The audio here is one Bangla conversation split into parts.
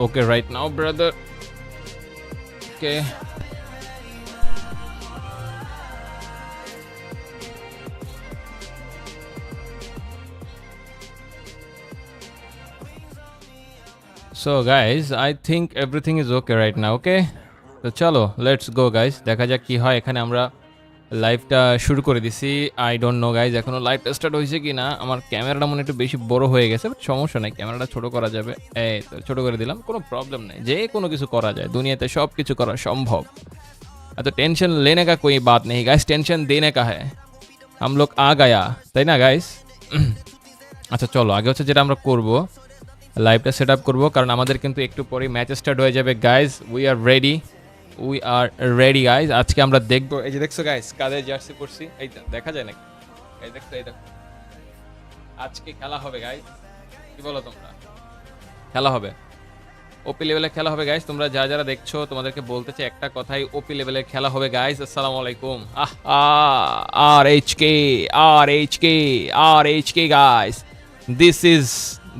okay right now, brother. Okay. So guys, I think everything is okay right now. Okay, তো চলো লেটস গো গাইস, দেখা যাক কি হয়। এখানে আমরা লাইভটা শুরু করে দিছি। আই ডোন্ট নো গাইজ এখনো লাইভটা স্টার্ট হয়েছে কি না। আমার ক্যামেরাটা মনে একটু বেশি বড় হয়ে গেছে, বাট সমস্যা নাই, ক্যামেরাটা ছোট করা যাবে। এই তো ছোট করে দিলাম, কোনো প্রবলেম নেই, যে কোনো কিছু করা যায় দুনিয়াতে, সব কিছু করা সম্ভব। এত টেনশন लेने का कोई बात नहीं गाइस, টেনশন देने का है, हम लोग आ गया, তাই না গাইস? আচ্ছা চলো, আগে হচ্ছে যেটা আমরা করবো, লাইভটা সেট আপ করবো, কারণ আমাদের কিন্তু একটু পরে ম্যাচ স্টার্ট হয়ে যাবে guys. We are ready guys. আজকে আমরা দেখবো, এই যে দেখছো গাইজ কাদের জার্সি পরছি, এই দেখা যায় নাকি? এই দেখছো, এই দেখো, আজকে খেলা হবে গাইজ। কি বলো তোমরা? খেলা হবে, ওপি লেভেলে খেলা হবে গাইজ। তোমরা যারা দেখছো তোমাদেরকে বলতে চাই একটা কথাই, ওপি লেভেলে খেলা হবে গাইজ। আসসালামু আলাইকুম। R H K guys,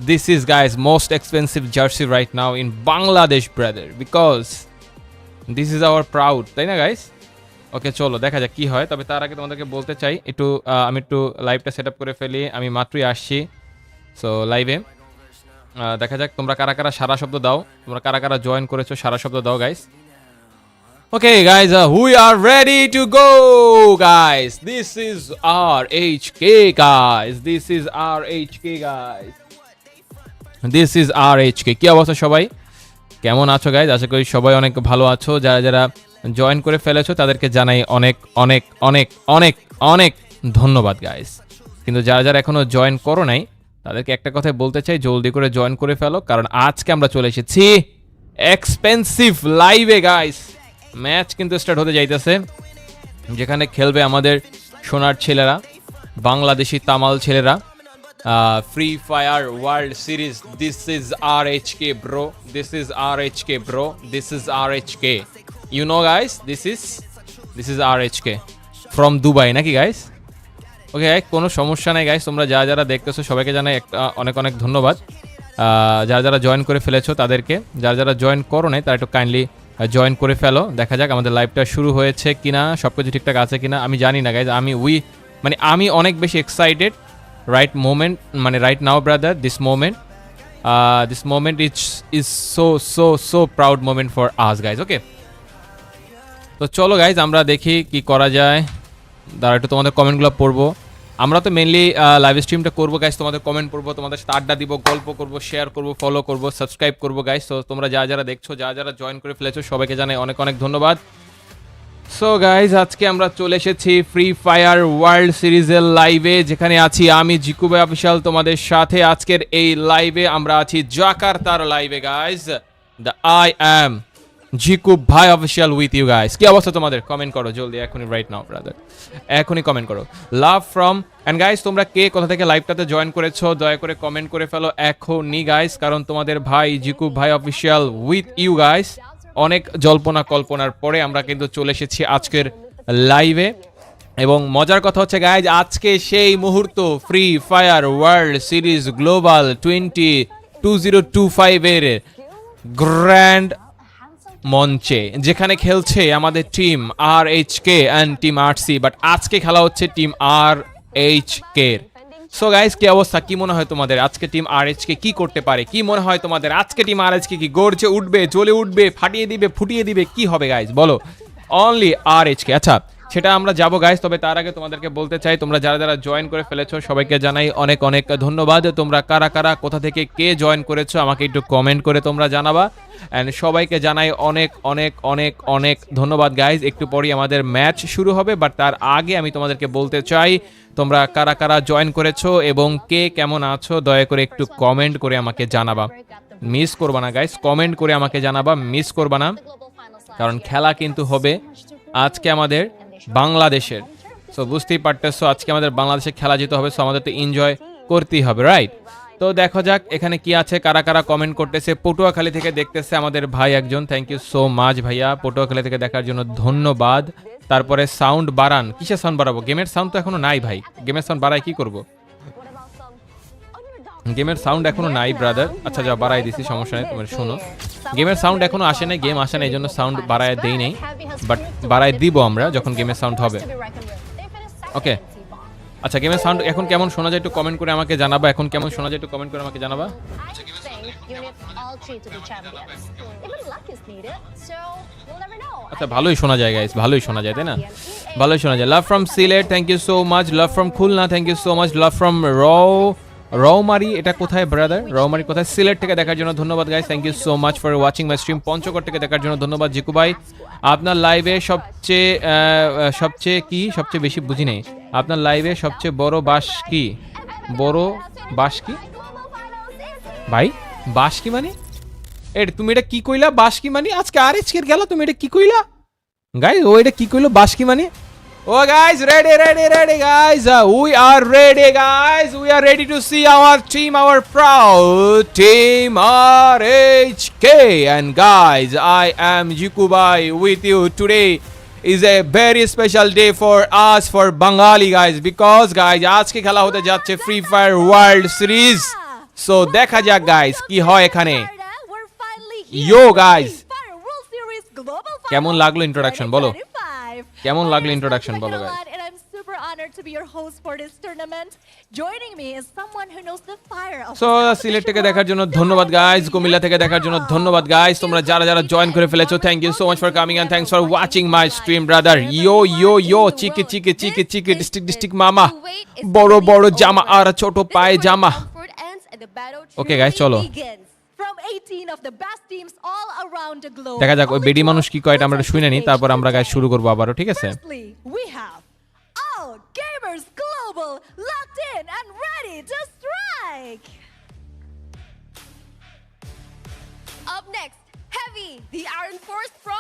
this is guys most expensive jersey right now in Bangladesh, brother, because this is our proud, তাই না গাইস? ওকে চলো দেখা যাক কি হয়। তবে তার আগে তোমাদেরকে বলতে চাই একটু, আমি একটু লাইভটা সেট আপ করে ফেলি। আমি মাত্রই আসছি, সো লাইভে দেখা যাক তোমরা কারা কারা সারা শব্দ দাও, তোমরা কারা কারা জয়েন করেছো সারা শব্দ দাও guys. Okay guys, we are ready to go guys. This is RHK guys, this is RHK guys, this is RHK। কি অবস্থা সবাই, কেমন আছো গাইজ? আশা করি সবাই অনেক ভালো আছো। যারা যারা জয়েন করে ফেলেছো তাদেরকে জানাই অনেক অনেক অনেক অনেক অনেক ধন্যবাদ গাইজ। কিন্তু যারা যারা এখনো জয়েন করো নাই তাদেরকে একটা কথাই বলতে চাই, জলদি করে জয়েন করে ফেলো, কারণ আজকে আমরা চলে এসেছি এক্সপেন্সিভ লাইভে গাইজ। ম্যাচ কিন্তু স্টার্ট হতে যাইতেছে, যেখানে খেলবে আমাদের সোনার ছেলেরা, বাংলাদেশি তামাল ছেলেরা। Free Fire World Series. This is RHK bro, this is RHK bro, this is RHK, you know guys, this is RHK from Dubai নাকি গাইস? ওকে কোনো সমস্যা নাই গাইস, তোমরা যারা যারা দেখতেছো সবাইকে জানাই একটা অনেক অনেক ধন্যবাদ। যারা যারা জয়েন করে ফেলেছো তাদেরকে, যারা যারা জয়েন করো নাই তারা একটু কাইন্ডলি জয়েন করে ফেলো। দেখা যাক আমাদের লাইভটা শুরু হয়েছে কিনা, সব কিছু ঠিকঠাক আছে কিনা আমি জানি না গাইজ। আমি অনেক বেশি এক্সাইটেড right moment, মানে right now brother, this moment is so proud moment for us guys. Okay, তো চলো গাইজ আমরা দেখি কি করা যায়। দাঁড়া একটু তোমাদের কমেন্টগুলো পড়বো। আমরা তো মেনলি লাইভ স্ট্রিমটা করবো গাইজ, তোমাদের কমেন্ট পড়বো, তোমাদের সাথে আড্ডা দিব, গল্প করবো, শেয়ার করবো, ফলো করবো, সাবস্ক্রাইব করবো গাইজ। তো তোমরা যারা যারা দেখছো, যারা যারা জয়েন করে ফেলেছো সবাইকে জানাই অনেক অনেক ধন্যবাদ। সো গাইজ আজকে আমরা চলে এসেছি ফ্রি ফায়ার ওয়ার্ল্ড সিরিজের লাইভে, যেখানে আছি আমি ZikuVai অফিসিয়াল তোমাদের সাথে। আজকের এই লাইভে আমরা আছি জাকার্তার লাইভে guys. I am ZikuVai official with you guys. কি অবস্থা তোমাদের? কমেন্ট করো জলদি এখনই, রাইট নাও ব্রাদার, এখনই কমেন্ট করো। লাভ ফ্রম অ্যান্ড গাইজ তোমরা কে কোথা থেকে লাইভটাতে জয়েন করেছো দয়া করে কমেন্ট করে ফেলো এখনই গাইজ, কারণ তোমাদের ভাই ZikuVai official with you guys. অনেক জল্পনা কল্পনার পরে আমরা কিন্তু চলে এসেছি আজকের লাইভে, এবং মজার কথা হচ্ছে গাইজ আজকে সেই মুহূর্ত free fire world series global 2025 এর গ্র্যান্ড মঞ্চে, যেখানে খেলছে আমাদের team RHK and team RC, but আজকে খেলা হচ্ছে টিম RHK এর। সো গাইজ কি অবস্থা, কি মনে হয় তোমাদের আজকে টিম RHK কি করতে পারে? কি মনে হয় তোমাদের আজকে টিম RHK কি গর্জে উঠবে, জ্বলে উঠবে, ফাটিয়ে দিবে, ফুটিয়ে দিবে, কি হবে গাইজ বলো? Only RHK। আচ্ছা সেটা আমরা যাবো গাইজ, তবে তার আগে তোমাদেরকে বলতে চাই তোমরা যারা যারা জয়েন করে ফেলেছো সবাইকে জানাই অনেক অনেক ধন্যবাদ। তোমরা কারা কারা কোথা থেকে কে জয়েন করেছো আমাকে একটু কমেন্ট করে তোমরা জানাবা, অ্যান্ড সবাইকে জানাই অনেক অনেক অনেক অনেক ধন্যবাদ গাইজ। একটু পরেই আমাদের ম্যাচ শুরু হবে, বাট তার আগে আমি তোমাদেরকে বলতে চাই তোমরা কারা কারা জয়েন করেছো এবং কে কেমন আছো দয়া করে একটু কমেন্ট করে আমাকে জানাবা, মিস করবা না গাইজ, কমেন্ট করে আমাকে জানাবা, মিস করবা না, কারণ খেলা কিন্তু হবে আজকে আমাদের বাংলাদেশের। সো বুঝতেই পারতেছো আজকে আমাদের বাংলাদেশে খেলা যেতে হবে, সো আমাদের তো এনজয় করতেই হবে, রাইট? তো দেখো যাক এখানে কি আছে, কারা কারা কমেন্ট করতেছে। পটুয়াখালী থেকে দেখতেছে আমাদের ভাই একজন, থ্যাংক ইউ সো মাচ ভাইয়া, পটুয়াখালী থেকে দেখার জন্য ধন্যবাদ। তারপরে সাউন্ড বাড়ান, কিসের সাউন্ড বাড়াবো? গেমের সাউন্ড তো এখনো নাই ভাই, গেমের সাউন্ড বাড়াই কি করব? গেমের সাউন্ড এখনো নাই ব্রাদার। আচ্ছা যাও বাড়াই দিছি, সমস্যা নাই, তোমরা শোনো। গেমের সাউন্ড এখনো আসে নাই, গেম আসে না, এই জন্য সাউন্ড বাড়ায় দেই নাই, বাট বাড়ায় দিব আমরা যখন গেমের সাউন্ড হবে। ওকে আচ্ছা, গেমের সাউন্ড এখন কেমন শোনা যায় একটু কমেন্ট করে আমাকে জানাবা। এখন কেমন শোনা যায় একটু কমেন্ট করে আমাকে জানাবা। আচ্ছা ভালোই শোনা যায় গাইস, ভালোই শোনা যায় তাই না, ভালোই শোনা যায়। Love from Sylhet, thank you so much. Love from Khulna, thank you so much. Love from Raumari, এটা কোথায় ব্রাদার? রৌমারি কোথায়? সিলেট থেকে দেখার জন্য ধন্যবাদ guys, thank you so much for watching my stream. Panchagarh থেকে দেখার জন্য ধন্যবাদ জিকু ভাই। আপনার লাইভে সবচেয়ে বেশি বুঝি নেই, আপনার লাইভে সবচেয়ে বড় বাস কি? বড় বাস কি ভাই? বাস কি মানে তুমি এটা কি কইলা? বাস কি মানে আজকে আর আজকের গেল তুমি এটা কি কইলা গাইস? ও এটা কি কইলো বাস কি মানে? Oh guys, ready guys, we are ready guys, we are ready to see our team, our proud team RHK. And guys, I am ZikuVai with you. Today is a very special day for us, for Bengali guys, because guys আজকে খেলা হতে যাচ্ছে free fire world series. So দেখা যাক গাইস কি হয় এখানে। ইয়ো গাইস, কেমন লাগলো ইন্ট্রোডাকশন বলো? কেমন লাগলো ইন্ট্রোডাকশন বলো guys? And I'm super honored to be your host for this tournament. Joining me is someone who knows the fire of. So Sylhet থেকে দেখার জন্য ধন্যবাদ গাইস, কুমিল্লা থেকে দেখার জন্য ধন্যবাদ গাইস, তোমরা যারা যারা জয়েন করে ফেলেছো thank you so much for coming and thanks for watching my stream brother. Yo চিকে ডিস্ট্রিক্ট মামা, বড় বড় জামা আর ছোট পায়ে জামা। ওকে গাইস চলো দেখা যাক ওই বেডি মানুষ কি কয়, এটা আমরা শুনে নিই, তারপর আমরা গাইস শুরু করবো আবারও, ঠিক আছে?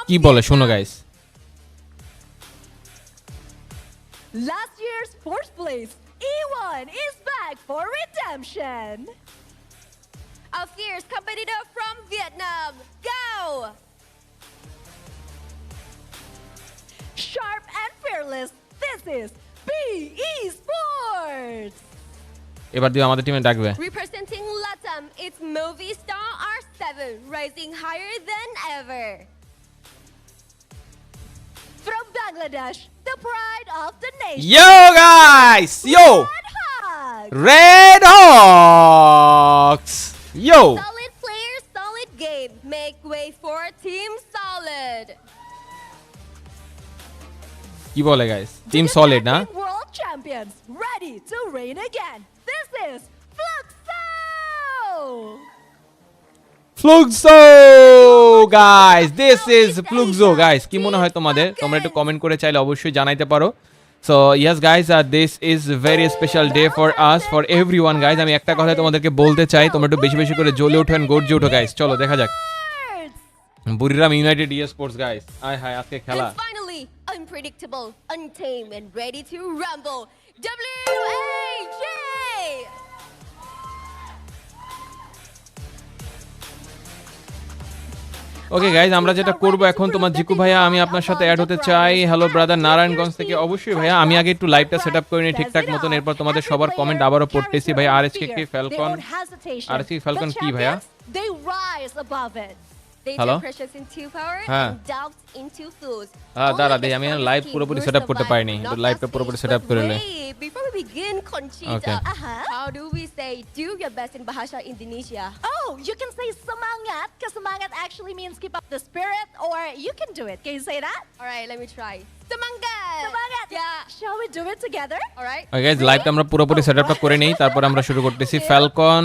কি বলে শোনো guys. Last year's fourth place, E1 is back for redemption. A fierce competitor from Vietnam. Go! Sharp and fearless. This is BE Sports. এবার দিও আমাদের টিমে ডাকবে। Representing Latam, it's movie star R7, rising higher than ever. From Bangladesh, the pride of the nation. Yo guys, yo. Red Hawks. Yo. Solid players, solid game. Make way for Team Solid. কি বলে গাইস? টিম সলিড না? World champions ready to reign again. This is Fluxo guys, this is Fluxo guys. কি মনে হয় তোমাদের? তোমরা একটু কমেন্ট করে চাইলে অবশ্যই জানাইতে পারো। So yes guys, this is very special day for us, for everyone guys. আমি একটা কথা তোমাদেরকে বলতে চাই, তোমরা একটু বেশি বেশি করে জ্বলে ওঠো, গর্জে ওঠো গাইস। চলো দেখা যাক বুড়িরাম ইউনাইটেড স্পোর্টস গাইস। আয় হায় আজকে খেলা। And finally, unpredictable, untamed and ready to rumble. WAJ! Okay guys, আমরা যেটা করব এখন, তোমার জিকু ভাইয়া আমি আপনার সাথে অ্যাড হতে চাই। হ্যালো ব্রাদার নারায়ণগঞ্জ থেকে। অবশ্যই ভাইয়া, আমি আগে একটু লাইভটা সেটআপ করে নিই ঠিকঠাক মতন, এরপর তোমাদের সবার কমেন্ট আবারও পড়তেছি। ভাই আরএসকে কি ফ্যালকন, আরএসকে ফ্যালকন কি ভাইয়া? হ্যালো হ্যাঁ দাঁড়া দেই, আমি লাইভ পুরোপুরি সেটআপ করতে পারিনি, লাইভটা পুরোপুরি সেটআপ করে নিই। Before we begin, Conchita, Okay. How do we say do your best in Bahasa Indonesia? Oh, you can say semangat, because semangat actually means keep up the spirit, or you can do it. Can you say that? All right, let me try. Semangat. Semangat. Yeah. Shall we do it together? All right. Okay guys, লাইভটা আমরা পুরোপুরি সেটআপটা করে নেই, তারপর আমরা শুরু করতেছি। ফ্যালকন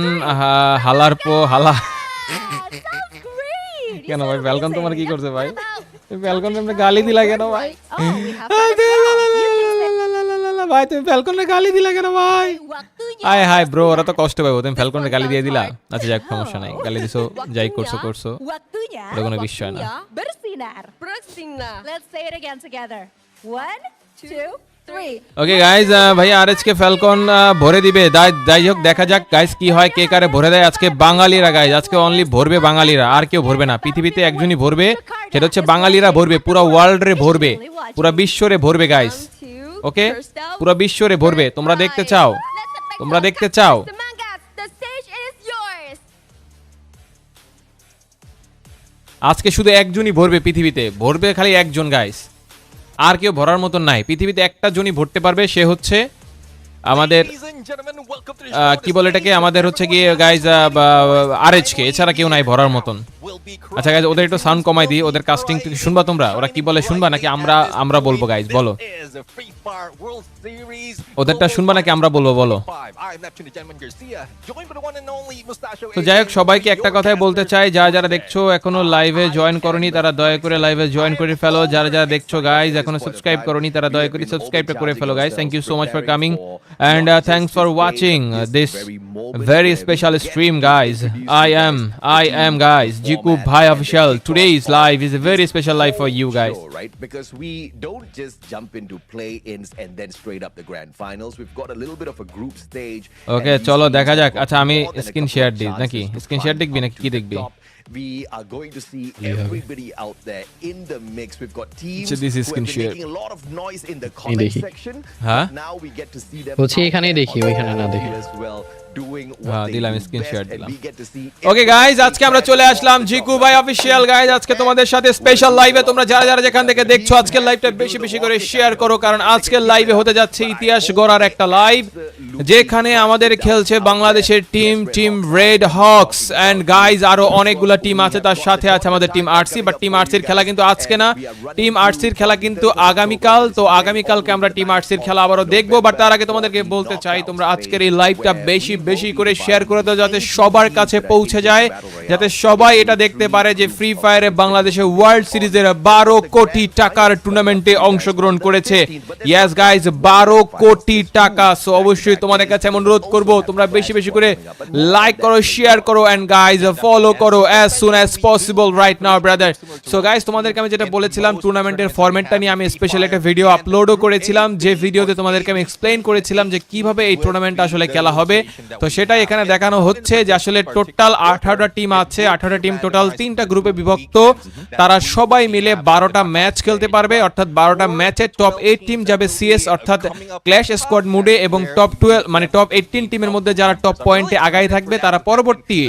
হালারপো হালা। Sounds great. কেন ভাই ফ্যালকন তোমার কি করছে ভাই? ফ্যালকন তুমি গালি দিলা কেন ভাই? ভাই তুমি ফ্যালকনের গালি দিলা কেন ভাই? আয় হায় ব্রো, ওরা তো কষ্ট পাবে, তুমি ফ্যালকনের গালি দিয়ে দিলা। আচ্ছা যাক, সমস্যা নাই, গালি দিছো যাই করছো। Waktunya এটা কোনো বিষয় না। bersinar. Bersinar. Let's say it again together. 1, 2, 3. Okay guys, ভাই আরএসকে ফ্যালকন ভরে দিবে। যাই হোক দেখা যাক গাইজ কি হয়, কে কারে ভরে দেয়। আজকে বাঙালিরা গাইজ, আজকে অনলি ভরবে বাঙালিরা, আর কেউ ভরবে না। পৃথিবীতে একজনই ভরবে, সেটা হচ্ছে বাঙালিরা ভরবে, পুরো ওয়ার্ল্ড রে ভরবে, পুরো বিশ্বরে ভরবে গাইজ। ওকে, পুরো বিশ্বরে ভরবে। তোমরা দেখতে চাও? তোমরা দেখতে চাও? Semangat. The stage আজকে শুধু একজনই ভরবে পৃথিবীতে, ভরবে খালি একজন গাইস, আর কেউ ভরার মতন নাই পৃথিবীতে, একটা জনই ভরতে পারবে, সে হচ্ছে আমাদের কি বলে এটাকে, আমাদের হচ্ছে গিয়ে গাইজ আরএচকে, এছাড়া কেউ নাই ভরার মতন। আচ্ছা গাইজ ওদের একটু সাউন্ড কমাই দিই, ওদের কাস্টিং শুনবা তোমরা, ওরা কি বলে শুনবা নাকি আমরা বলবো গাইজ, বলো ওদেরটা শুনবা নাকি আমরা বলবো, বলো। তো যাই হোক, সবাইকে একটা কথাই বলতে চাই, যারা দেখছো এখনো লাইভে জয়েন করনি তারা দয়া করে লাইভে জয়েন করে ফেলো, যারা দেখছো গাইজ এখনো সাবস্ক্রাইব করনি তারা দয়া করে সাবস্ক্রাইবটা করে ফেলো guys. Thank you so much for coming and thanks for watching this very special stream guys. I am guys ZikuVai official. Today's live is a very special live for you guys, right? Because we don't just jump into play-ins and then straight up the grand finals. We've got a little bit of a group stage. Okay, চলো দেখা যাক। আচ্ছা আমি স্ক্রিন শেয়ার দিই নাকি, স্ক্রিন শেয়ার দেখবি নাকি কি দেখবি? We are going to see everybody out there in the mix. We've got teams So this is who have been screen making a lot of noise in the comment section. Huh? Now we get to see them বলছি এখানেই দেখি, ওইখানে না দেখি। as well, doing what they দিলাম do screen best, share and দিলাম। we get to see okay guys, আজকে আমরা চলে আসলাম ZikuVai অফিশিয়াল গাইজ, আজকে তোমাদের সাথে স্পেশাল লাইভে। তোমরা যারা যেখান থেকে দেখছো আজকের লাইভটা বেশি বেশি করে শেয়ার করো, কারণ আজকের লাইভে হতে যাচ্ছে ইতিহাস গড়ার একটা লাইভ, যেখানে আমাদের খেলছে বাংলাদেশের team Red Hawks and guys আরো অনেকগুলো টিম আছে, তার সাথে আছে আমাদের টিম আরসি। বাট টিম আরসির খেলা কিন্তু আজকে না, টিম আরসির খেলা কিন্তু আগামীকাল। তো আগামীকালকে আমরা টিম আরসির খেলা আবারও দেখবো। বাট তার আগে তোমাদেরকে বলতে চাই, তোমরা আজকের এই লাইভটা বেশি বেশি করে শেয়ার করে দাও, যাতে সবার কাছে পৌঁছে যায়, যাতে সবাই এটা দেখতে পারে যে ফ্রি ফায়ারে বাংলাদেশে ওয়ার্ল্ড সিরিজের 12 কোটি টাকার টুর্নামেন্টে অংশগ্রহণ করেছে। ইয়েস গাইজ, 12 কোটি টাকা। সো অবশ্যই তোমাদের কাছে অনুরোধ করব, তোমরা বেশি বেশি করে লাইক করো, শেয়ার করো এন্ড গাইজ ফলো করো as soon as possible right now brother. So guys, তোমাদেরকে আমি যেটা বলেছিলাম টুর্নামেন্টের ফরম্যাটটা নিয়ে আমি স্পেশাল একটা ভিডিও আপলোডও করেছিলাম, যে ভিডিওতে তোমাদেরকে আমি এক্সপ্লেইন করেছিলাম যে কিভাবে এই টুর্নামেন্টটা আসলে খেলা হবে। তো সেটাই এখানে দেখানো হচ্ছে যে আসলে টোটাল 18টা টিম আছে, 18টা টিম টোটাল 3টা গ্রুপে বিভক্ত, তারা সবাই মিলে 12টা ম্যাচ খেলতে পারবে, অর্থাৎ 12টা ম্যাচে টপ 8 টিম যাবে সিএস অর্থাৎ ক্ল্যাশ স্কোয়াড মোডে, এবং টপ 12 মানে টপ 18 টিমের মধ্যে যারা টপ পয়েন্টে আগায় থাকবে তারা পরবর্তী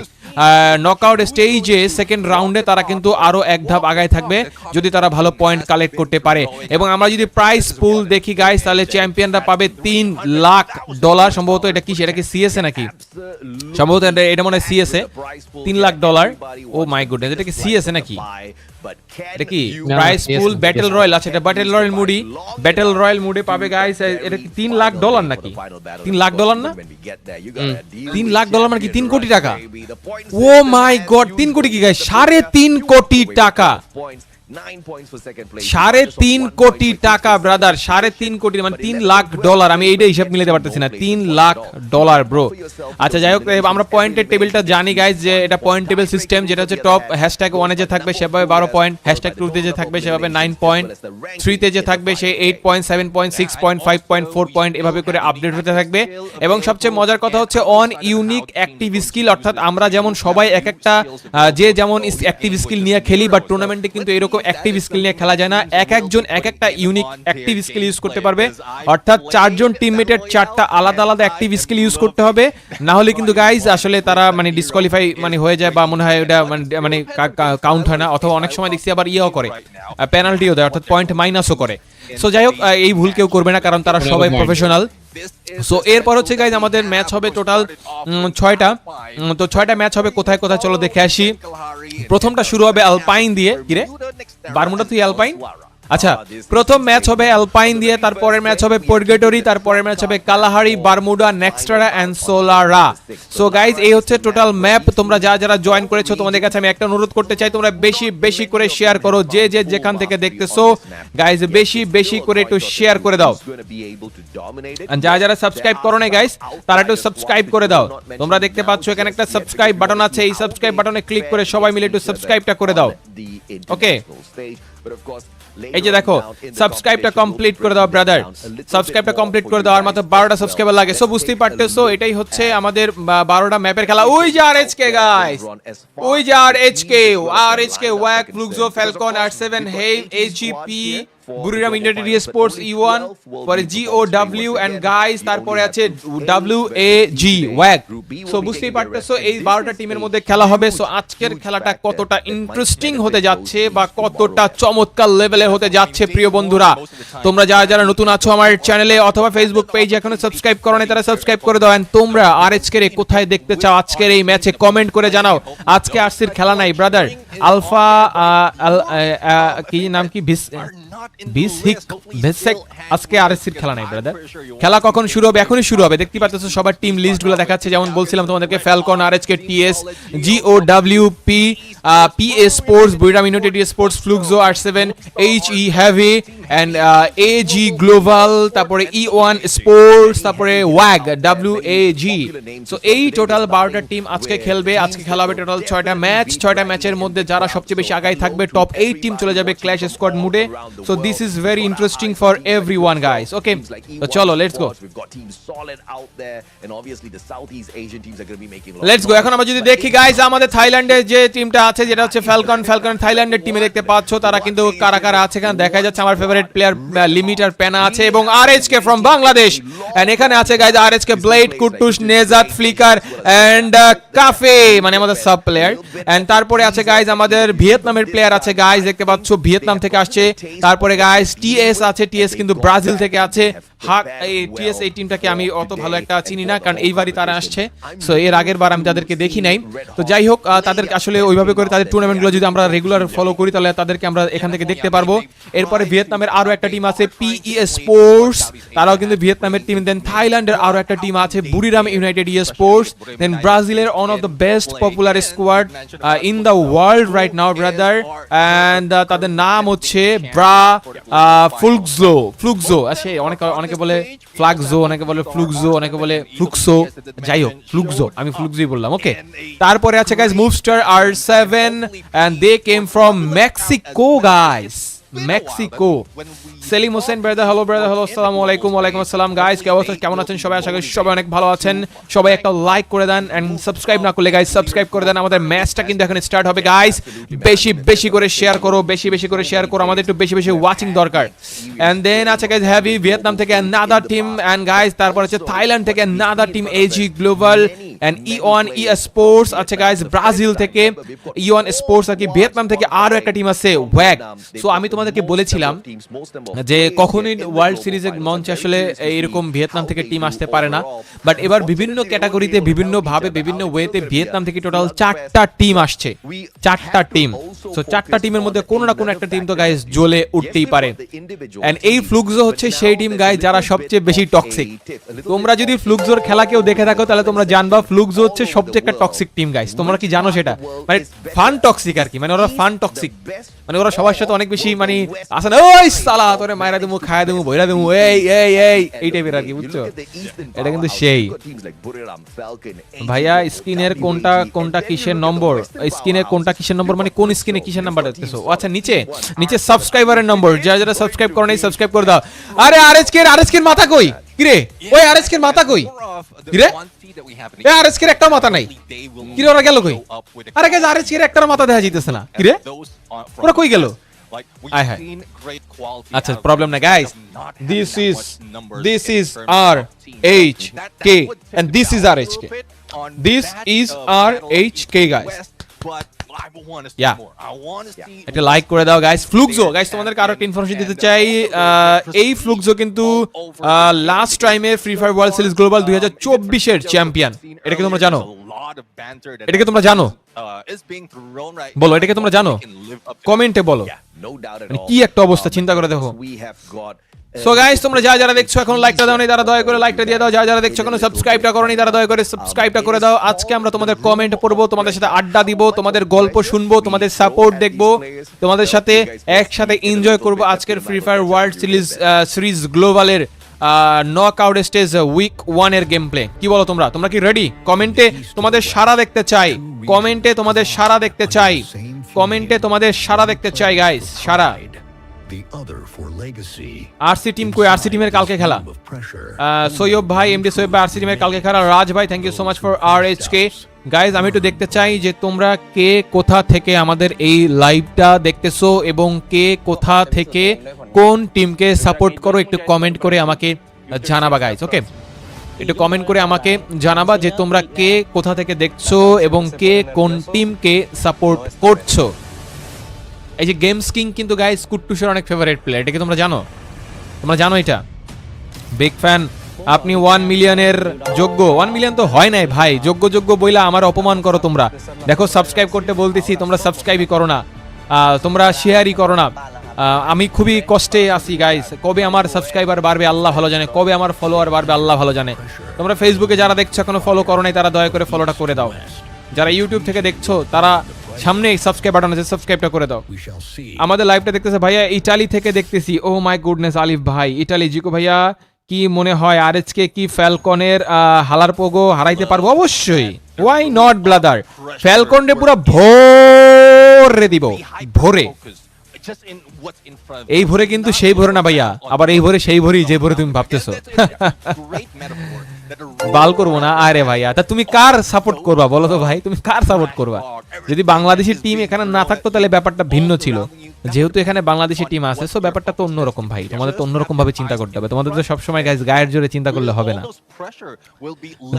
নকআউট স্টেজে সেকেন্ড রাউন্ডে তারা কিন্তু আরো এক ধাপ আগায় থাকবে যদি তারা ভালো পয়েন্ট কালেক্ট করতে পারে। এবং আমরা যদি প্রাইস পুল দেখি গাইস, তাহলে চ্যাম্পিয়নরা পাবে $3 লাখ। সম্ভবত এটা কি, সেটা কি সিএসএ নাকি, সম্ভবত এটা মনে হয় CSA, $3 lakh. Oh my goodness, এটা কি সিএসএ নাকি, এটা কি প্রাইস পুল ব্যাটল রয়্যাল? আচ্ছা, এটা battle royale moody, battle royale মুডে পাবে গাইস। এটা কি $3 লাখ নাকি? $3 লাখ না, $3 লাখ মানে কি 3 কোটি টাকা? ও মাই গড, 3 কোটি কি গাইস, 3.5 কোটি টাকা, 3.5 কোটি টাকা ব্রাদার, 3.5 কোটি মানে $3 লাখ। আমি এইটা হিসাব মিলাতে পারতেছি না, $3 লাখ ব্রো। আচ্ছা যাই হোক, আমরা পয়েন্টের টেবিলটা জানি গাইজ, যে এটা পয়েন্ট টেবিল সিস্টেম, যেটা হচ্ছে টপ #1 এ যে থাকবে সেভাবে 12 পয়েন্ট, #2 তে যে থাকবে সেভাবে 9 পয়েন্ট, 3 তে যে থাকবে সে 8 point, 7 point, 6 point, 5 point, 4 point, এভাবে করে আপডেট হতে থাকবে। এবং সবচেয়ে মজার কথা হচ্ছে অন ইউনিক অ্যাক্টিভ স্কিল, অর্থাৎ আমরা যেমন সবাই এক একটা যে যেমন অ্যাক্টিভ স্কিল নিয়ে খেলি, বাট টুর্নামেন্টে কিন্তু এরকম অ্যাক্টিভ স্কিল নিয়ে খেলা যায় না, একজন এক একটা ইউনিক অ্যাক্টিভ স্কিল ইউজ করতে পারবে, অর্থাৎ 4 জন টিমমেটের 4টা আলাদা আলাদা অ্যাক্টিভ স্কিল ইউজ করতে হবে, না হলে কিন্তু গাইজ আসলে তারা মানে ডিসকোয়ালিফাই মানে হয়ে যায়, বা মনে হয় এটা মানে কাউন্ট হয় না, অথবা অনেক সময় দেখছি আবার ইয়েও করে, পেনাল্টিও দেয়, অর্থাৎ পয়েন্ট মাইনাসও করে। সো যাই হোক, এই ভুল কেউ করবে না, কারণ তারা সবাই প্রফেশনাল। সো এরপর হচ্ছে গাইজ আমাদের ম্যাচ হবে টোটাল 6টা। তো 6টা ম্যাচ হবে কোথায় কোথায় চলো দেখে আসি। প্রথমটা শুরু হবে অ্যালপাইন দিয়ে, কিরে বারমুডা তুই অ্যালপাইন? আচ্ছা, প্রথম ম্যাচ হবে অ্যালপাইন দিয়ে, তারপরের ম্যাচ হবে পর্গেটরি, তারপরের ম্যাচ হবে Kalahari, Bermuda, Nexterra and Solara. So guys এই হচ্ছে টোটাল ম্যাপ। তোমরা যারা জয়েন করেছো তোমাদের কাছে আমি একটা অনুরোধ করতে চাই, তোমরা বেশি বেশি করে শেয়ার করো, যে যেখান থেকে দেখতেছো গাইজ বেশি বেশি করে একটু শেয়ার করে দাও। আর যারা সাবস্ক্রাইব করো না গাইজ, তারা একটু সাবস্ক্রাইব করে দাও। তোমরা দেখতে পাচ্ছ এখানে একটা সাবস্ক্রাইব বাটন আছে, এই সাবস্ক্রাইব বাটনে ক্লিক করে সবাই মিলে একটু সাবস্ক্রাইবটা করে দাও। ওকে, এই যে দেখো সাবস্ক্রাইবটা কমপ্লিট করে দাও ব্রাদার, সাবস্ক্রাইবটা কমপ্লিট করে দাও, আর মাত্র 12টা সাবস্ক্রাইবার লাগে। সো বুঝতেই পারতেছো এটাই হচ্ছে আমাদের 12টা ম্যাপের খেলা। ওই যে আরএচকে গাইস, ওই যে আরএচকে ওয়াক, ফ্লুক্সো, ফ্যালকন, R7, হেই, এইচজিপি, বুরিরাম ইউনাইটেড স্পোর্টস E1, পরে GOW এন্ড গাইস, তারপরে আছে WAG ওয়াগ। সো বুঝতেই পারতেছো এই 12টা টিমের মধ্যে খেলা হবে। সো আজকের খেলাটা কতটা ইন্টারেস্টিং হতে যাচ্ছে বা কতটা চমৎকার লেভেলে হতে যাচ্ছে প্রিয় বন্ধুরা, তোমরা যারা নতুন আছো আমার চ্যানেলে অথবা ফেসবুক পেজ এখনো সাবস্ক্রাইব করো নাই তারা সাবস্ক্রাইব করে দাও। এন্ড তোমরা আরএচকে রে কোথায় দেখতে চাও আজকের এই ম্যাচে কমেন্ট করে জানাও। আজকে আরসির খেলা নাই ব্রাদার, আলফা কি নাম কি ভিসেক, আজকে আরএসসির খেলা নাই ব্রাদার। খেলা কখন শুরু হবে? এখনই শুরু হবে। দেখতে পাচ্ছ সবার টিম লিস্টগুলো দেখাচ্ছে, যেমন বলছিলাম তোমাদেরকে Falcon, RHK, TS, GOW, PA sports, Buriram United sports, Fluxo, R7, HE heavy and AG global, তারপরে E1 স্পোর্টস, তারপরে ওয়াগ WAG। সো এই টোটাল 12টা টিম আজকে খেলবে। আজকে খেলা হবে টোটাল 6টা ম্যাচ। 6টা ম্যাচের মধ্যে যারা সবচেয়ে বেশি আগায় থাকবে টপ 8 টিম চলে যাবে ক্ল্যাশ স্কোয়াড মুডে। So this is very interesting for everyone guys. Okay, তো চলো লেটস গো। Let's go. এখন আমরা যদি দেখি গাইস আমাদের থাইল্যান্ডের যে টিমটা আছে যেটা হচ্ছে ফ্যালকন থাইল্যান্ডের টিমে দেখতে পাচ্ছ তারা কিন্তু কারা কারা আছে এখানে দেখা যাচ্ছে। আমার ফেভারিট প্লেয়ার লিমিটার পেনা আছে এবং আরএচকে ফ্রম বাংলাদেশ। এন্ড এখানে আছে গাইস আরএচকে ব্লেড, কুটুস, নেজাত, ফ্লিকার এন্ড কাফে মানে আমাদের সাব প্লেয়ার। এন্ড তারপরে আছে গাইস আমাদের ভিয়েতনামের প্লেয়ার আছে গাইস, দেখতে পাচ্ছ ভিয়েতনাম থেকে আসছে। তারপরে গাইস টিএস আছে, টিএস কিন্তু ব্রাজিল থেকে আছে। এই টিএস এই টিমটাকে আমি অত ভালো একটা চিনি না কারণ এইবারই তারা আসছে। সো এর আগের বার আমি তাদেরকে দেখি নাই। তো যাই হোক তাদের আসলে ওইভাবে করে তাদের টুর্নামেন্টগুলো যদি আমরা রেগুলার ফলো করি তাহলে তাদেরকে আমরা এখান থেকে দেখতে পারবো। এরপরে ভিয়েতনামের আরো একটা টিম আছে PE স্পোর্টস, তারাও কিন্তু ভিয়েতনামের টিম। দেন থাইল্যান্ডের আরো একটা টিম আছে বুরিরাম ইউনাইটেড স্পোর্টস। দেন ব্রাজিলের one of the best popular squad in the world right now brother, and তাদের নাম হচ্ছে ফ্লুক্সো। আসে অনেকে বলে ফ্লাক্সো, অনেকে বলে ফ্লুক্সো, অনেকে বলে ফ্লুক্সো, যাই হোক ফ্লুক্সো, আমি ফ্লুক্সোই বললাম। ওকে, তারপরে আছে guys Movestar R7 and they came from Mexico guys, Mexico. Selim Hossain brother, hello brother, hello, আসসালামু আলাইকুম। ওয়ালাইকুম আসসালাম গাইস, কি অবস্থা, কেমন আছেন সবাই? আশা করি সবাই অনেক ভালো আছেন। সবাই একটা লাইক করে দেন এন্ড সাবস্ক্রাইব না করলে গাইস সাবস্ক্রাইব করে দেন। আমাদের ম্যাচটা কিন্তু এখন স্টার্ট হবে গাইস। বেশি করে শেয়ার করো, বেশি করে শেয়ার করো, আমাদের একটু বেশি ওয়াচিং দরকার। এন্ড দেন আছে গাইস হেভি ভিয়েতনাম থেকে another টিম, এন্ড গাইস তারপর আছে থাইল্যান্ড থেকে another team AG global and E1 sports আছে গাইস ব্রাজিল থেকে E1 স্পোর্টস আর কি। ভিয়েতনাম থেকে আরো একটা টিম আছে ওয়াগ। সো আমি তোমাদেরকে বলেছিলাম যে কখনোই ওয়ার্ল্ড সিরিজের মঞ্চে আসলে এরকম ভিয়েতনাম থেকে টিম আসতে পারে না, বাট এবার বিভিন্ন ক্যাটাগরিতে বিভিন্ন ভাবে বিভিন্ন ওয়েতে ভিয়েতনাম থেকে টোটাল 4টা টিম আসছে। 4টা টিম। সো 4টা টিমের মধ্যে কোনো না কোনো একটা টিম তো গাইস জ্বলে উঠতেই পারে। এন্ড এই ফ্লুক্সো হচ্ছে সেই টিম গাইস যারা সবচেয়ে বেশি টক্সিক। তোমরা যদি ফ্লুক্সোর খেলা কেউ দেখে থাকো তাহলে তোমরা জানবা ফ্লুক্সো হচ্ছে সবচেয়ে একটা টক্সিক টিম গাইস। তোমরা কি জানো সেটা? মানে ফান টক্সিক আর কি, মানে ওরা ফান টক্সিক, মানে ওরা সবার সাথে অনেক বেশি মানে আসে না ওই সালা তোরে মাইরা দেবো, খায়া দেবো, বইরা দেবো, এই টাইপের আর কি, বুঝছো? এটা কিন্তু সেই ভাইয়া স্ক্রিনের কোনটা কিসের নম্বর, স্ক্রিনের কোনটা কিসের নম্বর মানে কোন স্ক্রিনে কিসের নাম্বার দেখতেছো? আচ্ছা নিচে সাবস্ক্রাইবারের নম্বর, যারা সাবস্ক্রাইব করে নাই সাবস্ক্রাইব করে দাও। আরে আরএচকে মাথা কই? কিরে ওই আরএচকে মাথা কই? কিরে এ আরএচকে একটা মাথা নাই, কিরে ওরা গেল কই? আরে গাইস আরএচকে একটা মাথা দেখা যাইতেছে না, কিরে ওরা কই গেল? আচ্ছা প্রবলেম না guys, this is RHK and this is RHK, this is RHK guys. একটা লাইক করে দাও গাইস। ফ্লুক্সো গাইস তোমাদেরকে আরো একটা ইনফরমেশন দিতে চাই। এই ফ্লুক্সো কিন্তু লাস্ট টাইমে free fire world series global 2024 এর চ্যাম্পিয়ন। এটাকে তোমরা জানো? বলো, এটাকে তোমরা জানো? কমেন্টে বলো। কি একটা অবস্থা, চিন্তা করে দেখো। সো গাইস তোমরা যারা দেখছো এখন লাইকটা দাও নি, তারা দয়া করে লাইকটা দিয়ে দাও। যারা দেখছো এখন সাবস্ক্রাইবটা করোনি, তারা দয়া করে সাবস্ক্রাইবটা করে দাও। আজকে আমরা তোমাদের কমেন্ট পড়বো, তোমাদের সাথে আড্ডা দিব, তোমাদের গল্প শুনবো, তোমাদের সাপোর্ট দেখবো, তোমাদের সাথে একসাথে এনজয় করব আজকের ফ্রি ফায়ার ওয়ার্ল্ড সিরিজ গ্লোবালের নকআউট স্টেজ উইক 1 এর গেম প্লে। কি বলো তোমরা কি রেডি? কমেন্টে তোমাদের সাড়া দেখতে চাই, কমেন্টে তোমাদের সাড়া দেখতে চাই গাইস, সাড়া। আরসি টিম কই? আরসি টিমের কালকে খেলা। সৈয়ব ভাই, এমডি সৈয়ব ভাই, আরসি টিমের কালকে খেলা। রাজ ভাই, thank you so much for RHK guys. আমি একটু দেখতে চাই যে তোমরা কে কোথা থেকে আমাদের এই লাইভটা দেখতেছো এবং কে কোথা থেকে কোন টিমকে সাপোর্ট করো একটু কমেন্ট করে আমাকে জানাবা গাইস। ওকে, একটু কমেন্ট করে আমাকে জানাবা যে তোমরা কে কোথা থেকে দেখছো এবং কে কোন টিমকে সাপোর্ট করছো। এই যে গেমস কিং কিন্তু গাইস কুট্টুসের অনেক ফেভারিট প্লেয়ার, এটা কি তোমরা জানো? তোমরা জানো এটা? Big fan. আপনি 1 মিলিয়নের যোগ্য। 1 মিলিয়ন তো হয় নাই ভাই, যোগ্য বইলা আমার অপমান করো তোমরা। দেখো সাবস্ক্রাইব করতে বলতেছি, তোমরা সাবস্ক্রাইবই করো না, তোমরা শেয়ারই করো না। আমি খুবই কষ্টে আছি গাইস। কবে আমার সাবস্ক্রাইবার বাড়বে আল্লাহ ভালো জানে, কবে আমার ফলোয়ার বাড়বে আল্লাহ ভালো জানে। তোমরা ফেসবুকে যারা দেখছো এখনো ফলো করো নাই, তারা দয়া করে ফলোটা করে দাও। যারা ইউটিউব থেকে দেখছো তারা সামনে সাবস্ক্রাইব বাটন আছে, সাবস্ক্রাইবটা করে দাও। আমাদের লাইভটা দেখতেছে ভাইয়া ইটালি থেকে দেখতেছি। ও মাই গুডনেস আলিফ ভাই, ইটালি। জিকো ভাইয়া কি মনে হয় আরএচকে কি ফ্যালকনের হালার পোগো হারাইতে পারবো? অবশ্যই, ওয়াই নট ব্রাদার। ফ্যালকনরে পুরো ভোরে দিব, ভোরে। এই ভোরে কিন্তু সেই ভোরে না ভাইয়া, আবার এই ভোরে সেই ভোরেই যে ভোরে তুমি ভাবতেছো। বাল করবো না। আরে ভাইয়া, তা তুমি কার সাপোর্ট করবা বলো তো ভাই, তুমি কার সাপোর্ট করবা? যদি বাংলাদেশি টিম এখানে না থাকতো তাহলে ব্যাপারটা ভিন্ন ছিল। যেহেতু এখানে বাংলাদেশি টিম আছে, সো ব্যাপারটা তো অন্যরকম ভাই। তোমাদের তো অন্যরকম ভাবে চিন্তা করতে হবে, তোমাদের তো সবসময় গায়ের জোরে চিন্তা করলে হবে না।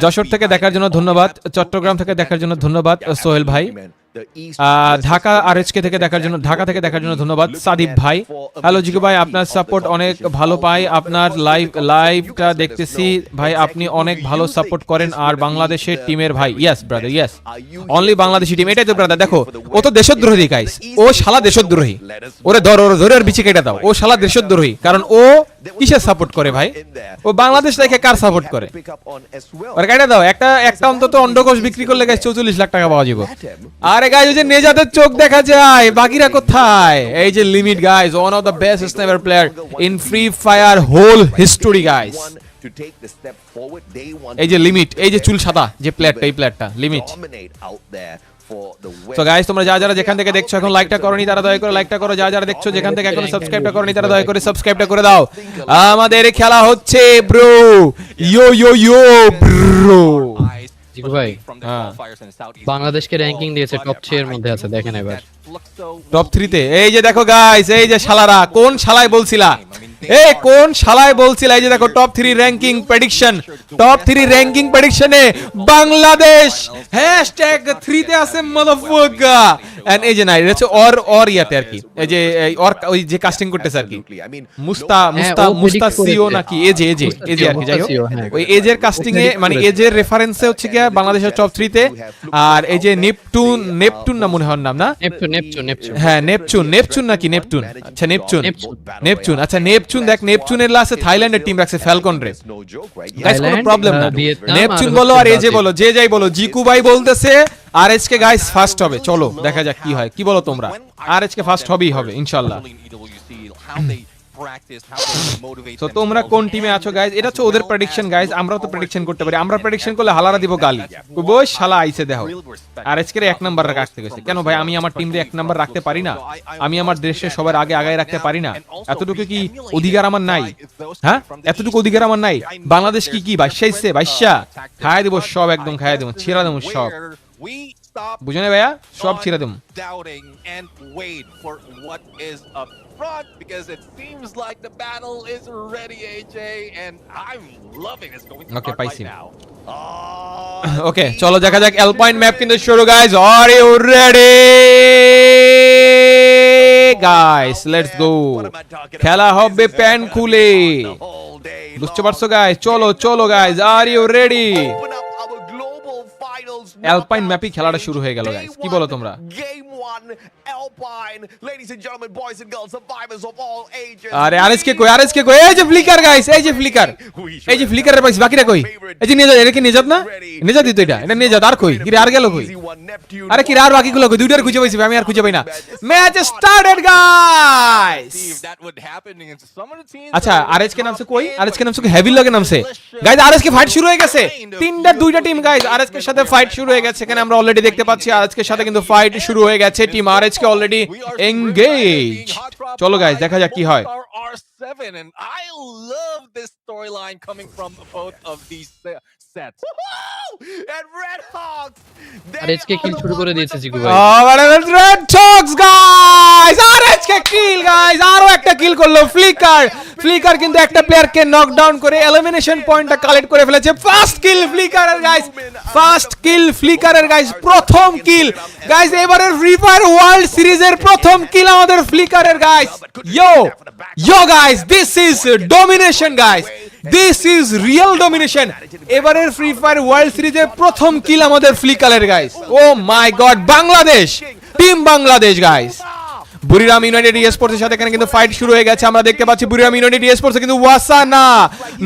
যশোর থেকে দেখার জন্য ধন্যবাদ, চট্টগ্রাম থেকে দেখার জন্য ধন্যবাদ সোহেল ভাই, ঢাকা আরএচকে থেকে দেখার জন্য, ঢাকা থেকে দেখার জন্য ধন্যবাদ সাদিব ভাই। হ্যালো জিকু ভাই, আপনার সাপোর্ট অনেক ভালো পাই, আপনার লাইভটা দেখতেছি ভাই, আপনি অনেক ভালো সাপোর্ট করেন আর বাংলাদেশের টিমের ভাই। Yes brother, yes, only Bangladeshi team. এটাই তো ব্রাদার। দেখো ও তো দেশদ্রোহী গাইস, ও শালা দেশদ্রোহী। ওরে ধরে আর বিচি কেটে দাও, ও শালা দেশদ্রোহী। কারণ ও কিসের সাপোর্ট করে ভাই? ও বাংলাদেশ থেকে কার সাপোর্ট করে? ওরে কেটে দাও। একটা অন্তত অন্ডকোষ বিক্রি করলে গাইস 44 লাখ টাকা পাওয়া যাবে। আরে গাইস, ওই যে নেজাদের চোখ দেখা যায়, বাকিরা কোথায়? এই যে limit guys, one of the best sniper player in free fire whole history guys. এই যে লিমিট, এই যে চুল সাদা যে প্লেয়ারটা, এই প্লেয়ারটা লিমিট। তো গাইস, তোমরা যারা যেখান থেকে দেখছো এখন লাইকটা করোনি তারা দয়া করে লাইকটা করো। যারা দেখছো যেখান থেকে এখন সাবস্ক্রাইবটা করোনি তারা দয়া করে সাবস্ক্রাইবটা করে দাও। আমাদের খেলা হচ্ছে ব্রো, ইয়ো ব্রো। জিকু ভাই, বাংলাদেশকে র্যাঙ্কিং দিয়েছে টপ 6 এর মধ্যে আছে, দেখেন এবার টপ 3 তে। এই যে দেখো গাইস, এই যে শালারা, কোন শালায় বলছিলা? এই কোন শালায় বলছিলা? এই যে দেখো top 3 ranking prediction, top 3 ranking প্রেডিকশনে বাংলাদেশ #3 তে আছে মাদারফাকা। এন্ড এই যে না, এটা হচ্ছে অর ইয়াতে আর কি, এই যে ওই যে কাস্টিং করতেছে আর কি, মুস্তাসিও নাকি এজে আর কি, যাই হোক ওই এজের কাস্টিং এ, মানে এজের রেফারেন্সে হচ্ছে কি বাংলাদেশের টপ 3 তে। আর এই যে নেপটুন না মনে হয় নাম না, নেপচুন। হ্যাঁ নেপচুন নাকি নেপটুন? আচ্ছা নেপচুন, আচ্ছা নেপচুন। দেখ নেপচুনের লাস্টে থাইল্যান্ডের টিম রাখছে ফ্যালকন রে গাইস, কোনো প্রবলেম না। নেপচুন বলো আর এজে বলো, যে যাই বলো, জিকু ভাই বলতেছে আরএচকে গাইস ফার্স্ট হবে। চলো দেখা যাক কি হয়, কি বলো তোমরা? আরএচকে ফার্স্ট হবেই হবে ইনশাআল্লাহ। তো তোমরা কোন টিমে আছো গাইস? এটা হচ্ছে ওদের প্রেডিকশন গাইস, আমরাও তো প্রেডিকশন করতে পারি। আমরা প্রেডিকশন করলে হালারা দিব গালি, ওই শালা আইছে দেখো আরএচকে 1 নাম্বার রাখতে গেছে। কেন ভাই, আমি আমার টিমে 1 নাম্বার রাখতে পারি না? আমি আমার দেশে সবার আগে আগায় রাখতে পারি না? এতটুকু কি অধিকার আমার নাই? হ্যাঁ, এতটুকু অধিকার আমার নাই? বাংলাদেশ কি বাইশাইছে, বাইশা খায় দেব সব, একদম খায় দেব, ছিড়া দেব সব, বুঝো না ভাইয়া, সব ছিড়া দেব। Because it seems like the battle is ready, AJ, and I'm loving this going to start right now. ওকে, চলো দেখা যাক। অ্যালপাইন ম্যাপ কিন্তু শুরু guys, are you ready guys? Let's go. খেলা হবে প্যান খুলে, বুঝতে পারছো গাইস? চলো guys, are you ready? Alpine ম্যাপই খেলাটা শুরু হয়ে গেল গাইস, কি বলো তোমরা? আরে আরএসকে কই? এই যে ফ্লিকার গাইস, এই যে ফ্লিকারের পাইছি, বাকিরা কই? এই যে নেজাদ, এটা কি নেজাদ না? নেজাদ দিত এটা নেজাদ। আর কই কি আর গেল কই? আরে কি আর বাকিগুলো কই? দুইটার খুঁজে পাইছি, আমি আর খুঁজে পাই না। Match started guys. আচ্ছা আরএসকে নামছে কই? আরএসকে নামছে হেভি লগে নামছে গাইস। আরএসকে ফাইট শুরু হয়ে গেছে, দুইটা টিম গাইস আরএসকে সাথে ফাইট শুরু হয়ে গেছে। এখানে আমরা অলরেডি দেখতে পাচ্ছি আরএসকে সাথে কিন্তু ফাইট শুরু হয়ে গেছে। Team RSK already engage. চলো গাইস দেখা যাক কি হয়। And I love this storyline coming from both of these sets. And Red Hawks, আরএচকে কিল শুরু করে দিয়েছে জিকু ভাই। Red Hawks গাইস, আরএচকে কিল গাইস, আরো একটা কিল কিল করলো ফ্লিকার কিন্তু একটা প্লেয়ারকে নকডাউন করে এলিমিনেশন পয়েন্টটা কালেক্ট করে ফেলেছে ফার্স্ট কিল ফ্লিকারের গাইস প্রথম কিল গাইস এবারের ফ্রি ফায়ার ওয়ার্ল্ড সিরিজের প্রথম কিল আমাদের ফ্লিকারের guys yo guys this is domination guys this is real domination এবারের ফ্রি ফায়ার ওয়ার্ল্ড সিরিজের প্রথম কিল আমাদের ফ্লিকারের guys oh my God Bangladesh team Bangladesh guys Buriram United স্পোর্টসের সাথে এখানে কিন্তু ফাইট শুরু হয়ে গেছে আমরা দেখতে পাচ্ছি বুরিরাম ইউনাইটেড স্পোর্টস কিন্তু ওয়াসানা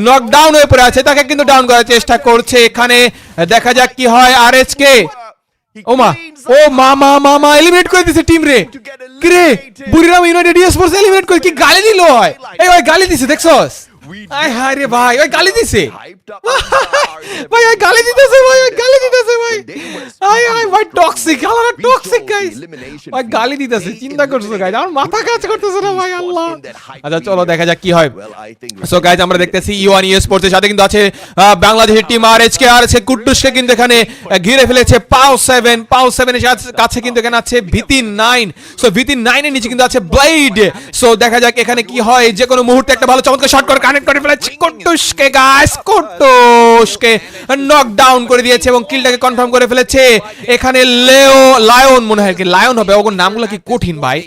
নকডাউন হয়ে পড়ে আছে তাকে কিন্তু ডাউন করার চেষ্টা করছে এখানে দেখা যাক কি হয় আরএচকে ও মা এলিমিনেট করে দিয়েছে টিম রে কি রে বুরিরাম ইউনাইটেড স্পোর্টস এলিমিনেট করে কি গালি দিল হয় এই ভাই গালি দিছে দেখছস আয় হায় রে ভাই ওই গালি দিছে ভাই ওই গালি দিতেছে ভাই আয় ভাই টক্সিক আলাদা টক্সিক গাইস ভাই গালি দিতেছে চিন্তা করছো গাইস আমার মাথা কাজ করতেছে না ভাই আল্লাহ আচ্ছা চলো দেখা যাক কি হয় সো গাইস আমরা দেখতেছি ইওয়ান স্পোর্টস এর সাথে কিন্তু আছে বাংলাদেশের টিম আরএচকে কুট্টুসকে কিন্তু এখানে ঘিরে ফেলেছে পাও 7 এর কাছে কিন্তু এখানে আছে ভিতিন 9 সো ভিতিন 9 এর নিচে কিন্তু আছে ব্লেড সো দেখা যাক এখানে কি হয় যে কোনো মুহূর্তে একটা ভালো চমৎকার শট করে কানেক্ট করে ফেলেছে কুট্টুসকে গাইস কুট্টুসকে নকডাউন করে দিয়েছে এবং কিলটাকে কনফার্ম করে ফেলেছে এখানে লায়ন মনে হয় কি লায়ন হবে ওর নামগুলো কি কঠিন ভাই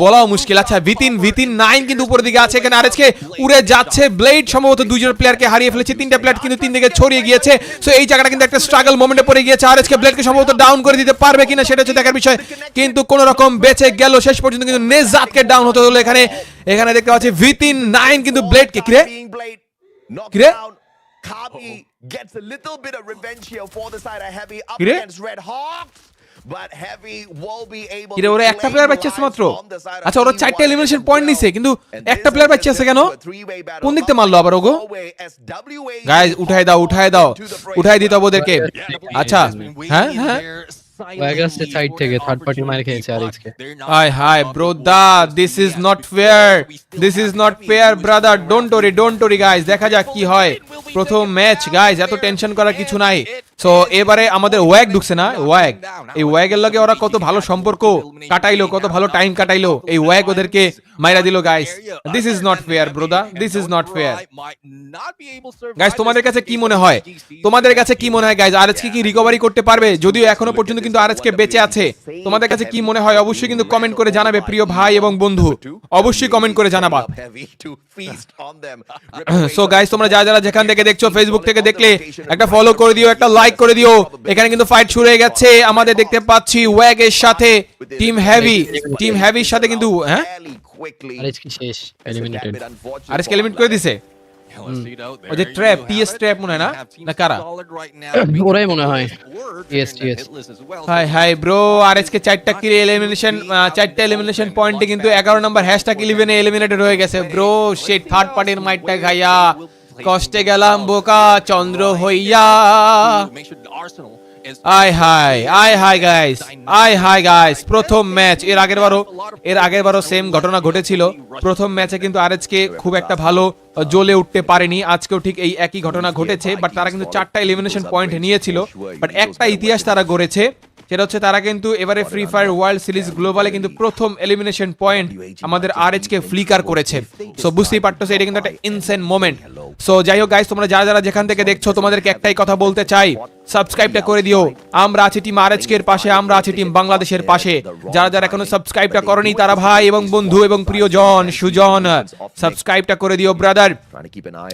বলাও মুশকিল আচ্ছা ভিতিন 9 কিন্তু উপরের দিকে আছে এখানে আরএচকে উড়ে যাচ্ছে ব্লেড সম্ভবত দুইজন প্লেয়ারকে হারিয়ে ফেলেছে তিনটা প্লেয়ার কিন্তু তিন দিকে ছড়িয়ে গিয়েছে সো এই জায়গাটা কিন্তু একটা স্ট্রাগল মোমেন্টে পড়ে গিয়েছে আরএচকে ব্লেডকে সম্ভবত ডাউন করে দিতে পারবে কিনা সেটা হচ্ছে দেখার বিষয় কিন্তু কোন রকম বেঁচে গেল শেষ পর্যন্ত কিন্তু নেজাতকে ডাউন হতে হলো এখানে দেখতে পাচ্ছি ভিতিন 9 কিন্তু ব্লেডকে কিরে Kabi gets a little bit of revenge here for the side of Heavy up Kire? against Red Hawks, but Heavy will be able কিরে to ওরা একটা প্লেয়ার বাঁচিয়েছে মাত্র আচ্ছা ওরা 4টা এলিমিনেশন পয়েন্ট নিছে কিন্তু একটা প্লেয়ার বাঁচিয়েছে কেন কোন দিকতে মারলো আবার ওগো গাইস উঠাই দিতে হবে ওদেরকে আচ্ছা হ্যাঁ ওয়াগাসের সাইড থেকে থার্ড পার্টি মার খেয়েছে RHK hi brother this is not fair brother don't worry guys দেখা যাক কি হয় প্রথম ম্যাচ গাইস এত টেনশন করার কিছু নাই সো এবারে আমাদের ওয়াগ ঢুকছে না এই ওয়াগের লগে ওরা কত ভালো সম্পর্ক কাটাইলো কত ভালো টাইম কাটাইলো এই ওয়াগ ওদেরকে মাইরা দিল guys this is not fair brother this is not fair guys তোমাদের কাছে কি মনে হয় গাইস আরএচকে কি রিকভারি করতে পারবে যদিও এখনো পর্যন্ত কিন্তু আরএচকে বেঁচে আছে তোমাদের কাছে কি মনে হয় অবশ্যই কিন্তু কমেন্ট করে জানাবে প্রিয় ভাই এবং বন্ধু অবশ্যই কমেন্ট করে জানাবা সো গাইস তোমরা যারা যেখান থেকে দেখছো ফেসবুক থেকে দেখলে একটা ফলো করে দিও একটা লাইক করে দিও এখানে কিন্তু ফাইট শুরু হয়ে গেছে আমাদের দেখতে পাচ্ছি ওয়াগ এর সাথে টিম হেভির সাথে কিন্তু আরএচকে শেষ এলিমিনেটেড আরএচকে এলিমিনেট করে দিয়েছে ওই যে ট্র্যাপ টিএস ট্র্যাপ মনে হয় না কারা ওরাই মনে হয় টিএস হাই ব্রো আরএচকে 4টা কিল এলিমিনেশন পয়েন্টে কিন্তু 11 নম্বর #11 এ এলিমিনেটেড হয়ে গেছে ব্রো শিট থার্ড পার্টির মাইটটা খাইয়া কষ্টে গেলাম বোকা চন্দ্র হইয়া আয় হাই গাইস প্রথম ম্যাচ এর আগেরবারও সেম ঘটনা ঘটেছিল প্রথম ম্যাচে কিন্তু আরএচকে খুব একটা ভালো জ্বলে উঠতে পারেনি আজকেও ঠিক এই একই ঘটনা ঘটেছে বাট তারা কিন্তু 4টা এলিমিনেশন পয়েন্ট নিয়েছিল বাট একটা ইতিহাস তারা গড়েছে সেটা হচ্ছে তারা কিন্তু এবারে ফ্রি ফায়ার ওয়ার্ল্ড সিরিজ গ্লোবালে কিন্তু প্রথম এলিমিনেশন পয়েন্ট আমাদের আরএচকে ফ্লিকার করেছে সো বুঝতেই পারতেছো এটা কিন্তু একটা ইনসেন মোমেন্ট সো যাই হোক গাইস তোমরা যারা যেখান থেকে দেখছো তোমাদেরকে একটাই কথা বলতে চাই সাবস্ক্রাইবটা করে দিও আমরা আছি টিম আরএচকে এর পাশে আমরা আছি টিম বাংলাদেশের পাশে যারা এখনো সাবস্ক্রাইবটা করনি তারা ভাই এবং বন্ধু এবং প্রিয়জন সুজন সাবস্ক্রাইবটা করে দিও ব্রাদার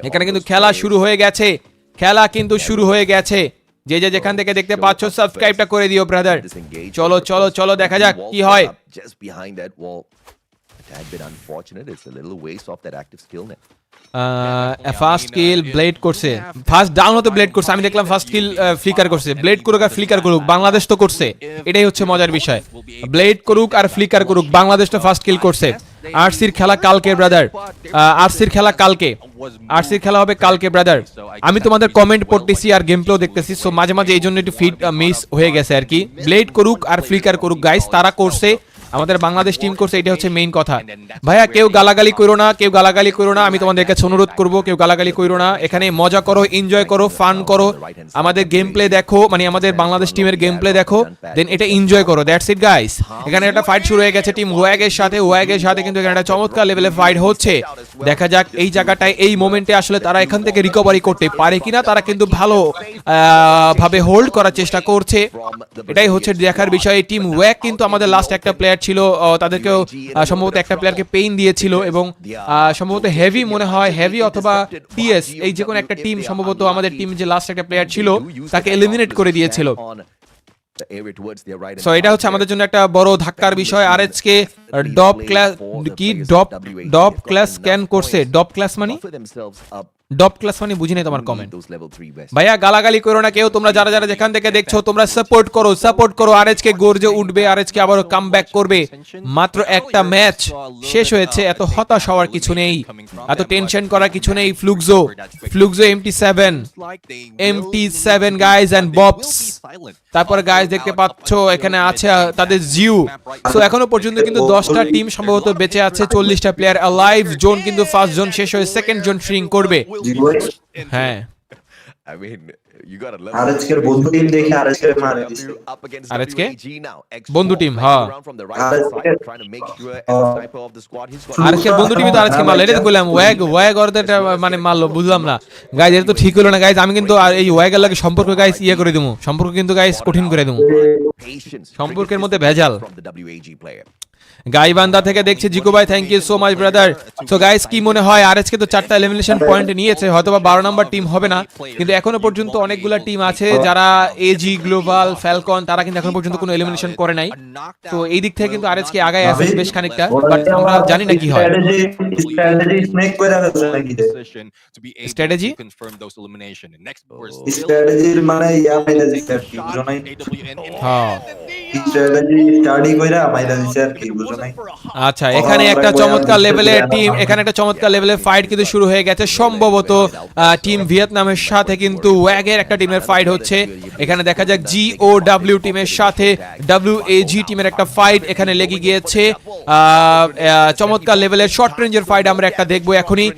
এখানে কিন্তু খেলা শুরু হয়ে গেছে যে যেখান থেকে দেখতে পাচ্ছ সাবস্ক্রাইবটা করে দিও ব্রাদার চলো দেখা যাক কি হয় ফার্স্ট কিল ব্লেড করছে ফার্স্ট ডাউন হতে ব্লেড করছে আমি দেখলাম ফার্স্ট কিল ফ্লিকার করছে ব্লেড করুক আর ফ্লিকার করুক বাংলাদেশ তো করছে এটাই হচ্ছে মজার বিষয় ব্লেড করুক আর ফ্লিকার করুক বাংলাদেশ তো ফার্স্ট কিল করছে আরসির খেলা কালকে ব্রাদার আরসির খেলা হবে কালকে ব্রাদার আমি তোমাদের কমেন্ট পড়তেছি আর গেম প্লেও দেখতেছি সো মাঝে এই জন্য একটু ফিড মিস হয়ে গেছে আর কি ব্লেড করুক আর ফ্লিকার করুক গাইস তারা করছে আমাদের বাংলাদেশ টিম করছে, এটা হচ্ছে মেইন কথা। ভাইয়া কেউ গালাগালি করো না, কেউ গালাগালি করো না, আমি তোমাদের কাছে অনুরোধ করবো কেউ গালাগালি করো না। এখানে মজা করো, এনজয় করো, ফান করো, আমাদের গেম প্লে দেখো, মানে আমাদের বাংলাদেশ টিমের গেম প্লে দেখো, দেন এটা এনজয় করো, দ্যাটস ইট গাইস। এখানে একটা ফাইট শুরু হয়ে গেছে টিম ওয়াগের সাথে কিন্তু এখানে একটা চমৎকার লেভেলে ফাইট হচ্ছে। দেখা যাক এই জায়গাটায় এই মোমেন্টে আসলে তারা এখান থেকে রিকভারি করতে পারে কিনা। তারা কিন্তু ভালো ভাবে হোল্ড করার চেষ্টা করছে, এটাই হচ্ছে দেখার বিষয়। টিম ওয়াগ কিন্তু আমাদের লাস্ট একটা প্লেয়ার ছিল, তাদেরকেও সম্ভবত একটা প্লেয়ারকে পেইন দিয়েছিল এবং সম্ভবত হেভি মনে হয়, হেভি অথবা টিএস, এই যে কোনো একটা টিম সম্ভবত আমাদের টিম যে লাস্ট একটা প্লেয়ার ছিল তাকে এলিমিনেট করে দিয়েছিল। সো এটা হচ্ছে আমাদের জন্য একটা বড় ধাক্কার বিষয়। আরএচকে ডপ ক্লাস কি ডপ ক্লাস স্ক্যান করছে। ডপ ক্লাস মানে বুঝি নাই তোমার কমেন্ট। ভাইয়া গালাগালি করো না কেউ, তোমরা যারা যারা যেখান থেকে দেখছো তোমরা সাপোর্ট করো। আরএচকে গর্জে উঠবে, আরএচকে আবারও কামব্যাক করবে। মাত্র একটা ম্যাচ শেষ হয়েছে, এত হতাশ হওয়ার কিছু নেই, এত টেনশন করার কিছু নেই। Fluxo MT7 guys and Bobs. তারপরে গাইজ দেখতে পাচ্ছ এখানে আছে তাদের জিউ। সো এখনো পর্যন্ত কিন্তু 10টা টিম সম্ভবত বেঁচে আছে, 40টা প্লেয়ার অ্যালাইভ। জোন কিন্তু ফার্স্ট জোন শেষ হয়ে সেকেন্ড জোন শ্রিঙ্ক করবে। হ্যাঁ আরএচকে বন্ধু টিম দেখে আরএচকে মারে দিছে। আরএচকে বন্ধু টিম, হ্যাঁ আরএচকে বন্ধু টিমই তো আরএচকে মারলো, এটা তো বললাম। ওয়াগ ওরদের মানে মারলো, বুঝলাম না গাইজ, এটা তো ঠিক হলো না গাইজ। আমি কিন্তু এই ওয়াগের লাগে সম্পর্ক গাইজ ইয়ে করে দেবো, সম্পর্ক কিন্তু গাইজ কঠিন করে দেবো, সম্পর্কের মধ্যে ভেজাল। গাইবান্ধা থেকে দেখছি জিকুভাই, thank you so much brother. So guys কি মনে হয় আরএচকে তো 4টা এলিমিনেশন পয়েন্ট নিয়েছে, হয়তোবা 12 নম্বর টিম হবে না, কিন্তু এখনো পর্যন্ত অনেকগুলা টিম আছে যারা এজি, গ্লোবাল, ফ্যালকন, তারা কিন্তু এখনো পর্যন্ত কোনো এলিমিনেশন করে নাই। তো এই দিক থেকে কিন্তু আরএচকে আগায় আছে বেশ খানিকটা, বাট আমরা জানি না কি হয়। স্ট্র্যাটেজি স্নেক করে রাখছে নাকি রে? স্ট্র্যাটেজির মানে ইয়া মাইরা দিছে আর কি, বুঝো নাই? হ্যাঁ স্ট্র্যাটেজি স্টাডি কইরা মাইরা দিছে আর কি, বুঝো নাই? আচ্ছা, এখানে একটা চমৎকার লেভেলের টিম, এখানে একটা চমৎকার লেভেলের ফাইট কিন্তু শুরু হয়ে গেছে। সম্ভবত টিম ভিয়েতনামের সাথে কিন্তু ওয়াগের একটা টিমের ফাইট হচ্ছে। এখানে দেখা যাক GOW টিমের সাথে WAG টিমের একটা ফাইট এখানে লেগে গিয়েছে। চমৎকার লেভেলের শর্ট রেঞ্জের ফাইট আমরা একটা দেখবো এখনই,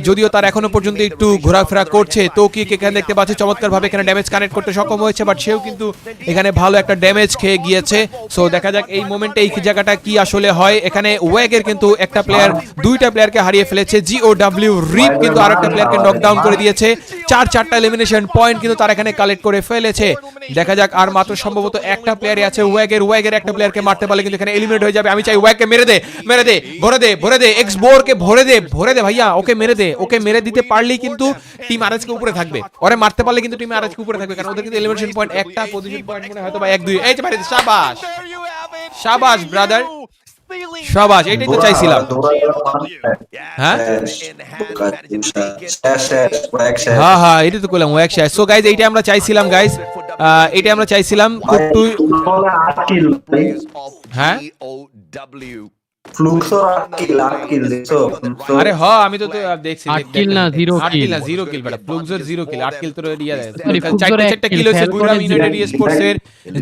যদিও তার এখনো পর্যন্ত একটু ঘোরাফেরা করছে। তো কি এখানে দেখতে পাচ্ছি চমৎকার ভাবে এখানে ড্যামেজ কানেক্ট করতে সক্ষম হয়েছে, বাট সেও কিন্তু এখানে ভালো একটা ড্যামেজ খেয়ে গিয়েছে। সো দেখা যাক এই মোমেন্টে এই জায়গাটা কি আসলে হয়। এখানে ওয়াগের কিন্তু একটা প্লেয়ার, 2টা প্লেয়ারকে হারিয়ে ফেলেছে। GOW রিপ কিন্তু আরেকটা প্লেয়ারকে নকডাউন করে দিয়েছে। 4টা এলিমিনেশন পয়েন্ট কিন্তু তার এখানে কালেক্ট করে ফেলেছে। দেখা যাক আর মাত্র সম্ভবত একটা প্লেয়ারই আছে ওয়াগের একটা প্লেয়ারকে মারতে পারলে কিন্তু এখানে এলিমিনেট হয়ে যাবে। আমি চাই ওয়াগকে মেরে দে, ভরে দে এক্স বোরকে ভরে দে ভাইয়া, ওকে মেরে দিতে পারলেই কিন্তু টিম আরএচকে উপরে থাকবে। ওরে মারতে পারলে কিন্তু টিম আরএচকে উপরে থাকবে, কারণ ওদের কিন্তু এলিমিনেশন পয়েন্ট একটা, পজিশন পয়েন্ট মনে হয়তো বা 1-2। এই যে ভাই, শাবাশ ব্রাদার, শাবাশ, এটাই তো চাইছিলাম। হ্যাঁ হ্যাঁ এটাই তো বললাম ওয়াগ শেষ। সো গাইজ এইটা আমরা চাইছিলাম গাইজ, এটা আমরা চাইছিলাম একটু। হ্যাঁ আরে হ, আমি তো দেখছি 8 কিল না 0 কিল, 0 কিল বেটা, ফ্লুক্সের 0 কিল, 8 কিল তোর দিয়া দেয়। 4টা কিল হইছে বুইরাম ইউনাইটেড স্পোর্টস এর,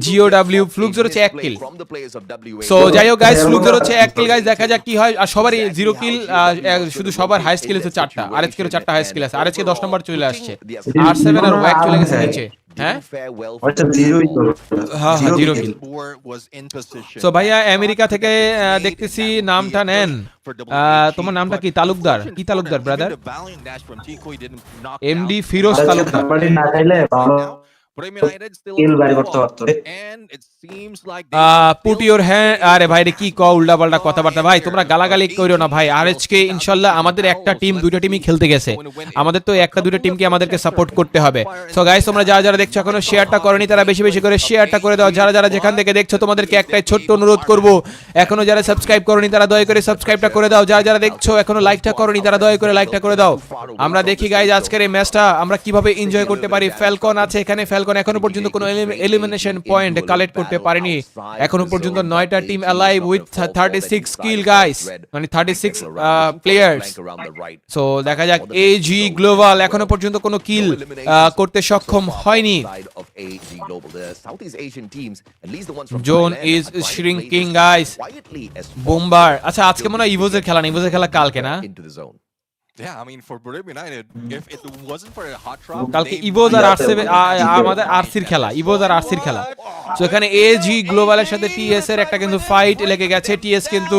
GOW ফ্লুক্সের হচ্ছে 1 কিল। সো যাই হোক গাইস, ফ্লুক্সের হচ্ছে 1 কিল গাইস, দেখা যাক কি হয়। আর সবারই 0 কিল, শুধু সবার হাইয়েস্ট কিল হচ্ছে 4টা, আরএচকেরও 4টা হাইয়েস্ট কিল আছে। আরএচকে 10 নম্বর চলে আসছে, R7 আর ওয়াগ চলে গেছে নিচে। হ্যাঁ আচ্ছা, 0 কিল। সো ভাইয়া আমেরিকা থেকে দেখতেছি নামটা নেন, তোমার নামটা কি? তালুকদার, কি তালুকদার ব্রাদার? MD ফিরোজ তালুকদার। না চাইলে পুট ইওর হ্যান্ড। আরে ভাই রে কি কও উল্টা পাল্টা কথাবার্তা ভাই, তোমরা গালাগালি কইরো না ভাই। আরএচকে ইনশাআল্লাহ আমাদের একটা টিম, 2টা টিমই খেলতে গেছে, আমাদের তো একটা 2টা টিমকে আমাদেরকে সাপোর্ট করতে হবে। সো গাইস, তোমরা যারা যারা দেখছো এখনো শেয়ারটা করনি, তারা বেশি বেশি করে শেয়ারটা করে দাও। যারা যারা যেখান থেকে দেখছো তোমাদেরকে একটাই ছোট্ট অনুরোধ করব, এখনো যারা সাবস্ক্রাইব করনি তারা দয়া করে সাবস্ক্রাইবটা করে দাও। যারা যারা দেখছো এখনো লাইকটা করনি তারা দয়া করে লাইকটা করে দাও। আমরা দেখি গাইস আজকের এই ম্যাচটা আমরা কিভাবে এনজয় করতে পারি। ফ্যালকন আছে এখানে, ফ্যালকন এখনো পর্যন্ত কোনো এলিমিনেশন পয়েন্ট কালেক্ট করতে পারেনি। এখনো পর্যন্ত 9টা team alive with 36 kill guys, মানে 36 প্লেয়ার্স। সো দেখা যাক এজি গ্লোবাল এখনো পর্যন্ত কোনো কিল করতে সক্ষম হয়নি। Zone is shrinking guys. Bomber, আচ্ছা আজকে মনে হয় ইভোজের খেলা না, ইভোজের খেলা কালকে না? Yeah, I mean for Booyah United, if it wasn't for a hot drop, কালকে ইভোজ আর আমাদের আরসির খেলা, ইভোজ আর আরসির খেলা। সো এখানে এজি গ্লোবালের সাথে টিএস এর একটা কিন্তু ফাইট লেগে গেছে। টিএস কিন্তু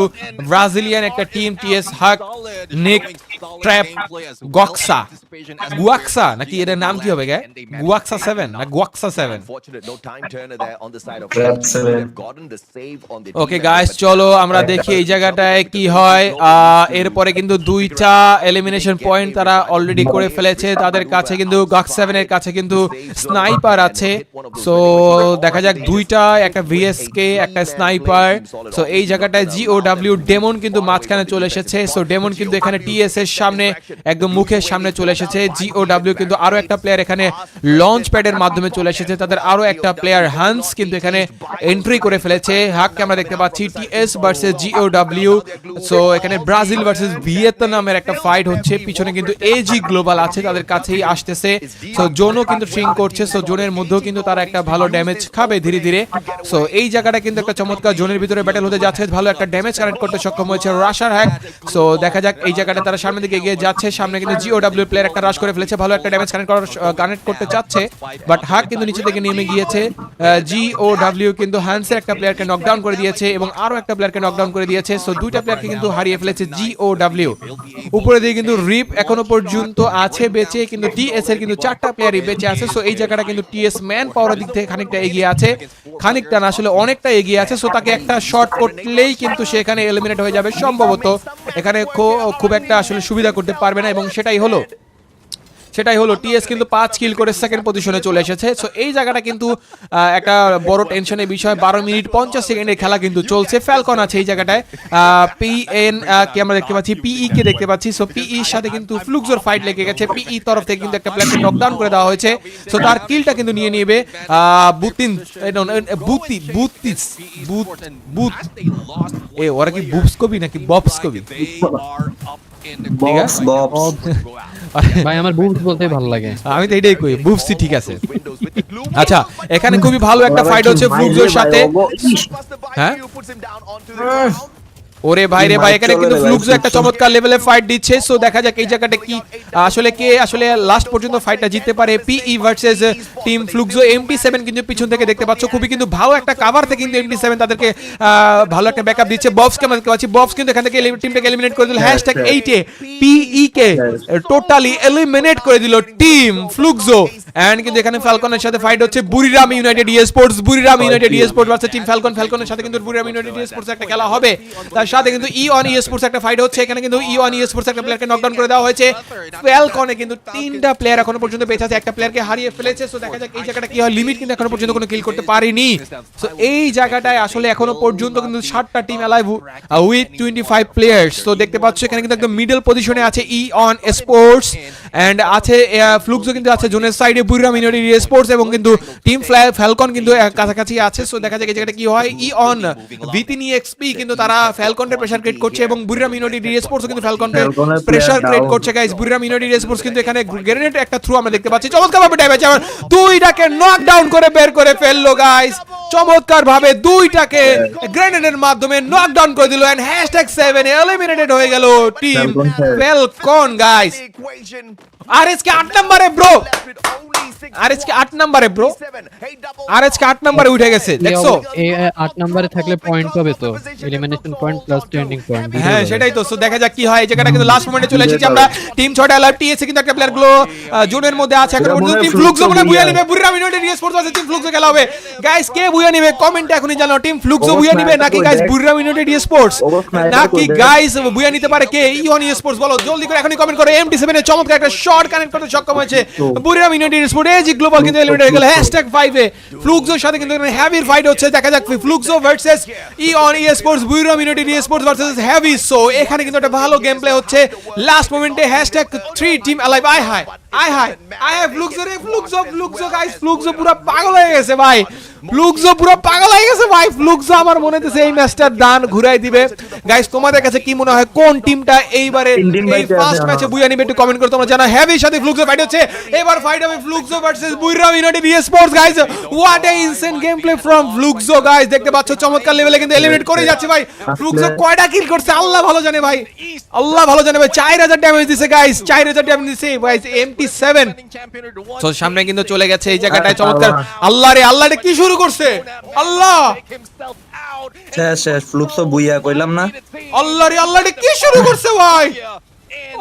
ব্রাজিলিয়ান একটা টিম, টিএস হাক, নিক, ট্র্যাপ, গুয়াক্সা নাকি এর নাম কি হবে? গুয়াক্সা 7 না গুয়াক্সা 7? ওকে গাইস, চলো আমরা দেখি এই জায়গাটায় কি হয়। এরপরে কিন্তু 2টা এলিমিনেশন পয়েন্ট তারা অলরেডি করে ফেলেছে। তাদের কাছে কিন্তু গাক 7 এর কাছে কিন্তু স্নাইপার আছে। সো দেখা যাক 2টা, একটা ভিএসকে একটা স্নাইপার। সো এই জায়গাটায় জিওডব্লিউ ডেমন কিন্তু মাঝখানে চলে এসেছে। সো ডেমন কিন্তু এখানে টিএস এর সামনে একদম মুখের সামনে চলে এসেছে। জিওডব্লিউ কিন্তু আরো একটা প্লেয়ার এখানে লঞ্চ প্যাডের মাধ্যমে চলে এসেছে। তাদের আরো একটা প্লেয়ার হান্স কিন্তু এখানে এন্ট্রি করে ফেলেছে। হাককে আমরা দেখতে পাচ্ছি টিএস ভার্সেস জিওডব্লিউ। সো এখানে ব্রাজিল ভার্সেস ভিয়েতনামের একটা ফাইট হচ্ছে। পিছনে কিন্তু এজি গ্লোবাল আছে, তাদের কাছেই আসতেছে। সো জোনও কিন্তু ট্রিং করছে। সো জোনের মধ্যেও কিন্তু তারা একটা ভালো ড্যামেজ খাবে ধীরে ধীরে। সো এই জায়গাটা কিন্তু একটা চমৎকার জোনের ভিতরে ব্যাটেল হতে যাচ্ছে। ভালো একটা ড্যামেজ কানেক্ট করতে সক্ষম হয়েছে রাশার হ্যাক। সো দেখা যাক এই জায়গাটা তারা সামনের দিকে এগিয়ে যাচ্ছে। সামনে কিন্তু জিওডব্লিউ প্লেয়ার একটা রাশ করে ফেলেছে, ভালো একটা ড্যামেজ কানেক্ট করতে চাচ্ছে, বাট হাক কিন্তু নিচে থেকে নেমে গিয়েছে। জিওডব্লিউ কিন্তু হ্যান্সের একটা প্লেয়ারকে নকডাউন করে দিয়েছে এবং আরো একটা প্লেয়ারকে নকডাউন করে দিয়েছে। সো 2টা প্লেয়ারকে কিন্তু হারিয়ে ফেলেছে জিওডব্লিউ। উপরে দিয়ে কিন্তু রিপ এখনো পর্যন্ত আছে বেঁচে, কিন্তু টিএস এর কিন্তু 4টা প্লেয়ারই বেঁচে আছে। সো এই জায়গাটা কিন্তু টিএস ম্যান পাওয়ার দিক থেকে খানিকটা এগিয়ে আছে, খানিকটা না আসলে অনেকটা এগিয়ে আছে। সো তাকে একটা শট করলেই কিন্তু সে এখানে এলিমিনেট হয়ে যাবে সম্ভবত। এখানে খুব একটা আসলে সুবিধা করতে পারবে না এবং সেটাই হলো টিএস কিন্তু 5 কিল করে সেকেন্ড পজিশনে চলে এসেছে। সো এই জায়গাটা কিন্তু একটা বড় টেনশনের বিষয়। 12 মিনিট 50 সেকেন্ডের খেলা কিন্তু চলছে। ফ্যালকন আছে এই জায়গাটায়, পিএন কে আমরা দেখতে পাচ্ছি, পিই কে দেখতে পাচ্ছি। সো পিইর সাথে কিন্তু ফ্লুক্সোর ফাইট লেগে গেছে। পিই তরফ থেকে কিন্তু একটা প্লেয়ারকে নকডাউন করে দেওয়া হয়েছে। সো তার কিলটা কিন্তু নিয়ে নেবে ওরা কি বুবস কবি নাকি ববস কবি? ভাই আমার বুবস বলতেই ভালো লাগে, আমি তো এটাই কই, বুবসি ঠিক আছে। আচ্ছা এখানে খুবই ভালো একটা ফাইট হচ্ছে ফ্লুক্সোর সাথে। হ্যাঁ ওরে ভাই রে ভাই, এখানে কিন্তু ফ্লুক্সো একটা চমৎকার লেভেলে ফাইট দিচ্ছে। সো দেখা যাক এই জায়গাটা কি আসলে কে আসলে লাস্ট পর্যন্ত ফাইটটা জিততে পারে। পিই ভার্সেস টিম ফ্লুক্সো। এমটি7 কিন্তু পিছন থেকে দেখতে পাচ্ছ, খুবই কিন্তু ভালো একটা কভার থেকে কিন্তু এমটি7 তাদেরকে ভালো একটা ব্যাকআপ দিচ্ছে। ববসকে আমরা দেখতে পাচ্ছি, ববস কিন্তু এখান থেকে টিমটাকে এলিমিনেট করে দিল। #8 পিই কে টোটালি এলিমিনেট করে দিল টিম ফ্লুক্সো। এন্ড কিন্তু এখানে ফ্যালকনের সাথে ফাইট হচ্ছে Buriram United Sports. Buriram United Sports versus team Falcon. ফ্যালকনের সাথে কিন্তু বুরিরাম ইউনাইটেড স্পোর্টস একটা খেলা হবে। তার সাথে কিন্তু ইওন স্পোর্টস একটা ফাইট হচ্ছে। এখানে কিন্তু ইওন স্পোর্টস একটা প্লেয়ারকে নকডাউন করে দেওয়া হয়েছে। ফ্যালকনে কিন্তু 3টা প্লেয়ার এখনো পর্যন্ত বেঁচে আছে, একটা প্লেয়ারকে হারিয়ে ফেলেছে। সো দেখা যাক এই জায়গাটা কি হয়। লিমিট কিন্তু এখনো পর্যন্ত কোনো কিল করতে পারেনি। সো এই জায়গাটায় আসলে এখনো পর্যন্ত কিন্তু 7টা টিম অ্যালাইভ উইথ 25 প্লেয়ার্স। তো দেখতে পাচ্ছ এখানে কিন্তু একদম মিডল পজিশনে আছে ইওন স্পোর্টস এন্ড আছে ফ্লুক্সো কিন্তু আছে জোনের সাইডে বুরিরাম ইউনাইটেড স্পোর্টস এবং কিন্তু টিম ফ্যালকন কিন্তু কাছাকাছি আছে। সো দেখা যাক এই জায়গাটা কি হয়। ইওন ভিতিনি এক্সপি কিন্তু তারা ফ্যালকনের প্রেসার ক্রিয়েট করছে এবং বুরিরাম ইউনাইটেড স্পোর্টস কিন্তু ফ্যালকনের প্রেসার ক্রিয়েট করছে গাইস। বুরিরাম ইউনাইটেড স্পোর্টস কিন্তু এখানে গ্রেনেড একটা থ্রু আমরা দেখতে পাচ্ছি, চমৎকার ভাবে ড্যামেজ আবার 2টাকে নকডাউন করে বের করে ফেললো গাইস। চমৎকার ভাবে 2টাকে গ্রেনেডের মাধ্যমে নকডাউন করে দিল এন্ড #7 এলিমিনেটেড হয়ে গেল টিম ফ্যালকন গাইস। আরএসকে 8 নম্বরে ব্রো, আরএসকে 8 নম্বরে ব্রো, আরএসকে 8 নম্বরে উঠে গেছে। দেখছো এই 8 নম্বরে থাকলে পয়েন্ট পাবে তো, elimination point plus standing point. হ্যাঁ সেটাই তো। সো দেখা যাক কি হয়। এই জায়গাটা কিন্তু লাস্ট মোমেন্টে চলে এসেছি আমরা। টিম 6টা লাইভ টিএসএ কিন্তু একটা প্লেয়ার গুলো জোনের মধ্যে আছে। এখন পর্যন্ত টিম ফ্লুক্সো মনে বুয়া নেবে। বুরিরাম ইউনাইটেড স্পোর্টস আছে, টিম ফ্লুক্সো খেলা হবে গাইস। কে বুয়া নেবে কমেন্টে এখনই জানাও। টিম ফ্লুক্সো বুয়া নেবে নাকি গাইস বুরিরাম ইউনাইটেড স্পোর্টস, নাকি গাইস বুয়া নিতে পারে কে? ইওন স্পোর্টস বলো জলদি করে এখনই কমেন্ট করো। এমটি7 এর চমৎকার একটা শট কানেক্ট করতে সক্ষম হয়েছে বুরিরাম ইউনাইটেড স্পোর্টস। এজি গ্লোবাল কিন্তু এলিমিনেট হয়ে গেল #5 এ। ফ্লুক্সোর সাথে কিন্তু হেভি ফাইট হচ্ছে। দেখা যাক Fluxo versus Eon Sports, Buriram United Sports versus Heavy. So এখানে কিন্তু একটা ভালো গেম প্লে হচ্ছে। লাস্ট মোমেন্টে #3 টিম অ্যালাইভ। আয় হায় আয় হায় আয় হায় ফ্লুক্সো গাইস ফ্লুক্সো পুরো পাগল হয়ে গেছে ভাই ফ্লুক্সো পুরো পাগল হয়ে গেছে ভাই ফ্লুক্সো আমার মনে হইতেছে এই ম্যাচটার দান ঘুরাই দিবে গাইস তোমাদের কাছে কি মনে হয় কোন টিমটা এইবারে এই ফার্স্ট ম্যাচে বুয়া নিবে একটু কমেন্ট করে তোমরা জানা হেভি সাথে ফ্লুক্সো ফাইট হচ্ছে এবার ফাইট হবে ফ্লুক্সো ভার্সেস বুইরা United Sports guys what a insane game play from Fluxo guys দেখতে পাচ্ছ চমৎকার লেভেলে কিন্তু এলিমিনেট করে যাচ্ছে ভাই ফ্লুক্সো কয়টা কিল করছে আল্লাহ ভালো জানে ভাই আল্লাহ ভালো জানে ভাই 4000 ড্যামেজ দিছে গাইস 4000 ড্যামেজ দিছে গাইস MT7 সো সামনে কিন্তু চলে গেছে এই জায়গাটায় চমৎকার আল্লাহ রে কি শুরু করছে আল্লাহ শেষ ফ্লুক্সো বুইয়া কইলাম না আল্লাহ রে কি শুরু করছে ভাই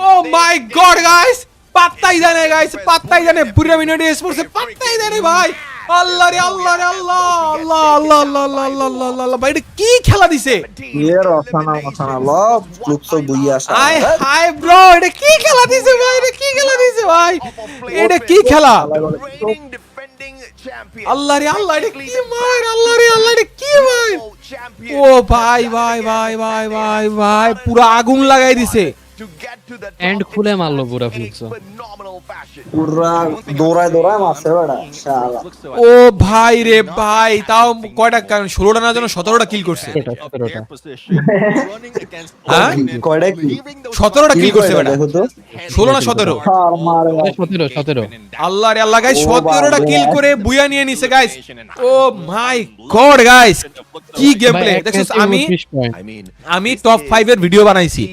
ও মাই গড গাইস পাত্তাই জানে গাইস পাত্তাই জানে বুইরা ইউনাইটেড স্পোর্টস পাত্তাই জানে ভাই আল্লাহ রে আল্লাহ ভাই এটা কি খেলা দিছে ইয়ার অসানা লব ফ্লুক্সো বুইয়া হাই হাই ব্রো এটা কি খেলা দিছে ভাই এটা কি খেলা আল্লাহ রে এটা কি মার আল্লাহ রে এটা কি মার ও ভাই পুরো আগুন লাগাই দিছে এন্ড খুলে মারলো পুরো ফ্লুক্সো পুরা দৌড়ায় মারছে বড়া শালা ও ভাই রে ভাই তাও কয়টা 16টা না যেন 17টা কিল করছে হ্যাঁ কয়টা কি 17টা কিল করছে বেটা দেখো তো 16 না 17 আর মারে 17 আল্লাহ রে আল্লাহ গাইস 17টা কিল করে বুয়া নিয়ে নিছে guys oh my god guys কি গেম প্লে দেখছস আমি টপ 5 এর ভিডিও বানাইছি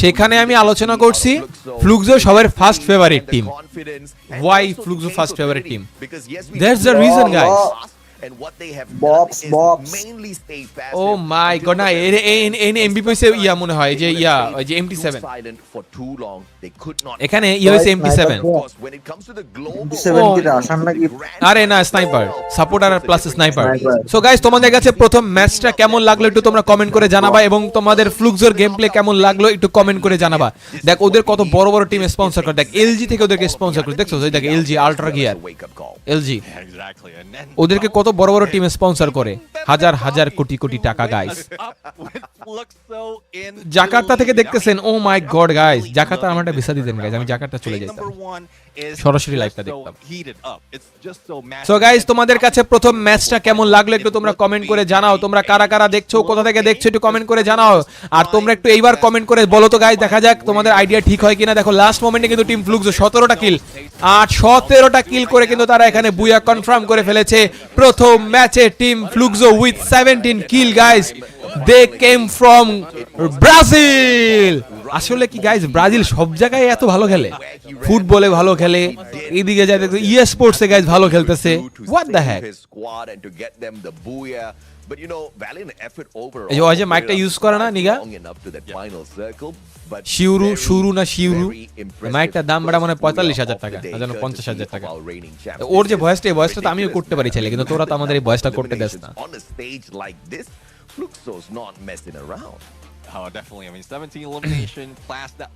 সেখানে আমি আলোচনা করছি ফ্লুক্সো সবার first favourite team why Fluxo first favourite team there's the reason guys and what they have Box, done box. is mainly stay fast. Oh my god না এই এমবি পয়সা ইয়া মনে হয় যে ইয়া ওই যে MT7 silent for too long. They could not. এখানে ইয়া হইছে MT7 Of course, when it comes to the global 7 কি রাশান নাকি আরে না sniper supporter plus sniper so guys তোমাদের কাছে প্রথম ম্যাচটা কেমন লাগলো একটু তোমরা কমেন্ট করে জানাবা এবং তোমাদের ফ্লুক্সোর গেম প্লে কেমন লাগলো একটু কমেন্ট করে জানাবা দেখ ওদের কত বড় বড় টিম স্পন্সর করে দেখ এলজি থেকে ওদেরকে স্পন্সর করে দেখছো ওই দেখ LG ultra gear wake up call. LG Exactly. And then ওদেরকে কত বড় বড় টিম স্পন্সর করে হাজার হাজার কোটি কোটি টাকা guys up with Fluxo in Jakarta থেকে দেখতেছেন ও মাই গড গাইস জাকার্তা আমারটা ভিসা দিতেন গাইস আমি জাকার্তা চলে যেতাম সরাসরি লাইভটা দেখতাম সো গাইস তোমাদের কাছে প্রথম ম্যাচটা কেমন লাগলো একটু তোমরা কমেন্ট করে জানাও তোমরা কারা কারা দেখছো কোথা থেকে দেখছো একটু কমেন্ট করে জানাও আর তোমরা একটু এইবার কমেন্ট করে বলো তো গাইস দেখা যাক তোমাদের আইডিয়া ঠিক হয় কিনা দেখো লাস্ট মোমেন্টে কিন্তু টিম ফ্লুক্সো 17টা কিল আর 17টা কিল করে কিন্তু তারা এখানে বুয়া কনফার্ম করে ফেলেছে প্রথম ম্যাচে team Fluxo with 17 kill guys they came from Brazil আসলে কি গাইস ব্রাজিল সব জায়গায় এত ভালো খেলে ফুটবলে ভালো খেলে এইদিকে যায় দেখো ই স্পোর্টসে গাইস ভালো খেলতেছে what the heck His squad and to get them the Booyah. But you know, valiant effort overall. এই যে ওই যে মাইকটা ইউজ করে না নিগা Long enough to that final circle, but শিউরু very, শুরু না শিউরু very impressive মাইকটার দাম বড় মানে 45000 of টাকা the day, না জানো courtesy 50000 টাকা of our reigning champions. ওর যে ভয়েসটা এই ভয়েসটা তো আমিও করতে পারি ছেলে কিন্তু তোরা তো আমাদের এই ভয়েসটা করতে দেস না On a stage like this, Fluxo's not messing around. Oh, definitely. I mean, 17 elimination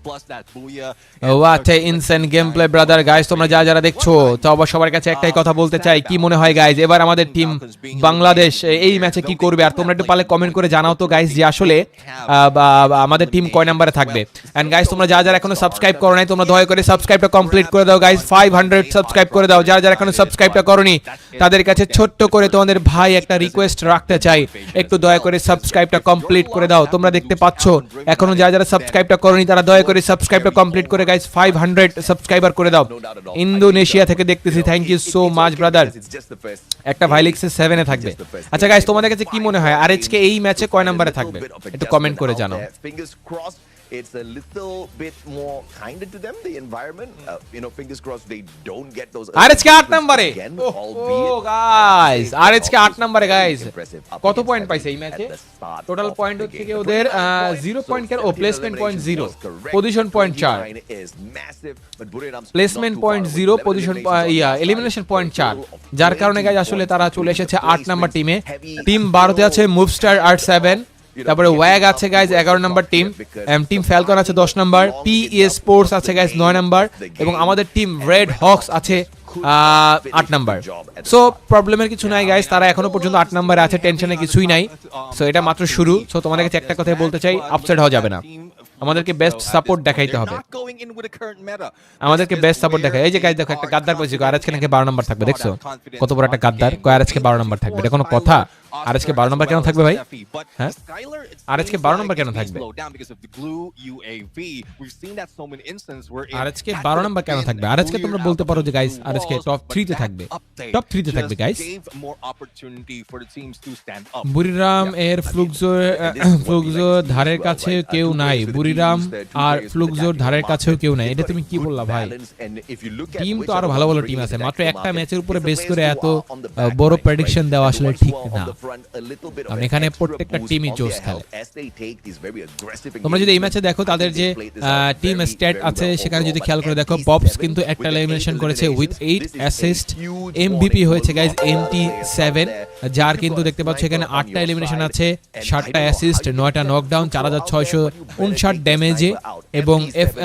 plus that Booyah. What a insane game play brother guys তোমরা যারা দেখছো তো অবশ্য সবার কাছে একটাই কথা বলতে চাই কি মনে হয় গাইস এবার আমাদের টিম বাংলাদেশ এই ম্যাচে কি করবে আর তোমরা একটু পারলে কমেন্ট করে জানাও তো গাইস যে আসলে আমাদের টিম কয় নম্বরে থাকবে এন্ড গাইস তোমরা যারা এখনো সাবস্ক্রাইব করো নাই তোমরা দয়া করে সাবস্ক্রাইবটা কমপ্লিট করে দাও গাইস 500 সাবস্ক্রাইব করে দাও যারা এখনো সাবস্ক্রাইবটা করোনি তাদের কাছে ছোট্ট করে তোমাদের ভাই একটা রিকোয়েস্ট রাখতে চাই একটু দয়া করে সাবস্ক্রাইবটা কমপ্লিট করে দাও তোমরা দেখতে পাচ্ছো এখনো যারা সাবস্ক্রাইবটা করোনি তারা দয়া করে সাবস্ক্রাইবটা কমপ্লিট করে গাইস 500 সাবস্ক্রাইবার করে দাও ইন্দোনেশিয়া থেকে দেখতেছি thank you so much brother It's just the first. একটা ভাইলিক্সে 7 এ থাকবে আচ্ছা গাইস তোমাদের কাছে কি মনে হয় আরএইচকে এই ম্যাচে কয় নম্বরে থাকবে একটু কমেন্ট করে জানাও Fingers crossed. It's a little bit more kinder to them, the environment. You know, fingers crossed they don't get those. আরএইচকে 8 নম্বরে again, ও albeit গাইস আরএইচকে 8 নম্বরে গাইস impressive up কত against পয়েন্ট them পাইছে এই ম্যাচে at the start total of point the হচ্ছে game. কি The ওদের point 0 so পয়েন্ট কেন ও 17 placement point 0 elimination was correct. Position point 4 29 is massive, but Buriram's placement not too point far 0 away. Position 11 eliminations yeah on the elimination side. Point 4 Total of যার কারণে 20 গাইস আসলে তারা চলে এসেছে 8 নাম্বার টিমে টিম 12 তে আছে মুভস্টার আর 7 তারপরে ওয়াগ আছে guys 11 number team team Falcon আছে 10 নাম্বার পিই স্পোর্টস আছে গাইস 9 নাম্বার এবং আমাদের টিম রেড হকস আছে 8 নাম্বার সো প্রবলেমের কিছু নাই গাইস তারা এখনো পর্যন্ত 8 নাম্বারে আছে টেনশনে কিছুই নাই সো এটা মাত্র শুরু সো তোমাদের কাছে একটা কথাই বলতে চাই আপসেট হওয়া যাবে না আমাদেরকে বেস্ট সাপোর্ট দেখাইতে হবে, আমাদেরকে বেস্ট সাপোর্ট দেখায়। এই যে গাইস দেখো একটা গাদ্দার বলছি আরএসকে নাকি 12 নম্বর থাকবে, দেখছো কত বড় একটা গাদ্দার, কয় আরএসকে 12 নম্বর থাকবে, এটা কোনো কথা? আরএসকে 12 নম্বর কেন থাকবে ভাই? হ্যাঁ আরএসকে 12 নম্বর কেন থাকবে? আরএসকে 12 নম্বর কেন থাকবে? আরএসকে তোমরা বলতে পারো যে গাইস আরএসকে টপ 3 তে থাকবে, টপ 3 তে থাকবে গাইস। বুরিরাম এর ফ্লুক্সোর ধারের কাছে কেউ নাই, বুরিরাম আর ফ্লুক্সোর ধারের কাছেও কেউ নাই, এটা তুমি কি বললা ভাই? টিম তো আরো ভালো ভালো টিম আছে, মাত্র একটা ম্যাচের উপরে বেস করে এত বড় প্রেডিকশন দেওয়া আসলে ঠিক না, কারণ এখানে প্রত্যেকটা টিমই জোস খেলে। তোমরা যদি এই ম্যাচে দেখো তাদের যে টিম স্ট্যাট আছে সেখানে যদি খেয়াল করে দেখো, ববস কিন্তু একটা এলিমিনেশন করেছে উইথ 8 অ্যাসিস্ট, এমভিপি হয়েছে গাইস MT7, যার কিন্তু দেখতে পাচ্ছ এখানে 8টা এলিমিনেশন আছে, 7টা অ্যাসিস্ট, 9টা নকডাউন, 4659 ড্যামেজে। এবং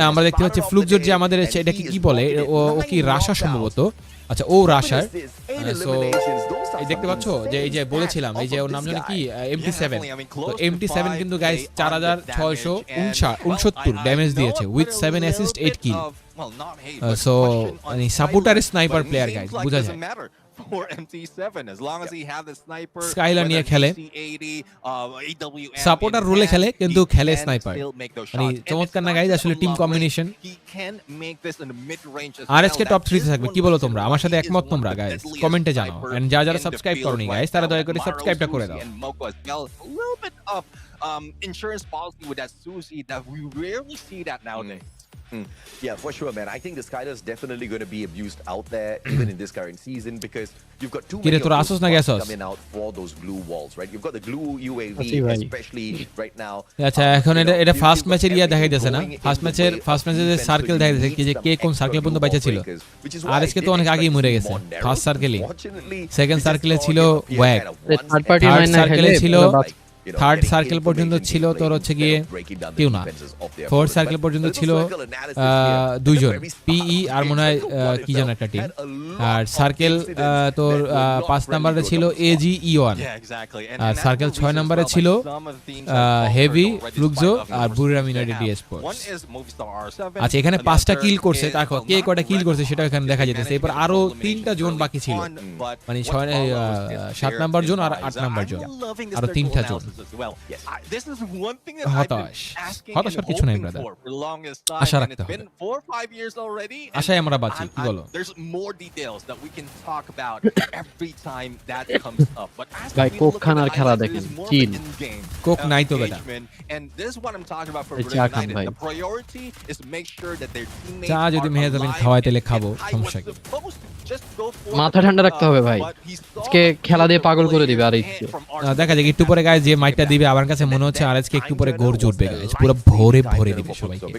আমরা দেখতে পাচ্ছি ফ্লুকজোর যে আমাদের এটা কি বলে, ও কি রাশা সম্ভবত, আচ্ছা ও রাশার। সো এই দেখতে পাচ্ছ যে এই যে বলেছিলাম এই যে ওর নাম জানি কি MT7, তো MT7 কিন্তু গাইস 4669 ড্যামেজ দিয়েছে উইথ 7 অ্যাসিস্ট 8 কিল। সো মানে সাপোর্টার স্নাইপার প্লেয়ার গাইস, বোঝা যায়। স্কাইলার নিয়ে খেলে, সাপোর্টার রোলে খেলে কিন্তু খেলে স্নাইপার, মানে চমৎকার না গাইজ আসলে টিম কম্বিনেশন। আরএসকে টপ 3 তে থাকবে, কি বলো তোমরা? আমার সাথে একমত তোমরা গাইজ? কমেন্টে জানাও, এন্ড যারা সাবস্ক্রাইব করনি গাইজ তারা দয়া করে সাবস্ক্রাইবটা করে দাও। Insurance policy with that Susie that we rarely see that nowadays. Yeah, for sure, man. I think the Skylar is definitely going to be abused out there, even in this current season, because you've got too many of those spots coming out for those glue walls, right? You've got the glue UAV, especially right now. আচ্ছা এখন এটা ফার্স্ট ম্যাচের ইয়া দেখাইতেছে না, ফার্স্ট ম্যাচের সার্কেল দেখাইতেছে কি যে কে কোন সার্কেল পর্যন্ত বেঁচে ছিল। আরএসকে তো অনেক আগেই মরে গেছে ফার্স্ট সার্কেলই, সেকেন্ড সার্কেলে ছিল ওয়্যাক, থার্ড পার্টি সার্কেলে ছিল, থার্ড সার্কেল পর্যন্ত ছিল তোর হচ্ছে গিয়ে কেউ না, ফোর্থ সার্কেল পর্যন্ত ছিল দুইজন পিই আর মনে হয় কি যেন একটা টিম, আর সার্কেল তোর 5 নম্বরে ছিল AGE1, আর সার্কেল 6 নম্বরে ছিল হেভি ফ্লুক্সো আর বুরিরাম ইউনাইটেড স্পোর্টস। আচ্ছা এখানে 5টা কিল করছে, দেখো কে কয়টা কিল করছে সেটা এখানে দেখা যেতেছে। এরপর আরো 3টা জোন বাকি ছিল, মানে 7 নাম্বার জোন আর 8 নাম্বার জোন, আরো 3টা জোন। হতাশার কিছু নাই ব্রাদার, আশা রাখতে হবে, আশায় আমরা বাঁচি, কি বলো? ভাই কোক খানার খেলা দেখেন, চিল কোক নাই তো বেটা, চা খান ভাই, চা যদি মেহজাবিন খাওয়াই তাহলে খাবো, সমস্যা কি? মাথা ঠান্ডা রাখতে হবে ভাই, আজকে খেলা দিয়ে পাগল করে দিবে। আর দেখা যাক একটু পরে গাইস যে মাইকটা দিবে, আমার কাছে মনে হচ্ছে আর আজকে একটু পরে গোর জুটবে গাইস, পুরো ভরে দিবে সবাইকে,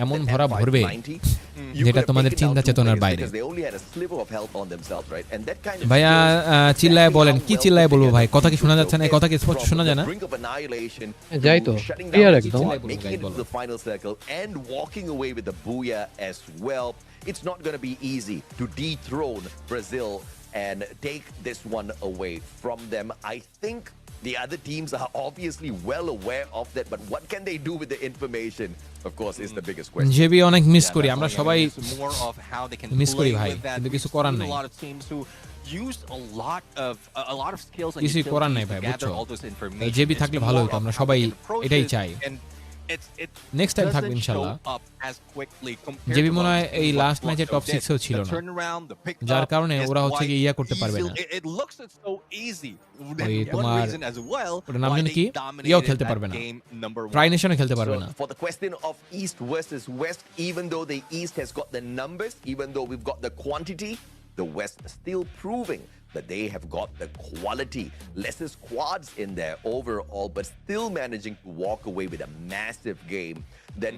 এমন ভরা ভরবে যেটা তোমাদের চিন্তা চেতনার বাইরে। ভাইয়া চিল্লায় বলেন, কি চিল্লায় বলবো ভাই? কথা কি শোনা যাচ্ছে না? কথা কি স্পষ্ট শোনা যায় না? যাই তো ক্লিয়ার একদম। It's not going to be easy to dethrone Brazil and take this one away from them. I think the other teams are obviously well aware of that, but what can they do with the information, of course, is the biggest question. JB অনেক মিস করি আমরা সবাই, মিস করি ভাই, কিন্তু কিছু করার নাই, কিছু করার নাই ভাই, বুঝছো? জেবি থাকলে ভালো হতো, আমরা সবাই এটাই চাই। নেক্সট টাইম থাকবে ইনশাআল্লাহ। জেবি মনে হয় এই লাস্ট ম্যাচে টপ 6 এও ছিল না, যার কারণে ওরা হচ্ছে কি ইয়া করতে পারবে না, ওই তোমার ওটার নাম জানি কি, ইয়াও খেলতে পারবে না, ট্রাই নেশনে খেলতে পারবে না। For the question of East versus West, even though the East has got the numbers, even though we've got the quantity, the West still proving that they have got the quality, lesser squads in there overall, but still managing to walk away with a massive game. Then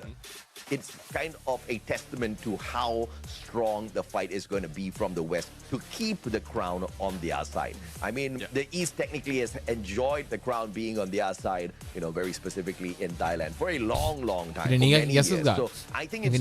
it's kind of a testament to how strong the fight is going to be from the West to keep the crown on their side. I mean, the East technically has enjoyed the crown being on their side, you know, very specifically in Thailand for a long time. For many years. So I think it's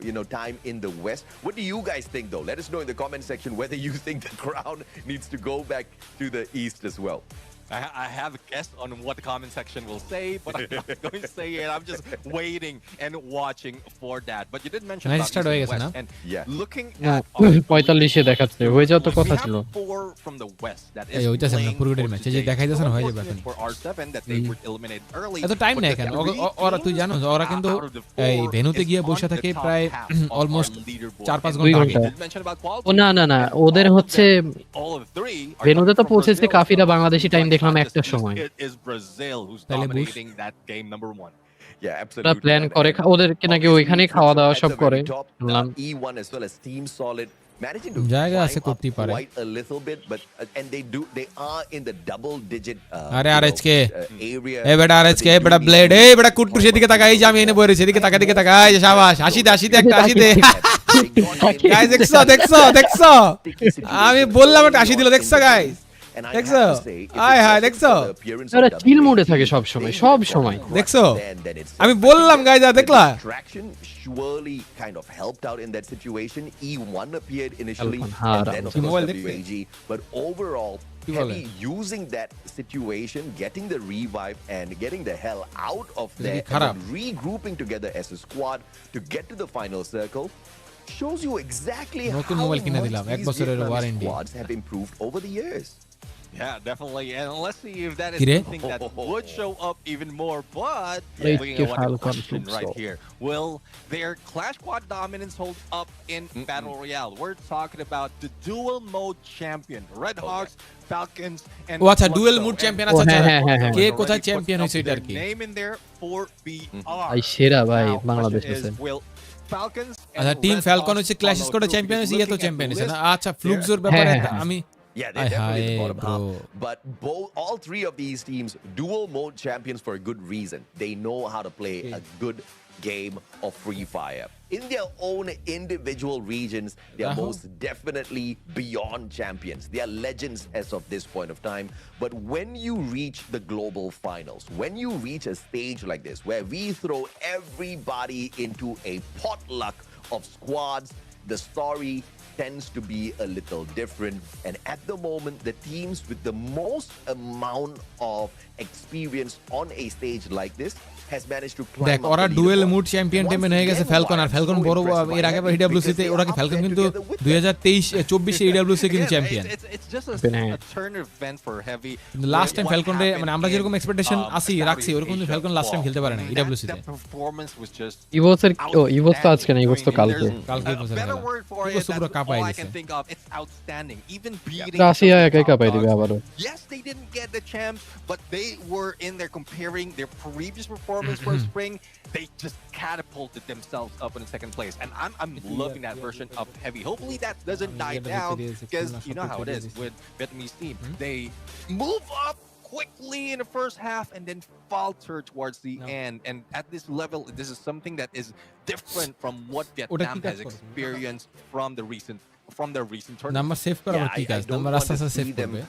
you know, time in the West. What do you guys think, though? Let us know in the comment section whether you think the crown needs to go back to the East as well. I have a guess on what the comment section will say, but I'm not going to say it. I'm just waiting and watching for that. But you did mention Nice about start East হয়ে and গেছে না? West, and Yeah. looking না, at our 45 দেখাচ্ছে হয়ে যাওয়ার তো কথা we ছিল have 4 from the West that is এই ওইটা সামনে playing পুরোটার for ম্যাচ এই যে today. দেখাইতেছে না So হয়ে যাবে unfortunate এখন for R7 that they were eliminated early. এত টাইম but নেই the কেন three ওরা তুই teams, জানো ওরা কিন্তু out of the four এই ভেন্যুতে is গিয়ে on বসে the থাকে top প্রায় half of our almost leaderboard. 4-5 2 ঘন্টা আগে ঘন্টা। Did mention about quality. ও না না না ওদের All of হচ্ছে them, all of three are ভেন্যুতে coming তো from পৌঁছেছে Brazil. কাফিরা বাংলাদেশি টাইম But দেখলাম not একটার just সময় It is Brazil who's তাহলে বুঝ। dominating that game number 1. Yeah, ওরা absolutely. প্ল্যান And- করে and ওদেরকে নাকি obviously ওইখানেই খাওয়া দাওয়া at সব the করে very top, শুনলাম E1 as well as Team Solid managing to জায়গা আছে climb up করতেই পারে। quite a little bit, but and they are in the double digit আরে আরএচকে area. এ বেটা আরএচকে এ বেটা ব্লেড এই বেটা কুটকুর সেদিকে তাকাই এই যে আমি এনে বই রয়েছি এদিকে তাকা দিকে তাকাই এই যে শাবাশ হাসিতে হাসিতে একটা হাসিতে গাইস দেখছো আমি বললাম একটা হাসি দিল দেখছো গাইস দেখছো আয় হায় দেখছো ওরা চিল মোডে থাকে সব সময় দেখছো আমি বললাম গাইস দেখলা Distraction surely kind of helped out in that situation. E1 appeared initially, Help on and hard then of on. course Mobile WAG. But overall, কি বলে? Heavy using that situation, getting the revive, and getting the hell out of এটা কি there, and খারাপ? then regrouping together as a squad to get to the final circle, shows you exactly নতুন how মোবাইল কিনে much দিলাম, এক these বছরের Vietnamese warranty। squads have improved over the years. Yeah, definitely. And let's see if that is Kire? something that would show up even more. But Yeah. looking at what the Falcon question Flux right though. here, will their Clash Squad dominance hold up in Battle Royale? We're talking about the dual mode champion, Red Hawks, Falcons, and ও আচ্ছা duel Fluxo. Mood And champion ও, আছে হ্যাঁ, আচ্ছা হ্যাঁ, হ্যাঁ, হ্যাঁ। কে already কোথায় put চ্যাম্পিয়ন up হয়েছে এটা আর their কি name in there for BR. ভাই সেরা ভাই Now, বাংলাদেশ question আছে is, will Falcons and আচ্ছা টিম Red ফ্যালকন Hawks হচ্ছে ক্ল্যাশ follow স্কোয়াডে through? চ্যাম্পিয়ন Because হয়েছে ইয়ে তো looking at চ্যাম্পিয়ন the হয়েছে না list, আচ্ছা ফ্লুক্সোর ব্যাপারে হ্যাঁ, হ্যাঁ, আমি Yeah, they're definitely in the bottom bro. half. But all three of these teams, dual mode champions for a good reason. They know how to play a good game of Free Fire. In their own individual regions, they are most definitely beyond champions. They are legends as of this point of time. But when you reach the global finals, when you reach a stage like this, where we throw everybody into a potluck of squads, the story tends to be a little different. And at the moment, the teams with the most amount of experience on a stage like this has managed to climb দেখ up ওরা the duel leaderboard. Mood champion Once টিমে হয়ে গেছে again, ফ্যালকন why আর I'm ফ্যালকন so বড় impressed by এর আগে Heavy, ইডব্লিউসি তে because ওরা they কি are ফ্যালকন up there কিন্তু together with them. 2023 24 এ ইডব্লিউসি কিন্তু Again, champion it's just a Penang. turn event for Heavy. Last time What Falcon রে happened মানে আমরা in, যেরকম এক্সপেকটেশন আসি রাখছি Southeast ওরকম কিন্তু Asia Falcon last time fall. খেলতে পারে না I mean, ইডব্লিউসি তে that performance was just ইভোসের ইভোস তো আজকে না ইভোস তো কালকে কালকে a বসে better গেল word for it. ইভোস পুরো That's কাঁপায় all I দিছে can think of. It's outstanding. Even beating Russia some of the একাই top কাঁপাই দিবে dogs. আবারও Yes, they didn't get the champs, but they were in there comparing their previous performance for spring. They just catapulted themselves up in the second place, and I'm loving that version of Heavy. Hopefully that doesn't die down, because you know how it is with Vietnamese team. They move up quickly in the first half and then falter towards the end. And at this level, this is something that is different from what Vietnam has experienced from their recent tournament. Number save করা Yeah, কি I কাজ don't নাম্বার want আস্তে to আস্তে সেভ see them করবে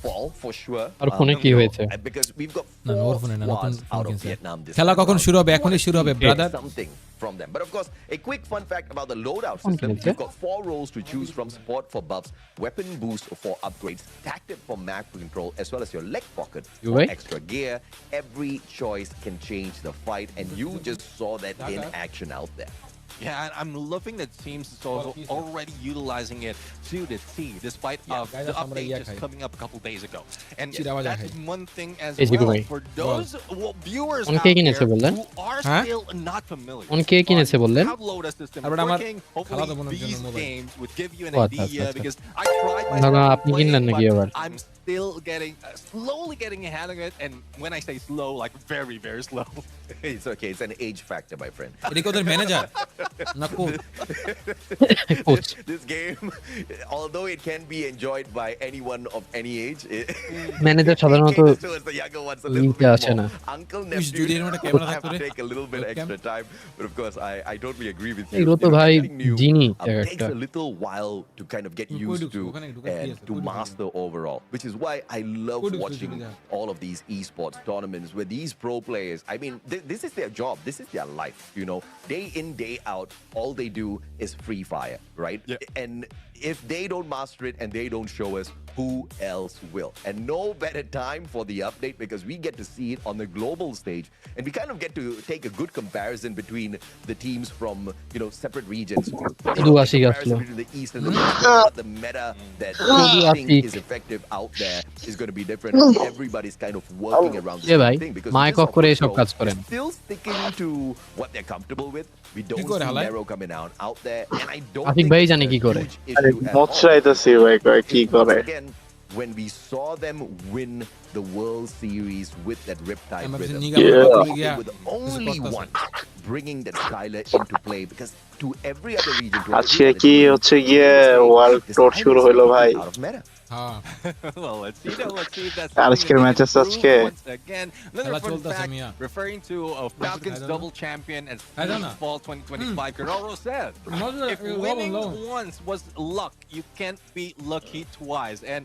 fall for sure. আর ফোনে কি হয়েছে Because we've got না ওর 4 ফোনে না নতুন squads ফোন out of কিনছে Vietnam this খেলা time কখন round. শুরু হবে এখনই শুরু হবে Get brother something from them. But of course, a quick fun fact about the loadout Fun system. kinetic. You've got 4 roles to choose from: support for buffs, weapon boost for upgrades, tactic for map control, as well as your leg pocket You for right? extra gear. Every choice can change the fight, and you just saw that in action out there. Yeah, and I'm loving that teams is also already utilizing it to the T, despite of guys, the that's update somebody just coming up a couple days ago. And Chirawa that Jahay. is one thing as Hey, well ZikuVai. for those viewers On out K there কিনেছে বললেন? who are হ্যাঁ? still not familiar. On কে কিনেছে বললেন? How loadout system তারপরে আমার working. খালাতো Hopefully বোনের জন্য these mobile. games would give you an ও, আচ্ছা, idea আচ্ছা, because I tried না, না, myself আপনি playing, কিনলেন নাকি but এবার? I'm still getting slowly getting a hang of it, and when I say slow, like very very slow. It's okay. It's an age factor, my friend. এটা কি ওদের ম্যানেজার না coach coach This game, although it can be enjoyed by anyone of any age, manager সাধারণত caters towards the younger ones a little নিতে bit আসে more. না Uncle Wish nephew Julian would have camera have to থাকতো রে। take a little bit Webcam. extra time, but of course I totally agree with you. এগুলো তো You know, ভাই getting new, জিনি takes একটা a little while to kind of get Koi used dukse, to okhane ঢুকে and দিয়েছে, to koi dukse master overall, which is why I love Koi dukse, watching Julian. all of these esports tournaments where these pro players, I mean, this is their job, this is their life, you know, day in, day out, all they do is Free Fire, right? Yeah. And if they don't master it and they don't show us, who else will? And no better time for the update because we get to see it on the global stage, and we kind of get to take a good comparison between the teams from separate regions. Comparison between the east and the west. But the meta that I think is effective out there is going to be different. Everybody's kind of working around the same thing because still sticking to what they're comfortable with. We don't see Nero coming out there, and I don't think it's a huge issue at all. Again, when we saw them win the World Series with that Riptide rhythm, they were the only one bringing that Skylar into play because to every other region, world tour শুরু হলো ভাই out of meta. Well, let's see if that's আজকের ম্যাচেস আজকে again. Another fun fact referring to Falcons double champion as fall 2025. Guerrero said, if winning once was luck, you can't be lucky twice. And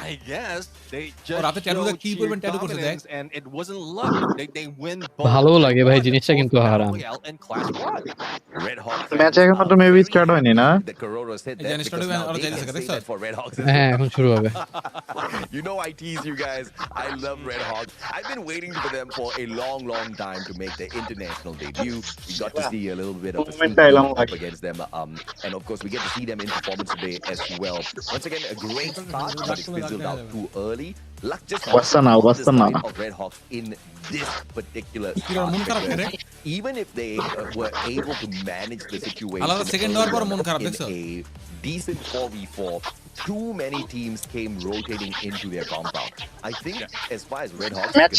I guess they just showed sheer dominance and it wasn't luck. They win both. ভালো লাগে ভাই জিনিসটা কিন্তু হারাম। And Clash Squad. Red Hawks. Match এখন তো মেবি স্টার্ট হয়নি না? The Guerrero said that because now they can say that for Red Hawks. হ্যাঁ এখন শুরু হবে। You know I tease you guys. I love Red Hawks. I've been waiting for them for a long time to make their international debut. We got to see a little bit of a up against them. And of course we get to see them in performance today as well. Once again, a great start, but it fizzled out too early. Luck just What's the now? of Red Hawks in this particular start because even if they were able to manage the situation in a decent 4v4, too many teams came rotating into their compound. I think as far as Red Hawks are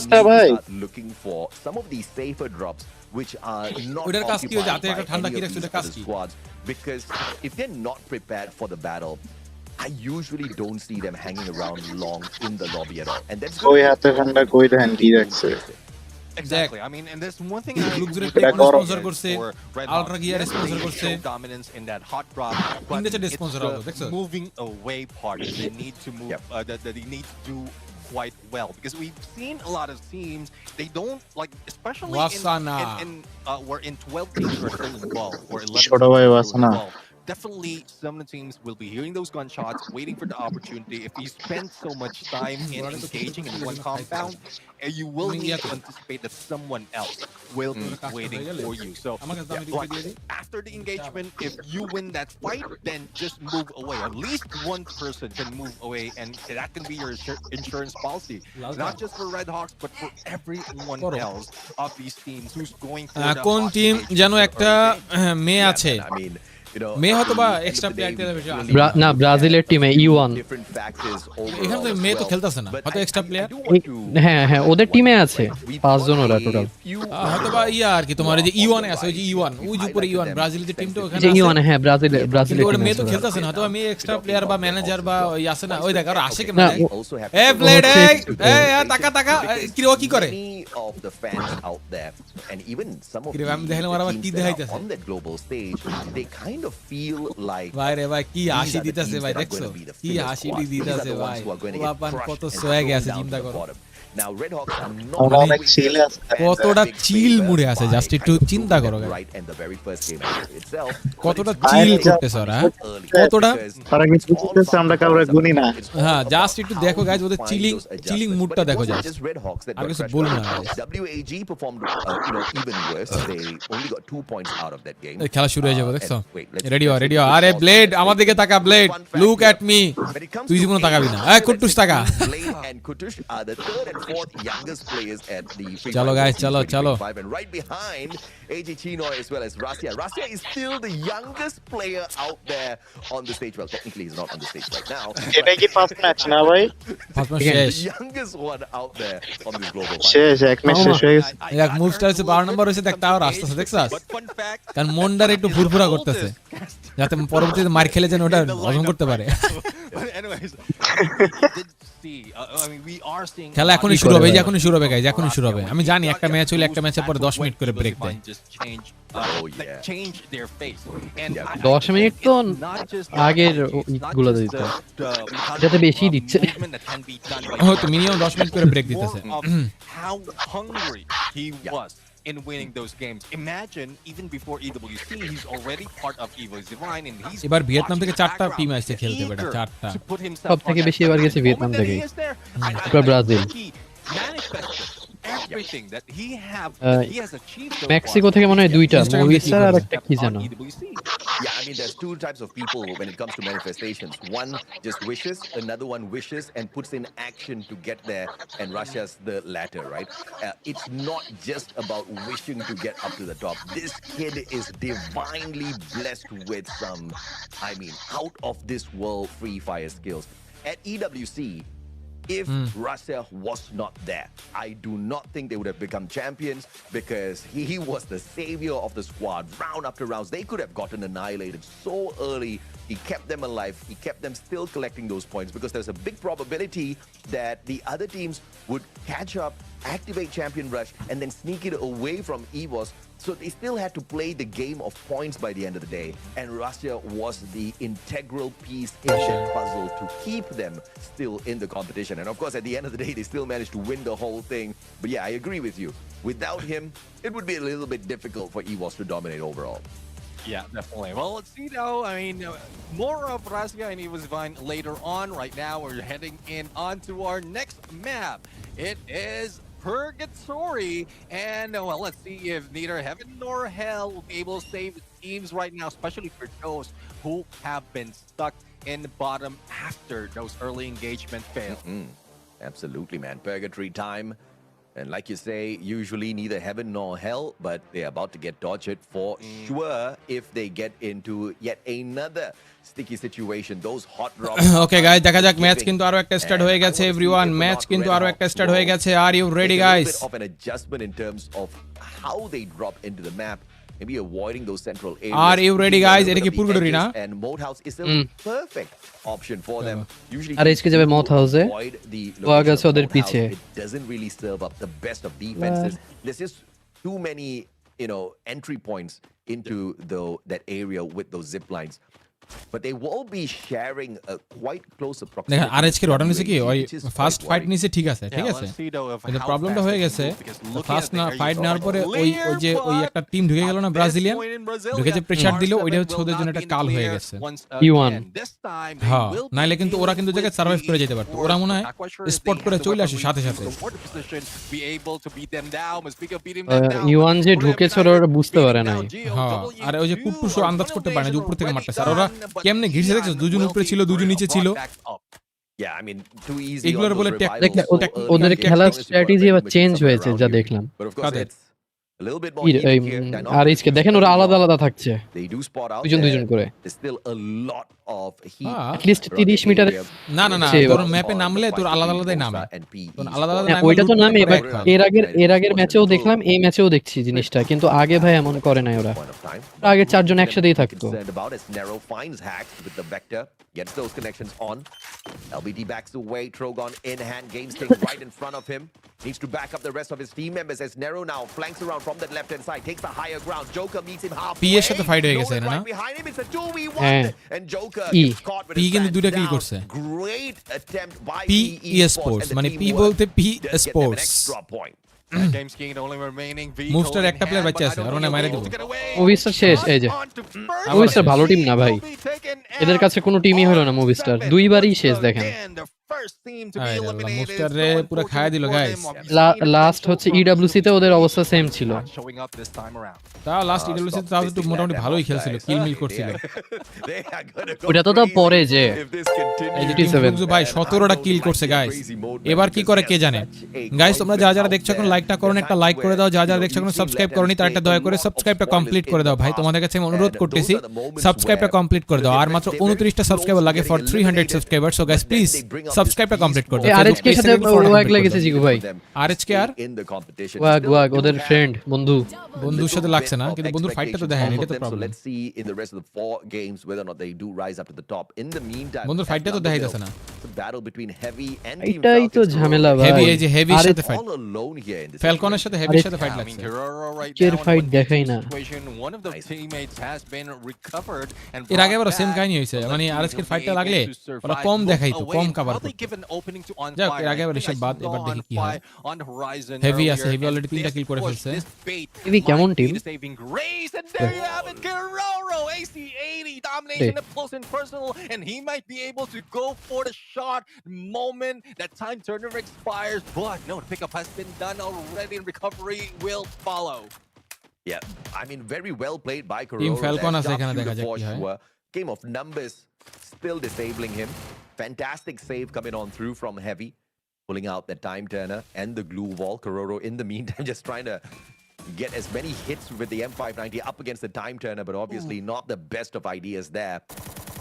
start looking for some of these safer drops which are not occupied by any of these other squads because if they're not prepared for the battle, I usually don't see them hanging around long in the lobby at all. And that's ওই হাতে ঠান্ডা কই দেন কি দেখছে Exactly. I mean, and there's one thing I sponsor করছে, Ultra Gear sponsor করছে, dominance in that hot drop, but it's the moving away part. They need to move. They need to do quite well because we've seen a lot of teams. They don't like, especially we're in 12 teams are still involved or 11 teams are still involved. Definitely some of the teams will be hearing those gunshots, waiting for the opportunity. If you spend so much time in engaging in one compound, you will need to anticipate that someone else will be waiting for you. So after the engagement, if you win that fight, then just move away. At least one person can move away, and that can be your insurance policy. Not just for Red Hawks, but for everyone else of these teams who's going for the কোন টিম যেন একটা মেয়ে আছে মেয়ে হয়তো বা এক্সট্রা প্লেয়ার না ব্রাজিলের টিমে E1 এখানে তো মেয়ে তো খেলতেছে না হয়তো এক্সট্রা প্লেয়ার হ্যাঁ ওদের টিমে আছে 5 জন ওরা টোটাল হয়তো বা আর কি তোমার যে E1 এ আছে ওই যে E1 ওই যে উপরে E1 ব্রাজিলের টিমটা ওখানে আছে E1 হ্যাঁ ব্রাজিলের ওটা মেয়ে তো খেলতেছে না হয়তো মেয়ে এক্সট্রা প্লেয়ার বা ম্যানেজার বা ওই আছে না ওই দেখো আর আসে কেমন এ ব্লেড এই টাকা কি ও কি করে of the fans out there and even some of on that global stage they kind of feel like ভাই রে ভাই কি হাসি দিতেছে ভাই দেখছো কি হাসি দিতেছে ভাই বাপান কত সোয়াগে আছে চিন্তা করো Now Red Hawks are not কতটা চিল মুডে আছে জাস্ট একটু চিন্তা করো right and the very first game itself কতটা চিল করতেছ ওরা কতটা তারা কি বুঝতেছে আমরা কাউরে গুনি না হ্যাঁ জাস্ট একটু দেখো গাইস ওদের চিলিং মুডটা দেখো জাস্ট আর কিছু বলুন না WAG performed even worse they only got 2 points out of that game খেলা শুরু হয়ে যাবে দেখছো রেডি হ আরে ব্লেড আমার দিকে তাকা ব্লেড লুক এট মি তুই জীবনে তাকাবি না এই কুটুস তাকা Blade and Kutush are the third and fourth youngest players at the chalo guys chalo and right behind AJ Chinoy as well as Rasia is still the youngest player out there on the stage. Well, technically he's not on the stage right now. এটা কি ফার্স্ট ম্যাচ না ভাই ফার্স্ট ম্যাচ শেষ the youngest one out there on this global শেষ এক ম্যাচ শেষ হয়ে গেছে এক মুভ স্টাইলসে 12 নাম্বার হইছে দেখতে আর আসতেছে দেখছাস কারণ মন্ডার একটু ফুরফুরা করতেছে যাতে পরবর্তীতে মার খেলে যেন ওটা হজম করতে পারে খেলা এখনই শুরু হবে এখনই শুরু হবে গাইজ এখনই শুরু হবে আমি জানি একটা ম্যাচ হইলে একটা ম্যাচের পরে 10 মিনিট করে ব্রেক দেয় 10 মিনিট তো আগের গুলো দিতে যাতে বেশি দিচ্ছে হয়তো মিনিমাম 10 মিনিট করে ব্রেক দিতেছে in winning those games. Imagine even before EWC, he's already part of Evo's Divine, and he's এবার ভিয়েতনাম থেকে watching the 4টা টিম background, আসছে খেলতে বেটা eager 4টা to put himself সবথেকে on বেশি that এবার stage. গেছে The ভিয়েতনাম moment that থেকেই। he is there, তারপর Brazil. he manifested everything that he has achieved so Mexico far. থেকে মনে হয় 2টা Instagram মুভিস্টার আর একটা কি On জানো EWC. Yeah, I mean, there's two types of people when it comes to manifestations. One just wishes, another one wishes and puts in action to get there, and Russia's the latter, right? It's not just about wishing to get up to the top. This kid is divinely blessed with some, I mean, out of this world free fire skills. At EWC, if Russia was not there, I do not think they would have become champions, because he was the savior of the squad. Round after round, they could have gotten annihilated so early. He kept them alive. He kept them still collecting those points, because there's a big probability that the other teams would catch up, activate Champion Rush, and then sneak it away from EVOS. So they still had to play the game of points by the end of the day. And Russia was the integral piece in that puzzle to keep them still in the competition. And of course, at the end of the day, they still managed to win the whole thing. But yeah, I agree with you. Without him, it would be a little bit difficult for EVOS to dominate overall. Yeah, definitely. Well, let's see now. I mean, more of Russia and Evo's Divine later on. Right now, we're heading in onto our next map. It is Purgatory, and well, let's see if neither heaven nor hell will be able to save teams right now, especially for those who have been stuck in the bottom after those early engagement failed. Absolutely, man. Purgatory time. And like you say, usually neither heaven nor hell, but they're about to get dodged for sure if they get into yet another sticky situation. Those hot drops. Okay guys, দেখা যাক ম্যাচ কিন্তু আরো একটা স্টার্ট হয়ে গেছে এভরিওয়ান। ম্যাচ কিন্তু আরো একটা স্টার্ট হয়ে গেছে। Are you ready guys? Of an adjustment in terms of how they drop into the map. Maybe avoiding those central areas. Are you ready, guys? এটা কি পুরগড়ি না? And Mode House is a perfect option for them. Usually আর এসকে যাবে মথ হাউসে। avoid the ওয়া গেছে location of ওদের Mode পিছে। House. It doesn't really serve up the best of defenses. There's just too many, entry points into that area with those zip lines. But they will be sharing a quite close approximity. দেখেন আরএচকে রটার নিচে কি ওই ফার্স্ট ফাইট নিচে ঠিক আছে, ঠিক Yeah, আছে, let's see though of কিন্তু how প্রবলেমটা fast হয়ে they can গেছে move, because looking first at the না area ফাইট you নেওয়ার saw, পরে ওই একটা টিম ঢুকে গেল না, ব্রাজিলিয়ান ঢুকে যে প্রেসার দিল, ওইটা হচ্ছে ওদের জন্য একটা কাল হয়ে গেছে। E1 হ্যাঁ, নাইলে কিন্তু ওরা কিন্তু জায়গায় সার্ভাইভ করে যেতে পারতো। ওরা মনে হয় স্পট করে চলে আসে সাথে সাথে। ইউয়ান যে ঢুকেছে ওরা বুঝতে পারে নাই। হ্যাঁ, আর ওই যে কুটকুশো আন্দাজ করতে পারে না যে উপর থেকে মারতেছে। আর ওরা কেমনে ঘিরছে দেখছো, দুজন উপরে ছিল দুজন নিচে ছিল। Yeah, I mean, too easy. এগুলোর on those বলে revivals দেখলে so early. ওদের Get খেলার close to স্ট্র্যাটেজি এবার with চেঞ্জ someone হয়েছে around যা you. দেখলাম। But of course, কাদের? it's a little bit more এই heated here. আর এসকে দেখেন ওরা আলাদা আলাদা থাকছে, They do spot out দুজন দুজন there. করে। There's still a lot of heat. At least 30 metre. না না না, সে তোর ম্যাপে নামলে তোর আলাদা আলাদাই নামে। তোর আলাদা আলাদা হ্যাঁ, নামে ওইটা তো লুট নামে। করে এবার এক হয়। এর আগের ম্যাচেও দেখলাম, এই ম্যাচেও দেখছি জিনিসটা, কিন্তু আগে ভাই এমন করে নাই ওরা। Point of time. আগে চারজন একসাথেই থাকতো। Concerned about as Nero finds hacks with the vector, gets those connections on. LBD backs away. Trogon in hand, gains things right in front of him. Needs to back up the rest of his team members as Nero now flanks around from that left hand side, takes the higher ground. Joker meets him halfway. P এর সাথে fight হয়ে গেছে, Nolan না? right behind him. It's a 2v1. হ্যাঁ। And Joker E. gets caught with P his কিন্তু pants দুইটা kill down. করছে। Great attempt by P PE Sports, and the মানে P teamwork বলতে P does get them an Sports। extra point. Game's king, only remaining মুভস্টার একটা প্লেয়ার বাচ্চা আছে, আর ওনে মাইরে দিব। মুভিস্টার শেষ। এই যে মুভিস্টার ভালো টিম না ভাই, এদের কাছে কোনো টিমই হলো না। মুভিস্টার দুইবারই শেষ দেখেন। মুভস্টার রে পুরো খায়া দিল গাইস। লাস্ট হচ্ছে ইডব্লিউসি তে ওদের অবস্থা সেম ছিল। তাও লাস্ট ইডব্লিউসি তাও একটু মোটামুটি ভালোই খেলছিল, কিল মিল করছিল। ওটা তো পরে যে এই যে টিম ফুকজু ভাই 17টা কিল করছে গাইস। এবার কি করে কে জানে। গাইস তোমরা যারা যারা দেখছো এখন লাইকটা করুন, একটা লাইক করে দাও। যারা যারা দেখছো এখন সাবস্ক্রাইব করনি তারা একটা দয়া করে সাবস্ক্রাইবটা কমপ্লিট করে দাও ভাই। তোমাদের কাছে আমি অনুরোধ করতেছি সাবস্ক্রাইবটা কমপ্লিট করে দাও। আর মাত্র 29টা সাবস্ক্রাইবার লাগে for 300 subscriber. So guys please সাবস্ক্রাইবটা কমপ্লিট করে দাও। আরএচকে সাথে ওয়াগ লেগেছে জিকু ভাই। আরএচকে আর ওয়াগ ওদের ফ্রেন্ড বন্ধু। বন্ধুর সাথে লাগছে না, কিন্তু বন্ধুর ফাইটটা তো দেখায়নি, এটা তো problem. Let's see in the rest of the 4 games whether or not they do rise up to the top. In the meantime, বন্ধুর ফাইটটা তো দেখাইতেছে না। The battle between Heavy and Team এটাই তো Falcons ঝামেলা ভাই। হেভি, এই যে হেভির সাথে fight, all alone here in this ফ্যালকনের সাথে হেভির সাথে ফাইট লাগছে। চের ফাইট দেখাই না। এর আগে আবার সেম কাহিনী হয়েছে, মানে আরএচকে ফাইটটা লাগলে ওরা কম দেখাইতো, কম কভার করতো। really give an opening to On যাক, Fire. এর আগে I আবার think এসব I বাদ, saw এবার দেখি On কি হয়। Fire on the horizon Heavy আছে, earlier, Heavy and already 3টা this kill করে push, ফেলছে। this bait Heavy কেমন might be team? the saving grace, and there you have it, Guerrero, AC80, domination up close and personal, and he might be able to go for the shot the moment that time turner expires, but no, the pickup has been done already, and recovery will follow. Yeah, I mean, very well played by Team Corona. Falcon That আছে এখানে sharpshooter দেখা যাক for কি হয়। sure. Game of numbers still disabling him. Fantastic save coming on through from Heavy, pulling out the time turner and the glue wall. Cororo in the meantime just trying to get as many hits with the M590 up against the time turner, but obviously not the best of ideas there.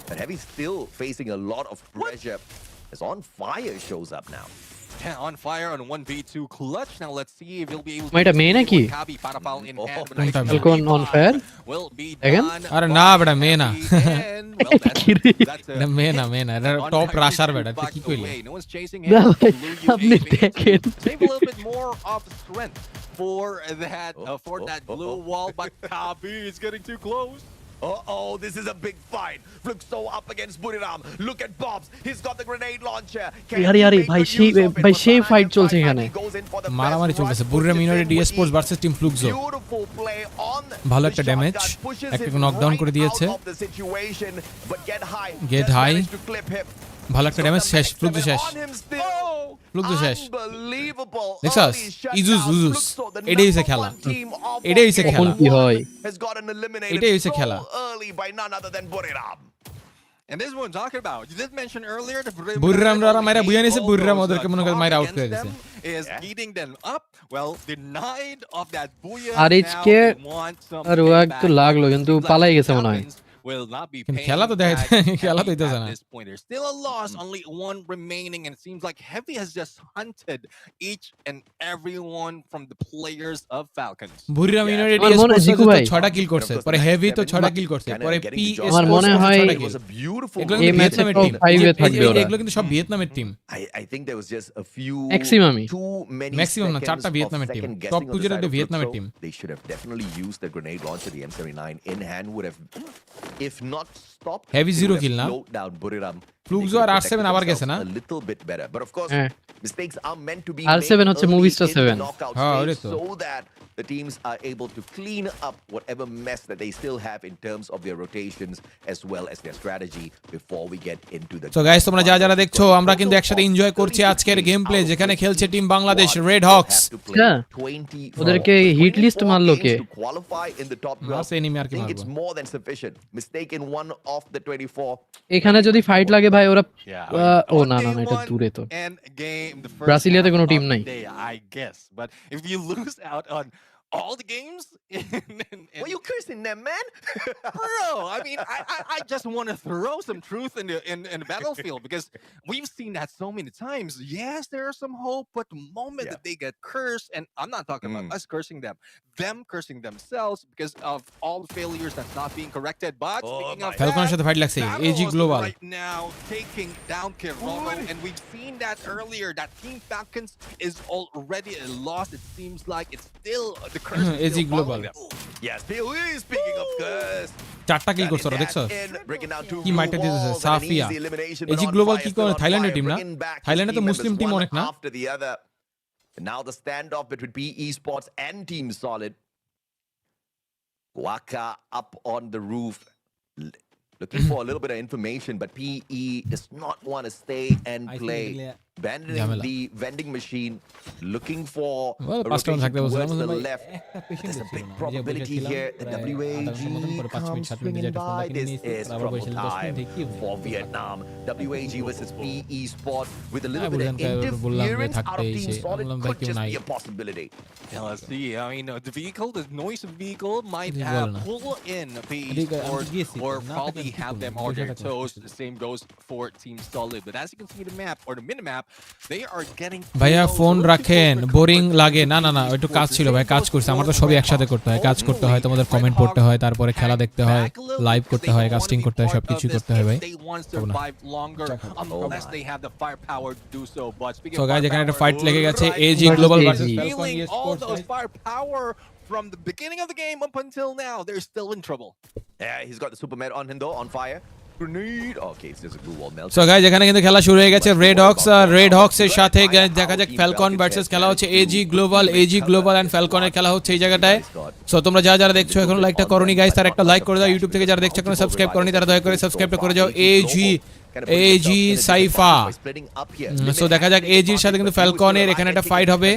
But Heavy still facing a lot of pressure as On Fire shows up now. Yeah, On Fire on 1v2 clutch. Now let's see if he'll be able to Wait, main hai ki? Kabi Parapal in hand, but কোনটা main? Falcon On Fire? will be Again? done আরে না by বেটা, মেয়ে না। Kabi, and, well, that's এটা মেয়ে না, মেয়ে না, এটা On top Fire rusher is বেটা, তুই back কি কইলি? away. No one's chasing না him. ভাই, Blue you আপনি able to দেখেন। save a little bit more of strength for that blue wall, but Kabi is getting too close. Uh-oh, this is a big fight. Fluxo up against Buriram. Look at Bobs. He's got the grenade launcher. Can আরে he আরে make ভাই good সেই use of it? ভাই But সেই Banana ফাইট চলছে 590 এখানে goes in for the মারামারি best চলতেছে, rush, বুররাম pushes United in ডিএসপোর্টস with versus team Fluxo. beautiful play on ভালো the একটা shotgun, ড্যামেজ, pushes একটা him নকডাউন করে right দিয়েছে। out of the situation, but get high. Get Just high. managed to clip him. ভালো একটা ড্যামেজ, শেষ, ফ্লুক্সো শেষ, On him still. ফ্লুক্সো শেষ। Unbelievable. দেখছস? Early shutdown. ইজুস উজুস, Fluxo, the এটাই হইছে number খেলা। one team of এটাই হইছে all খেলা। game কি হয়? has gotten eliminated এটাই হইছে so খেলা। early by none other than Buriram. And this is what I'm talking about. You did mention earlier that বুররাম রারা মাইরা বুয়া নিছে, বুররাম ওদেরকে মনে করে মাইরা আউট করে against দিছে। them is eating them up. Well, denied of that Booyah. R now আজকে they want some আর ও একটু payback. লাগলো, কিন্তু Black পালাই গেছে মনে হয়। Falcons will not be কিন্তু paying খেলা তো দেখা back যায়- খেলা তো Heavy হইতেছে at না। this point. There's still a loss, only one remaining, and it seems like Heavy has just hunted each and every one from the players of Falcons. Buriram United আমার মনে হয় ডিএসপোর্টস ZikuVai 6টা কিল করছে, পরে হেভি তো 6টা কিল করছে, Kinda পরে getting পি the job আমার done. মনে হয় It was a beautiful এগুলো এই কিন্তু game. ম্যাচে ভিয়েতনামের তো টিম, 5 এ থাকবে ওরা। এগুলো কিন্তু সব ভিয়েতনামের team. I think there was just a few Maximum-ই। too many Maximum না, seconds চারটা of ভিয়েতনামের team. second Top guessing on two the যেটা side একটা of ভিয়েতনামের Fluxo. team. They should have definitely used the grenade launcher, the M79 in hand would have, if not stopped, Heavy it zero would have kill না? slowed down Buriram. Fluxo They could আর have R7 protected আবার গেছে themselves না? a little bit better. But of course, হ্যাঁ। mistakes are meant to be R7 made হচ্ছে early movie star in the 7 knockout হ্যাঁ, stage ওটাই তো। so that the teams are able to clean up whatever mess that they still have in terms of their rotations as well as their strategy before we get into the so guys, তোমরা যারা দেখছো, আমরা কিন্তু একসাথে এনজয় করছি আজকের গেম প্লে, যেখানে খেলছে টিম বাংলাদেশ রেড হকস। হ্যাঁ, ওদেরকে হিট লিস্ট মারলো কে? মারছে enemy, আর কি I think মারবো? it's more than sufficient. Mistake in one of the 24. এখানে যদি ফাইট লাগে ভাই ওরা Yeah. ও On না day না না, এটা one দূরে তো। and game, the first ব্রাজিলিয়াতে half কোনো of team the নাই। day, I guess. But if you lose out on all the games Why are you cursing them, man? bro, I mean, I just want to throw some truth in the battlefield, because we've seen that so many times. Yes, there is some hope, but the moment Yeah. that they get cursed, and I'm not talking about us cursing them cursing themselves because of all the failures that's not being corrected. But speaking of ফ্যালকনের সাথে ফাইট লাগছে, AG Ffws global. right now taking down Kiroro, and we've seen that earlier. That Team Falcons is already a loss. It seems like it's still the curse is AG still Global. following them. Yes, speaking of curse. চারটা কিল করছে ওরা, দেখছো কি মাইটা দিতেছে সাফিয়া। এজি গ্লোবাল কি করে, থাইল্যান্ডের টিম না? থাইল্যান্ডে তো মুসলিম টিম অনেক না? After the other. Now the standoff between PE Sports and Team Solid. Waka up on the roof, looking for a little bit of information, but PE does not want to stay and play. Abandoning Jamela. the vending machine, looking for Well, a পাঁচটা রান rotation থাকতে বলছিলাম, towards the ভাই, left. একটা patient There's a ছিল big না। এই যে probability বসেছিলাম, here that প্রায় WAG আধা ঘন্টার মতন, পরে 5 মিনিট comes 7 swinging মিনিট একটা ফোনটা by. কিনে This নিয়েছি, is তারপর trouble বসেছিলাম 10 time মিনিট, কি for Vietnam. WAG versus PE Sports with a little হ্যাঁ, bit of বুঝলাম, বললাম যে interference out থাকতে of এসে, Team Solid বললাম ভাই could কেউ just নাই। be a possibility. Yeah, let's see. I mean, the vehicle, the noise of the vehicle might Hindi have bola na. pull in PE Hindi ka- Sports, ang gisi or ko, probably nakakita have ko, them hindi on siya their nakakita. toes. The same goes for Team Solid. But as you can see the map, or the minimap, they are getting ভাইয়া close. ফোন Looking for রাখেন, recovery বোরিং to লাগে না না না, PE একটু Sports. কাজ The ছিল same ভাই, কাজ goes করছে, for আমার তো সবই Red একসাথে Hawks. করতে হয়, কাজ করতে হয়, তোমাদের Only কমেন্ট Red পড়তে হয়, Hawks তারপরে খেলা hang দেখতে হয়, back a little live because করতে they হয়, don't wanna কাস্টিং be করতে হয়, part সবকিছু of this করতে হয় ভাই। if they want to তবে না। survive longer, unless they have the firepower to do so. But speaking So of guys, এখানে একটা firepower, ফাইট লেগে গেছে, right AG now, Global versus versus Falcon feeling all eSports, those guys. firepower from the beginning of the game up until now, they're still in trouble. Yeah, he's got the super med on him though, on fire. Grenade. Okay, it's just a glue wall melt. So guys এখানে কিন্তু খেলা শুরু হয়ে গেছে রেড হক্স এর সাথে দেখা যাক ফ্যালকন ভার্সেস খেলা হচ্ছে এজি গ্লোবাল এন্ড ফ্যালকনের খেলা হচ্ছে এই জায়গাটায় সো তোমরা যারা দেখছো এখনো লাইকটা করোনি গাইস তারা একটা লাইক করে দাও ইউটিউব থেকে যারা দেখছো এখনো সাবস্ক্রাইব করোনি তারা দয়া করে সাবস্ক্রাইবটা করে যাও এজি সাইফা সো দেখা যাক এজির সাথে কিন্তু ফ্যালকনের এখানে একটা ফাইট হবে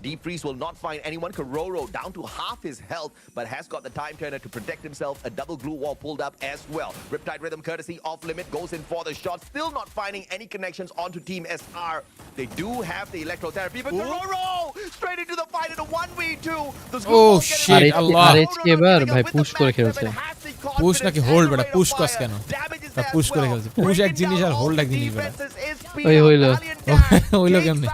Deep Freeze will not find anyone. Kororo down to half his health, but has got the time turner to protect himself. A double glue wall pulled up as well. Riptide Rhythm, courtesy off limit, goes in for the shot. Still not finding any connections onto Team SR. They do have the electrotherapy, but Kororo straight into the fight in a 1v2. Oh shit, Allah. আরএচকে এবার ভাই পুশ করে খেলছে পুশ নাকি হোল্ড বেটা পুশ কস কেন তা পুশ করে খেলছে পুশ এক জিনিস আর হোল্ড এক জিনিস বেটা ওই হইলো কেমনে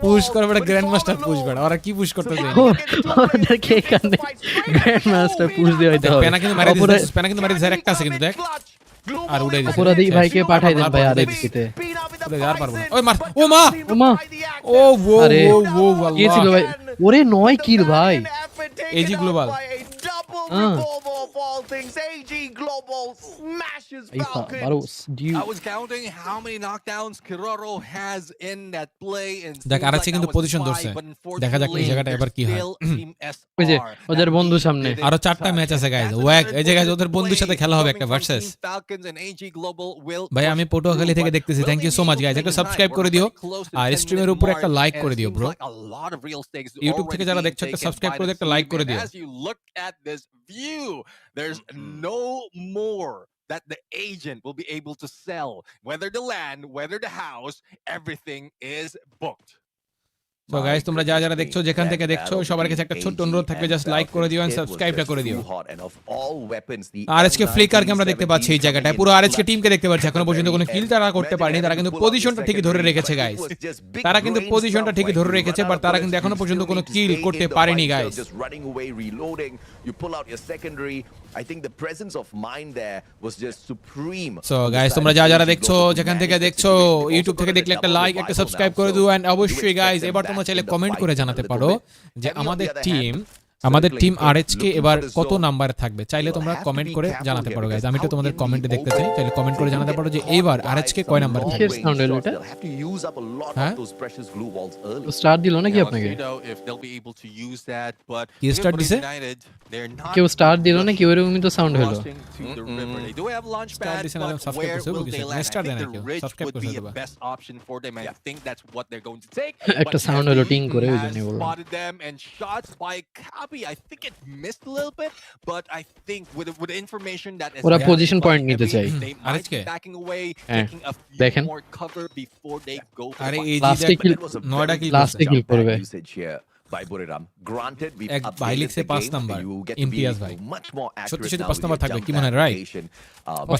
পুশ করে বেটা গ্র্যান্ডমাস্টার পুশ বেটা ওরা কি পুশ করতে যায় ওদেরকে এখানে গ্র্যান্ডমাস্টার পুশ দিয়ে হইতে হবে পেনা কিন্তু মারি দিছে একটা আছে কিন্তু দেখ আর উড়াই দিছে অপরাধী ভাইকে পাঠাই দেন ভাই আরএচকে উড়াই আর পারবো না ওই মার ও মা ও ও আরে ও কি ছিল ভাই ওরে 9 কিল ভাই AG global AG Global smashes Falcon. I was counting how many knockdowns Kiroro has in that play and দেখ আরএচকে কিন্তু পজিশন ধরছে দেখা যাক এই জায়গাটা এবার কি হয় ওই যে ওদের বন্ধু সামনে আরো 4টা ম্যাচ আছে গাইস ওয়াক এই যে গাইস ওদের বন্ধুর সাথে খেলা হবে একটা ভার্সেস ভাই আমি পটুয়াখালী থেকে দেখতেছি thank you so much guys একটা সাবস্ক্রাইব করে দিও আর স্ট্রিমের উপর একটা লাইক করে দিও ব্রো ইউটিউব থেকে যারা দেখছো একটা সাবস্ক্রাইব করে একটা লাইক করে দিও There's no more that the agent will be able to sell. Whether the land, whether the house, everything is booked. So guys তোমরা যারা দেখছো যেখান থেকে দেখছো সবার কাছে একটা ছোট্ট অনুরোধ থাকবে জাস্ট লাইক করে দিও এন্ড সাবস্ক্রাইবটা করে দিও আরএচকে ফ্লিকারকে আমরা দেখতে পাচ্ছি এই জায়গাটায় পুরো আরএচকে টিমকে দেখতে পাচ্ছি এখনো পর্যন্ত কোনো কিল তারা করতে পারেনি তারা কিন্তু পজিশনটা ঠিকই ধরে রেখেছে গাইস তারা কিন্তু পজিশনটা ঠিকই ধরে রেখেছে বাট তারা কিন্তু এখনো পর্যন্ত কোনো কিল করতে পারেনি guys You pull out your secondary. I think the presence of mind there was just supreme. So guys তোমরা যারা দেখছো যেখান থেকে দেখছো ইউটিউব থেকে দেখলে একটা লাইক একটা সাবস্ক্রাইব করে দিও এন্ড অবশ্যই গাইস এবার তোমরা চাইলে কমেন্ট করে জানাতে পারো যে আমাদের টিম আরএচকে এবার কত নাম্বারে থাকবে চাইলে তোমরা কমেন্ট করে জানাতে পারো গাইস আমি তো তোমাদের কমেন্টে দেখতে চাই চাইলে কমেন্ট করে জানাতে পারো যে এবার আরএচকে কয় নাম্বারে থাকবে সাউন্ড হলো এটা স্টার দিল নাকি আপনাকে কি স্টার দিছে কেউ স্টার দিল নাকি ওইরকমই তো সাউন্ড হলো স্টার দিছে না সাবস্ক্রাইব করতে হবে কিছু স্টার দেন কেউ সাবস্ক্রাইব করতে হবে একটা সাউন্ড হলো টিং করে ওই জন্য বললাম I think it missed a little bit, but I think with the information that is ওরা পজিশন পয়েন্ট নিতে চাই আরএচকে backing away, taking a দেখেন more cover before they go. আরে এই লাস্টে কিল নয়টা কিল লাস্টে কিল করবে by Buriram. Granted, we've এক updated ভাই লিখছে the 5 game, number you get to be Imtiaz ভাই much more সত্যি accurate সত্যি now 5 নাম্বার with থাকবে your কি jump মনে হয় রাইট application.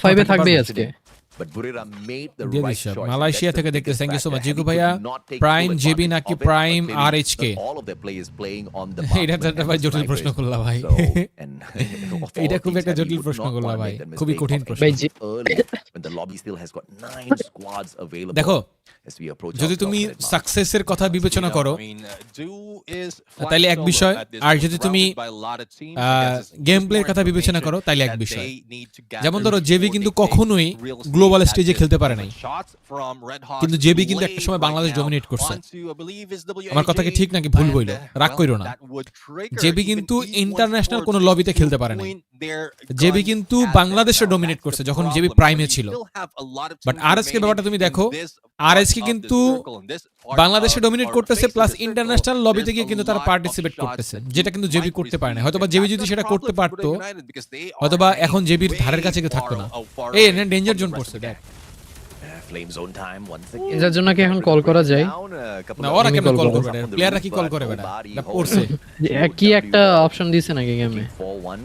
ফাইভে থাকবে আজকে But Buriram made the দিয়ে right দিছে choice. মালয়েশিয়া That's থেকে the দেখতে biggest thank you so factor. Much And Ziku he ভাইয়া could not take Prime full JB advantage নাকি of it, Prime but RHK clearly all of their players playing on the এটা marksman একটা and ভাই the জটিল snipers. প্রশ্ন করলা ভাই So, and of all এটা খুব things, একটা and he জটিল would প্রশ্ন not করলা wanna ভাই make the খুবই mistake কঠিন of প্রশ্ন entering early when the lobby still has got 9 squads available. দেখো as we approach যদি our তুমি 12-minute mark. সাকসেসের কথা বিবেচনা করো তাইলে এক বিষয় আর যদি তুমি গেম প্লের কথা বিবেচনা করো তাইলে এক বিষয় যেমন ধরো জেবি কিন্তু কখনোই গ্লোবাল স্টেজে খেলতে পারে নাই কিন্তু জেবি কিন্তু একটা সময় বাংলাদেশ ডমিনেট করছে আমার কথা কি ঠিক নাকি ভুল বইলো রাগ কইরো না জেবি কিন্তু ইন্টারন্যাশনাল কোনো লবিতে খেলতে পারে নাই জেবি কিন্তু বাংলাদেশে ডমিনেট করছে যখন জেবি প্রাইমে ছিল বাট আরএসকে ব্যাপারটা তুমি দেখো আরএসকে কিন্তু বাংলাদেশে ডমিনেট করতেছে প্লাস ইন্টারন্যাশনাল লবিতে গিয়ে কিন্তু তারা পার্টিসিপেট করতেছে যেটা কিন্তু জেবি করতে পারে না হয়তোবা জেবি যদি সেটা করতে পারতো হয়তোবা এখন জেবির ধারের কাছে কেউ থাকতো না এই ডেঞ্জার জোন পড়ছে দেখ Flame zone time once again. এটার জন্য কি এখন কল করা যায় না ওরা কেমনে কল করবে প্লেয়াররা কি কল করে বেটা এটা পড়ছে কি একটা অপশন দিছে নাকি গেমে 4-1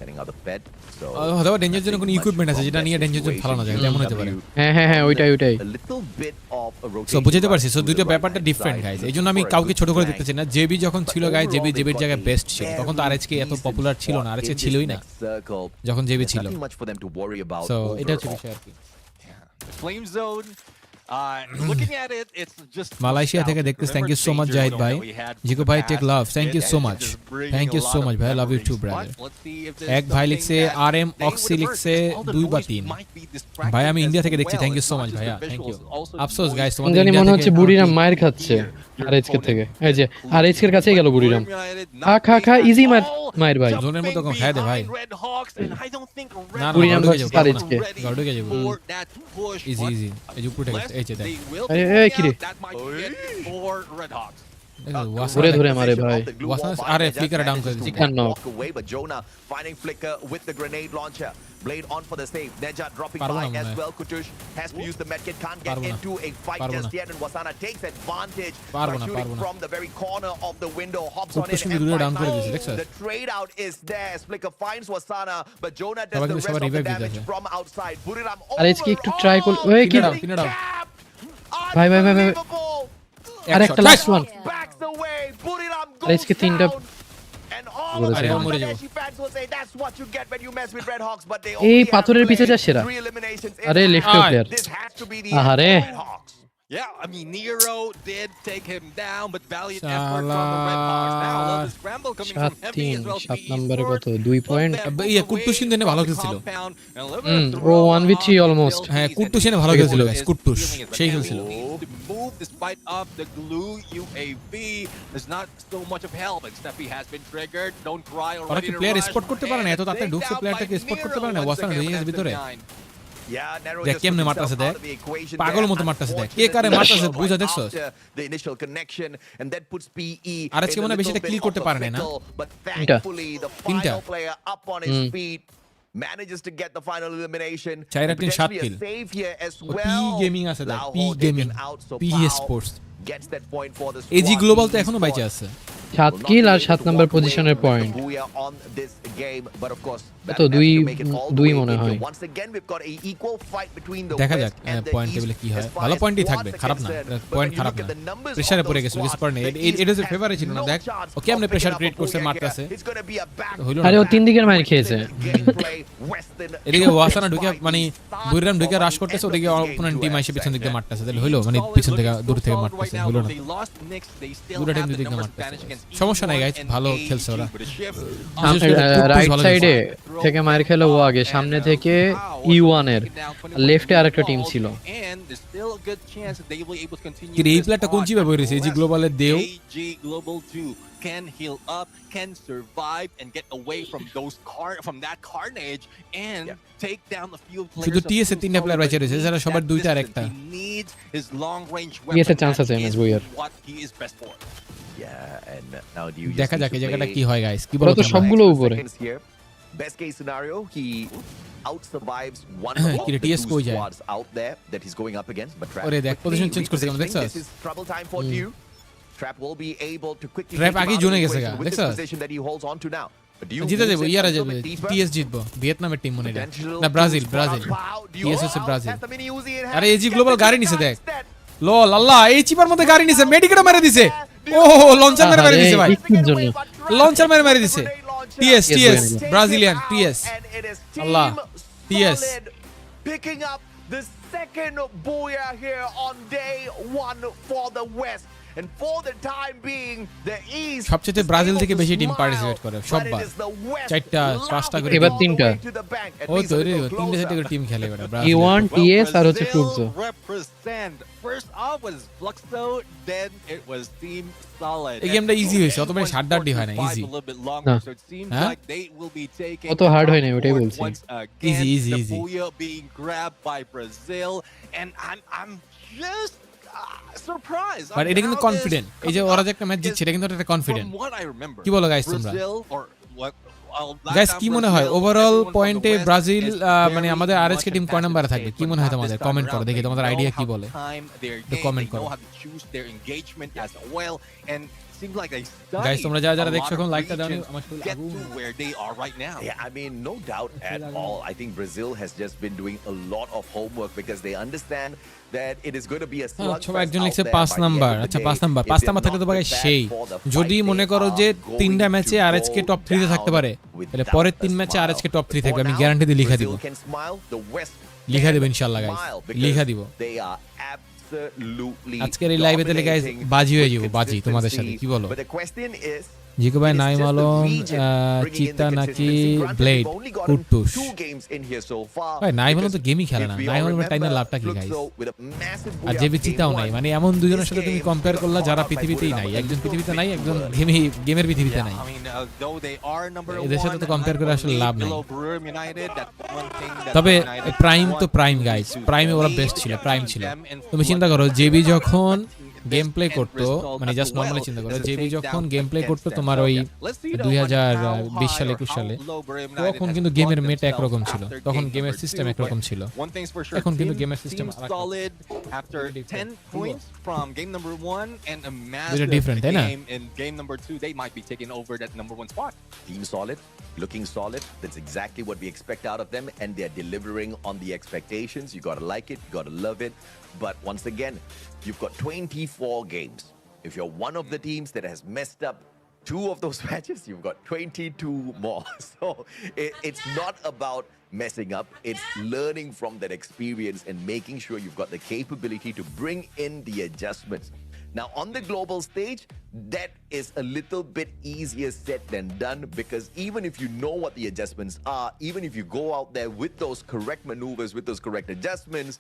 getting out of bed. So হয়তোবা ডেঞ্জার জোনে কোনো ইকুইপমেন্ট আছে যেটা নিয়ে ডেঞ্জার জোন ফালানো যায় তেমন হতে পারে হ্যাঁ ওইটাই a little bit of a rotation. So বুঝতে পারছি সো দুটো ব্যাপারটা ডিফারেন্ট গাইস এইজন্য আমি কাউকে ছোট করে দেখতেছি না জেবি যখন ছিল গাইস জেবির জায়গায় বেস্ট ছিল তখন তো আরএচকে এত পপুলার ছিল না আরএচকে ছিলই না যখন জেবি ছিল Nothing much for them to worry about. So এটা হচ্ছে বিষয় আর কি Flame zone Looking at it, it's just Malaysia থেকে দেখতেছ, thank you so much Zahid ভাই। জিকো ভাই take love, thank you so much, thank you so much ভাই, লাভ ইউ টু ব্রাদার। এক ভাই লিখছে RM অক্সি লিখছে 2 বা 3। ভাই আমি ইন্ডিয়া থেকে দেখছি, থ্যাংক ইউ সো মাচ ভাইয়া, থ্যাংক ইউ। আফসোস গাইস তোমাদের জানি ইন্ডিয়া মনে থেকে হচ্ছে বুড়িরাম মায়ের খাচ্ছে আরএইচকে থেকে। এই যে আরএইচকের কাছেই গেল বুড়িরাম, খা খা ইজি মায়ের ভাই। জোনের মতো কম খায় দে ভাই। না বুড়িরাম ঢুকে ভার্সেস যাবো, আরএইচকে। ঢুকে যাবো, ইজি ইজি। এই যে উপরে গেছে, এই যে দেখ এই কি রে, ঘুরে ধরে মারে ভাই। আরে ফ্লিকার ডাউন করে দিচ্ছি। Can knock. Walk away, but Jonah finding Flicker with the grenade launcher. Blade on for the save. Neja dropping Parvo by na as mone. well. Kutush has to use the medkit. Can't get Parvo na. into a fight Parvo just na. yet. And Wasana takes advantage Parvo by na, shooting Parvo na. from the very corner of the window. Hops on Kutush in. কিন্তু দূরে down করে and দিয়েছে, দেখছো? the trade out is there. Flicker finds Wasana, but Jonah does সবাই the কিন্তু rest সবার of the revive damage দিতেছে। from outside. Buriram আরএইচকে একটু ট্রাই করল, ওই কি Pinna down, pinna down. ভাই ভাই ভাই ভাই, Unbelievable. আর একটা last one. Backs away. Buriram goes আরএইচকে তিনটা down. And all Buriram of the মরে যাবো। Bangladeshi fans will say that's what you get when you mess with Red Hawks, but they এই only have পাথরের played পিছে যা সেরা। 3 eliminations in আরে hand. Left player. This has to be the আহারে। end for Red Hawks. Yeah, I mean, Nero did take him down, but valiant effort from the Red Hawks. Now, a little scramble coming from Heavy as well. 7 নম্বরে কত 2 পয়েন্ট। ইয়া কুট্টুস কিন্তু এনে ভালো খেলছিল। ও 1v3 অলমোস্ট। হ্যাঁ কুট্টুস এনে ভালো খেলছিল গাইস, কুট্টুস সেই খেলছিল। Move despite of the glue UAV. There's not so much of help, and Steffi has been triggered. Don't cry ওরা already. কি প্লেয়ার স্পট করতে পারে না? এত তাড়াতাড়ি ঢুকছে প্লেয়ারটাকে স্পট করতে পারে না? ওয়াসান রিংয়ের ভিতরে Yeah, Nero দেখ just কেমনে put মারতাছে himself দেখ, out of the equation পাগল there. মতো মারতাছে দেখ, কে কারে মারতাছে বুঝা দেখছস? After the initial connection, and that puts PE আর আজকে in a মনে হয় বেশিটা little clear bit করতে of a পারে নাই না? pickle, but তিনটা। thankfully the তিনটা। final player up on his feet manages to get the final elimination. চাইরা And তিন সাত potentially kill। a save here as ও well. পি গেমিং আছে দেখ, Lao P Ho gaming, taken out, so P Pao sports. gets that point for the AG squad. Global তো PE এখনো squad বাইচে আছে। 7 কিল আর 7 নম্বর পজিশনের point. Booyah on this game, but of course, তো দুই দুই মনে হয়। Once again, we've got a equal fight between the দেখা West যাক and the পয়েন্ট East টেবিলে কি হয়। as far ভালো as পয়েন্টই squads থাকবে, are খারাপ না, concerned. But point when you খারাপ look না। at the numbers প্রেসারে of পড়ে those গেছে, squads, কিছু করার নেই। the East এটা যে has ফেভারে ছিল না, no দেখ chance ও কেমনে of pressure picking up create a করছে, Booyah মারতাছে। here. It's gonna be a back হইলো আরে না। ও 3 দিকের মাইর খেয়েছে। gameplay. Western এদিকে ওয়াসানা ঢুকে মানে বুইরাম ঢুকে রাশ করতেছে, ওদিকে অপোনেন্ট টিম এসে পিছন দিকে মারতেছে, তাহলে হইলো মানে পিছন থেকে দূর থেকে মারতেছে, হইলো না। দুটো টিম দুদিকে মারতেছে, সমস্যা নাই গাইস, ভালো খেলছে ওরা। রাইট সাইডে থেকে মার খেলো ও আগে, সামনে থেকে E1 এর লেফটে আরেকটা টিম ছিল। কি রে, এই প্লেয়ারটা কোন চিপে বইরেছে? এই যে গ্লোবালের দেও can heal up, can survive and get away from from that carnage and take down the field players. শুধু টিএস এ তিনটা প্লেয়ার বাইচে রয়েছে, যারা সবার দুইটা আর একটা। He needs his long range TS এর weapon. chance আছে MS Booyah। What he is best for. Yeah, and now do you দেখা just যাক need এই to জায়গাটা play কি হয় গাইস, কি ওরা বলো তো তোমরা? সবগুলো উপরে। seconds here. Best case scenario, he out-survives one of কি রে, the TS two কই যায়? squads out there that he's going up against. But Trap ওরে দেখ, quickly position change করছে কেমন, repositioning. দেখছস? This is trouble time for Dew. Trap will be able to quickly Trap take him আগেই out of জোনে the গেছে equation গা, with this দেখছস? position that he holds on to now. But Dew জিতে moves যাবে, in ইয়ারা a little যাবে, bit deeper. টিএস জিতবো, ভিয়েতনামের টিম মনে হয়। Potential না Brazil, to Brazil. Wow, Dew TS হচ্ছে out, Brazil. has the mini Uzi in hand. আরে এজি Gets গ্লোবাল the গাড়ি kill নিছে down দেখ। instead. লল আল্লাহ, এই চিপার মধ্যে গাড়ি নিছে, মেডিকেটও মেরে দিছে। ও লঞ্চার মেরে মেরে দিছে ভাই, একটুর জন্য। লঞ্চার মেরে মেরে দিছে। TS TS Brazilian TS. And it is Allah. Team TS. Solid picking up the second Booyah here on day 1 for the West. And for the time being, the East সবচেয়ে is ব্রাজিল able থেকে to বেশি টিম smile, পার্টিসিপেট করে but it সববার। is the West চারটা, পাঁচটা করে এবার all the তিনটা। way to the bank. At O least তো a রে, little তিনটে চারটে করে closer. টিম খেলে এবারে ব্রাজিল। E1 TS আর হচ্ছে Brazil Ffws। represent. First off was Fluxo, then it was Team Solid. এই গেমটা easy হয়েছে, অত মানে শাটডাউটি হয় না, easy। A little bit longer, না। so it seems হ্যাঁ? like they will be taking অত hard হয় না, ওটাই forward বলছি। once again. Easy, easy, The easy. Booyah being grabbed by Brazil, and I'm just surprised. But এটা কিন্তু কনফিডেন্ট, এই যে ওরা যে একটা ম্যাচ জিতছে এটা কিন্তু একটা confident. From what I remember, কি বলো guys তোমরা? Brazil or what? গাইস কি মনে হয় ওভারঅল পয়েন্টে ব্রাজিল মানে আমাদের আরএসকে টিম কয় নম্বরে থাকবে, কি মনে হয় তোমাদের? কমেন্ট করো দেখি তোমাদের আইডিয়া কি বলে, কমেন্ট করো গাইস। তোমরা যারা যারা দেখছো এখন লাইকটা দাও, আমার শরীর আগুন। Yeah, I mean, no doubt at all. I think Brazil has just been doing a lot of homework because they understand that it is going to be a slugfest সবাই একজন out লিখছে there 5 by the number. end of the আচ্ছা day. 5 number, If 5 they're number থাকলে তো not ভাই prepared সেই। for the যদি fight, মনে they করো are যে going তিনটা to ম্যাচে আরএসকে go টপ 3 তে থাকতে down পারে, তাহলে without পরের a 3 ম্যাচে smile. আরএসকে টপ 3 For থাকবে, আমি now, গ্যারান্টি দিয়ে লিখে দিব, Brazil can smile, the West লিখে দিব cannot ইনশাআল্লাহ গাইস, smile because লিখে দিব। they are absolutely absolutely আজকের এই লাইভে তাহলে গাইস dominating বাজি হয়ে with যাবো, বাজি তোমাদের সাথে, consistency. কি বলো? But the question is, জিকুভাই it is Naim just the Alam region bringing in চিতা the নাকি consistency. Granted, blade we've only gotten Kutus 2 games in here so far. ভাই নাইম আলম তো because গেমই খেলে না, if we নাইম all আলমের টাইনা remember, লাভটা কি guys? Ffws with a massive আর Booyah জেবি game চিতাও নাই, 1. মানে এমন দুজনের সাথে This তুমি game কম্পেয়ার করলা got যারা caught up by পৃথিবীতেই Booyah, নাই, but একজন it's পৃথিবীতে still নাই, very একজন early. গেমের পৃথিবীতে নাই। I mean, though they are number এদের সাথে তো one, compare করে আসলে লাভ নাই। below Brewers United, that one thing that তবে United প্রাইম তো want prime to guys, do. প্রাইমে ওরা We বেস্ট ছিল, প্রাইম ছিল। them in তুমি চিন্তা what করো জেবি United যখন want গেম প্লে and করতো, result মানে as জাস্ট well নরমালি চিন্তা করো is to জেবি take যখন down গেম প্লে against করতো them. তোমার So, ওই yeah, let's see though, 2020 how সালে high or 21 সালে how low Brewers United তখন has কিন্তু brought গেমের মেটা themselves একরকম ছিল, after তখন game গেমের number সিস্টেম 2, একরকম but ছিল। one thing's for sure, এখন কিন্তু team গেমের system seems solid after 10 points from game number 1 and a massive different, তাই না? game in game number 2. They might be taking over that number 1 spot. Team solid, looking solid. That's exactly what we expect out of them, and they're delivering on the expectations. You gotta like it, you gotta love it. But once again, you've got 24 games. If you're one of the teams that has messed up 2 of those matches, you've got 22 more. So it's not about messing up, it's learning from that experience and making sure you've got the capability to bring in the adjustments. Now, on the global stage, that is a little bit easier said than done, because even if you know what the adjustments are, even if you go out there with those correct maneuvers, with those correct adjustments,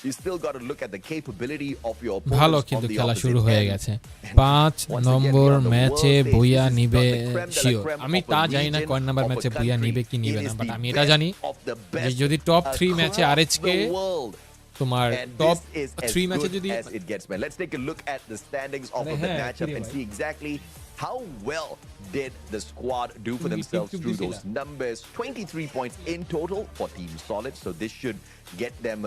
you still got to look at the capability of your ভালো opponents কিন্তু on the খেলা opposite শুরু হয়ে end. গেছে। And 5 once number again, on the ম্যাচে world stage, booyah this is নিবে not the creme de la sure. creme আমি of a তা জানি না region, কোন নাম্বার of a ম্যাচে বুইয়া country. নিবে কি নিবে It না, is বাট the আমি এটা best জানি of the যে best যদি টপ 3 ম্যাচে across আরএইচকে the world. তোমার And top this is as 3 ম্যাচে good যদি as it gets, man. Let's take a look at the standings of Hey, the hey, matchup and Kiri, see exactly how well did the squad do for themselves through those numbers. 23 points in total for Team Solid, so this should get them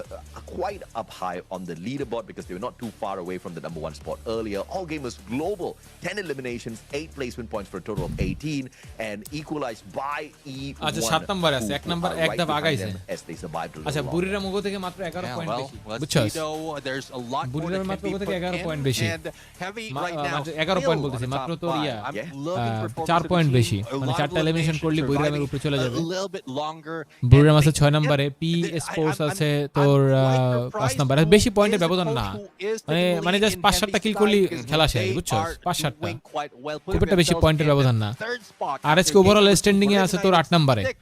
quite up high on the leaderboard, because they were not too far away from the number 1 spot earlier. All game was global, 10 eliminations, 8 placement points for a total of 18, and equalized by E1. আচ্ছা 7 নম্বরে আছে, 1 নম্বর এক ধাপ আগাইছে। as they survived a আচ্ছা little বুরিরা মুগো থেকে মাত্র 11 Yeah, পয়েন্ট well, বেশি, let's বুঝছস? see though, there's a lot more বুরিরা that মাত্র can be কোথা থেকে put 11 in, পয়েন্ট বেশি। and Heavy মা- right now মাত্র 11 still পয়েন্ট on বলতেছি, the মাত্র top তোর five. Yeah, I'm loving performance 4 of the point team. বেশি, A মানে lot of 4টা এলিমিনেশন eliminations, করলে বুরিরামের surviving উপরে চলে যাবে। a little bit longer, বুরিরাম and আছে 6 yeah, নম্বরে, পি I'm স্পোর্টস আছে quite তোর surprised 5 নম্বরে, who বেশি পয়েন্টের is the ব্যবধান coach না, who is মানে taking মানে lead জাস্ট in 5-7টা heavy কিল করলি side, because খেলা শেষ, they বুঝছস? are 5-7টা doing quite well, খুব putting একটা বেশি themselves পয়েন্টের in ব্যবধান the না। third spot RHK after overall game standing এ number আছে 2. তোর 8 নম্বরে, Stick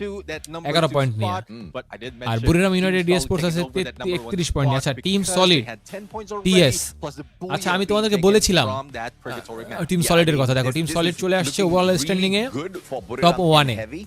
to that number 11 2 point নিয়ে। spot, but I did আর mention Buriram Team United Solid sports আছে taking over that number 1 31 পয়েন্ট। spot আচ্ছা team because Solid, they had 10 points already, TS. plus the Booyah আচ্ছা আমি being তোমাদেরকে taken বলেছিলাম from that purgatory match. Team Yeah, সলিডের I mean, কথা, দেখো this- team this solid is চলে আসছে looking ওভারঅল really স্ট্যান্ডিং এ good for Buriram top in 1 এ। heavy.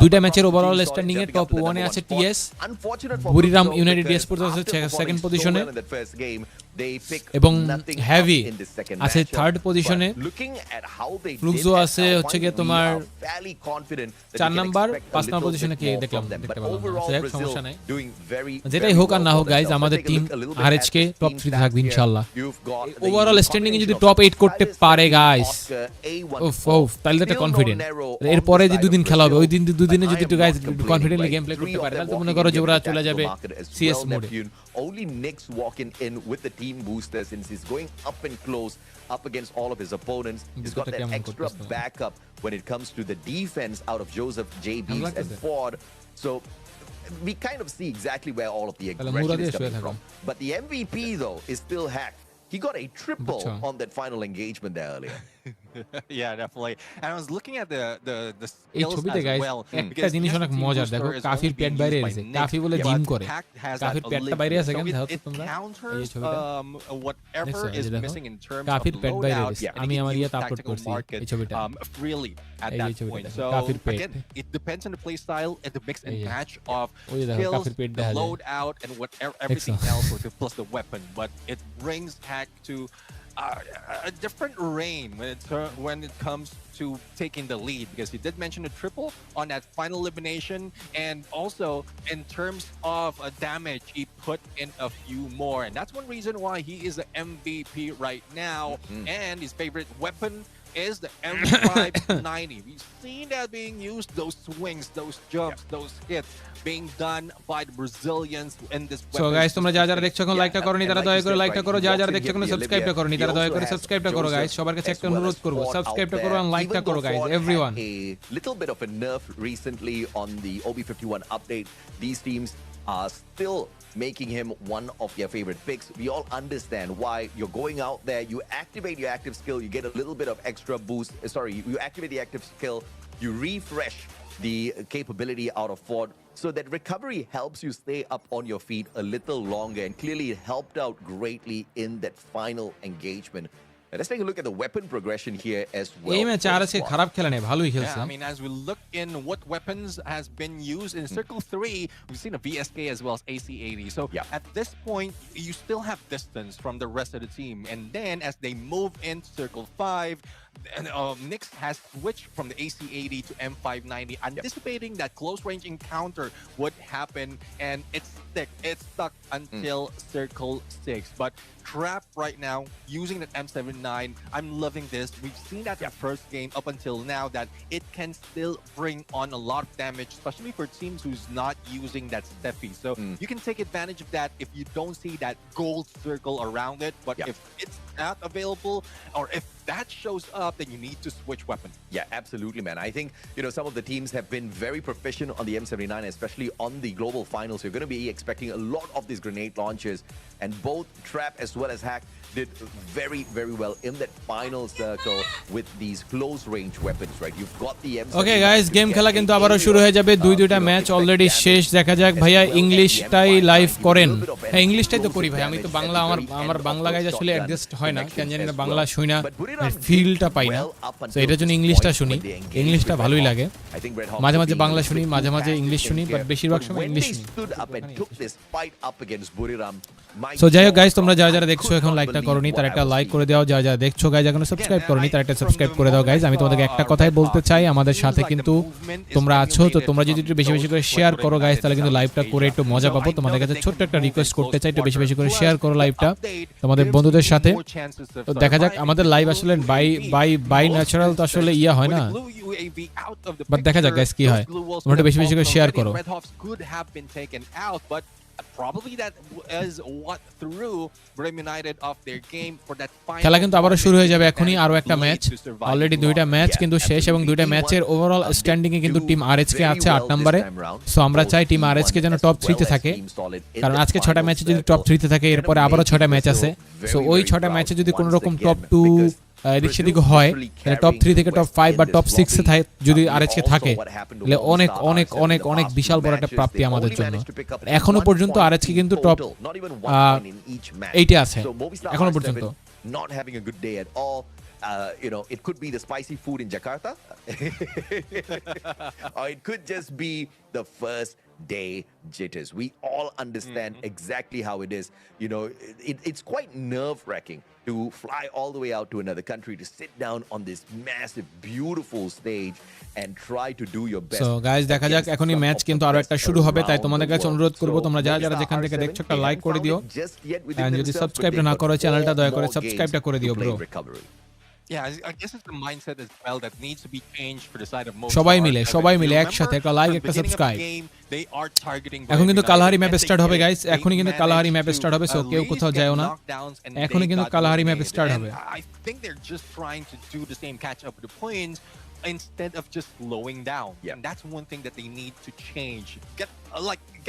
দুইটা ম্যাচের Team ওভারঅল Solid স্ট্যান্ডিং এ jumping up top to the 1 এ number আছে 1 spot. TS, Unfortunate for Buriram Buriram United because sports আছে after performing সেকেন্ড so পজিশনে, well in that first game, they picked এবং nothing heavy up in the second আছে matchup. থার্ড পজিশনে, But looking at how they did ফ্লুক্সও at আছে some হচ্ছে point, গিয়ে we তোমার are fairly confident that 4 we can number, expect a 5 number little পজিশনে bit কে more দেখলাম, from them. দেখতে But পেলাম না, overall, যাই হোক, Brazil সমস্যা নাই। doing very, যেটাই very হোক আর well না হোক for গাইজ, themselves. আমাদের Let's take a team look a little bit RHK at the top team 3 stats থাকবে here. ইনশাআল্লাহ। You've got the overall standing এ যদি combination টপ of 8 করতে Ffws, পারে গাইস, Oscar, A1, ওফ ওফ, তাহলে তো একটা still no কনফিডেন্ট। narrow এরপরে on যে the দুদিন side of খেলা হবে, ওই Brazil, দিন দুদিনে but যদি I একটু am guys not complaining, confidently right? Game play Three করতে of পারে, them তাহলে তো মনে walking করো in যে with ওরা the চলে tactical যাবে market as সিএস well, মোডে। Neptune. Only Nick's walking in with the team booster, since he's going up and close up against all of his opponents. He's got that extra backup when it comes to the defense out of Joseph, JBs, and Ford. So we kind of see exactly where all of the aggression is coming from. But the MVP, though, is still hacked. He got a triple on that final engagement there earlier. Yeah, definitely. And I was looking at the এই skills ছবিতে as গাইস well. একটা because জিনিস yes, অনেক Team মজার, দেখো Booster is কাফির only পেট being বাইরে used by এসেছে, Nick, কাফি বলে but জিম করে, Pact has কাফির that পেটটা ability. বাইরে আছে So কেন it- দেখো it তোমরা এই counters ছবিটা, whatever দেখছো এই is যে দেখো missing in terms কাফির of পেট বাইরে loadout. এসেছে, Yeah, আমি and আমার use ইয়েতে আপলোড tactical করছি market, এই ছবিটা, freely at এই that ছবিটা point. দেখো, So কাফির পেট। again, it depends on the play style and the mix and এই যে, match of ওই যে দেখো skills, কাফির পেট the দেখা যায়। loadout, and whatever everything else plus the weapon. But it brings Hack to a different reign when it comes to taking the lead, because he did mention a triple on that final elimination, and also in terms of damage, he put in a few more, and that's one reason why he is the MVP right now. And his favorite weapon is the M590. We've seen that being used, those swings, those jumps, those hits being done by the Brazilians in this weapon. So guys তোমরা যারা যারা দেখছো এখন লাইকটা করোনি তারা দয়া করে লাইকটা করো, যারা যারা দেখছো এখন সাবস্ক্রাইবটা করোনি তারা দয়া করে সাবস্ক্রাইবটা করো গাইস, সবার কাছে একটা অনুরোধ করব, সাবস্ক্রাইবটা করো আর লাইকটা করো guys, everyone. A little bit of a nerf recently on the OB51 update. These teams are still making him one of their favorite picks. We all understand why you're going out there, you activate your active skill, you get a little bit of extra boost. You activate the active skill, you refresh the capability out of Ford, so that recovery helps you stay up on your feet a little longer, and clearly it helped out greatly in that final engagement. Now, let's take a look at the weapon progression here as well. এই ম্যাচে আর আছে খারাপ খেলে নেই, ভালোই খেলছে। Yeah, I mean, as we look in what weapons has been used in Circle 3, we've seen a VSK as well as AC-80. So at this point, you still have distance from the rest of the team. And then as they move into Circle 5, Nyx has switched from the AC-80 to M590, anticipating that close-range encounter would happen, and it's stuck until Circle 6. But Trap right now, using that M79, I'm loving this. We've seen that in the first game up until now, that it can still bring on a lot of damage, especially for teams who's not using that Steffi. So you can take advantage of that if you don't see that gold circle around it, but if it's not available, or if that shows up, then you need to switch weapon. Yeah, absolutely, man. I think, some of the teams have been very proficient on the M79, especially on the global finals. You're going to be expecting a lot of these grenade launches, and both Trap as well as Hack did very, very well in that final circle with these close range weapons, right? You've got the M79. Okay guys, game খেলা কিন্তু আবারও শুরু হয়ে যাবে। দুইটা ম্যাচ অলরেডি শেষ। দেখা যাক ভাইয়া ইংলিশটাই লাইভ করেন। হ্যাঁ, ইংলিশটাই তো করি ভাই, আমি তো বাংলা আমার বাংলা গাইজ আসলে অ্যাডজাস্ট হয় না, কেন জানি না, বাংলা শুই না, ফিলটা পাই না। তো এটার জন্য ইংলিশটা শুনি, ইংলিশটা ভালোই লাগে। মাঝে মাঝে বাংলা শুনি, মাঝে মাঝে ইংলিশ শুনি, বাট বেশিরভাগ সময় ইংলিশ শুনি। সো যাই হোক গাইজ, তোমরা যারা যারা দেখছো এখন লাইকটা করোনি, তার একটা লাইক করে দাও। যারা যারা দেখছো গাইজ এখনো সাবস্ক্রাইব করোনি, তার একটা সাবস্ক্রাইব করে দাও গাইজ। আমি তোমাদেরকে একটা কথাই বলতে চাই, আমাদের সাথে কিন্তু তোমরা আছো, তো তোমরা যদি একটু বেশি বেশি করে শেয়ার করো গাইজ, তাহলে কিন্তু লাইভটা করে একটু মজা পাবো। তোমাদের কাছে ছোট্ট একটা রিকোয়েস্ট করতে চাই, একটু বেশি বেশি করে শেয়ার করো লাইভটা তোমাদের বন্ধুদের সাথে। তো দেখা যাক, আমাদের লাইভ আসলে বাই ন্যাচারাল তো আসলে ইয়া হয় না, বাট দেখা যাক গাইজ কি হয়। তোমরা একটু বেশি বেশি করে শেয়ার করো। Probably that is what threw Brim United off their game for that final. খেলা কিন্তু আবারও শুরু হয়ে যাবে এখনই, আরো একটা ম্যাচ। অলরেডি দুইটা ম্যাচ কিন্তু শেষ, এবং দুইটা ম্যাচের ওভারঅল স্ট্যান্ডিং এ কিন্তু টিম আরএইচকে আছে 8 নম্বরে। সো আমরা চাই টিম আরএইচকে যেন টপ 3 তে থাকে, কারণ আজকে 6টা ম্যাচে যদি টপ 3 তে থাকে, এরপরে আবারও 6টা ম্যাচ আছে। সো ওই 6টা ম্যাচে যদি কোনো রকম টপ 2 এদিক সেদিক হয়, তাহলে টপ 3 থেকে টপ 5 বা টপ 6 এ যদি আরএইচকে থাকে, তাহলে অনেক অনেক অনেক অনেক বিশাল বড় একটা প্রাপ্তি আমাদের জন্য। এখনো পর্যন্ত আরএইচকে কিন্তু টপ 8 এ আছে এখনো পর্যন্ত। Not having a good day at all. It could be the spicy food in Jakarta, or it could just be the first day jitters. We all understand exactly how it is. It's quite nerve-wracking to fly all the way out to another country, to sit down on this massive, beautiful stage and try to do your best. So guys, দেখা যাক, এখনই ম্যাচ কিন্তু আরো একটা শুরু হবে, তাই তোমাদের কাছে অনুরোধ করব, তোমরা যারা যারা যেখান থেকে দেখছো একটা লাইক করে দিও, আর যদি সাবস্ক্রাইবটা না করো চ্যানেলটা দয়া করে সাবস্ক্রাইবটা করে দিও bro. Yeah, I guess it's the mindset as well that needs to be changed for the side of most. সবাই মিলে একসাথে একটা লাইক, একটা সাবস্ক্রাইব। এখন কিন্তু কালাহারি ম্যাপ স্টার্ট হবে গাইস, এখনই কিন্তু কালাহারি ম্যাপ স্টার্ট হবে। সো কেউ কোথাও যায়ও না, এখনই কিন্তু কালাহারি ম্যাপ স্টার্ট হবে। I think they're just trying to do the same catch up with the points instead of just slowing down. And that's one thing that they need to change.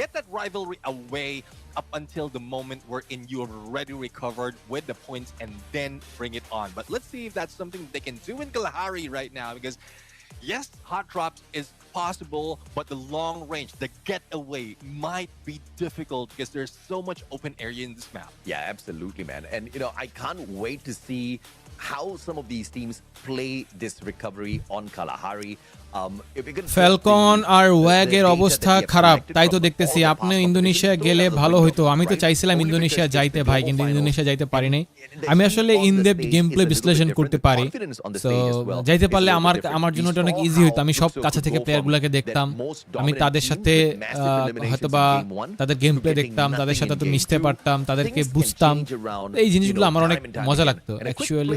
Get that rivalry away up until the moment wherein you have already recovered with the points, and then bring it on. But let's see if that's something they can do in Kalahari right now, because yes, hot drops is possible, but the long range, the getaway might be difficult because there's so much open area in this map. Yeah, absolutely, man. And I can't wait to see how some of these teams play this recovery on Kalahari. Falcon আর ওয়াগের অবস্থা খারাপ, তাই তো দেখতেছি। আপনি ইন্দোনেশিয়া গেলে ভালো হতো। আমি তো চাইছিলাম ইন্দোনেশিয়া যাইতে ভাই, কিন্তু ইন্দোনেশিয়া যাইতে পারি নাই। আমি আসলে ইনডেপথ গেম প্লে বিশ্লেষণ করতে পারি, তো যাইতে পারলে আমার জন্য অনেক ইজি হতো। আমি সব কাছে থেকে প্লেয়ারগুলোকে দেখতাম, আমি তাদের সাথে হয়তোবা তাদের গেম প্লে দেখতাম, তাদের সাথে তো মিশতে পারতাম, তাদেরকে বুঝতাম। এই জিনিসগুলো আমার অনেক মজা লাগতো অ্যাকচুয়ালি।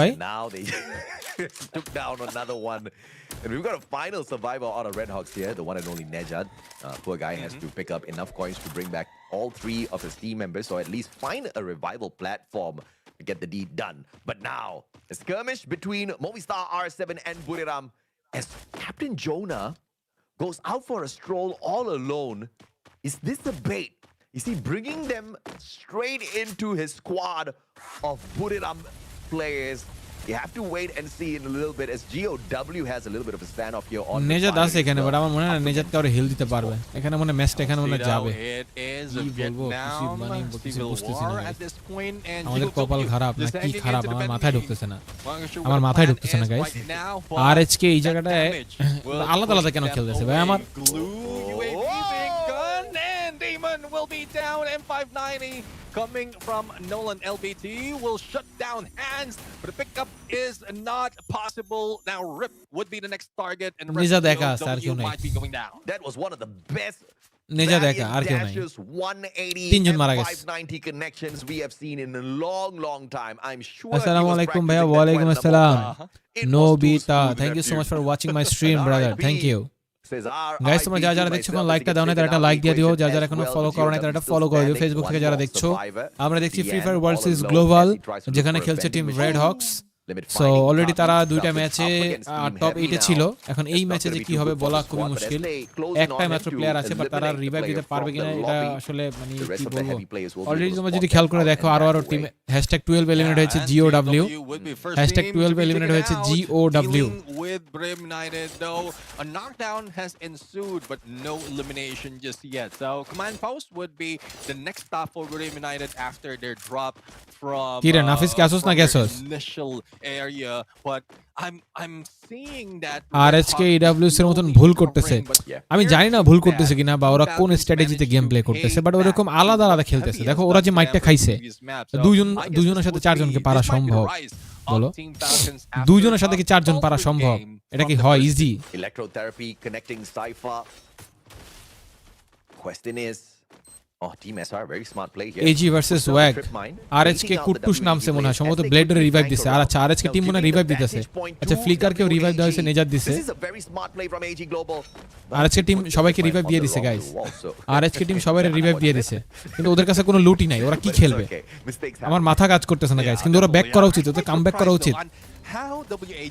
ভাই Now they took down another one. And we've got a final survivor out of Red Hawks here, the one and only Nejad. Poor guy has to pick up enough coins to bring back all 3 of his team members, or at least find a revival platform. to get the deed done. But now, a skirmish between Movistar R7 and Buriram as Captain Jonah goes out for a stroll all alone. Is this a bait? Is he bringing them straight into his squad of Buriram players? You have to wait and see in a little bit as GOW has a little bit of a standoff here on Nejad আছে এখানে, বাট আমার মনে হয় না নেজাদ কাউরে হিল দিতে পারবে এখানে, মনে ম্যাচটা এখানে মনে যাবে। কি বলবো, কিছু বুঝতেছি না, আমাদের কপাল খারাপ না কি খারাপ, আমার মাথায় ঢুকতেছে না, আমার মাথায় ঢুকতেছে না গাইস। আরএইচকে এই জায়গাটায় আলাদা আলাদা কেন খেলতেছে ভাই আমার? Will be down. M590 coming from Nolan. LBT will shut down hands, but the pickup is not possible. Now Rip would be the next target, and the rest of the W might be going down. That was one of the best Nejad একা, আর কেউ নাই। 180 তিনজন মারা গেছে। 590 connections we have seen in a long time. I'm sure আসসালামু আলাইকুম ভাইয়া। ওয়া আলাইকুম আসসালাম। Nobita, thank you so much for watching my stream brother, thank you guys. তোমরা যারা যারা দেখছো এখন লাইকটা দাও না, তারা একটা লাইক দিয়ে দিও। যারা যারা এখনো ফলো করো না তারা একটা ফলো করে দিও। ফেসবুক থেকে যারা দেখছো, আমরা দেখছি free fire world series global, যেখানে খেলছে team red Hawks. So already তারা দুইটা ম্যাচে টপ 8 এ ছিল। এখন এই ম্যাচে যে কি হবে বলা খুবই মুশকিল। একটা মাত্র প্লেয়ার আছে, বাট তারা রিভাইভ দিতে পারবে কিনা এটা আসলে মানে কি বলবো। অলরেডি তোমরা যদি খেয়াল করে দেখো, আরো টিম #12 এলিমিনেট হয়েছে GOW, #12 এলিমিনেট হয়েছে GOW। With Brim United though, a knockdown has ensued but no elimination just yet. So command post would be the next stop for Brim United after their drop from Kira Nafis Kasos na Kasos initial area, but I'm seeing that আরএইচকে EWS এর মতন ভুল করতেছে। আমি জানি না ভুল করতেছে কিনা বা ওরা কোন স্ট্র্যাটেজিতে গেম প্লে করতেছে, বাট ওরকম আলাদা আলাদা খেলতেছে। দেখো ওরা যে মাইকটা খাইছে, দুজনের সাথে চারজনকে পারা সম্ভব? বলো, দুজনের সাথে কি চারজন পারা সম্ভব? এটা কি হয় easy? Electrotherapy connecting Cypher. Question is, Team SR very smart play here. AG versus WAG, আরএইচকে কুট্টুস নামছে মনে হয়, সম্ভবত ব্লেডের রিভাইভ দিছে। আর আচ্ছা, আরএইচকে টিম মনে রিভাইভ দিতেছে। আচ্ছা, ফ্লিকারকেও রিভাইভ দেওয়া হয়েছে, নেজাদ দিছে। আরএইচকে টিম সবাইকে রিভাইভ দিয়ে দিছে গাইস। আরএইচকে টিম সবাইকে রিভাইভ দিয়ে দিছে, কিন্তু ওদের কাছে কোনো লুটই নাই। ওরা কি খেলবে আমার মাথা কাজ করতেছে না গাইস। কিন্তু ওরা ব্যাক করা উচিত, ওদের কামব্যাক করা উচিত।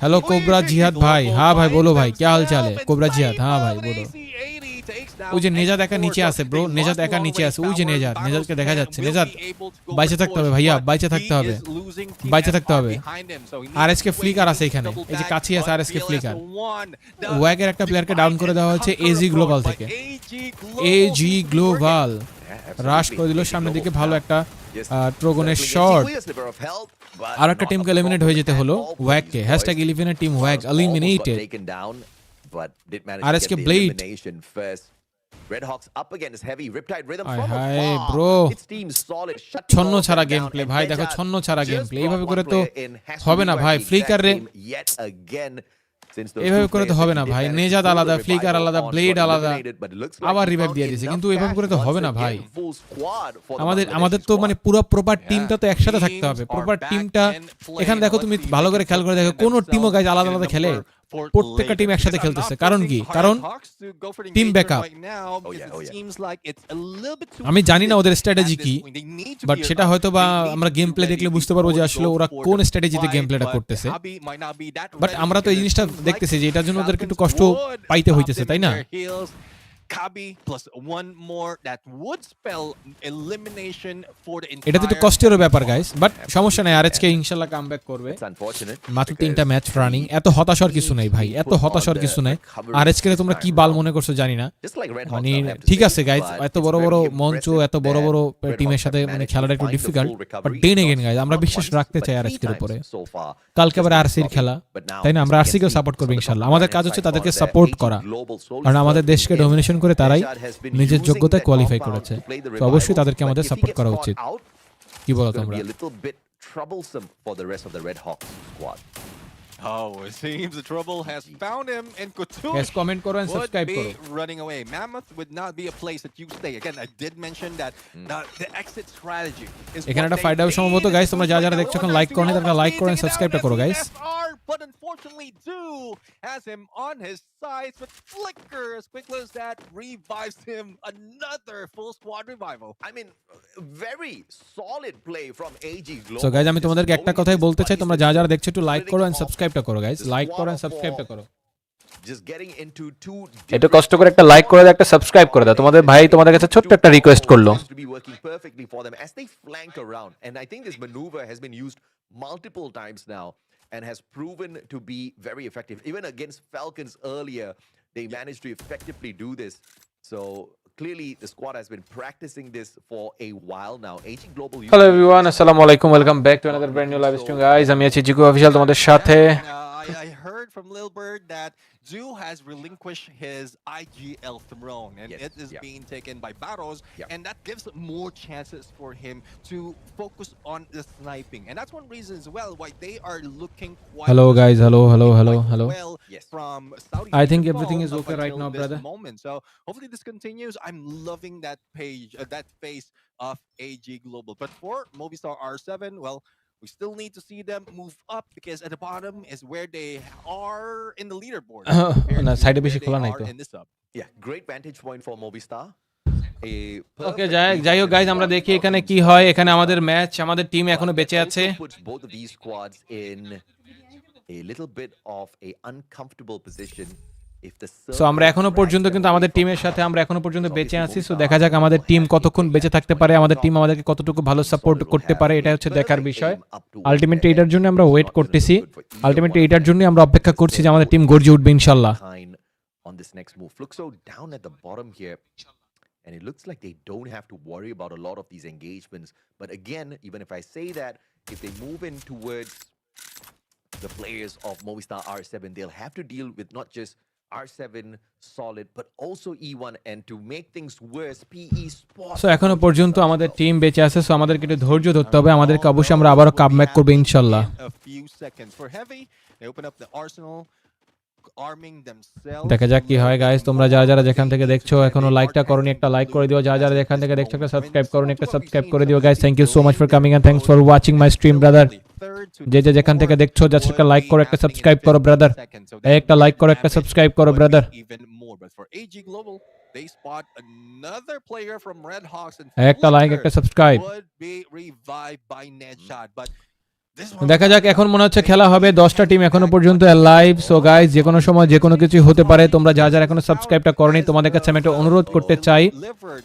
हेलो कोबरा जिहाद भाई। हाँ भाई बोलो भाई, क्या हाल चाल है कोबरा जिहाद? हाँ भाई बोलो। ওই যে নেজাদ একা নিচে আছে ব্রো, নেজাদ একা নিচে আছে। ওই যে নেজাদ, নেজাদকে দেখা যাচ্ছে। নেজাদ বাইচে থাকতে হবে ভাইয়া, বাইচে থাকতে হবে, বাইচে থাকতে হবে। আরএসকে ফ্লিকার আছে এখানে, এই যে কাছে আছে আরএসকে ফ্লিকার। ওয়াগের একটা প্লেয়ারকে ডাউন করে দেওয়া হয়েছে এজি গ্লোবাল থেকে। এজি গ্লোবাল রাশ করে দিল সামনের দিকে, ভালো একটা ট্রোগনের শট। আর একটা টিমকে এলিমিনেট হয়ে যেতে হলো ওয়াগকে। #11 টিম ওয়াগ eliminated. RSK Blade Red Hawks up against heavy Riptide Rhythm Hi, from hi, afar. bro. Its team solid shut ছন্ন ছাড়া গেম প্লে ভাই, দেখো ছন্ন ছাড়া গেম প্লে। এইভাবে করে তো হবে না ভাই। ফ্লিকার রে এইভাবে করে তো হবে না ভাই। নেজাদ আলাদা, ফ্লিকার আলাদা, ব্লেড আলাদা, আবার রিভাইভ দিয়ে দিয়েছে। কিন্তু এভাবে করে তো হবে না ভাই। আমাদের তো মানে পুরো প্রপার টিমটা তো একসাথে থাকতে হবে। প্রপার টিমটা এখানে দেখো, তুমি ভালো করে খেয়াল করে দেখো, কোন টিমও গাইজ আলাদা আলাদা খেলে। প্রত্যেকটা টিম একসাথে খেলতেছে। কারণ কি? কারণ টিম ব্যাকআপ। আমি জানি না ওদের স্ট্র্যাটেজি কি, বাট সেটা হয়তো বা আমরা গেম প্লে দেখলে বুঝতে পারবো যে আসলে ওরা কোন স্ট্র্যাটেজিতে গেম প্লেটা করতেছে। বাট আমরা তো এই জিনিসটা দেখতেছি যে এটার জন্য ওদেরকে একটু কষ্ট পাইতে হইতেছে, তাই না? Kabi plus one more that would spell elimination for the entire. এটা তো একটু কষ্টের ব্যাপার গাইস, বাট সমস্যা নাই। আরএইচকে ইনশাআল্লাহ কামব্যাক করবে। মাত্র 3টা ম্যাচ রানিং, এত হতাশার কিছু নাই ভাই, এত হতাশার কিছু নাই। আরএইচকে তোমরা কি বাল মনে করছো জানি না। মানে ঠিক আছে গাইস, এত বড় বড় মঞ্চ, এত বড় বড় টিমের সাথে মানে খেলাটা একটু difficult, but then again guys আমরা বিশ্বাস রাখতে চাই আরএইচকের উপরে। কালকে আবার আরসির খেলা, তাই না? আমরা আরসিকেও সাপোর্ট করব ইনশাআল্লাহ। আমাদের কাজ হচ্ছে তাদেরকে সাপোর্ট করা, কারণ আমাদের দেশকে ডমিনেশন করে তারাই নিজের যোগ্যতায় কোয়ালিফাই করেছে। তো অবশ্যই তাদেরকে আমাদের সাপোর্ট করা উচিত। কি বলো তোমরা? Oh, it seems the trouble has found him, and Couture Yes, comment করো and subscribe would করো। be running away. Mammoth would not be a place that you stay. Again, I did mention that the exit strategy is এখানে একটা ফাইট হবে সম্ভবত গাইস। তোমরা যারা যারা দেখছো এখন লাইক করো না, তারা লাইক করো and সাবস্ক্রাইবটা করো guys. but unfortunately Do has him on his sides, but Flicker, as quickly as that, revives him. Another full squad revival. I mean, very solid play from AG Global. So guys আমি তোমাদেরকে একটা কথাই বলতে চাই, তোমরা যারা যারা দেখছো একটু লাইক করো এন্ড Splitting সাবস্ক্রাইবটা করো guys, off the like squad করো এন্ড of সাবস্ক্রাইবটা four. করো। Just getting into two একটু কষ্ট করে একটা লাইক করে দাও, একটা সাবস্ক্রাইব করে দাও। তোমাদের ভাই তোমাদের কাছে ছোট্ট একটা রিকোয়েস্ট করলো। Seems to be working perfectly for them as they flank around, and I think this maneuver has been used multiple times now and has proven to be very effective. Even against Falcons earlier, they managed to effectively do this. So clearly the squad has been practicing this for a while now. AG Global. Hello everyone, আসসালামু আলাইকুম, welcome back to another brand new live stream guys. আমি আছি জিকু অফিশিয়াল তোমাদের সাথে। I heard from Lil Bird that Zoo has relinquished his IGL throne, and Yes, it is yeah. being taken by Battles, Yeah. and that gives more chances for him to focus on the sniping, and that's one reason as well why they are looking quite Hello, guys. Hello, hello, hello, quite hello. well Yes. from Saudi. I think default everything is up okay right until now, this brother. Moment. So hopefully this continues. I'm loving that page, that face of AG Global. But for Movistar R7, well, we still need to see them move up because at the bottom is where they are in the leaderboard. compared না, to সাইডে where বেশি they খোলা নাই are তো। in this sub. Yeah, great vantage point for Movistar. ওকে, যাই হোক গাইজ, আমরা দেখি এখানে কি হয়। এখানে আমাদের ম্যাচ, আমাদের টিম এখনো বেঁচে আছে। Puts both of these squads in a little bit of a uncomfortable position. So আমরা এখনো পর্যন্ত কিন্তু আমাদের টিমের সাথে আমরা এখনো পর্যন্ত বেঁচে আছি। সো দেখা যাক আমাদের টিম কতক্ষণ বেঁচে থাকতে পারে, আমাদের টিম আমাদেরকে কতটুকু ভালো সাপোর্ট করতে পারে, এটা হচ্ছে দেখার বিষয়। আলটিমেটলি এটার জন্য আমরা ওয়েট করতেছি, আলটিমেটলি এটার জন্য আমরা অপেক্ষা করছি যে আমাদের টিম গর্জে উঠবে ইনশাআল্লাহ। On this next move, Fluxo down at the bottom here, and it looks like they don't have to worry about a lot of these engagements. But again, even if I say that, if they move in towards the players of Movistar R7, they'll have to deal with not just R7 solid, but also E1, and to make things worse, PE Sports. So এখনো পর্যন্ত আমাদের টিম বেঁচে আছে। সো আমাদেরকে একটু ধৈর্য ধরতে হবে, আমাদেরকে অবশ্যই আমরা আবারও কামব্যাক করব ইনশাআল্লাহ। A few seconds for Heavy. They open up the arsenal, arming themselves. দেখা যাক কি হয় গাইস। তোমরা যারা যারা যেখান থেকে দেখছো এখনো লাইকটা করোনি, একটা লাইক করে দিও। যারা যারা যেখান থেকে দেখছো একটা সাবস্ক্রাইব করোনি, একটা সাবস্ক্রাইব করে দিও guys. Thank you so much for coming and thanks for watching my stream brother. যে যে যেখান থেকে দেখছো জাস্ট একটা লাইক করো, একটা সাবস্ক্রাইব করো ব্রাদার। একটা লাইক করো, একটা সাবস্ক্রাইব করো brother. Even more, but for AG Global, they spot another player from Red Hawks, and একটা লাইক, একটা subscribe. would be revived by Nedshot, but দেখা যাক, এখন মনে হচ্ছে খেলা হবে। 10টা টিম এখনো পর্যন্ত লাইভ। সো গাইস, যে কোনো সময় যে কোনো কিছু হতে পারে। তোমরা যারা যারা এখনো সাবস্ক্রাইবটা করনি, তোমাদের কাছে আমি একটা অনুরোধ করতে চাই,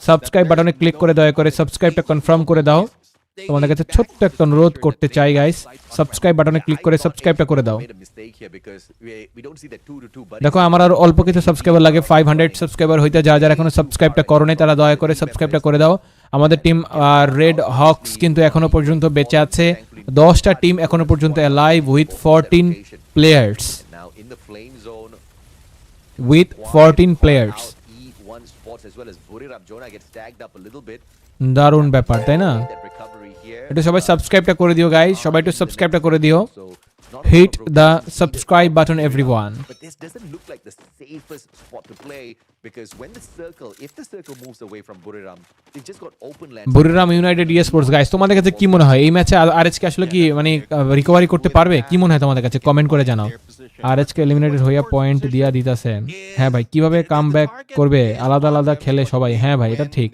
সাবস্ক্রাইব বাটনে ক্লিক করে দয়া করে সাবস্ক্রাইবটা কনফার্ম করে দাও। তোমাদের কাছে ছোট্ট একটা অনুরোধ করতে চাই গাইস, সাবস্ক্রাইব বাটনে ক্লিক করে সাবস্ক্রাইবটা করে দাও। দেখো আমার আর অল্প কিছু সাবস্ক্রাইবার লাগে 500 সাবস্ক্রাইবার হইতে। যারা যারা এখনো সাবস্ক্রাইবটা করনি তারা দয়া করে সাবস্ক্রাইবটা করে দাও। আমাদের টিম রেড হকস কিন্তু এখনো পর্যন্ত বেঁচে আছে। 10টা টিম এখনো পর্যন্ত live with 14 players, with 14 players. দারুণ ব্যাপার, তাই না? একটু সবাই সাবস্ক্রাইবটা করে দিও গাইস, সবাই একটু সাবস্ক্রাইবটা করে দিও। Hit the subscribe button everyone. But this doesn't look like the safest spot to play because when the circle, if the circle moves away from Buriram, they just got open land. Buriram United Sports guys, তোমাদের কাছে কি মনে হয় এই ম্যাচে আরএচকে আসলে কি মানে রিকভারি করতে পারবে? কি মনে হয় তোমাদের কাছে? কমেন্ট করে জানাও। আরএচকে এলিমিনেটেড হইয়া পয়েন্ট দিয়া দিতেছে। হ্যাঁ ভাই, কিভাবে কামব্যাক করবে? আলাদা আলাদা খেলে সবাই। হ্যাঁ ভাই, এটা ঠিক,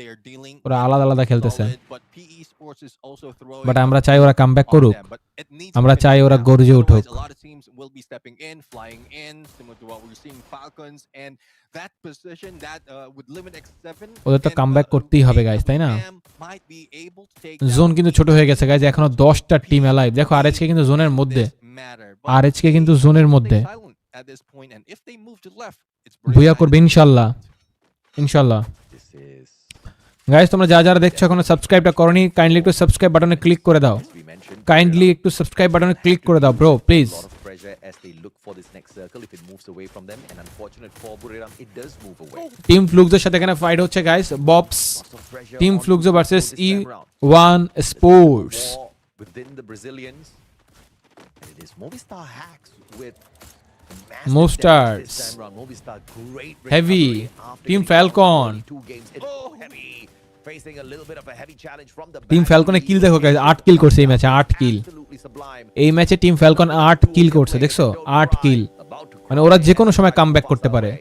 ওরা আলাদা আলাদা খেলতেছে। বাট আমরা চাই ওরা কামব্যাক করুক, আমরা চাই ওরা গর্জে উঠুক। ওদের তো কামব্যাক করতেই হবে গাইস, তাই না? জোন কিন্তু ছোট হয়ে গেছে গাইস, এখনো 10টা টিম লাইভ। দেখো আরএচকে কিন্তু জোনের মধ্যে, আরএচকে কিন্তু জোনের মধ্যে। বুইয়া করবে ইনশাআল্লাহ, ইনশাআল্লাহ। গাইস তোমরা যারা যারা দেখছো এখনো সাবস্ক্রাইবটা করনি, কাইন্ডলি একটু সাবস্ক্রাইব বাটনে ক্লিক করে দাও। কাইন্ডলি একটু সাবস্ক্রাইব বাটনে ক্লিক করে দাও ব্রো, প্লিজ। টিম ফ্লুক্সের সাথে এখানে ফাইট হচ্ছে guys, Bob's team flux versus E1 sports. Movestars, Heavy, Team Falcon. facing a little bit of a heavy challenge from the team back. ফ্যালকনে কিল দেখো গাইস, 8 কিল করছে এই ম্যাচে, 8 কিল। Absolutely sublime. এই ম্যাচে টিম ফ্যালকন 8 কিল করছে, দেখছো? 8 কিল। About to মানে ওরা যে কোনো সময় কামব্যাক করতে পারে।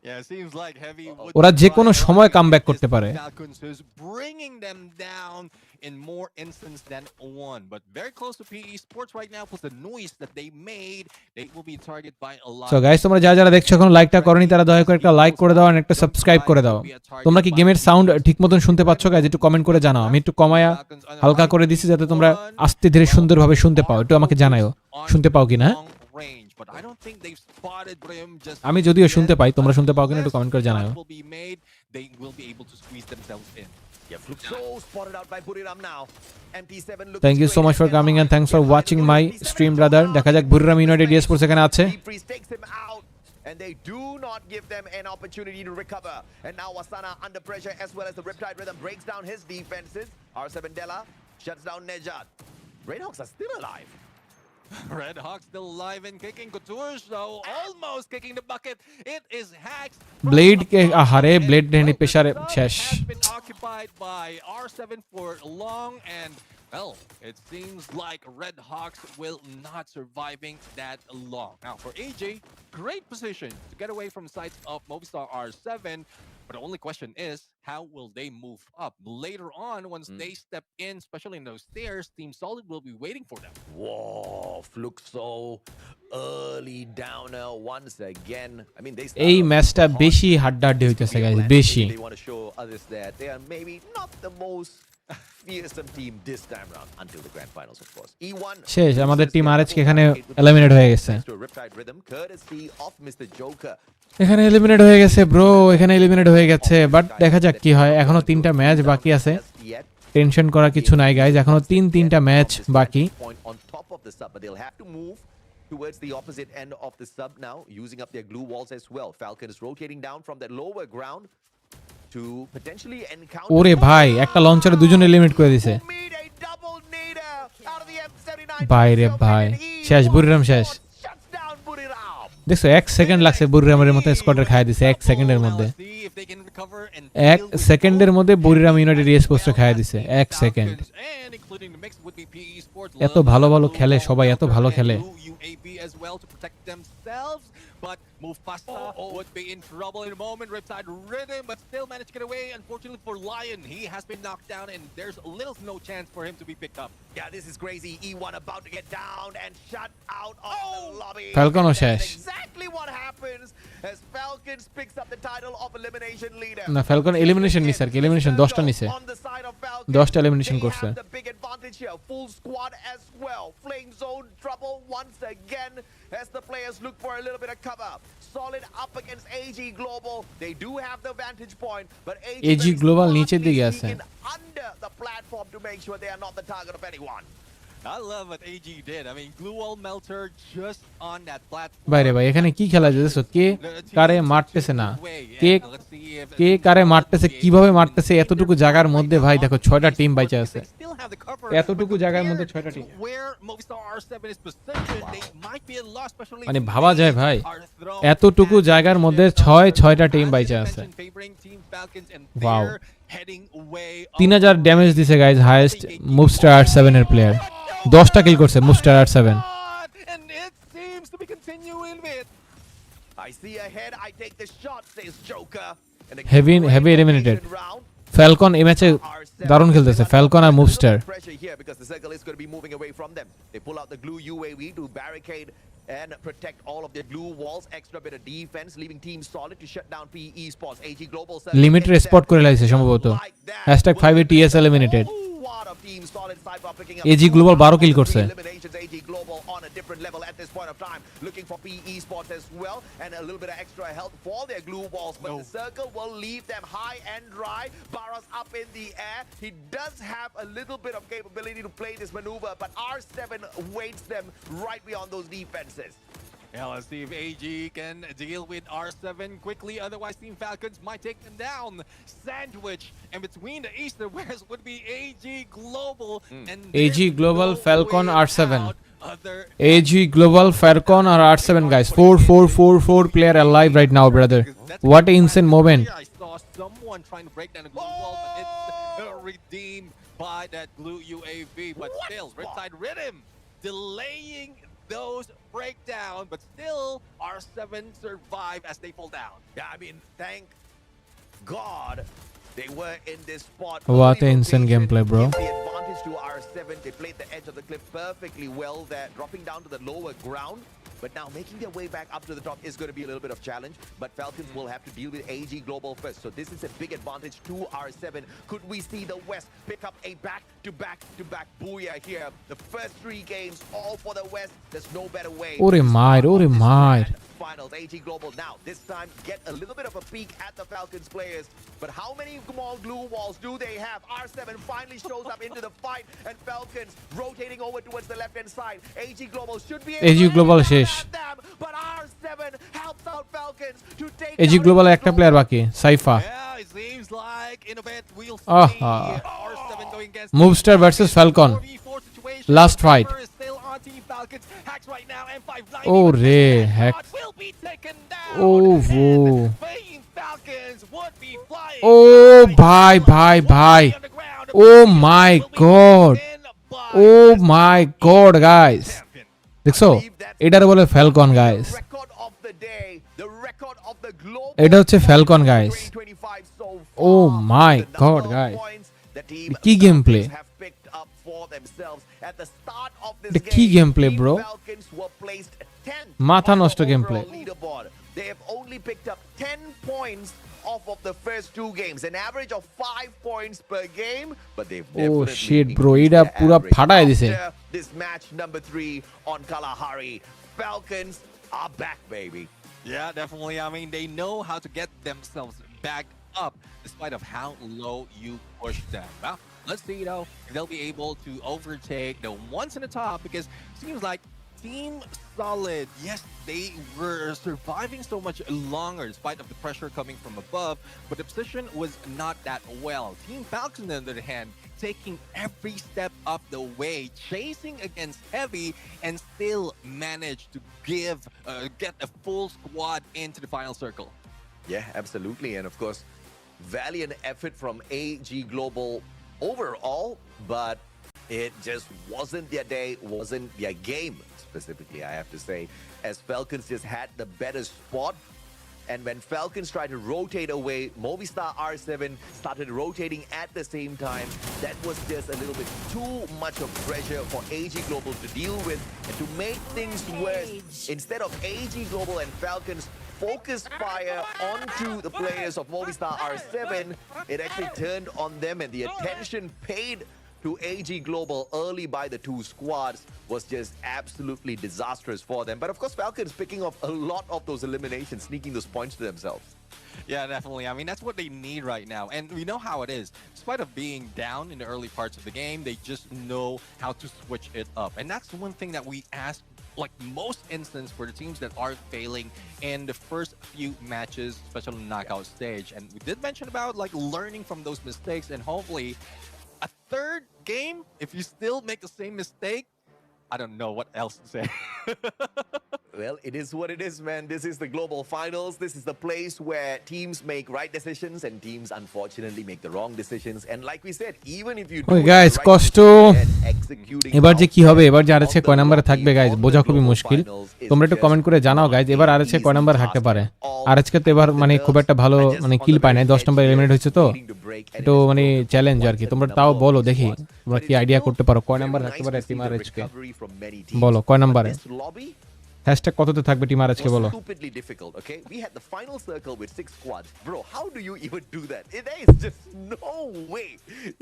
Yeah, it seems like Heavy would ওরা যে কোনো try সময় hard কামব্যাক against করতে পারে। the Falcons, who's bringing them down in more instances than one. But very close to PE Sports right now, plus the noise that they made, they will be targeted by a lot. So guys, তোমরা যারা দেখছো এখন লাইকটা করনি, তারা দয়া করে একটা লাইক করে দাও আর একটা সাবস্ক্রাইব করে দাও। তোমরা কি গেমের সাউন্ড ঠিক মতন শুনতে পাচ্ছ গাইস? একটু কমেন্ট করে জানাও। আমি একটু কমায়া হালকা করে দিছি যাতে তোমরা আস্তে ধীরে সুন্দরভাবে শুনতে পাও। একটু আমাকে জানাও শুনতে পাও কিনা। But I don't think they've spotted Brim just আমি যদিও শুনতে পাই, তোমরা শুনতে পাও কিনা একটু কমেন্ট করে জানাও। will be made, they will be able to squeeze themselves in. Yeah, Fluxo spotted out by Buriram now. MT7 looking thank you so much for coming and thanks for watching my stream brother. দেখা যাক বুরিরাম ইউনাইটেড এস্পোর্টস এখানে আছে। Deep Freeze takes him out, and they do not give them an opportunity to recover. And now Wasana under pressure, as well as the Riptide Rhythm breaks down his defenses. R7 Della shuts down Nejat. Redhawks are still alive. Red Hawk still alive and kicking. Couture, though, almost kicking the bucket. It is Hacks. Blade কে আহারে, ব্লেড হেনি পেশারে শেষ। Has been occupied by R7 for long, and well, it seems like Red Hawks will not surviving that long. Now for AJ, great position to get away from sights of Movistar R7. But the only question is, how will they move up? Later on, once they step in, especially in those stairs, Team Solid will be waiting for them. Whoa, Fluxo early downer once again. I mean, they এই ম্যাচটা বেশি হাড্ডাহাড্ডি হইতেছে গাইস, বেশি। They want to show others that they are maybe not the most fearsome team this time round until the grand finals, of course. E1 শেষ, আমাদের টিম আরএচকে এখানে এলিমিনেট হয়ে গেছে। to a Riptide Rhythm courtesy of Mr. Joker. এখানে এলিমিনেট হয়ে গেছে ব্রো, এখানে এলিমিনেট হয়ে গেছে। বাট দেখা যাক কি হয়, এখনো 3টা ম্যাচ বাকি আছে। Yet টেনশন করার কিছু নাই গাইস, এখনো 3টা ম্যাচ বাকি। point on top of the sub, but they'll have to move towards the opposite end of the sub now, using up their glue walls as well. Falcon is rotating down from that lower ground to potentially encounter. ওরে ভাই, একটা লঞ্চারে দুজন এলিমিনেট করে দিছে। Meet a double nader out of the M79. ভাই রে ভাই, শেষ, বুরিরাম শেষ। Shuts down Buriram. দেখছো 1 সেকেন্ড লাগছে বুরিরামের মতো স্কোয়াডের খায় দিছে 1 সেকেন্ডের মধ্যে। Let's see if they can recover and 1 সেকেন্ডের মধ্যে বুরিরাম ইউনাইটেড এস্পোর্টসে খায় দিছে 1 second. and including the mix would be PE Sports. এত ভালো ভালো খেলে সবাই, এত ভালো খেলে। UAV as well to protect themselves, but Mufasa would be in trouble in a moment. Riptide Rhythm, but still managed to get away. Unfortunately for Lion, he has been knocked down, and there's little to no chance for him to be picked up. Yeah, this is crazy. E1 about to get down and shut out of the lobby. Falcon That's শেষ। exactly what happens as Falcons picks up the title of elimination leader. না, ফ্যালকন এলিমিনেশন নিছে আর কি, এলিমিনেশন 10টা নিছে। On the side of Falcons, 10টা elimination they করছে। have the big advantage here. Full squad as well. Flame zone trouble once again as the players look for a little bit of cover. Solid up against AG Global. They do have the vantage point, but AG Global নিচের দিকে আছে। under the platform to make sure they are not the target of anyone. I love what AG did. I mean, glue wall melter just on that platform. বাইরে ভাই, এখানে কি খেলা যাচ্ছে? কে কারে মারতেছে না, কে Let's see if কে কারে মারতেছে, কিভাবে মারতেছে, এতটুকু জায়গার মধ্যে ভাই দেখো 6টা টিম বাইচা আছে। they still have the cover. এতটুকু জায়গার মধ্যে 6টা team. Where Movistar R7 is positioned, they might be a loss, especially মানে ভাবা যায় ভাই, are thrown এতটুকু at জায়গার মধ্যে 6টা টিম বাইচা আছে। favoring Team Falcons, and Wow. they're heading away. 3000 damage দিছে গাইস, হাইয়েস্ট মুভস্টার R7 এর প্লেয়ার। 10টা কিল করছে মুভস্টার R7। And it seems to be continuing with I see ahead. I take the shot, says Joker. And Heavy eliminated. Falcon এই ম্যাচে দারুণ খেলতেছে, ফ্যালকন আর Movestar. Pressure here because the circle is going to be moving away from them. They pull out the glue UAV to barricade and protect all of their glue walls. Extra bit of defense, leaving Team Solid to shut down PE Sports. AG Global limited spot করে লাইছে সম্ভবত। #5ATS eliminated. AG Global 12 কিল করছে। AG Global on a different level at this point of time, looking for PE Sports as well, and a little bit of extra help for their glue walls, but the circle will leave them high and dry. Barras up in the air. He does have a little bit of capability to play this maneuver, but R7 waits them right beyond those defenses. Yeah, let's see if AG can deal with R7 quickly. Otherwise, Team Falcons might take them down. Sandwich in between the East and West would be AG Global. And AG Global, no Falcon, way R7. out other AG Global, Falcon or R7 guys. 4 player alive right now, brother. What an insane moment. I saw someone E1 trying to break down the glue wall, but it's redeemed by that glue UAV. But still, Riptide Rhythm delaying those breakdown, but still R7 survive as they fall down. Yeah, I mean, thank God they were in this spot. What Early insane rotation gameplay, bro. gives the advantage to R7. They played the edge of the cliff perfectly well there, dropping down to the lower ground. But now making their way back up to the top is going to be a little bit of challenge. But Falcons will have to deal with AG Global first. So this is a big advantage to R7. Could we see the West pick up a back-to-back Booyah here? The first 3 games all for the West. There's no better way. Ore my. Finals, AG Global now this time get a little bit of a peek at the Falcons players. But how many small glue walls do they have? R7 finally shows up into the fight, and Falcons rotating over towards the left-hand side. AG Global should be able AG Global শেষ them, but R7 helps out Falcons to take AG down Global একটা প্লেয়ার বাকি Saifa Yeah, it seems like in a bit we'll see R7 going against Movestar versus Falcon 4v4 situation. Last fight. Is still on Team Falcons. Hacks right now, M590. Oh, re, hack. Will be taken down. Oh, And whoa. Team Falcons would be flying. Oh, bye. On the ground. Oh my Will be god. taken by Oh my god, guys. champion. দেখছো এটারে বলে Falcon guys record of the day, the record of the global এটা হচ্ছে Falcon guys 2025 so Oh far. my The number god, of guys. points the team কি gameplay? Falcons have picked up for themselves at the start of this এটা কি game. gameplay, Team bro? Falcons were placed 10th মাথা on the নষ্ট overall gameplay. leaderboard. They have only picked up 10 points off of the first 2 games, an average of 5 points per game, but they've definitely shit, bro, increased এটা their পুরা average. ফাটায় দিছে। After this match number 3 on Kalahari, Falcons are back, baby. Yeah, definitely. I mean, they know how to get themselves back up despite of how low you push them. Well, let's see, though, if they'll be able to overtake the ones in the top, because it seems like Team Solid, yes, they were surviving so much longer despite of the pressure coming from above, but the position was not that well. Team Falcon, on the other hand, taking every step up the way, chasing against Heavy, and still managed to get a full squad into the final circle. Yeah, absolutely. And of course, valiant effort from AG Global overall, but it just wasn't their day, wasn't their game specifically, I have to say, as Falcons just had the better spot. And when Falcons tried to rotate away, Movistar R7 started rotating at the same time. That was just a little bit too much of pressure for AG Global to deal with. And to make things worse, instead of AG Global and Falcons focus fire onto the players of Movistar R7, it actually turned on them, and the attention paid to AG Global early by the 2 squads was just absolutely disastrous for them. But of course, Falcons picking off a lot of those eliminations, sneaking those points to themselves. Yeah, definitely. I mean, that's what they need right now. And we know how it is. Despite of being down in the early parts of the game, they just know how to switch it up. And that's one thing that we ask, like most instances for the teams that are failing in the first few matches, especially in the knockout stage. And we did mention about like learning from those mistakes, and hopefully a third game, if you still make the same mistake, I don't know what else to say. Well, it is what it is, man. This is the global finals. This is the place where teams make right decisions and teams unfortunately make the wrong decisions. And like we said, even if you do Okay, the guys, right কষ্ট decision and executing এবার যে কি হবে, out এবার যে আরএসএ on কয় the নম্বরে lobby, থাকবে গাইজ on বোঝা the খুবই global মুশকিল। finals is তোমরা একটু just কমেন্ট করে জানাও গাইজ, এবার an আরএসএ কয় easy নাম্বার task থাকতে পারে। for all আরএসকে তো এবার মানে খুব একটা ভালো and just মানে on কিল the পায় না, very 10 number edge eliminate here, হয়েছে তো। needing to break, and একটু it is মানে broken চ্যালেঞ্জ আর once কি, and তোমরা the তাও number of বলো these দেখি squads. তোমরা But কি it's আইডিয়া still করতে পারো কয় very নাম্বার nice থাকতে to পারে see team the RSK. recovery from many teams. বলো কয় But নাম্বারে, this lobby হ্যাশট্যাগ কততে থাকবে টিম আরএসকে বলো। was stupidly difficult, okay? We had the final circle with 6 squads. Bro, how do you even do that? There is just no way.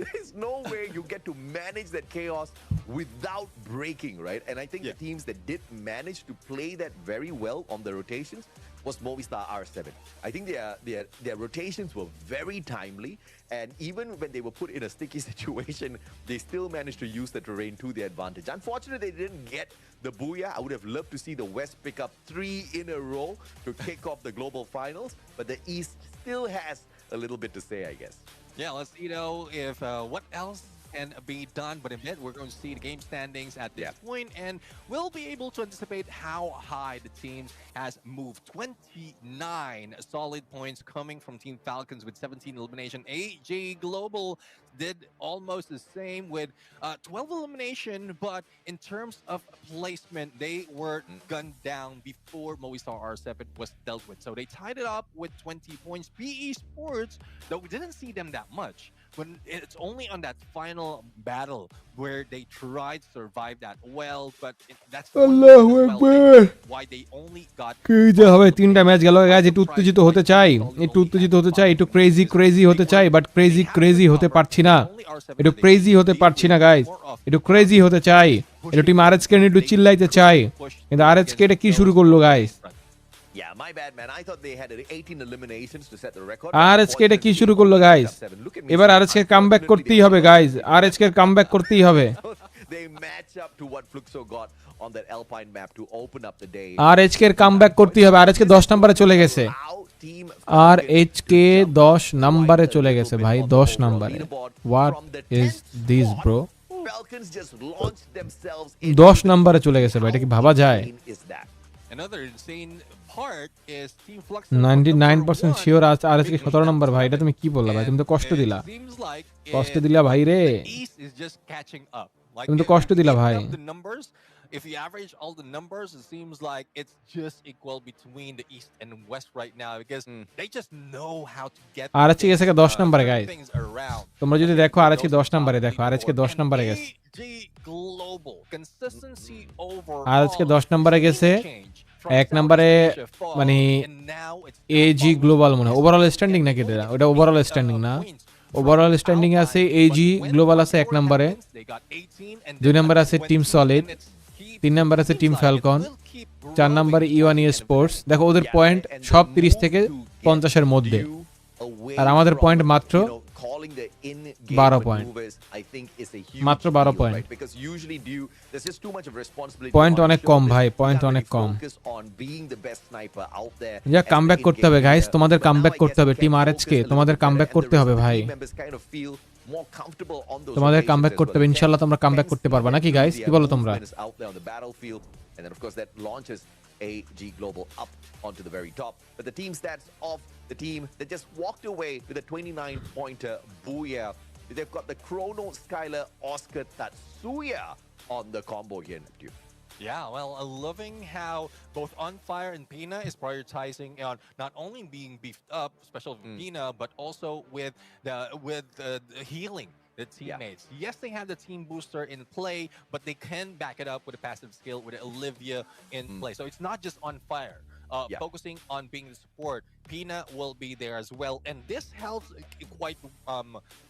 There's no way you get to manage that chaos without breaking, right? And I think the teams that did manage to play that very well on the rotations was Movistar R7. I think their rotations were very timely, and even when they were put in a sticky situation, they still managed to use the terrain to their advantage. Unfortunately, they didn't get the Booyah. I would have loved to see the West pick up 3 in a row to kick off the global finals, but the East still has a little bit to say, I guess. Yeah, let's see though if what else can be done. But in a minute, we're going to see the game standings at this point, and we'll be able to anticipate how high the team has moved. 29 solid points coming from Team Falcons with 17 elimination. AG Global did almost the same with 12 elimination, but in terms of placement, they were gunned down before Movistar R7 was dealt with. So they tied it up with 20 points. PE Sports, though we didn't see them that much, but it's only on that final battle where they tried to survive that well, but that's Allahu Akbar. why they only got কি যে হবে, তিনটা ম্যাচ গেল গাইজ। একটু উত্তেজিত হতে চাই, একটু উত্তেজিত হতে চাই, একটু ক্রেজি হতে চাই, বাট ক্রেজি হতে পারছি না, একটু ক্রেজি হতে পারছি না গাইজ, একটু ক্রেজি হতে চাই, একটু টিম আরএচকে নিয়ে একটু চিল্লাইতে চাই, কিন্তু আরএচকে এটা কি শুরু করলো guys? Yeah, my bad, man. I thought they had 18 eliminations to set the record. আরএচকে এটা কি শুরু করলো গাইজ? এবার আরএচকে কামব্যাক করতেই হবে গাইজ, আরএচকে কামব্যাক করতেই হবে। They match up to what Fluxo got on that Alpine map to open up the day. আরএচকে comeback করতেই হবে। আরএচকে 10 নম্বরে চলে গেছে, আরএচকে 10 নম্বরে চলে গেছে ভাই, 10 নম্বরে। What is this bro? Falcons just launched themselves 10 নম্বরে চলে গেছে ভাই, এটা কি ভাবা যায়? another insane part is Team Flux 99% sure আরএচকে 17 নম্বর ভাই। এটা তুমি কি বললা ভাই? তুমি তো কষ্ট দিলা, কষ্ট দিলা ভাই রে, East is just catching up. Like তুমি তো কষ্ট দিলা ভাই। the numbers, if you average all the numbers, it seems like it's just equal between the East and West right now because they just know how to get আরএচকে গেছে 10 নম্বরে গাইস। things around. তোমরা যদি দেখো আরএচকে 10 নম্বরে, দেখো আরএচকে 10 নম্বরে গেছে, AG Global consistency over আরএচকে 10 নম্বরে গেছে, 1 নম্বরে মানে এজি গ্লোবাল মনে হয় ওভারঅল স্ট্যান্ডিং নাকি এটা? ওটা ওভারঅল স্ট্যান্ডিং না, ওভারঅল স্ট্যান্ডিং আছে এজি গ্লোবাল আছে 1 নম্বরে, 2 নম্বরে আছে টিম সলিড, 3 নম্বরে আছে টিম ফ্যালকন, 4 নম্বরে ইওয়ান স্পোর্টস। দেখো ওদের পয়েন্ট সব 30 থেকে 50 এর মধ্যে, আর আমাদের পয়েন্ট মাত্র 12 পয়েন্ট, মাত্র 12 পয়েন্ট। পয়েন্ট অনেক কম ভাই, পয়েন্ট অনেক কম। যা কামব্যাক করতে হবে গাইস, তোমাদের কামব্যাক করতে হবে। টিম আরএচকে তোমাদের কামব্যাক করতে হবে ভাই, তোমাদের কামব্যাক করতে হবে। ইনশাআল্লাহ তোমরা কামব্যাক করতে পারবে নাকি গাইস? কি বলো তোমরা? And then of course that launches AG Global up onto the very top. But the team stats of the team that just walked away with a 29-pointer Booyah. They've got the Chrono, Skylar, Oscar, Tatsuya on the combo here, Neptune. Yeah, well, loving how both On Fire and Pina is prioritizing on not only being beefed up, especially with Pina, but also with the healing the teammates. Yes, they have the team booster in play, but they can back it up with a passive skill with Olivia in play. So it's not just On Fire. Focusing on being the support, Pina will be there as well, and this helps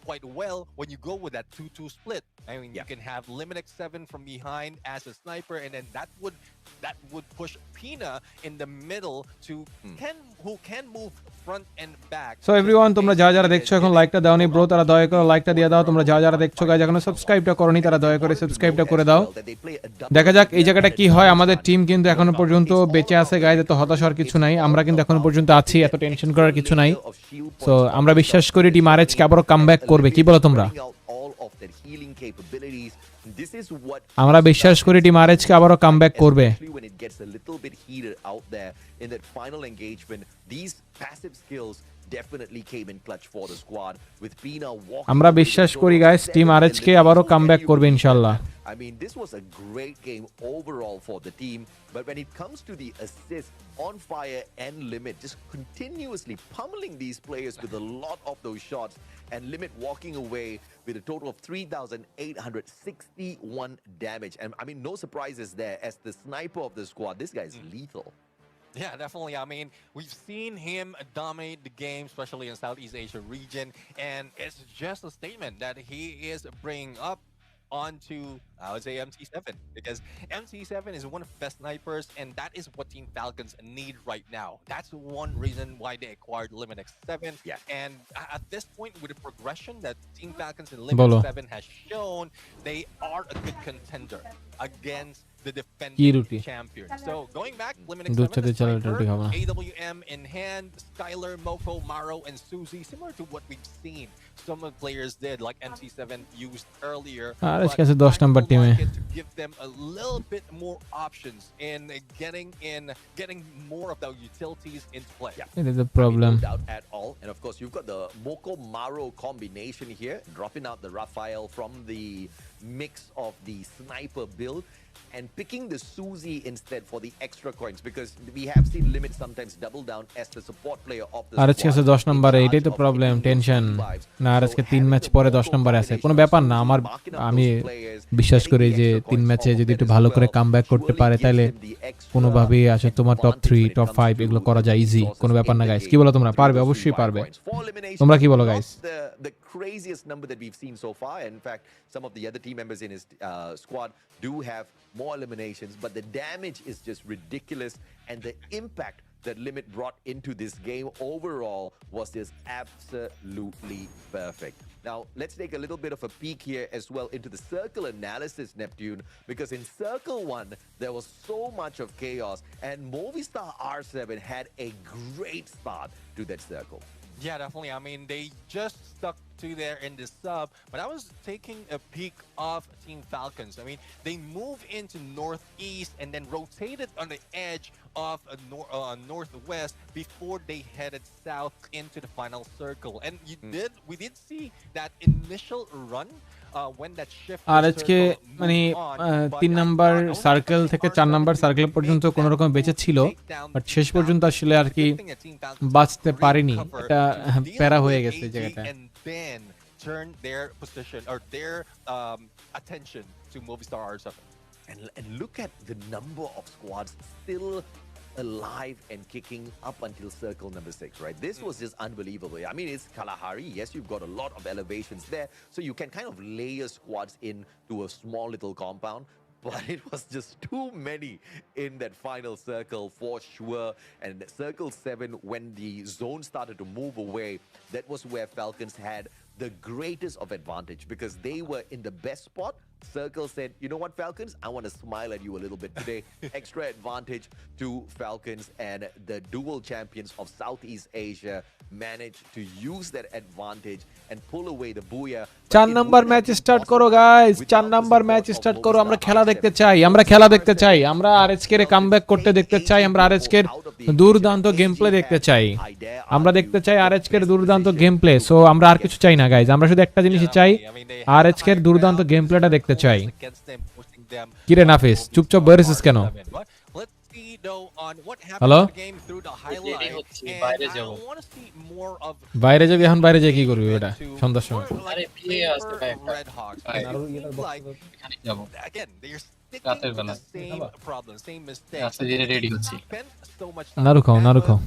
quite well when you go with that 2-2 split. I mean, you can have Limitex 7 from behind as a sniper, and then that would push Pina in the middle to who can move front and back. So everyone, তোমরা যারা দেখছো এখন লাইকটা দাওনি ব্রো, তারা দয়া করে লাইকটা দিয়ে দাও। তোমরা যারা দেখছো গাইস এখনো সাবস্ক্রাইবটা করোনি, তারা দয়া করে সাবস্ক্রাইবটা করে দাও। দেখা যাক এই জায়গাটা কি হয়। আমাদের টিম কিন্তু এখনো পর্যন্ত বেঁচে আছে গাইস, এত হতাশ হওয়ার কিছু নাই। আমরা কিন্তু এখনো পর্যন্ত আছি, এত টেনশন করার কিছু নাই। সো আমরা বিশ্বাস করি টিম আরএচকে আবারও কামব্যাক করবে। কি বলো তোমরা? আমরা বিশ্বাস করি টিম আরএচকে আবারও কামব্যাক করবে। আমরা বিশ্বাস করি গাইস টিম আরএচকে আবারও কামব্যাক করবে ইনশাআল্লাহ। I mean, this was a great game overall for the team, but when it comes to the assists, On Fire and Limit just continuously pummeling these players with a lot of those shots, and Limit walking away with a total of 3,861 damage. And I mean, no surprises there as the sniper of the squad. This guy is lethal. Yeah, definitely. I mean, we've seen him dominate the game, especially in Southeast Asia region, and it's just a statement that he is bringing up onto I would say MT7, because MT7 is one of the best snipers, and that is what Team Falcons need right now. That's one reason why they acquired Limit X7. Yeah. And at this point, with the progression that Team Falcons and Bolo. Limit 7 has shown, they are a good contender against the Ki defending ruti? champion. So going back, Limit दूध X7, से the तो चलो sniper, रोटी खावा AWM in hand, Skylar, Moko, Maro, and Suzy, similar to what we've seen some of the players did, like MT7 used earlier. RH but कैसे 10 I number would team like है it to give them a little bit more options in getting more of the utilities into play. Yeah. it is a No problem doubt at all. And of course, you've got the Moko Maro combination here, dropping out the Raphael from the mix of the sniper build and picking the Suzy instead for the extra coins, because we have seen Limit sometimes double down as the support player of the আরএচ कैसे 10 in নম্বরে charge এটাই তো of problem hitting those tension revives. না আরএচকে So 3 having ম্যাচ the পরে Moko 10 নম্বরে আছে কোনো combination ব্যাপার of না Suzy আমার marking up আমি those players, বিশ্বাস getting করি the যে extra 3 coins ম্যাচে off of যদি it একটু as ভালো করে well, কামব্যাক করতে surely পারে gives তাহলে them the extra কোনোভাবেই আসে তোমার top advantage 3 when it top comes 5 to এগুলো করা যায় the ইজি resources কোনো ব্যাপার in না the গাইস game কি বলো তোমরা through পারবে those অবশ্যই revive পারবে points. 4 eliminations, তোমরা কি বলো not guys the craziest number that we've seen so far. In fact, some of the other team members in his squad do have more eliminations, but the damage is just ridiculous, and the impact that Limit brought into this game overall was just absolutely perfect. Now, let's take a little bit of a peek here as well into the circle analysis, Neptune, because in Circle 1, there was so much of chaos, and Movistar R7 had a great start to that circle. Yeah, definitely. I mean, they just stuck to there in the sub, but I was taking a peek of Team Falcons. I mean, they moved into northeast and then rotated on the edge of northwest before they headed south into the final circle. And we did see that initial run when that shift আরএচকে মানে 3 নাম্বার সার্কেল থেকে 4 নাম্বার সার্কেল পর্যন্ত কোনো রকম বেঁচে ছিল বাট শেষ পর্যন্ত আসলে আর কি বাঁচতে পারেনি এটা প্যারা হয়ে গেছে এই জায়গাটা and then turn their position or their attention to Movistar R7. And look at the number of squads still alive and kicking up until circle number 6, right? This was just unbelievable. I mean, it's Kalahari. Yes, you've got a lot of elevations there, so you can kind of layer squads into a small little compound. But it was just too many in that final circle for sure. And circle 7, when the zone started to move away, that was where Falcons had the greatest of advantage, because they were in the best spot. Circle said, you know what, Falcons, I want to smile at you a little bit today. Extra advantage to Falcons, and the dual champions of Southeast Asia managed to use that advantage and pull away the Booyah. 4 number match start করো গাইস 4 নাম্বার ম্যাচ স্টার্ট করো আমরা খেলা দেখতে চাই আমরা আরএচকে রে কামব্যাক করতে দেখতে চাই আমরা আরএচকে দুর্দান্ত গেম প্লে দেখতে চাই আমরা দেখতে চাই আরএচকে দুর্দান্ত গেম প্লে সো আমরা আর কিছু চাই না গাইস আমরা শুধু একটা জিনিসই চাই আরএচকে দুর্দান্ত গেম প্লেটা দেখতে চাই কি রে নাফিস চুপচাপ বেরিসিস কেন হ্যালো বাইরে যাবি এখন বাইরে যাই কি করবি এটা সন্ধ্যার সময় নারু খাও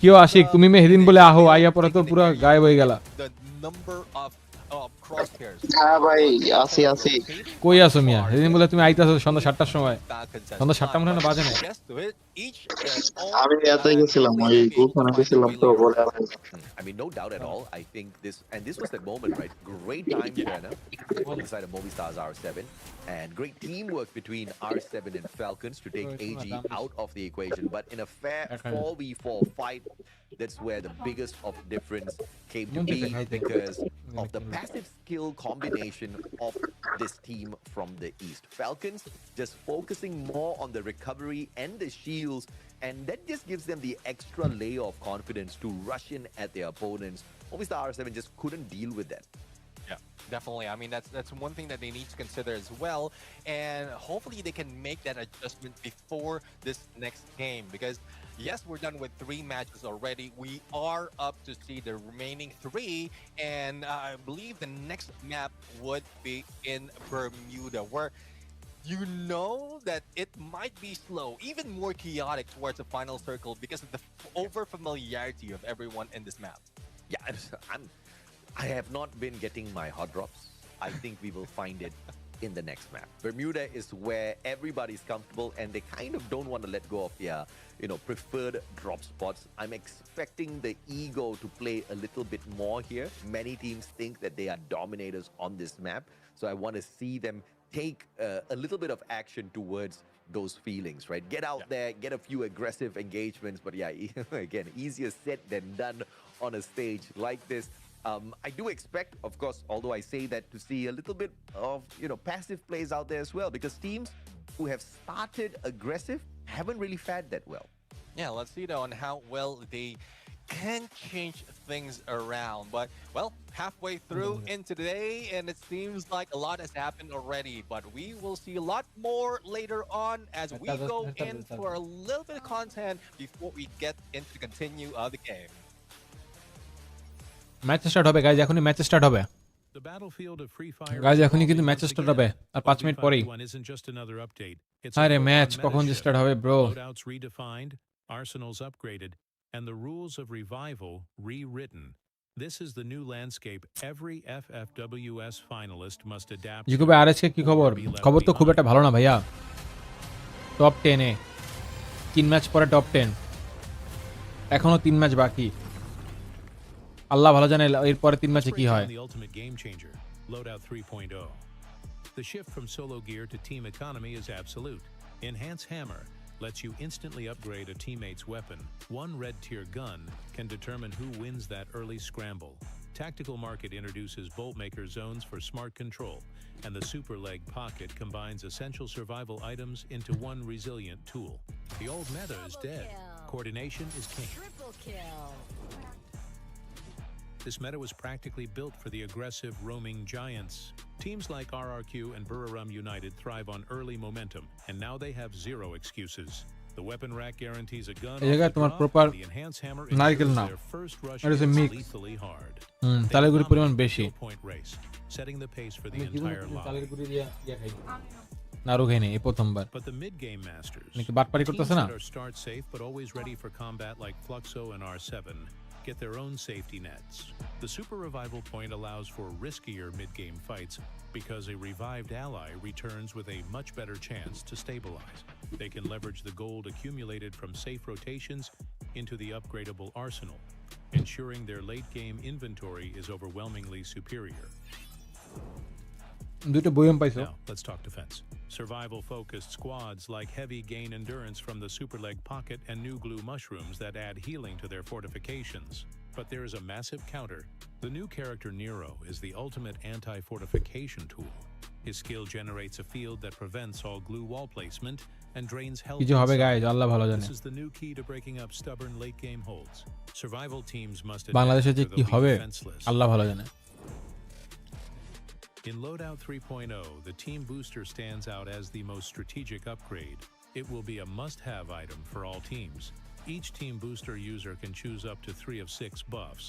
কিও আশিক তুমি মেহেদিন বলে আহো আইয়া পরে তো পুরো গায়েব হয়ে গেলা হ্যাঁ ভাই আসি কই আছো মিয়া সেদিন বলে তুমি আইতাছো সন্ধ্যা 7টার সময় সন্ধ্যা 7টা মনে হয় না বাজে না আমি এতই গেছিলাম ওই গোখানে গেছিলাম তো বলে I mean, no doubt at all. I think this was that moment, right? Great time turner inside of Movistar's R7, and great teamwork between R7 and Falcons to take AG out of the equation. But in a fair 4v4 fight, that's where the biggest of difference came to be, because of the passive skill combination of this team from the east. Falcons just focusing more on the recovery and the shields, and that just gives them the extra layer of confidence to rush in at their opponents. Movistar R7 just couldn't deal with that. Yeah, definitely. I mean, that's one thing that they need to consider as well, and hopefully they can make that adjustment before this next game, because yes, we're done with 3 matches already. We are up to see the remaining 3, and I believe the next map would be in Bermuda, where you know that it might be slow, even more chaotic towards the final circle because of the over familiarity of everyone in this map. Yeah, I have not been getting my hot drops. I think we will find it in the next map. Bermuda is where everybody's comfortable and they kind of don't want to let go of their, preferred drop spots. I'm expecting the ego to play a little bit more here. Many teams think that they are dominators on this map, so I want to see them take a little bit of action towards those feelings, right? Get out there, get a few aggressive engagements, but yeah, again, easier said than done on a stage like this. I do expect, of course, although I say that, to see a little bit of, passive plays out there as well, because teams who have started aggressive haven't really fared that well. Yeah, let's see though on how well they can change things around. But, well, halfway through into the day, and it seems like a lot has happened already. But we will see a lot more later on as we go in for a little bit of content before we get into the continue of the game. Match start হবে গাইজ, এখনই ম্যাচ স্টার্ট হবে গাইজ, এখনই কিন্তু ম্যাচ স্টার্ট হবে আর 5 মিনিট পরেই। আরে ম্যাচ কখন যে স্টার্ট হবে bro? Arsenals upgraded and the rules of revival rewritten. This is the new landscape every FFWS finalist must adapt. ZikuVai RSK কি খবর? খবর তো খুব একটা ভালো না ভাইয়া। টপ 10 এ 3 ম্যাচ পরে টপ 10, এখনো 3 ম্যাচ বাকি। আল্লাহ ভালো জানে এরপরে 3 ম্যাচে কি হয়। The ultimate game changer, Loadout 3.0. The shift from solo gear to team economy is absolute. Enhance Hammer lets you instantly upgrade a teammate's weapon. One red tier gun can determine who wins that early scramble. Tactical Market introduces bolt maker zones for smart control, and the super leg pocket combines essential survival items into one resilient tool. The old meta is dead. Coordination is king. Triple kill. This meta was practically built for the aggressive roaming giants. Teams like RRQ and Buriram United thrive on early momentum, and now they have zero excuses. The weapon rack guarantees a gun. The enhanced hammer ensures their first rush is lethally hard. তালেগুড়ির পরিমাণ বেশি, Point race, setting the pace for the entire lot. নারু খাইনি এই প্রথমবার। But the mid-game masters, নাকি বাটপারি করতেছে না? teams that are start safe but always ready for combat like Fluxo and R7 get their own safety nets. The Super Revival Point allows for riskier mid-game fights because a revived ally returns with a much better chance to stabilize. They can leverage the gold accumulated from safe rotations into the upgradable arsenal, ensuring their late-game inventory is overwhelmingly superior. Now, let's talk defense. Survival-focused squads like Heavy gain endurance from the Super Leg Pocket and new glue mushrooms that add healing to their fortifications. But there is a massive counter. The new character Nero is the ultimate anti-fortification tool. His skill generates a field that prevents all glue wall placement and drains health. This is the new key to breaking up stubborn late-game holds. Survival teams must adapt to the defenseless. In Loadout 3.0, the Team Booster stands out as the most strategic upgrade. It will be a must-have item for all teams. Each Team Booster user can choose up to 3 of 6 buffs,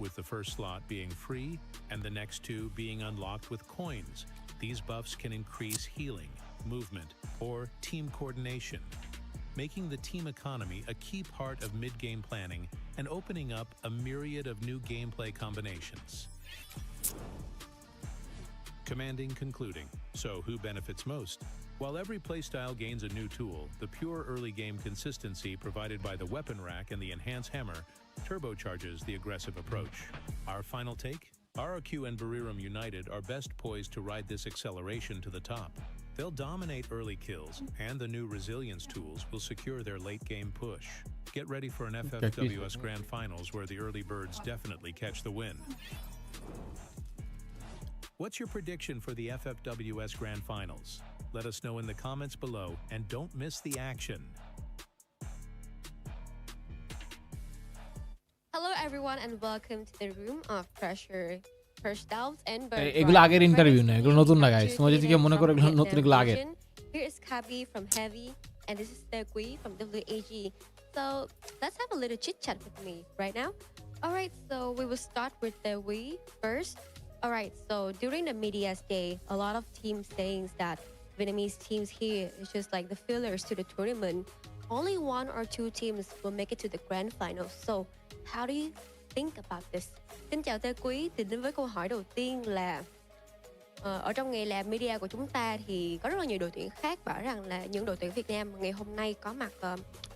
with the first slot being free and the next 2 being unlocked with coins. These buffs can increase healing, movement, or team coordination, making the team economy a key part of mid-game planning and opening up a myriad of new gameplay combinations. Commanding concluding. So who benefits most? While every playstyle gains a new tool, the pure early game consistency provided by the weapon rack and the enhanced hammer turbocharges the aggressive approach. Our final take? RRQ and Buriram United are best poised to ride this acceleration to the top. They'll dominate early kills, and the new resilience tools will secure their late game push. Get ready for an FFWS Grand Finals where the early birds definitely catch the win. What's your prediction for the FFWS Grand Finals? Let us know in the comments below, and don't miss the action. Hello everyone and welcome to the room of pressure, first doubts and এগুলো আগের ইন্টারভিউ না, এগুলো নতুন না গাইস। তোমরা যদি কেউ মনে করো এগুলো নতুন, এগুলো আগের। Here is Kabi from Heavy and this is ZikuVai from WAG. So let's have a little chit chat with me right now. Alright, so we will start with the we first. Alright, so during the media's day, a lot of teams saying that Vietnamese teams here is just like the fillers to the tournament. Only 1 or 2 teams will make it to the grand finals. So how do you think about this? Xin chào ZikuVai, đến với câu hỏi đầu tiên là ở trong nghề làm media của chúng ta thì có rất là nhiều đội tuyển khác bảo rằng là những đội tuyển Việt Nam ngày hôm nay có mặt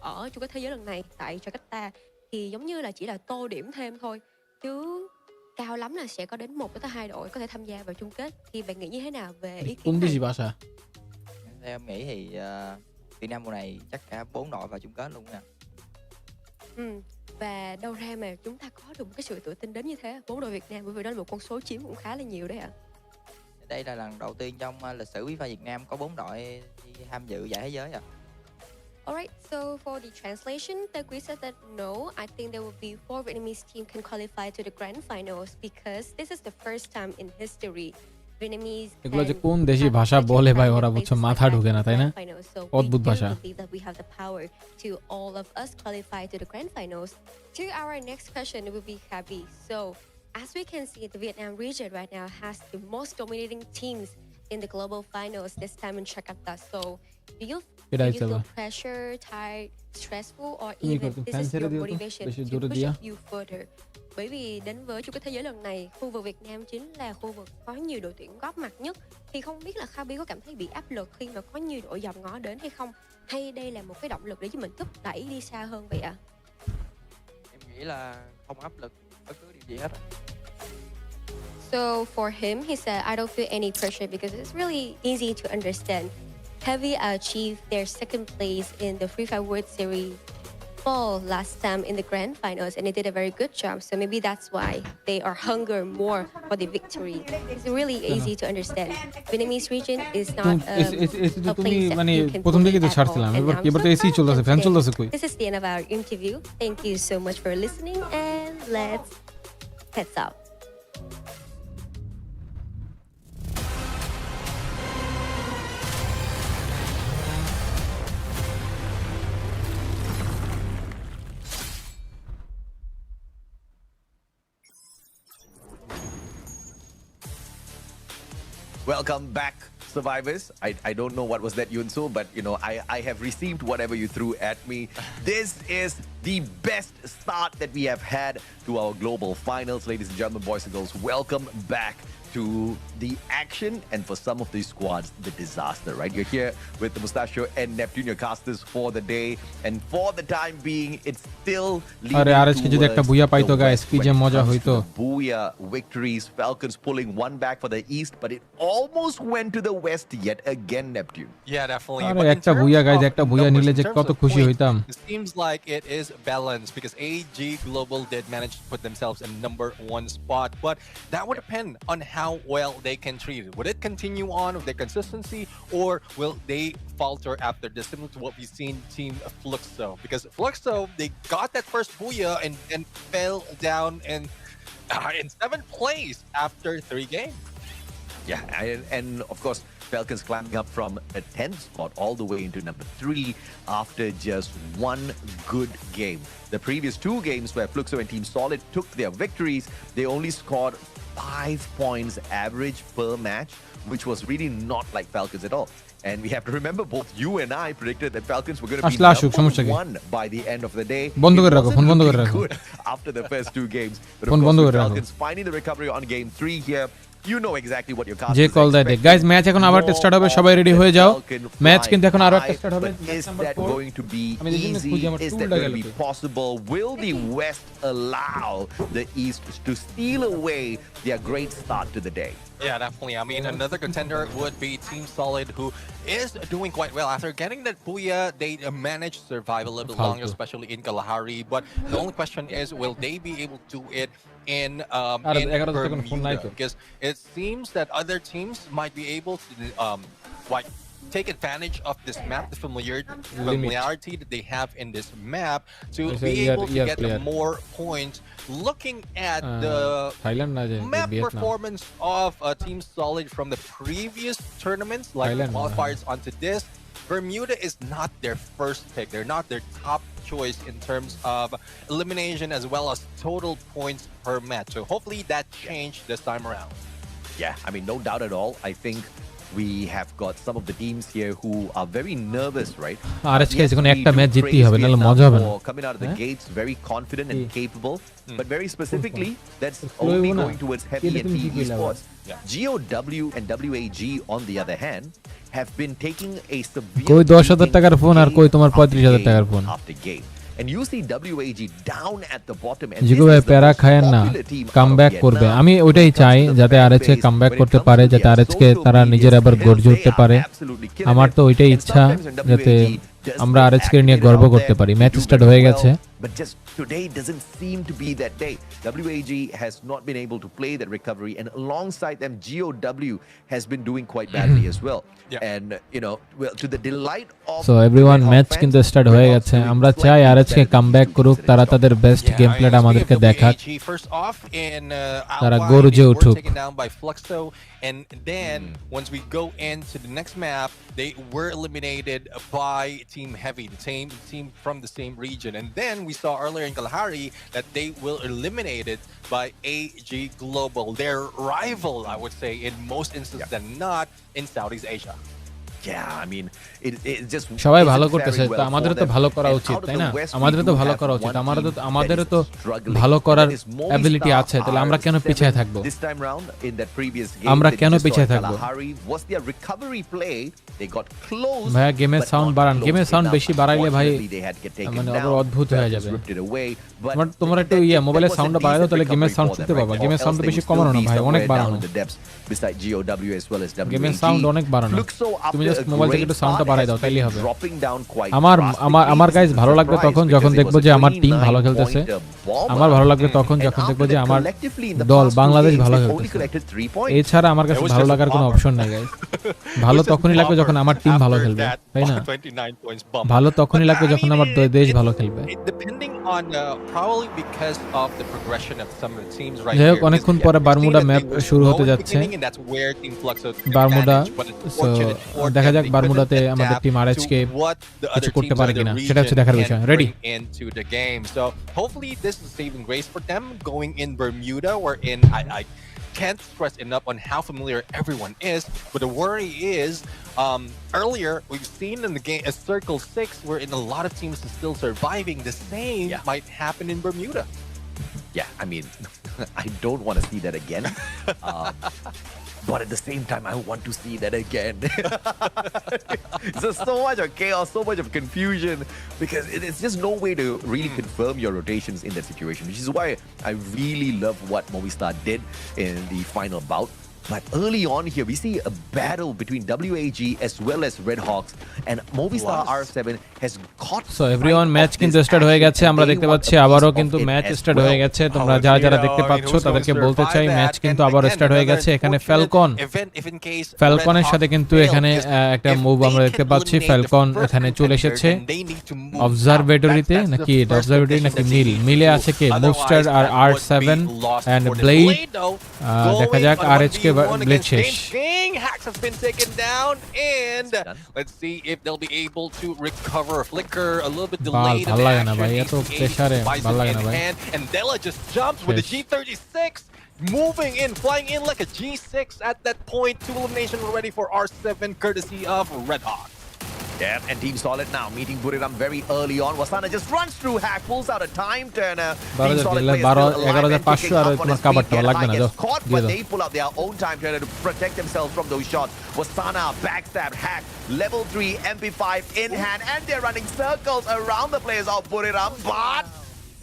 ở chung kết thế giới lần này tại Jakarta thì giống như là chỉ là tô điểm thêm thôi, chứ cao lắm là sẽ có đến 1 tới 2 đội có thể tham gia vào chung kết. Thì bạn nghĩ như thế nào về ý kiến này? Theo em nghĩ thì Việt Nam mùa này chắc cả 4 đội vào chung kết luôn nha. Và đâu ra mà chúng ta có được một cái sự tự tin đến như thế, 4 đội Việt Nam, bởi vì đó là một con số chiếm cũng khá là nhiều đấy ạ. Đây là lần đầu tiên trong lịch sử FIFA Việt Nam có 4 đội đi tham dự giải thế giới à. Alright, so for the translation, Tegui said that no, I think there will be 4 Vietnamese team can qualify to the grand finals because this is the first time in history Vietnamese এগুলো যে কোন দেশি ভাষা বলে ভাই ওরা বুঝছো মাথা ঢোকে না তাই না অদ্ভুত ভাষা that we have the power to all of us qualify to the grand finals. To our next question will be Kabi. So as we can see, the Vietnam region right now has the most dominating teams in the global finals this time in Jakarta. So do you feel pressure, tired, stressful, or even this is your motivation to push you further? Bởi vì đến với chung kết thế giới lần này, khu vực Việt Nam chính là khu vực có nhiều đội tuyển góp mặt nhất. Thì không biết là Khabi có cảm thấy bị áp lực khi mà có nhiều đội dòm ngó đến hay không? Hay đây là một cái động lực để cho mình thúc đẩy đi xa hơn vậy ạ? Em nghĩ là không áp lực bất cứ điều gì hết. So for him, he said, I don't feel any pressure because it's really easy to understand. Heavy achieved their second place in the Free Fire World Series fall last time in the grand finals, and they did a very good job. So maybe that's why they are hunger more for the victory. It's really easy to understand. Vietnamese region is not a place that you can fully at all. And this is the end of our interview. Thank you so much for listening, and let's heads out. Welcome back, survivors. I don't know what was that, Yunsu, but you know, I have received whatever you threw at me. This is the best start that we have had to our global finals, ladies and gentlemen, boys and girls. Welcome back to the action, and for some of these squads, the disaster, right? You're here with the Mustachio and Neptune, your casters for the day, and for the time being, it's still leading towards the west when it comes to the Booyah victories. Falcons pulling one back for the east, but it almost went to the west yet again, Neptune. Yeah, definitely. But But একটা Booyah guys, একটা Booyah নিলে যে কত খুশি হইতাম। It seems like it is balanced because AG Global did manage to put themselves in #1 spot, but that would depend on how well they can treat it. Would it continue on with their consistency, or will they falter after this, similar to what we've seen Team Fluxo? Because Fluxo, they got that first Booyah and fell down in 7th place after 3 games. Yeah, and of course, Falcons climbing up from a 10th spot all the way into #3 after just one good game. The previous 2 games where Fluxo and Team Solid took their victories, they only scored 5 points average per match, which was really not like Falcons at all. And we have to remember, both you and I predicted that Falcons were going to be #1 by the end of the day. It wasn't looking good after the first 2 games. But of course, with Falcons finding the recovery on game 3 here, you know exactly what your cast is expecting. Guys, match এখন আবার স্টার্ট হবে, সবাই রেডি হয়ে যাও। ম্যাচ কিন্তু এখন আরো একটা স্টার্ট হবে। Is that going to be easy? Is that going to be possible? Will the West allow the East to steal away their great start to the day? Yeah, definitely. I mean, another contender would be Team Solid, who is doing quite well. After getting that Booyah, they managed to survive a little bit longer, especially in Kalahari. But the only question is, will they be able to do it in Bermuda? Because it seems that other teams might be able to take advantage of this map, the familiarity that they have in this map, to be able to get more points. Looking at the map performance of Team Solid from the previous tournaments, like the qualifiers onto this, Bermuda is not their first pick. They're not their top choice in terms of elimination as well as total points per match. So hopefully that changed this time around. Yeah, I mean, no doubt at all. I think we have got some of the teams here who are very nervous, right? RHK Yes, যখন we একটা do ম্যাচ জিততেই praise হবে নাহলে Vietnam মজা হবে না for coming out of the gates very confident and capable, but very specifically, that's Flow only না। going towards heavy and PE sports. GOW and WAG, on the other hand, have been taking a severe কই 10,000 beating টাকার ফোন আর কই তোমার 35,000 টাকার phone after game. And you see WAG down at the bottom, and Jiku this ভাই is the প্যারা most খায়েন না popular team out of comeback করবে Vietnam. আমি ওইটাই When it চাই comes to the যাতে fan আরএচকে base, comeback when it করতে comes পারে to যাতে their আরএচকে social তারা নিজের media আবার presence, গর্জে উঠতে they পারে are absolutely killing আমার it. তো ওইটাই And ইচ্ছা sometimes when যাতে WAG does আমরা get আরএচকে নিয়ে activated গর্ব out করতে there, পারি they match do start very হয়ে well, গেছে but just today doesn't seem to be that day. WAG has not been able to play that recovery, and alongside them, GOW has been doing quite badly as well. And you know, well, to the delight of so everyone Red Hawk match fans, কিন্তু স্টার্ট Red হয়ে Hawks গেছে doing আমরা slightly চাই আরএচকে better than comeback these two করুক today. তারা তাদের বেস্ট গেম প্লেটা আমাদেরকে দেখাক First off, in তারা Outline, গর্জে they were উঠুক taken down by Fluxo, and then once we go into the next map, they were eliminated by Team Heavy, the team from the same region. And then we saw earlier in Kalahari that they were eliminated by AG Global, their rival, I would say, in most instances than not in Southeast Asia. Yeah, I mean, it just সবাই isn't ভালো faring করতেছে well তো for আমাদেরও তো them. ভালো করা And উচিত out of তাই the না West, we আমাদেরও do তো ভালো have করা উচিত one আমাদেরও team তো that আমাদেরও is তো struggling. ভালো করার That is Movistar অ্যাবিলিটি আছে তাহলে আমরা কেন R7 পিছিয়ে থাকবো this time round in that previous game আমরা that কেন you just saw পিছিয়ে in থাকবো? Kalahari was their recovery play. They got close. ভাইয়া গেমের but সাউন্ড not বাড়ান close গেমের সাউন্ড enough. বেশি বাড়াইলে ভাই Unfortunately, they had get taken মানে down. আবার অদ্ভুত হয়ে Just যাবে ripped it away. But তোমার একটু মোবাইলের সাউন্ডটা বাড়াই দাও তাহলে গেমের সাউন্ড শুনতে পাবা গেমের সাউন্ড বেশি কমানো না ভাই অনেক বাড়ানো beside GOW as well as WAG. গেমের সাউন্ড অনেক বাড়ানো Fluxo, তুমি after জাস্ট a মোবাইল থেকে great একটু সাউন্ডটা start, বাড়াই has দাও তাইলেই been হবে dropping down quite আমার drastically. গাইস This is ভালো a লাগবে surprise তখন because যখন it দেখবো was যে a আমার টিম ভালো 29 খেলতেছে pointer bomber. আমার ভালো লাগবে তখন And যখন দেখবো after যে that, আমার collectively in the দল past two বাংলাদেশ games, ভালো they've only খেলতেছে collected 3 points. এছাড়া আমার কাছে It was ভালো just লাগার কোনো bomber. অপশন নেই গাইস ভালো তখনই লাগবে যখন আমার টিম ভালো After খেলবে that, তাই না 29 points bump. ভালো তখনই But, লাগবে I যখন mean, আমার দেশ ভালো খেলবে depending on probably because of the progression of some of the teams right যাই হোক here. অনেকক্ষণ because, পরে we've Bermuda seen that map they were শুরু slow হতে in the যাচ্ছে beginning, and that's where Team Fluxo took Bermuda advantage, but it's so fortunate for দেখা them যাক they বারমুডাতে couldn't আমাদের adapt team to আরএচকে what the কিছু other করতে teams পারে of the কিনা সেটা হচ্ছে region দেখার can বিষয় ready bring into the game. So hopefully this is a saving grace for them going in Bermuda, wherein I can't stress enough on how familiar everyone is, but the worry is earlier we've seen in the game a Circle 6 wherein a lot of teams are still surviving. The same might happen in Bermuda. Yeah, I mean, I don't want to see that again. But at the same time, I want to see that again. There's so much of chaos, so much of confusion, because it's just no way to really confirm your rotations in that situation, which is why I really love what Movistar did in the final bout. But early on here, we see a battle between WAG as well as Red Hawks, and Movistar R7 has caught. So everyone match কিন্তু স্টার্ট হয়ে গেছে আমরা দেখতে পাচ্ছি আবারও কিন্তু ম্যাচ স্টার্ট হয়ে গেছে তোমরা যারা যারা দেখতে পাচ্ছ তাদেরকে বলতে চাই ম্যাচ কিন্তু আবার স্টার্ট হয়ে গেছে এখানে ফ্যালকনের সাথে কিন্তু এখানে একটা মুভ আমরা দেখতে পাচ্ছি ফ্যালকন এখানে চলে এসেছে অবজারভেটরিতে নাকি এটা অবজারভেটরি নাকি মিলে আছে কি মুভস্টার আর R7 এন্ড ব্লেড দেখা যাক আরএচকে ব্লেড শেষ Hacks has been taken down, and let's see if they'll be able to recover. Flicker a little bit delayed in action. And Della just jumps with the G36, moving in, flying in like a G6 at that point. 2 elimination already for R7, courtesy of Red Hawk. Yeah, and Team Solid now meeting Buriram very early on. Wasana just runs through Hack, pulls out a time turner. Team Solid players still alive and picking up on his feet. Hack gets caught, but they pull out their own time turner to protect themselves from those shots. Wasana backstab Hack, level 3 MP5 in hand, and they're running circles around the players of Buriram, but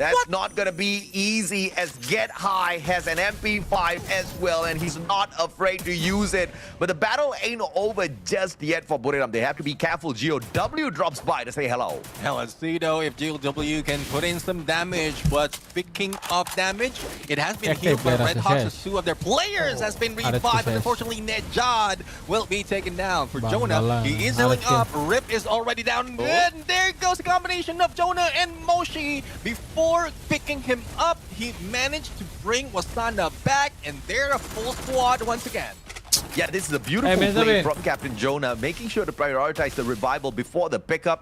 that's not going to be easy, as Get High has an MP5 as well, and he's not afraid to use it. But the battle ain't over just yet for Buriram. They have to be careful. GOW drops by to say hello. Now let's see though if GOW can put in some damage. But speaking of damage, it has been healed by Red Hawks as 2 of their players has been revived, but unfortunately Nejad will be taken down. For Jonah, he is healing up. Rip is already down, and there goes the combination of Jonah and Moshi. Before picking him up, he managed to bring Wasana back, and they're a full squad once again. Yeah, this is a beautiful play from Captain Jonah, making sure to prioritize the revival before the pickup.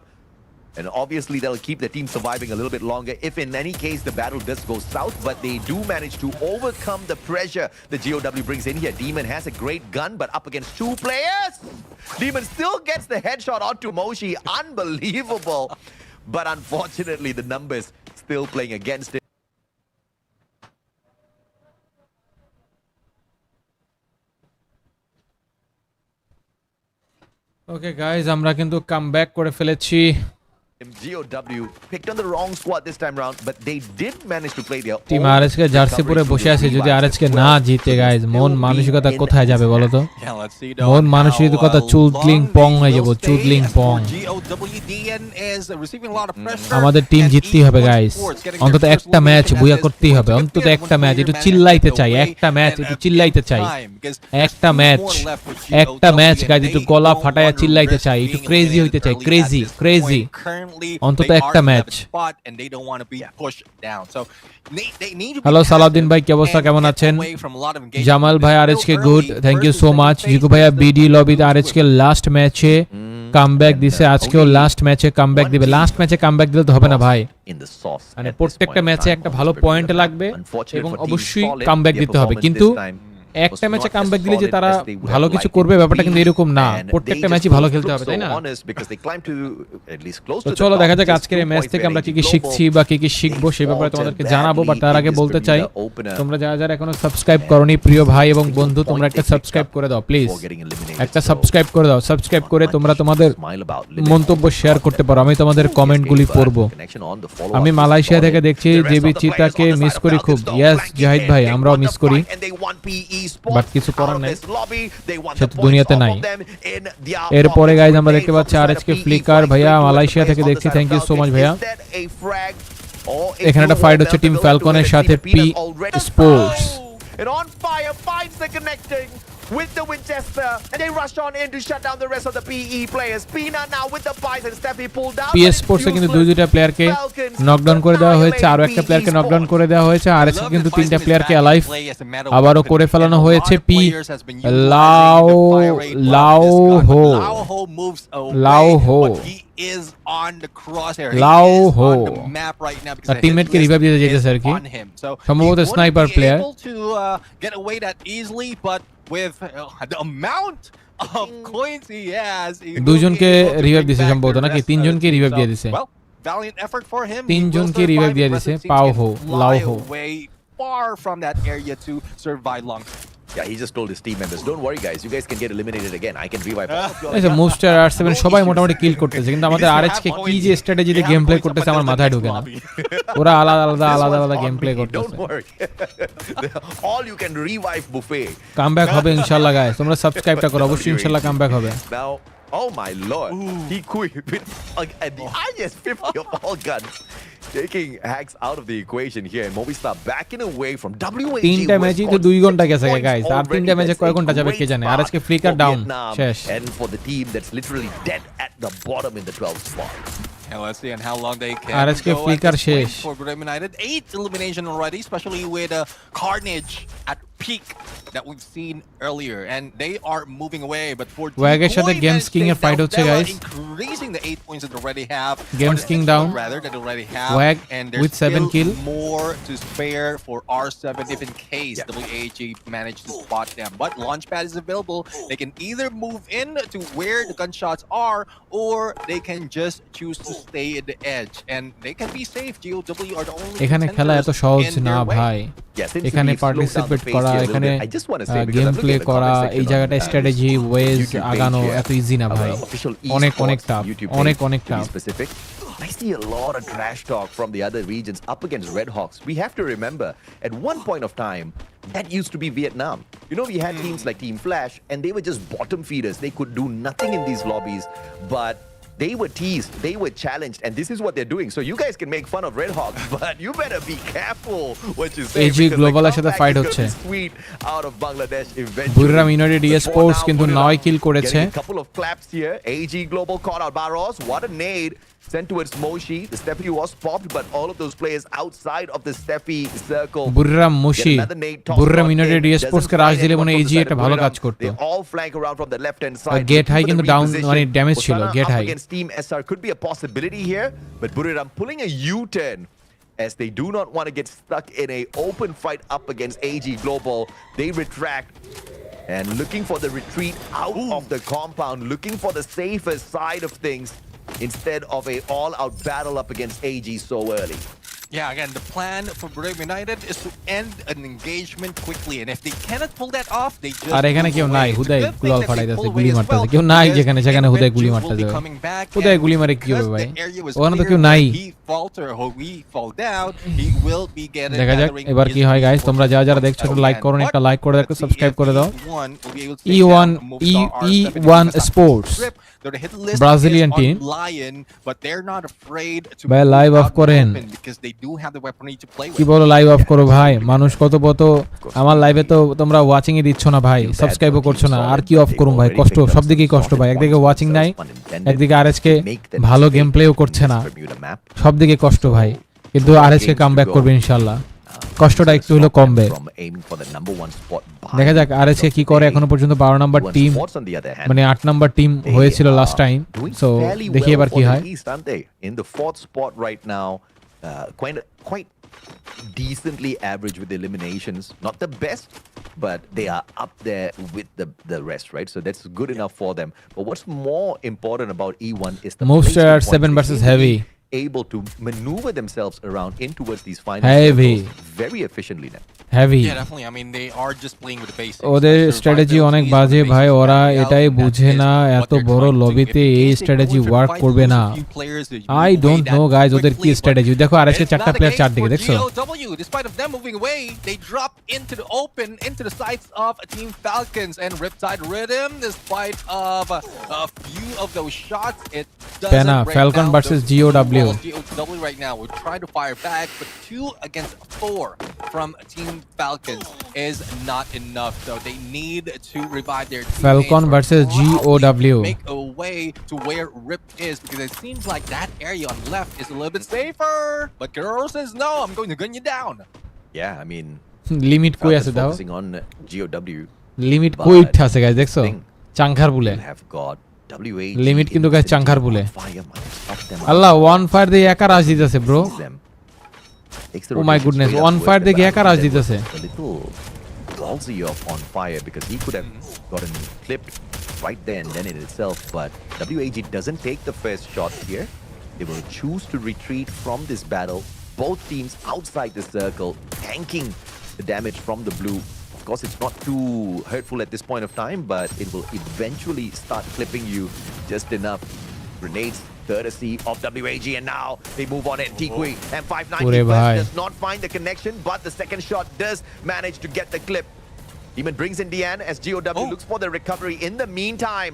And obviously, that'll keep the team surviving a little bit longer if in any case the battle does go south, but they do manage to overcome the pressure the GOW brings in here. Demon has a great gun, but up against 2 players. Demon still gets the headshot onto Moshi. Unbelievable. But unfortunately, the numbers still playing against it. Okay guys, আমরা কিন্তু কামব্যাক করে ফেলেছি। GOW picked on the wrong squad this time round, but they did manage to play their team RS K jersey পরে বসে আছে, যদি আরএস কে না জিতে গাইজ মন মানসিকতা কোথায় যাবে বলো তো? মন মানসিকতা চুদলিং পং হয়ে যাবে, চুদলিং পং। আমাদের টিম জিততেই হবে গাইজ, অন্তত একটা ম্যাচ বুয়া করতেই হবে, অন্তত একটা ম্যাচ। একটু চিল্লাইতে চাই, একটা ম্যাচ একটু চিল্লাইতে চাই, একটা ম্যাচ গাইজ একটু গলা ফাটায়া চিল্লাইতে চাই, একটু ক্রেজি হইতে চাই, ক্রেজি ক্রেজি। অন্তত একটা ম্যাচ। হ্যালো সালাউদ্দিন ভাই, কি অবস্থা, কেমন আছেন? জামাল ভাই RHK good, thank you so much. Jiku ভাইয়া বিডি লবিতে আরএচকে লাস্ট ম্যাচে কামব্যাক দিছে, আজকেও লাস্ট ম্যাচে কামব্যাক দিবে। লাস্ট ম্যাচে কামব্যাক দিলে তো হবে না ভাই, মানে প্রত্যেকটা ম্যাচে একটা ভালো পয়েন্ট লাগবে এবং অবশ্যই কামব্যাক দিতে হবে। কিন্তু একটা ম্যাচে কামব্যাক দিলে যে তারা ভালো কিছু করবে ব্যাপারটা কিন্তু এরকম না, প্রত্যেকটা ম্যাচই ভালো খেলতে হবে, তাই না? তো চলো দেখা যাক আজকের এই ম্যাচ থেকে আমরা কি কি শিখছি বা কি কি শিখবো সেই ব্যাপারে তোমাদেরকে জানাবো। বাট তার আগে বলতে চাই, তোমরা যারা যারা এখনো সাবস্ক্রাইব করোনি প্রিয় ভাই এবং বন্ধু, তোমরা একটা সাবস্ক্রাইব করে দাও প্লিজ, একটা সাবস্ক্রাইব করে দাও। সাবস্ক্রাইব করে তোমরা তোমাদের মন্তব্য শেয়ার করতে পারো, আমি তোমাদের কমেন্টগুলি পড়বো। আমি মালয়েশিয়া থেকে দেখছি জেবি চিতাকে মিস করি খুব। ইয়েস জাহিদ ভাই, আমরাও মিস করি, বাট কিছু করার নাই, সে তো দুনিয়াতে নাই। এরপরে গাইজ আমরা দেখতে পাচ্ছি আরএচকে ফ্লিকার ভাইয়া মালয়েশিয়া থেকে দেখছি, থ্যাংক ইউ সো মাচ ভাইয়া। এখানে একটা ফাইট হচ্ছে টিম ফ্যালকনের সাথে P sports. With the Winchester, and they rush on in to shut down the rest of the PE players. Pina now with the Pies and Steffi pulled down. PS Sports এ কিন্তু দুইটা প্লেয়ারকে নকডাউন করে দেওয়া হয়েছে, আর একটা প্লেয়ারকে নকডাউন করে দেওয়া হয়েছে। আর এসে কিন্তু তিনটা প্লেয়ারকে অ্যালাইভ আবারও করে ফেলানো হয়েছে। পি লাও হো is on the crosshair. Lao He is Ho. on the map right now because তার টিমমেটকে রিভাইভ দিতে যেতেছে আর কি, সম্ভবত sniper player. to get away that easily, but with the amount of coins he has, দুইজনকে রিভাইভ দিছে সম্ভবত, নাকি তিনজনকে রিভাইভ দিয়ে দিছে, valiant effort for him. তিনজনকে রিভাইভ দিয়ে দিছে। পাও হো, লাও হো, far from that area to survive long. Yeah, he just told his team members, don't worry guys, you guys can get eliminated again. I can revive all of you. এই যে মোস্টার আর7 সবাই মোটামুটি কিল করতেছে, কিন্তু আমাদের আরএচকে কি যে স্ট্র্যাটেজিতে গেম প্লে করতেছে আমার মাথায় ঢোকে না। ওরা আলাদা গেম প্লে করতেছে। All you can revive buffet. Comeback হবে ইনশাআল্লাহ গাইস, তোমরা সাবস্ক্রাইবটা করো, অবশ্যই ইনশাআল্লাহ কামব্যাক হবে। Now, oh my lord, he quit with at the highest 50 of all guns. Taking hacks out of the equation here, and Movistar backing away from WAG. তিনটা ম্যাচই তো 2 ঘন্টা গেছে গাইস, আর তিনটা ম্যাচে কয় ঘন্টা যাবে কে জানে। আর আজকে ফ্লিকার ডাউন শেষ, and for the team that's literally dead at the bottom in the 12th spot. And let's see on how long they can RSK go flicker at this point শেষ। for Graham United. 8 elimination already, especially with carnage at peak that we've seen earlier, and they are moving away. But for ওয়াগের সাথে গেমস কিং এর ফাইট হচ্ছে guys, increasing the 8 points that they already have. Games king down, rather that they already have, ওয়াগ and with there's 7 kill, more to spare for R7 if in case WAG manage to spot them. But launchpad is available. They can either move in to where the gunshots are, or they can just choose to stay at the edge, and they can be safe. GOW are the only এখানে খেলা এত সহজ না ভাই, এখানে পার্টিসিপেট করা, এখানে গেম প্লে করা, এই জায়গাটা স্ট্র্যাটেজি ওয়েজ আগানো এত ইজি না ভাই, অনেক টাফ, অনেক tough. I see a lot of trash talk from the other regions up against Red Hawks. We have to remember, at one point of time, that used to be Vietnam. You know, we had teams like Team Flash, and they were just bottom feeders. They could do nothing in these lobbies, but they were teased, they were challenged, and this is what they're doing. So you guys can make fun of Red Hawks, but you better be careful what you say. AG Global এর সাথে ফাইট হচ্ছে। Sweet out of Bangladesh eventually. Buriram United eSports কিন্তু 9 কিল করেছে। A couple of claps here. AG Global caught out Barros. What a nade. Sent towards Moshi. The Steffi was popped, but all of those players outside of the Steffi circle. Buriram মুশি, বুরিরাম ইউনাইটেড eSports কে রাশ দিলে মনে এজি একটা ভালো কাজ করত। They all flank around from the left hand side. Get high কিন্তু ডাউন, মানে ড্যামেজ ছিল get high. Against Team SR could be a possibility here, but Buriram pulling a U-turn as they do not want to get stuck in a open fight up against AG Global. They retract and looking for the retreat out of the compound, looking for the safest side of things instead of a all-out battle up against AG so early. Yeah, again, the plan for Buriram United is to end an engagement quickly, and if they cannot pull that off, they just আর এখানে move কেউ away. নাই, It's a হুদাই good thing গ্লোয়াল that they ফাটাইতেছে, pull গুলি away as মারতেছে। well, কেউ নাই because যেখানে সেখানে হুদাই গুলি individuals will মারতেছে be ভাই। coming back, হুদাই and গুলি মারে কি হবে because ভাই? the area was ওখানে তো clear, কেউ নাই। he falter or we fall down, he will be দেখা যাক gathering এবার কি his হয় গাইস, তোমরা যারা যারা resources. দেখছো লাইক করো, একটা লাইক করে দেখো, Let's see সাবস্ক্রাইব if করে দাও। E1 will be able to take E1 down Movistar R7 E1 because Sports Trip, their hit list Brazilian is on team. Lion, but they're not afraid to ভাই move live of out in the করেন, open because they do have the weaponry to play কি with. বলো লাইভ অফ করো ভাই, মানুষ কত আমার লাইভে তো তোমরা ওয়াচিং ই দিচ্ছ না ভাই, সাবস্ক্রাইবও করছো না, আর কি অফ করুম ভাই? কষ্ট, সব দিকেই কষ্ট ভাই, একদিকে ওয়াচিং নাই, একদিকে আরএসকে ভালো গেম প্লেও করছে না, সব দিকে কষ্ট ভাই, কিন্তু আরএসকে কামব্যাক করবে ইনশাআল্লাহ, কষ্টটা একটু হলো কমবে। দেখা যাক আরএসকে কি করে, এখনো পর্যন্ত 12 নাম্বার টিম, মানে 8 নাম্বার টিম হয়েছিল লাস্ট টাইম, সো দেখি এবার কি হয়। In the fourth spot right now, quite decently average with eliminations, not the best, but they are up there with the rest, right? So that's good enough for them. But what's more important about E1 is the Movistar placement points. 7 They versus seem to be Heavy. able to maneuver themselves around in towards these final Heavy. circles very efficiently now. Heavy, Yeah, definitely. I mean, they are just playing with the basics. ওদের Like, স্ট্র্যাটেজি survival অনেক is বাজে the ভাই, basics ওরা right now, এটাই and that বুঝে is না what এত they're বড় trying to do. লবিতে If এই they strategy go for work fight, করবে lose না। a few players, they I move don't away know that guys ওদের কি quickly, but স্ট্র্যাটেজি। দেখো আরএসকে it's 4টা not the প্লেয়ার case 4 দিকে for দেখছো, GOW. Despite of them moving away, they drop into the open, into the sights of Team Falcons and Riptide Rhythm. Despite of a few of those shots, it doesn't Pena, break Falcon down versus the GOW. GOW right now will try to fire back, but 2 against 4 from Team Falcons is not enough. So they need to revive their teammates Falcon or versus probably GOW. make a way to where Rip is, because it seems like that area on the left is a little bit safer. But Guerrero says, no, I'm going to gun you down. Yeah, I mean, limit কই Falcons আছে দাও, focusing on GOW. লিমিট কই উঠছে আছে গাইজ দেখছো, চাংখার বুলে You have got WAG limit কিন্তু গাইজ in চাংখার বুলে। fire might stop them আল্লাহ out. ওয়ান ফায়ার দিয়ে একা রাজ দিতেছে bro, Them. Takes the oh my rotation goodness, straight one up fire towards দিয়ে the একা back. রাজ That দিতেছে। was a little ballsy of on fire because he could have gotten clipped right there and then in itself. But WAG doesn't take the first shot here. They will choose to retreat from this battle. Both teams outside the circle, tanking the damage from the blue. Of course, it's not too hurtful at this point of time, but it will eventually start clipping you just enough. Grenades courtesy of WAG, and now they move on it. Tikui and 590 bhai. does not find the connection, but the second shot does manage to get the clip. Demon brings in Diane as GOW looks for the recovery. In the meantime,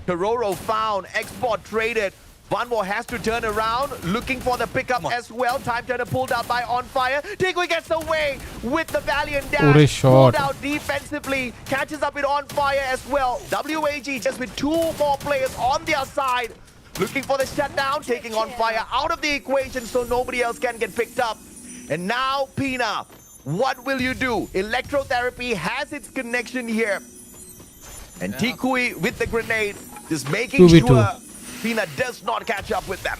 Tororo found, export traded. Vanvo has to turn around, looking for the pickup as well. Time turner pulled out by On Fire. Tikui gets away with the Valiant Ure dash. shot. Pulled out defensively, catches up with On Fire as well. WAG just with 2 more players on their side. Looking for the shutdown, taking On Fire out of the equation so nobody else can get picked up. And now, Pina, what will you do? Electrotherapy has its connection here. And Tikui with the grenade, just making 2v2. sure Pina does not catch up with them.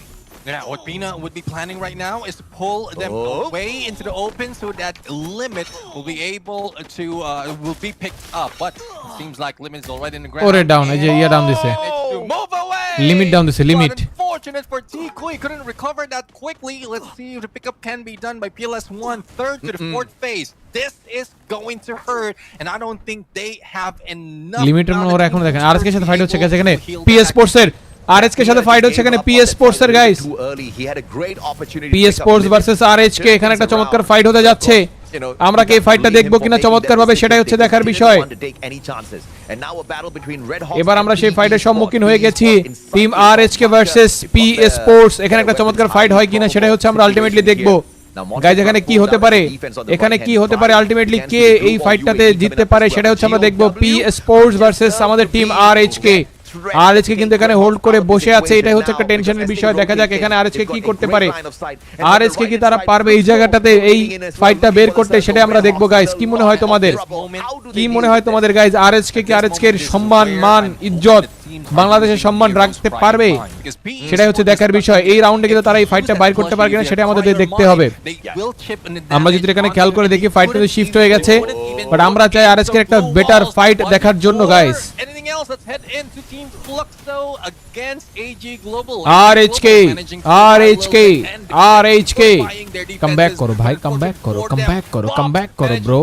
Yeah, what Pina would be planning right now is to pull them away into the open so that Limit will be able to will be picked up. But it seems like Limit is already in the ground. ওরে ডাউন, এই যে ইয়া ডাউন দিছে, Managed to move away. Limit down দিছে, limit. But unfortunate for Tikui, couldn't recover that quickly. Let's see if the pickup can be done by PLS1, third to the fourth phase. This is going to hurt, and I don't think they have enough. লিমিটের মনে ওরা এখনো দেখেন আরএসকে সাথে ফাইট হচ্ছে able এখানে, to heal PS back. Sports এর আরএসকে সাথে ফাইট হচ্ছে এখানে, পিএস স্পোর্টস এর guys, Too early. He had a great opportunity. PS Sports versus RHK, এখানে একটা চমৎকার ফাইট হতে যাচ্ছে। আমরা কি এই ফাইটটা দেখবো কিনা চমৎকার ভাবে সেটাই হচ্ছে দেখার বিষয়। এবার আমরা সেই ফাইটের সম্মুখীন হয়ে গেছি, টিম আরএইচকে ভার্সেস পিএস স্পোর্টস। এখানে একটা চমৎকার ফাইট হয় কিনা সেটাই হচ্ছে আমরা আলটিমেটলি দেখবো। গাইজ এখানে কি হতে পারে, এখানে কি হতে পারে, আলটিমেটলি কে এই ফাইটটাতে জিততে পারে সেটা হচ্ছে আমরা দেখবো। পিএস স্পোর্টস ভার্সেস আমাদের টিম আরএইচকে। আরএসকে কিন্তু এখানে হোল্ড করে বসে আছে, এটাই হচ্ছে একটা টেনশনের বিষয়। দেখা যাক এখানে আরএসকে কি করতে পারে, আরএসকে কি তারা পারবে এই জায়গাটাতে এই ফাইটটা বের করতে, সেটা আমরা দেখবো গাইস। কি মনে হয় তোমাদের, কি মনে হয় তোমাদের গাইস, আরএসকে কি আরএসকে এর সম্মান মান ইজ্জত বাংলাদেশের সম্মান রাখতে পারবে, সেটাই হচ্ছে দেখার বিষয়। এই রাউন্ডে কিন্তু তারা এই ফাইটটা বাইর করতে পারে কিনা সেটা আমাদের দেখতে হবে। আমরা যদি এখানে খেয়াল করে দেখি ফাইট কিন্তু শিফট হয়ে গেছে, বাট আমরা চাই আরএসকে একটা বেটার ফাইট দেখার জন্য গাইস। আরএইচকে কামব্যাক করো ভাই, কামব্যাক করো, কামব্যাক করো, কামব্যাক করো bro.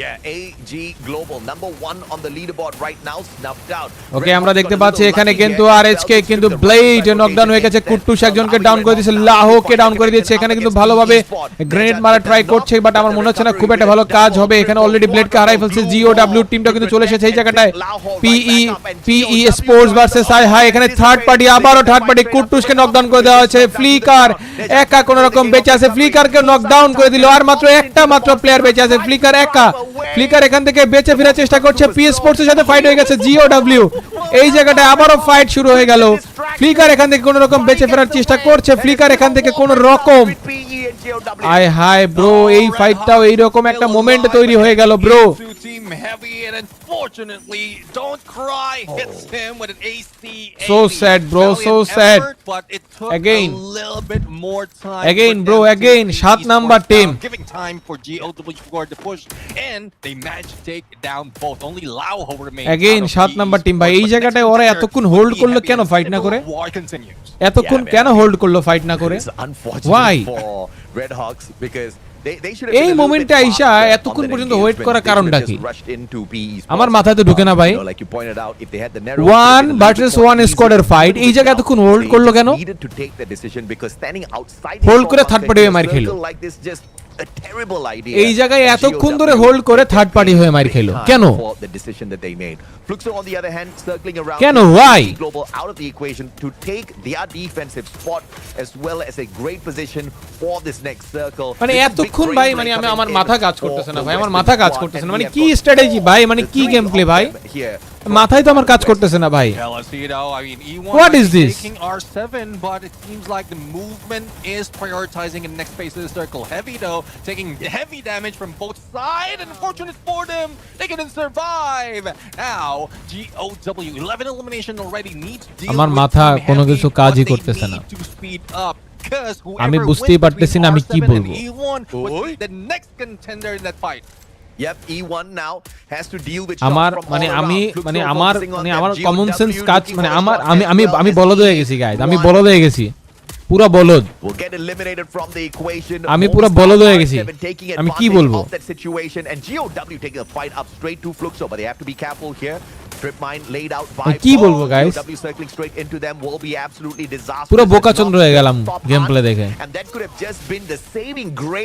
Yeah, AG Global number 1 on the leaderboard right now, snuffed out. ওকে, আমরা দেখতে পাচ্ছি এখানে কিন্তু আরএইচকে কিন্তু ব্লেড নকডাউন হয়ে গেছে, কুট্টুস একজনকে ডাউন করে দিয়েছে, লাহোকে ডাউন করে দিয়েছে। এখানে কিন্তু ভালোভাবে গ্রেনেড মারা ট্রাই করছে, বাট আমার মনে হচ্ছে না খুব একটা ভালো কাজ হবে। এখানে অলরেডি ব্লেডকে হারাই ফেলছে জিওডব্লিউ টিমটা, কিন্তু চলে এসেছে এই জায়গাটায়। পিই স্পোর্টস ভার্সেস হাই, এখানে থার্ড পার্টি, আবারও থার্ড পার্টি, কুট্টুসকে নকডাউন করে দেওয়া হয়েছে। ফ্লিকার একা কোন রকম বেঁচে আছে, ফ্লিকারকে নকডাউন করে দিল, আর মাত্র একটা মাত্র প্লেয়ার বেঁচে আছে, ফ্লিকার একা। ফ্লিকার এখান থেকে বেঁচে ফেরার চেষ্টা করছে, পি স্পোর্টস এর সাথে ফাইট হয়ে গেছে জিওডব্লিউ। এই জায়গাটায় আবারও ফাইট শুরু হয়ে গেল। ফ্লিকার এখান থেকে কোন রকম বেঁচে ফেরার চেষ্টা করছে, ফ্লিকার এখান থেকে কোন রকম, আয় হায় ব্রো, এই ফাইটটাও এইরকম একটা মোমেন্ট তৈরি হয়ে গেল bro. So sad bro, so sad. Again bro, again 7 number team. Again 7 number team ভাই। এই জায়গাটায় ওরা এতক্ষণ হোল্ড করলো কেন ফাইট না করে, এতক্ষণ কেন হোল্ড করলো ফাইট না করে, why? এই মোমেন্টে আইসা এতক্ষণ পর্যন্ত ওয়েট করার কারণটা কি আমার মাথায় তো ঢুকে না ভাই। 1 ভার্সেস 1 স্কোয়াডের ফাইট, এই জায়গায় এতক্ষণ হোল্ড করলো কেন, হোল্ড করে থার্ড পার্টি হয়ে মার খেলো। এই জায়গায় এতক্ষণ ধরে হোল্ড করে থার্ড পার্টি হয়ে মার খেলো কেন, কেন, why? মানে এতক্ষণ ভাই, মানে আমি আমার মাথা কাজ করতেছে না ভাই, আমার মাথা কাজ করতেছে না, মানে কি স্ট্র্যাটেজি ভাই, মানে কি গেম প্লে ভাই, মাথায় তো আমার কাজ করতেছে না ভাই। What is this? R7, but it seems like the movement is prioritizing in the next phase of the circle. Heavy though, taking heavy damage from both sides, and fortunate for them, they can survive. Now, GOW 11 elimination already needs to deal আমার মাথা কোনো কিছু কাজই করতেছে না, আমি বুঝতেই পারতেছি না আমি কি বলবো। The next contender in that fight. Yep, E1 now has to deal with আমার মানে আমি মানে আমার কমন সেন্স কাজ, মানে আমি বলদ হয়ে গেছি গাইস, আমি বলদ হয়ে গেছি, পুরো বলদ, আমি পুরো বলদ হয়ে গেছি, আমি কি বলবো। কি বলবো গাইস, পুরো বোকাচন্দ্র হয়ে গেলাম গেম প্লে দেখে।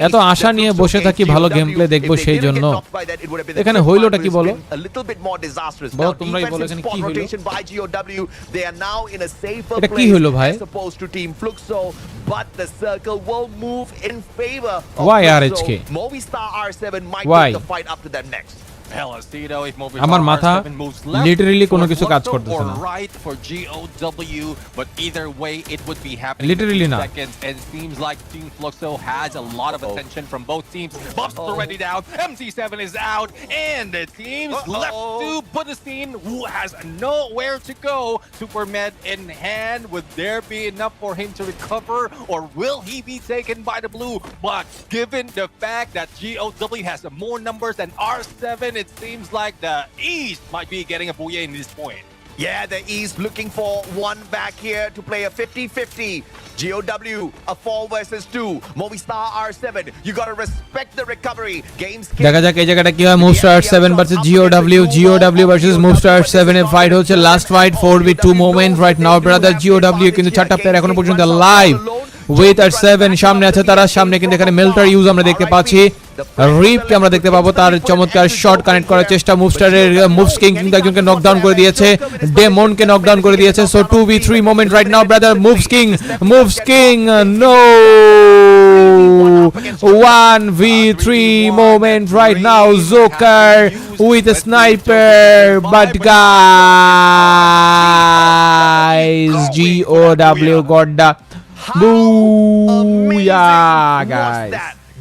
এত আশা নিয়ে বসে থাকি ভালো গেম প্লে দেখবো, সেই জন্য এখানে হইলোটা কি বলো, বলো তোমরাই বলো এখানে কি হইলো, এটা কি হইলো ভাই, but the circle will move in favor of why RHK, Movistar R7 might why take the fight up to them next. আমার মাথা লিটারালি কোনো কিছু কাজ করতেছে না, লিটারালি না। It seems like Team Fluxo has a lot of attention from both teams. Buffs already down, MC7 is out, and the team's left to Buddhistine, who has nowhere to go. Supermed in hand, would there be enough for him to recover, or will he be taken by the blue? But given the fact that GOW has more numbers than R7, it seems like the East might be getting a Booyah in this point. Yeah, the East looking for one back here to play a 50-50. GOW, a 4 versus 2. Movistar R7, you gotta respect the recovery. Games দেখা যাক এই জায়গাটা কি হয়। Movistar R7 versus GOW versus Movistar R7 এর ফাইট হচ্ছে, last fight 4v2 moment right now brother. GOW কিন্তু 4টা প্লেয়ার এখনো পর্যন্ত লাইভ উইথ R7, সামনে আছে তারা, সামনে কিন্তু এখানে মেল্টার ইউজ আমরা দেখতে পাচ্ছি, রিপকে আমরা দেখতে পাবো, তার চমৎকার শট কানেক্ট করার চেষ্টা, মুভস্টারের মুভস কিং কিন্তু একজনকে নকডাউন করে দিয়েছে, ডেমনকে নকডাউন করে দিয়েছে। So 2v3 moment right now brother, moves king no 1v3 moment right now. Joker with a sniper, but guys, GOW got the Booyah, guys.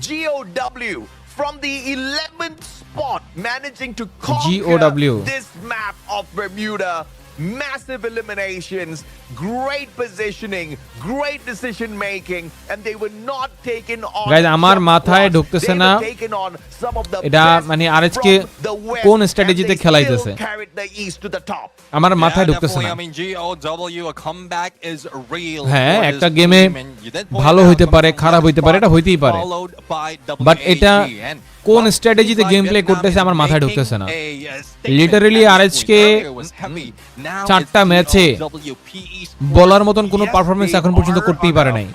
GOW from the 11th spot managing to conquer GOW. this map of Bermuda. Massive eliminations, great positioning, great decision making, and they were not taken on. Guys, আমার মাথায় ঢুকতেছে না এটা মানে আরএচকে কোন স্ট্র্যাটেজিতে খেলাইতেছে, আমার মাথায় ঢুকতেছে না। হ্যাঁ, একটা গেমে ভালো হইতে পারে, খারাপ হইতে পারে, এটা হইতেই পারে, বাট এটা কোন স্ট্র্যাটেজিতে গেম প্লে করতেছে আমার মাথায় ঢুকতেছে না। লিটারালি আরএচকে 4টা ম্যাচে বলার মতন কোনো পারফরম্যান্স এখন পর্যন্ত করতেই পারে নাই।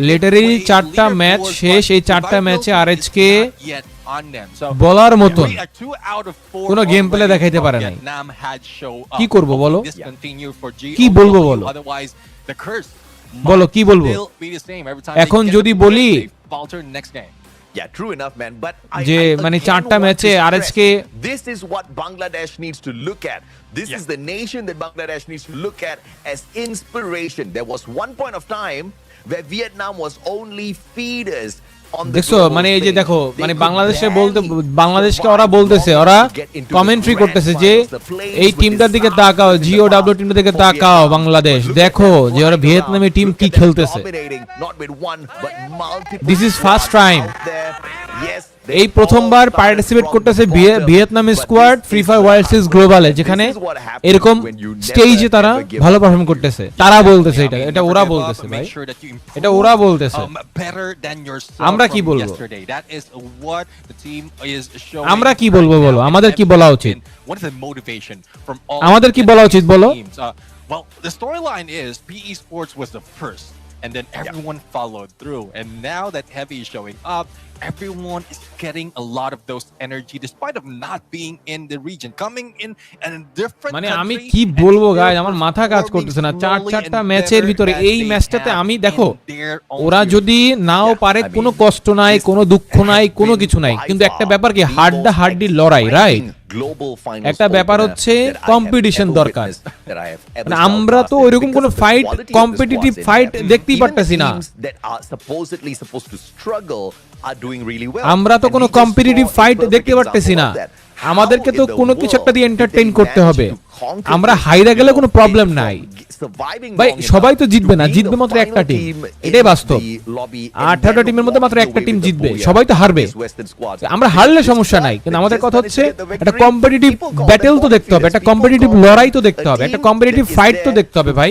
লিটারালি 4টা ম্যাচ শেষ, এই 4টা ম্যাচে আরএচকে বলার মতন কোনো গেম প্লে দেখাইতে পারে নাই। কি করব বলো, কি বলবো বলো, বলো কি বলবো এখন যদি বলি Yeah, true enough, man. But যে মানে 4টা ম্যাচে আরএচকে this is what Bangladesh needs to look at. This is the nation that Bangladesh needs to look at as inspiration. There was one point of time where Vietnam was only feeders on the দেখছো, মানে এই যে দেখো, মানে বাংলাদেশকে ওরা বলতেছে, ওরা কমেন্ট্রি করতেছে যে এই টিমটার দিকে তাকাও, GOW টিমটার দিকে তাকাও বাংলাদেশ, দেখো যে ওরা ভিয়েতনামের টিম কি খেলতেছে। দিস ইজ ফার্স্ট টাইম, এই প্রথমবার পার্টিসিপেট করতেছে ভিয়েতনামের squad Free fire world Series গ্লোবালে, যেখানে এরকম স্টেজে তারা ভালো পারফর্ম করতেছে। তারা বলতেছে, এটা ওরা বলতেছে ভাই, এটা ওরা বলতেছে। আমরা কি বলবো, আমরা কি বলবো বলো, আমাদের কি বলা উচিত, আমাদের কি বলা উচিত বলো। Well, the storyline is PE Sports was the first, and then everyone followed through, and now that Heavy is showing up, everyone is getting a lot of those energy despite of not being in the region, coming in and a different মানে country, আমি কি বলবো গাইস, আমার মাথা কাজ করতেছে না। 4টা ম্যাচের ভিতরে এই ম্যাচটাতে আমি দেখো, ওরা যদি নাও পারে কোনো কষ্ট নাই, কোনো দুঃখ নাই, কোনো কিছু নাই, কিন্তু একটা ব্যাপার কি হাড্ডি লড়াই, রাইট? একটা ব্যাপার হচ্ছে কম্পিটিশন দরকার। মানে আমরা তো ওইরকম কোনো ফাইট, কম্পিটিটিভ ফাইট দেখতেই পারতেছি না। আমরা তো কোনো কম্পিটিটিভ ফাইট দেখতে পারতেছি না। আমাদেরকে তো কোনো কিছু একটা দিয়ে এন্টারটেইন করতে হবে। আমরা হাইরা গেলে কোনো প্রবলেম নাই ভাই, সবাই তো জিতবে না, জিতবে মাত্র একটা টিম, এটাই বাস্তব। 18টা টিমের মধ্যে মাত্র একটা টিম জিতবে, সবাই তো হারবে। আমরা হারলে সমস্যা নাই, কিন্তু আমাদের কথা হচ্ছে একটা কম্পিটিটিভ ব্যাটেল তো দেখতে হবে, একটা কম্পিটিটিভ লড়াই তো দেখতে হবে, একটা কম্পিটিটিভ ফাইট তো দেখতে হবে ভাই।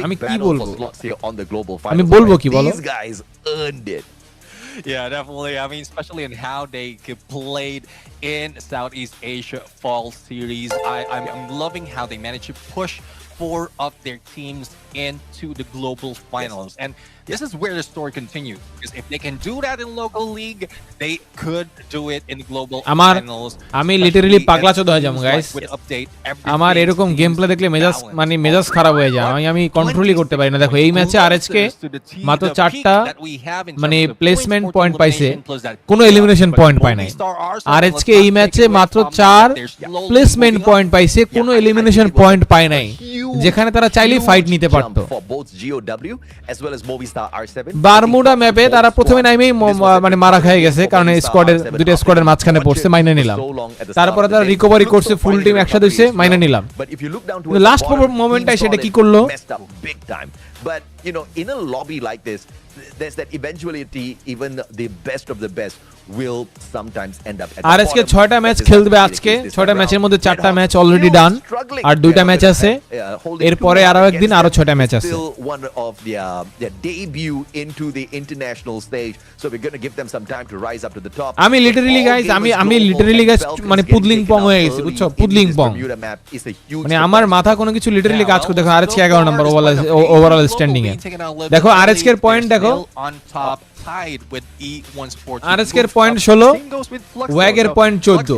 আমি কি বলবো, আমি বলবো কি বলো। Yeah, definitely. I mean, especially in how they played in Southeast Asia Fall Series. I'm loving how they managed to push 4 of their teams into the global finals. And this is where the story continues. Because if they can do that in local league, they could do it in the global finals. আমি লিটারালি পাগলা চোদা হয়ে যাবো গাইস। আমার এরকম গেম প্লে দেখলে মেজাজ খারাপ হয়ে যায়, আমি কন্ট্রোলই করতে পারি না। দেখো এই ম্যাচে আরএচকে মাত্র 4টা মানে প্লেসমেন্ট পয়েন্ট পাইছে, কোনো এলিমিনেশন পয়েন্ট পায় নাই। আরএচকে এই ম্যাচে মাত্র 4 প্লেসমেন্ট পয়েন্ট পাইছে, কোনো এলিমিনেশন পয়েন্ট পায় নাই, যেখানে তারা চাইলেই ফাইট নিতে পারতো। বারমুডা ম্যাপে তারা প্রথমে নাইমেই মানে মারা খেয়ে গেছে, কারণ দুইটা স্কোয়াডের মাঝখানে পড়ছে, মাইনে নিলাম। তারপরে তারা রিকভারি করছে, ফুল টিম একসাথে হইছে, মাইনে নিলাম। লাস্ট মোমেন্টে সেটা কি করলো। But you know, in a lobby like this, there's that eventuality even the best of the best will sometimes end up at আর আজকে 6টা ম্যাচ খেলবে, আজকে 6টা ম্যাচের মধ্যে 4টা ম্যাচ অলরেডি ডান, আর 2টা ম্যাচ আছে, এরপরে আরো একদিন আরো 6টা ম্যাচ আছে। One of their debut into the international stage, so we're going to give them some time to rise up to the top. আমি লিটারালি গাইস, আমি লিটারালি গাইস মানে পুদলিং পং হয়ে গেছি, বুঝছো, পুদলিং পং। মানে আমার মাথা কোনো কিছু লিটারালি কাজ করে। দেখো আরএচকে 11 নম্বর ওভারঅল স্ট্যান্ডিং এ, দেখো আরএচকে এর পয়েন্ট দেখো, আরএচকে এর পয়েন্ট 16, ওয়াগের পয়েন্ট 14,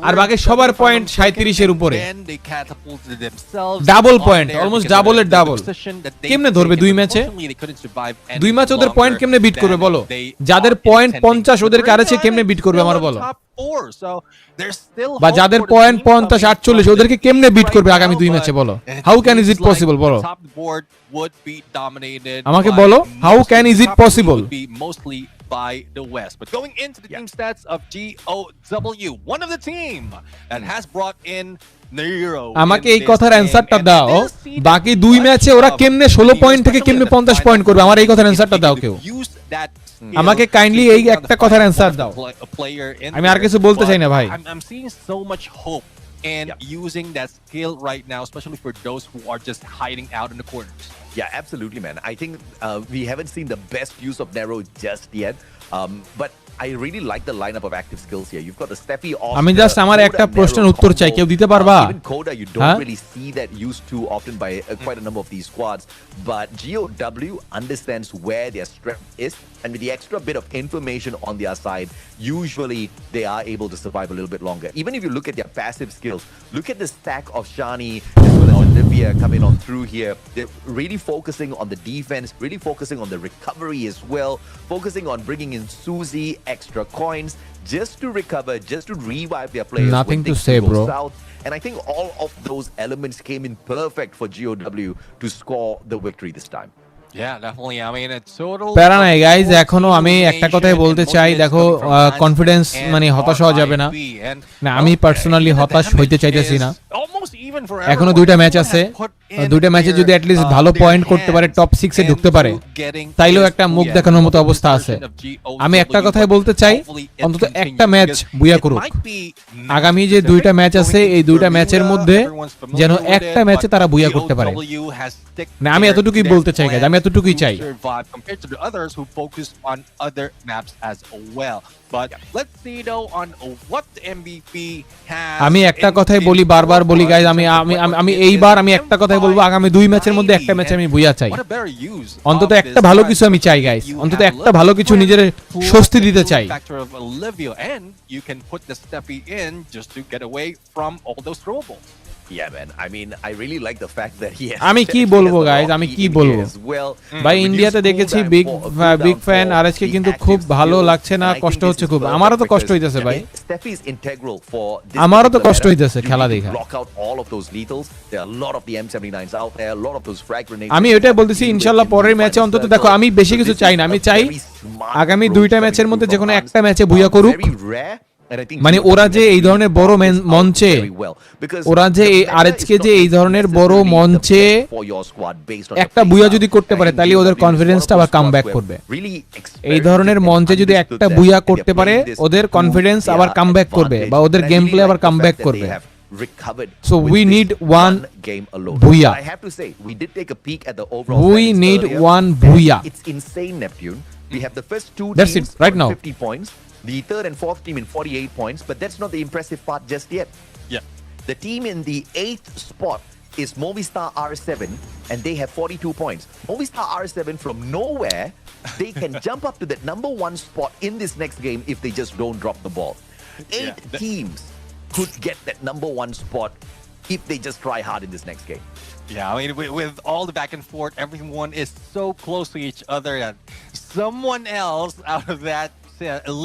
আর বাকি সবার পয়েন্ট 37 এর উপরে, then they catapulted themselves double on point, there almost because ডাবলের of the double. position that they কেমনে ধরবে taken. দুই ম্যাচে? Unfortunately, they couldn't survive any দুই ম্যাচ ওদের পয়েন্ট longer কেমনে বিট করবে than বলো? they যাদের are পয়েন্ট intending 50 to. ওদেরকে আরেছে কেমনে বিট করবে আমার Still on বলো? top four, so there's still বা hope যাদের for the point team coming 50 from 48 ওদেরকে the কেমনে East বিট করবে right আগামী now, দুই but ম্যাচে বলো? it how can is seems it like possible বলো? the top board would be dominated আমাকে by বলো, how mostly can is the it top three possible? would be mostly by the West. But going into the team stats of GOW, one of the team that has brought in Nero আমাকে in এই this কথার game, অ্যানসারটা and দাও, we did see that বাকি দুই much ম্যাচে ওরা of কেমনে the 16 team, পয়েন্ট থেকে especially কেমনে in the 50 final পয়েন্ট করবে, আমার এই কথার if অ্যানসারটা দাও they've কেউ। used that skill আমাকে কাইন্ডলি to এই take down একটা the কথার final অ্যানসার point দাও। of a player in আমি আর there, কিছু বলতে but চাই না ভাই। I'm seeing so much hope in using that skill right now, especially for those who are just hiding out in the corners. Yeah, absolutely, man. I think we haven't seen the best use of Nero just yet. But I really like the lineup of active skills here. You've got the Steffi off. আমি জাস্ট আমার একটা প্রশ্নের উত্তর চাই, কেউ দিতে পারবা? Even Coda, you don't really see that used too often by quite a number of these squads. But GOW understands where their strength is, and with the extra bit of information on their side, usually they are able to survive a little bit longer. Even if you look at their passive skills, look at the stack of Shani as well as Olivia coming on through here. They're really focusing on the defense, really focusing on the recovery as well, focusing on bringing in Susie, extra coins, just to recover, just to revive their players. Nothing when to things say, go bro. south. And I think all of those elements came in perfect for GOW to score the victory this time. Yeah, definitely. I mean, it's total. প্যারা নাই গাইজ, এখনো আমি একটা কথাই বলতে চাই, দেখো কনফিডেন্স মানে হতাশ হওয়া যাবে না। না, আমি পার্সোনালি হতাশ হইতে চাইতেছি না। এখনো দুইটা ম্যাচ আছে, দুইটা ম্যাচে যদি অ্যাটলিস্ট ভালো পয়েন্ট করতে পারে, টপ 6 এ ঢুকতে পারে, তাইলেও একটা মুখ দেখানোর মতো অবস্থা আছে। আমি একটা কথাই বলতে চাই, অন্তত একটা ম্যাচ বুয়া করুক। আগামী যে দুইটা ম্যাচ আছে, এই দুইটা ম্যাচের মধ্যে যেন একটা ম্যাচে তারা বুয়া করতে পারে। না, আমি এতটুকুই বলতে চাই গাইজ, আমি এতটুকুই চাই। Compared to the others who focus on other maps as well. But let's see though on what the MVP has. আমি একটা কথাই বলি, বারবার বলি গাইজ, আমি এইবার আমি একটা কথাই বলবো, আগামী দুই ম্যাচের মধ্যে একটা ম্যাচে আমি বুয়া চাই। অন্তত একটা ভালো কিছু আমি চাই গাইজ, অন্তত একটা ভালো কিছু নিজের স্বস্তি দিতে চাই। And you can put the Steffi in just to get away from all those throwables. Yeah, man. I mean, I really like the fact that he has. আমি কি বলবো গাইজ, আমি কি বলবো ভাই, ইন্ডিয়াতে দেখেছি বিগ ফ্যান, আর আজকে কিন্তু খুব ভালো লাগছে না, কষ্ট হচ্ছে খুব। আমারও তো কষ্ট হইতেছে ভাই, আমারও তো কষ্ট হইতেছে খেলা দেখে। আমি ওইটাই বলতেছি, ইনশাল্লাহ পরের ম্যাচে অন্তত দেখো, আমি বেশি কিছু চাই না, আমি চাই আগামী দুইটা ম্যাচের মধ্যে যে কোনো একটা ম্যাচে বুয়া করুক। মানে ওরা যে এই ধরনের বড় মঞ্চে, ওরা যে আরএচকে যে এই ধরনের বড় মঞ্চে একটা বুয়া যদি করতে পারে, তাহলে ওদের কনফিডেন্সটা আবার কামব্যাক করবে। এই ধরনের মঞ্চে যদি একটা বুয়া করতে পারে, ওদের কনফিডেন্স আবার কামব্যাক করবে, বা ওদের গেম প্লে আবার কামব্যাক করবে। So we need one Booyah. I have to say, we did take a peek at the overall. We need one Booyah. It's insane, Neptune. We have the first two That's teams it, right on now. 50 points. The third and fourth team in 48 points, but that's not the impressive part just yet. Yeah. The team in the 8th spot is Movistar R7, and they have 42 points. Movistar R7 from nowhere, they can jump up to that number 1 spot in this next game if they just don't drop the ball. 8 teams could get that number 1 spot if they just try hard in this next game. Yeah, I mean, with all the back and forth, everyone is so close to each other that someone else out of that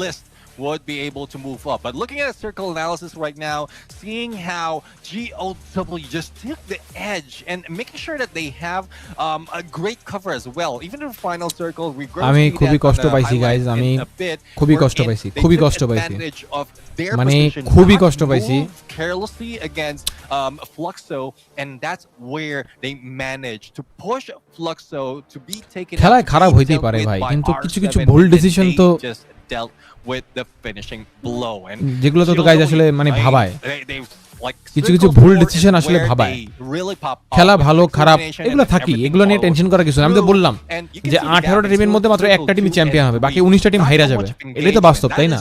list would be able to move up. But looking at a circle analysis right now, seeing how GOW just took the edge and making sure that they have a great cover as well. Even in the final circle, we আমি খুবই কষ্ট পাইছি গাইজ, আমি খুবই কষ্ট পাইছি, খুবই কষ্ট পাইছি, মানে খুবই কষ্ট পাইছি carelessly against Fluxo, and that's where they managed to push Fluxo to be taken. খেলায় খারাপ হইতেই পারে ভাই, কিন্তু কিছু কিছু ভুল ডিসিশন তো dealt with the finishing blow, and যেগুলো তো গাইজ আসলে মানে ভাবায়, কিছু কিছু ভুল ডিসিশন আসলে ভাবায়। খেলা ভালো খারাপ এগুলো থাকি, এগুলো নিয়ে টেনশন করার কিছু না। আমি তো বললাম যে 18টা টিমের মধ্যে মাত্র একটা টিম চ্যাম্পিয়ন হবে, বাকি 19টা টিম হাইরা যাবে, এটাই তো বাস্তব, তাই না?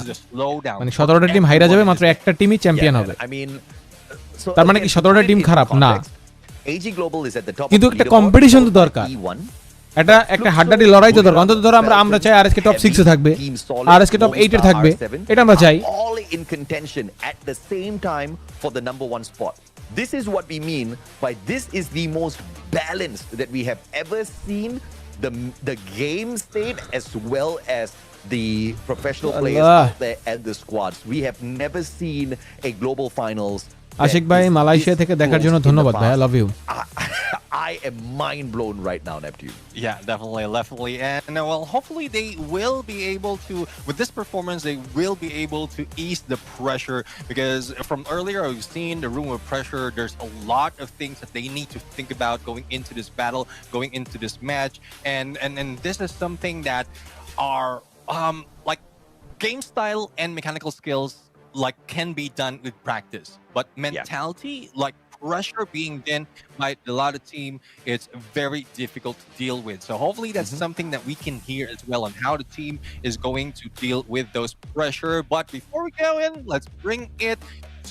মানে 17টা টিম হাইরা যাবে, মাত্র একটা টিমই চ্যাম্পিয়ন হবে। তার মানে কি 17টা টিম খারাপ না? কিন্তু একটা কম্পিটিশন তো দরকার, এটা একটা হাড্ডাহাড্ডি লড়াই তো দরকার। অন্তত ধরো আমরা চাই আরএসকে টপ 6 এ থাকবে, আরএসকে টপ 8 এ থাকবে, এটা আমরা চাই। in contention at the same time for the number one spot. This is what we mean by this is the most balanced that we have ever seen the game state as well as the professional players out there and the squads. We have never seen a global finals. Ashiq ভাই মালয়েশিয়া থেকে দেখার জন্য ধন্যবাদ ভাই, I love you. I am mind blown right now, Neptune. Yeah, definitely. And well, hopefully they will be able to, with this performance, they will be able to ease the pressure, because from earlier we've seen the room of pressure. There's a lot of things that they need to think about going into this battle, going into this match, and this is something that are like game style and mechanical skills like can be done with practice, but mentality, like pressure being done by the Lada team, it's very difficult to deal with. So hopefully that's something that we can hear as well on how the team is going to deal with those pressure. But before we go in, let's bring it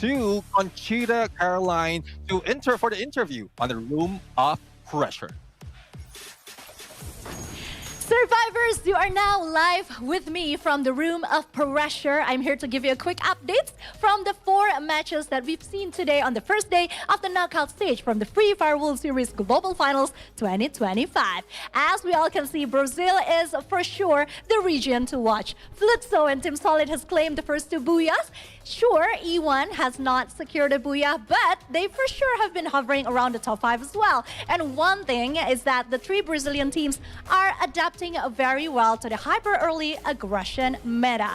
to Conchita Caroline to enter for the interview on the room of pressure. Survivors, you are now live with me from the room of pressure. I'm here to give you a quick update from the 4 matches that we've seen today on the first day of the knockout stage from the Free Fire World Series Global Finals 2025. As we all can see, Brazil is for sure the region to watch. Fluxo and Team Solid has claimed the first 2 Booyahs. Sure, E1 has not secured a Booyah, but they for sure have been hovering around the top 5 as well. And one thing is that the 3 Brazilian teams are adapting very well to the hyper early aggression meta.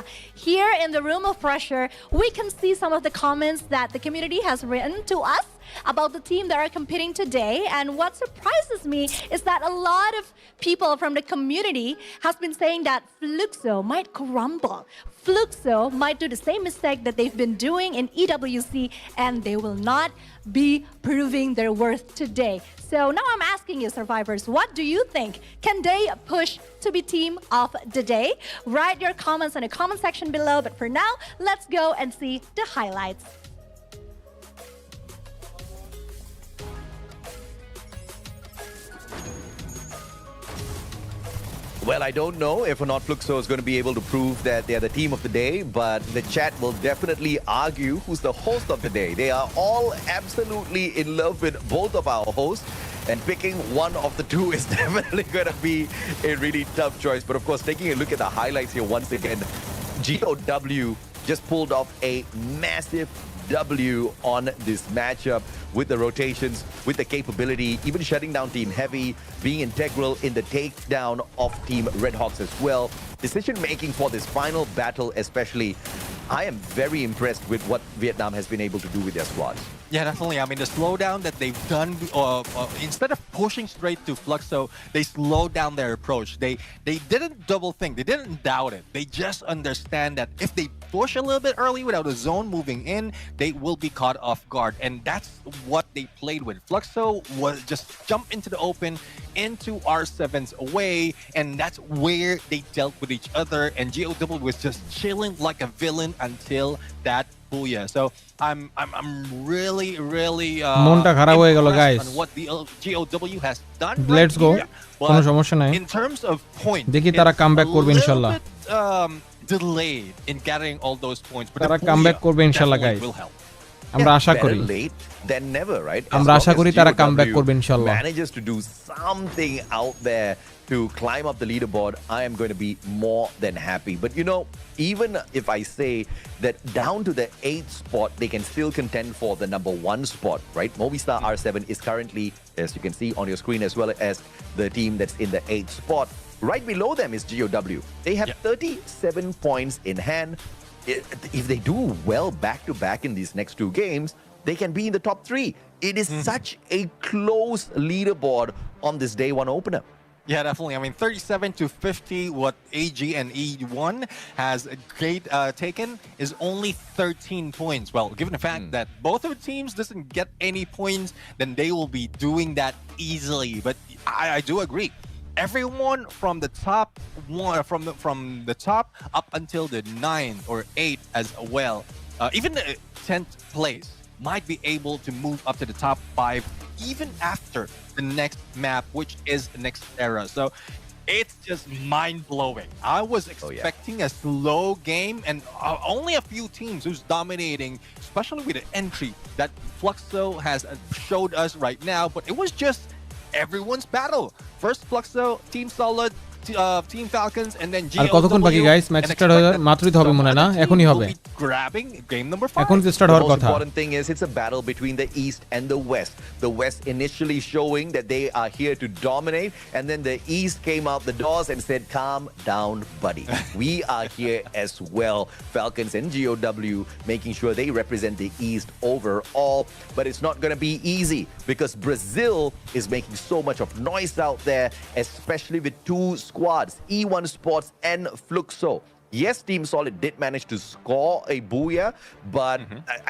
Here in the room of pressure, we can see some of the comments that the community has written to us about the team that are competing today. And what surprises me is that a lot of people from the community has been saying that Fluxo might crumble. Fluxo might do the same mistake that they've been doing in EWC, and they will not be proving their worth today. So now I'm asking you, survivors, what do you think? Can they push to be team of the day? Write your comments in the comment section below. But for now, let's go and see the highlights. Well, I don't know if or not Fluxo is going to be able to prove that they're the team of the day, but the chat will definitely argue who's the host of the day. They are all absolutely in love with both of our hosts, and picking one of the 2 is definitely going to be a really tough choice. But of course, taking a look at the highlights here once again, GOW just pulled off a massive W on this matchup with the rotations, with the capability, even shutting down Team Heavy, being integral in the takedown of Team Redhawks as well. Decision making for this final battle especially, I am very impressed with what Vietnam has been able to do with their squads. Yeah, definitely. I mean, the slowdown that they've done, instead of pushing straight to Fluxo, they slowed down their approach. They didn't double think. They didn't doubt it. They just understand that if they push a little bit early without a zone moving in, they will be caught off guard. And that's what they played with. Fluxo was just jump into the open, into R7's away, and that's where they dealt with each other. And GOW was just chilling like a villain until that Booyah. So I'm really মনটা খারাপ হয়ে গেল impressed guys. on what the GOW has done. Let's go. কোনো সমস্যা নাই, In terms of points, দেখি তারা it's কামব্যাক a করবে little ইনশাআল্লাহ। bit, delayed in gathering all those points, but তারা the কামব্যাক Booyah করবে ইনশাআল্লাহ definitely guys। will help. আমরা আশা করি Better late than never, right? As আমরা long আশা as করি তারা GOW কামব্যাক করবে ইনশাআল্লাহ। manages to do something out there to climb up the leaderboard, I am going to be more than happy. But you know, even if I say that down to the 8th spot, they can still contend for the number 1 spot, right? Movistar R7 is currently, as you can see on your screen, as well as the team that's in the 8th spot. Right below them is GOW. They have 37 points in hand. If they do well back-to-back in these next 2 games, they can be in the top 3. It is such a close leaderboard on this day 1 opener. Yeah, definitely. I mean, 37 to 50, what AG and E1 has taken is only 13 points. Well, given the fact that both of the teams doesn't get any points, then they will be doing that easily. But I do agree. Everyone from the top from the top up until the 9th or 8th as well, even the 10th place might be able to move up to the top 5 even after the next map, which is the next era. So It's just mind-blowing. I was expecting a slow game, and only a few teams who's dominating, especially with the entry that Fluxo has showed us right now. But it was just everyone's battle. First Fluxo, Team Solid, Team Falcons, and then আর কতক্ষণ বাকি গাইস? ম্যাচ স্টার্ট হয়ে মাত্রই তো হবে মনে না, এখনই হবে। Grabbing game number 5. এখন তো স্টার্ট হওয়ার কথা। The most important thing is it's a battle between the East and the West. The West initially showing that they are here to dominate, and then the East came out the doors and said, "Calm down, buddy. We are here as well." Falcons and GOW making sure they represent the East overall, but it's not going to be easy because Brazil is making so much of noise out there, especially with two squads, E1 Sports and Fluxo. Yes, Team Solid did manage to score a Booyah, but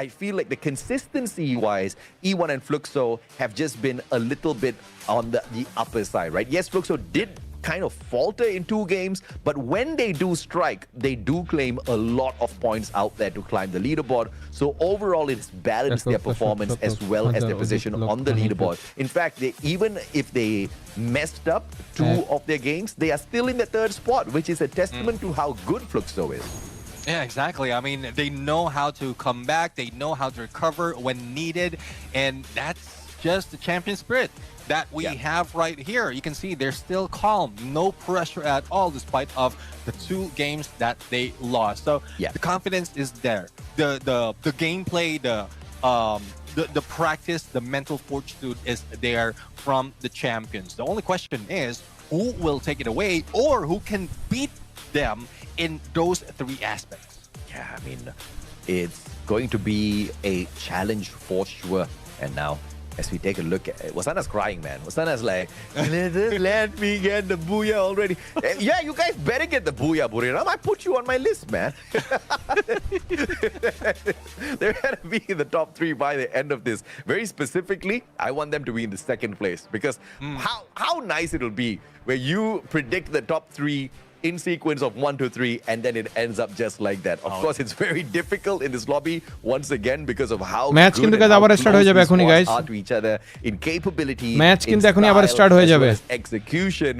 I feel like the consistency-wise, E1 and Fluxo have just been a little bit on the upper side, right? Yes, Fluxo did kind of falter in 2 games, but when they do strike, they do claim a lot of points out there to climb the leaderboard. So overall, it's balanced their performance as well as their position on the leaderboard. In fact, even if they messed up 2 of their games, they are still in the 3rd spot, which is a testament to how good Fluxo is. Yeah, exactly. I mean, they know how to come back. They know how to recover when needed. And that's just the champion spirit that we have right here. You can see they're still calm, no pressure at all, despite of the 2 games that they lost. So the confidence is there. The gameplay, the practice, the mental fortitude is there from the champions. The only question is who will take it away or who can beat them in those 3 aspects. Yeah, I mean, it's going to be a challenge for sure. And now, as we take a look at it, Wasana's crying, man. Wasana's like, let me get the Booyah already. Yeah, you guys better get the Booyah, Buriram. I put you on my list, man. They're going to be in the top 3 by the end of this. Very specifically, I want them to be in the 2nd place because how nice it'll be where you predict the top 3 in sequence of 1 to 3, and then it ends up just like that. Of course, it's very difficult in this lobby once again because of how match good কিন্তু and গাইস how আবার স্টার্ট হয়ে যাবে close এখনি these guys. squads are to each other in capability, match in কিন্তু এখনি আবার style, স্টার্ট হয়ে as যাবে। well as execution.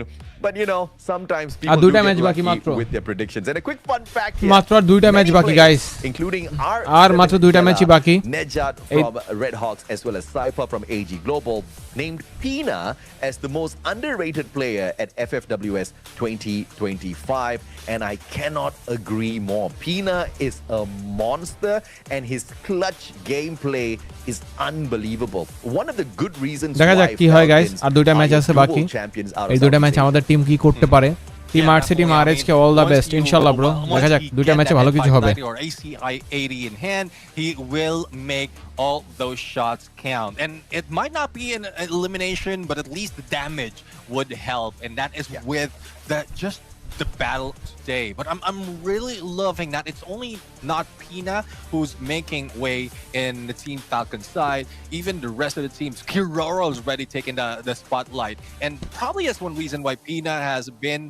But you know, sometimes আর people do দুইটা get ম্যাচ বাকি lucky মাত্র। with their predictions. And a quick fun fact here. মাত্র আর 2টা ম্যাচ many বাকি players, গাইস। including our আর মাত্র 2টা ম্যাচই বাকি। Nejat from Red Hawks as well as Cypher from AG Global named Pina as the most underrated player at FFWS 2025, and I cannot agree more. Pina is a monster and his clutch gameplay is unbelievable. One of the good reasons দেখা যাক why কি হয় গাইস। Falcons আর 2টা are ম্যাচ the আছে dual বাকি। champions out of এই 2টা ম্যাচ Southeast আমাদের টিম কি করতে পারে। Team RC team RH K all the best ইনশাআল্লাহ ব্রো। দেখা যাক 2টা ম্যাচে ভালো কিছু হবে। Or ACI 80 in hand, he will make all those shots count. And it might not be an elimination, but at least the damage would help. And that is with the battle today. But I'm really loving that it's only not Pina who's making way in the Team Falcon side. Even the rest of the teams, Kiroro's already taken the spotlight. And probably that's one reason why Pina has been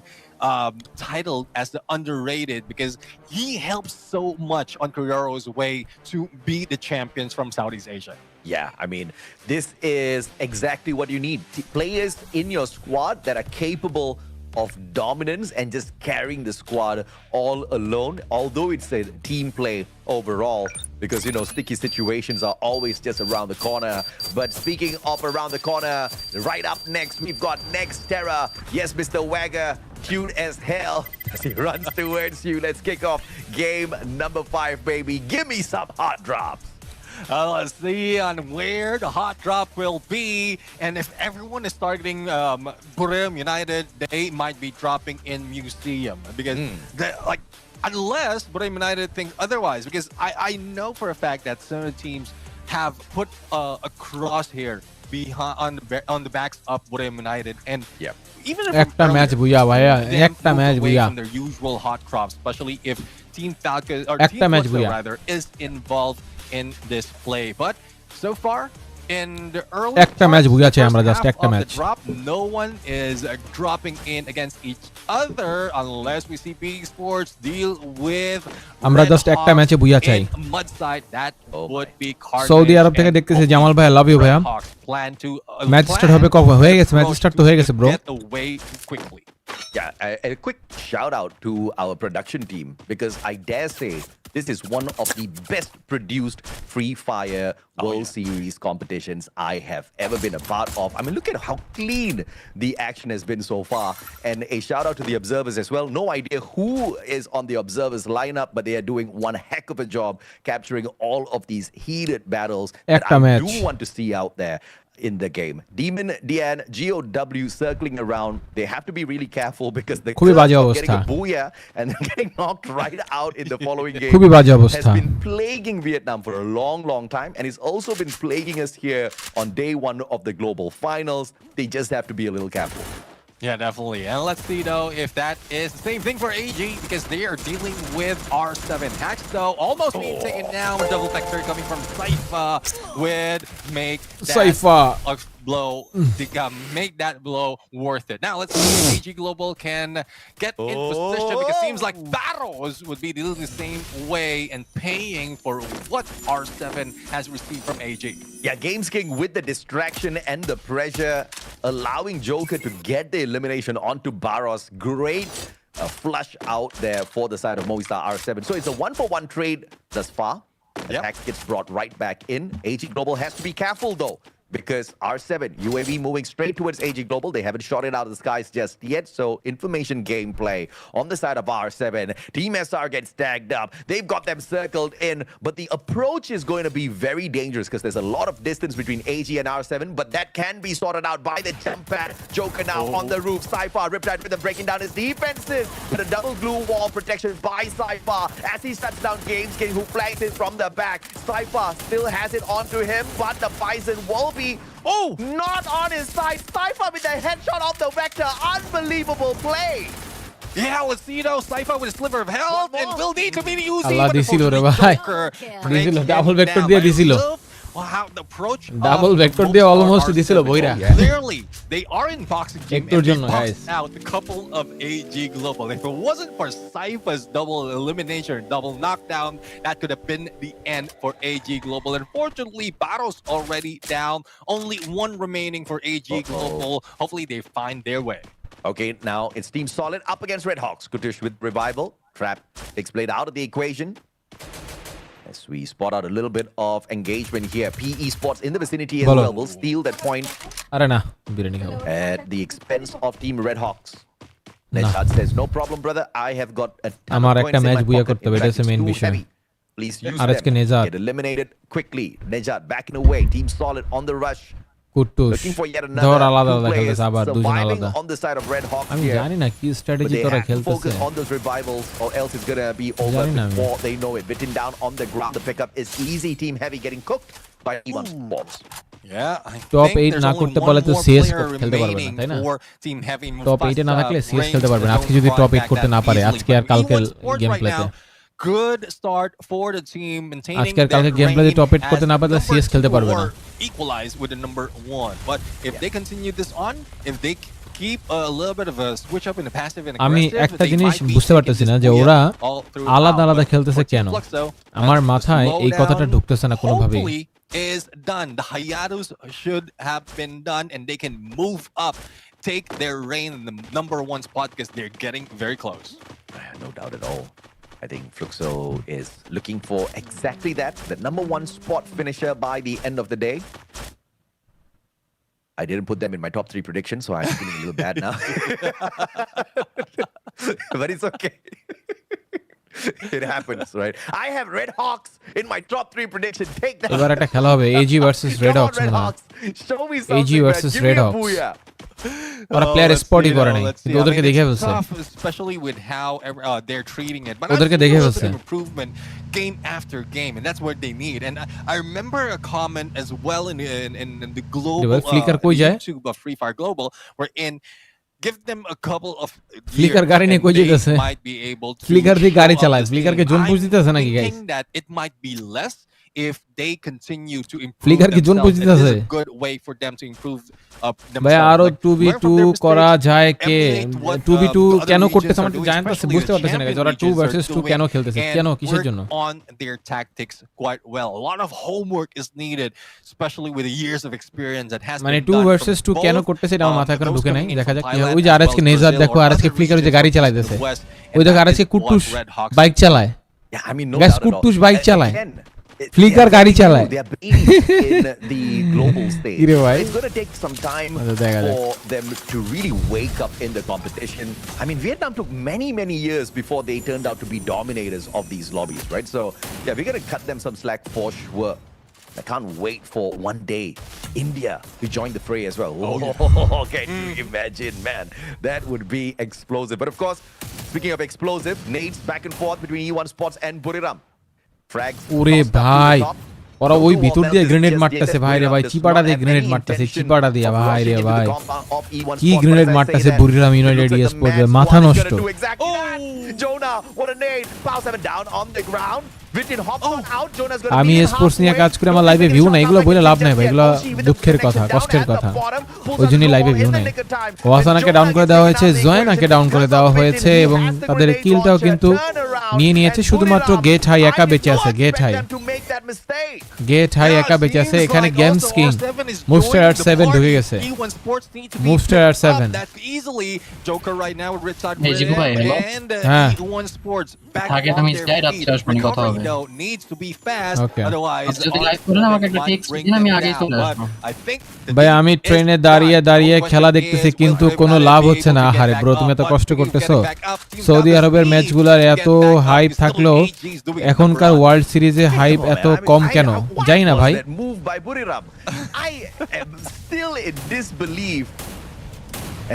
titled as the underrated, because he helps so much on Kiroro's way to be the champions from Southeast Asia. Yeah, I mean, this is exactly what you need. Players in your squad that are capable of dominance and just carrying the squad all alone, although it's a team play overall, because you know sticky situations are always just around the corner. But speaking of around the corner, right up next we've got Next Terra. Yes, Mr. Wagger, cute as hell as he runs towards you. Let's kick off game number 5, baby. Give me some hot drops. Let's see on where the hot drop will be, and if everyone is targeting Buriram United, they might be dropping in Museum because unless Buriram United thinks otherwise, because I know for a fact that some of the teams have put a crosshair behind on the backs of Buriram United, and even if একটা ম্যাচ বুইয়া ভাইয়া, একটা match booyah from their usual hot drops, especially if Team Falcon or একটা Team match Fluxo booyah rather is involved in this play. But so far in the early একটা ম্যাচ বুইয়া চাই আমরা, first জাস্ট half একটা of the match. drop, no one is dropping in against each other unless we see B Sports deal with আমরা Red জাস্ট একটা Hawks ম্যাচে বুইয়া চাই। in mud side. That would be Carnage. সৌদি আরব থেকে and দেখতেছি জামাল ভাই, লাভ ইউ ভাইয়া। Red Hawks plan to match start হবে কখন? হয়ে গেছে, ম্যাচ স্টার্ট তো হয়ে গেছে bro. get away quickly. Yeah, a quick shout out to our production team because I dare say this is one of the best produced Free Fire World Series competitions I have ever been a part of. I mean, look at how clean the action has been so far. And a shout out to the observers as well. No idea who is on the observers lineup, but they are doing one heck of a job capturing all of these heated battles that I do want to see out there in the game. Demon, Dian, GOW circling around. They have to be really careful because the getting a Booyah and then getting knocked right out in the following game has been plaguing Vietnam for a long, long time. And it's also been plaguing us here on day one of the global finals. They just have to be a little careful. Yeah, definitely. And let's see, though, if that is the same thing for AG, because they are dealing with R7. Hatch, though, almost being taken down. Double vector coming from Cypher would make that blow, make that blow worth it. Now, let's see if AG Global can get in position, because it seems like Battles would be dealing the same way and paying for what R7 has received from AG. Yeah, Games King with the distraction and the pressure, allowing Joker to get the elimination onto Barros. Great flush out there for the side of Movistar R7. So it's a 1-for-1 trade thus far. Attack gets brought right back in. AG Global has to be careful, though, because R7, UAV moving straight towards AG Global. They haven't shot it out of the skies just yet. So information gameplay on the side of R7. Team SR gets tagged up. They've got them circled in. But the approach is going to be very dangerous because there's a lot of distance between AG and R7. But that can be sorted out by the jump pad. Joker now on the roof. Cypher, Riptide with them breaking down his defenses. But a double glue wall protection by Cypher as he shuts down Games King, who flanks it from the back. Cypher still has it onto him, but the Bison will be not on his side. Cypher with the headshot off the vector. Unbelievable play. Yeah, let's see, though. Cypher with a sliver of health and will need to be using Allah disilo re bhai. Disilo double vector diye disilo. Well, how the approach double vector diye almost disilo boira. Clearly, they are in boxing game and they boxed out a couple of AG Global. If it wasn't for Cypher's double elimination, double knockdown, that could have been the end for AG Global. Unfortunately, Battle's already down. Only one remaining for AG Global. Hopefully, they find their way. Okay, now it's Team Solid up against Red Hawks. Kutush with Revival. Trap takes Blade out of the equation. As we spot out a little bit of engagement here. PE Sports in the vicinity as well. Will steal that point at the expense of Team Red Hawks. Nejad says, no problem, brother. I have got a ton of points in my pocket. In fact, it's too heavy. Please use them. Get eliminated quickly. Nejad backing away. Team Solid on the rush. Looking for yet another two players surviving on the side of Red Hawks here. But they have to focus on those revivals or else it's going to be over before they know it. Bitten down on the ground. The pickup is easy. Team Heavy getting cooked by E1 Sports. Yeah, I top think 8 there's না only করতে one পারলে তো more CS player খেলতে পারবে না, remaining তাই না? for Team Heavy. টপ 8 এ না থাকলে Mufasa CS খেলতে পারবে না। আজকে range যদি to টপ 8 find করতে back না that পারে easily. আজকে আর But কালকের E1 Sports গেম right প্লেতে now, good start for the team, maintaining আজকে আর কালকে their গেম প্লেতে reign টপ 8 করতে as না পারলে number CS খেলতে 2 পারবে না। or equalize with the number 1. But if they continue this on, if they keep a little bit of a switch up in the passive and আমি aggressive, একটা they জিনিস might be বুঝতে পারতেছি না যে taking ওরা Booyah all throughout. আলাদা আলাদা But খেলতেছে for Team কেন? Flux, though, আমার the মাথায় এই কথাটা slowdown ঢুকতেছে না কোনোভাবেই। hopefully is done. The hiatus should have been done and they can move up, take their reign in the number 1 spot because they're getting very close. No doubt at all. I think Fluxo is looking for exactly that, the number 1 spot finisher by the end of the day. I didn't put them in my top 3 predictions, so I'm feeling a little bad now. But it's okay. It happens, right? I have Red Hawks in my top 3 prediction. Take that. এবার একটা খেলা হবে AG ভার্সেস রেড হক্স মনে হয়। Show me AG something, man. versus Give me Red a Hawks. Booyah. ওরা প্লেয়ার স্পটই করে নাই, কিন্তু ওদেরকে দেখে it's ফেলছে। tough, especially with how they're treating it. But ওদেরকে I've দেখে seen a ফেলছে। little bit of improvement game after game, and that's what they need. And I remember a comment as well in the global flicker কই যায়? YouTube of Free Fire Global, wherein give them a couple of flicker years গাড়ি নিয়ে and কই they যেতেছে? might be able to flicker দিয়ে show গাড়ি up চালায়, this ফ্লিকারকে game. Zone push I'm দিতেছে নাকি guys? thinking that it might be less if they continue to improve Flicker কি zone themselves, position and this আছে is a good way for them to improve ভাই themselves. আরো Like, 2v2 learn from their করা mistakes, যায় কে emulate what, 2v2 the other কেন regions করতেছে are আমার doing, জানেন especially বুঝতে the পারতেছেন না champion যারা 2 regions are ভার্সেস 2 doing, কেন খেলতেছে and কেন কিসের work জন্য on their tactics quite well. A lot of homework is needed, especially with the years of experience that has মানে been 2 done ভার্সেস from 2 কেন both, করতেছে এটা আমার মাথায় কোনো those ঢুকে নাই coming in দেখা from যাক কি হয় Thailand ওই যে as RSK well as nasal Brazil দেখো or আরএসকে other ফ্লিকার ওই যে regions গাড়ি from চালাইতেছে the West, and ওই দেখো that RSK is what কুট্টুস Red Hawks bike চালায় Yeah, I mean, no Guys, doubt at all. কুট্টুস bike চালায় Again, ফ্লিকার গাড়ি চালায় they are babies in the global stage. কিরে ভাই It's going to take some time আচ্ছা, দেখা যাক। for them to really wake up in the competition. I mean, Vietnam took many years before they turned out to be dominators of these lobbies, right? So, yeah, we're going to cut them some slack for sure. I can't wait for one day India to join the fray as well. Oh, can you imagine, man? That would be explosive. But of course, speaking of explosive, nades back and forth between E1 Sports and Buriram. Frags ওরে tossed up to the ভাই top. ওরা ওই Two ভিতর more দিয়ে Meltons গ্রেনেড just মারতেছে yet. ভাই রে Buriram ভাই does চিপাড়া not দিয়ে have গ্রেনেড any মারতেছে intention চিপাড়া দিয়া of ভাই রে rushing into the ভাই compound of E1 কি Sports, but grenade as I say মারতেছে that, বুরিরাম it looks United like the sports Mad মাথা Squad is নষ্ট gonna do exactly that. Jonah, what a nade. Power 7 down on the ground. Vitin hops on out. Jonah's gonna আমি be in স্পোর্টস নিয়ে halfway. কাজ করে আমার লাইভে ভিউ না এগুলো বলে লাভ নাই ভাই এগুলো দুঃখের কথা কষ্টের কথা ওই জন্যই লাইভে ভিউ নাই ওয়াসানাকে ডাউন করে দেওয়া হয়েছে জয়নাকে ডাউন করে দেওয়া হয়েছে এবং তাদের কিলটাও কিন্তু নিয়ে নিয়েছে শুধুমাত্র গেট হাই একা বেঁচে আছে গেট হাই একা বেঁচে আছে এখানে গেমস কিং মুভস্টার আর 7 ঢুকে গেছে মুভস্টার আর 7 এই ZikuVai, hello? হ্যাঁ আগে তুমি যাই রাত্রে আসবেন কথা হবে ওকে যদি লাইভ করেন আমাকে একটা টেক্সট দিন আমি আগেই চলে আসবো ভাই আমি ট্রেনে দাঁড়িয়ে দাঁড়িয়ে খেলা দেখতেছি কিন্তু কোনো লাভ হচ্ছে না আহারে ব্রো তুমি এত কষ্ট করতেছো সৌদি আরবের ম্যাচগুলোর এত হাইপ থাকলেও এখনকার ওয়ার্ল্ড সিরিজে হাইপ এত কম কেন জানি না ভাই I am still in disbelief.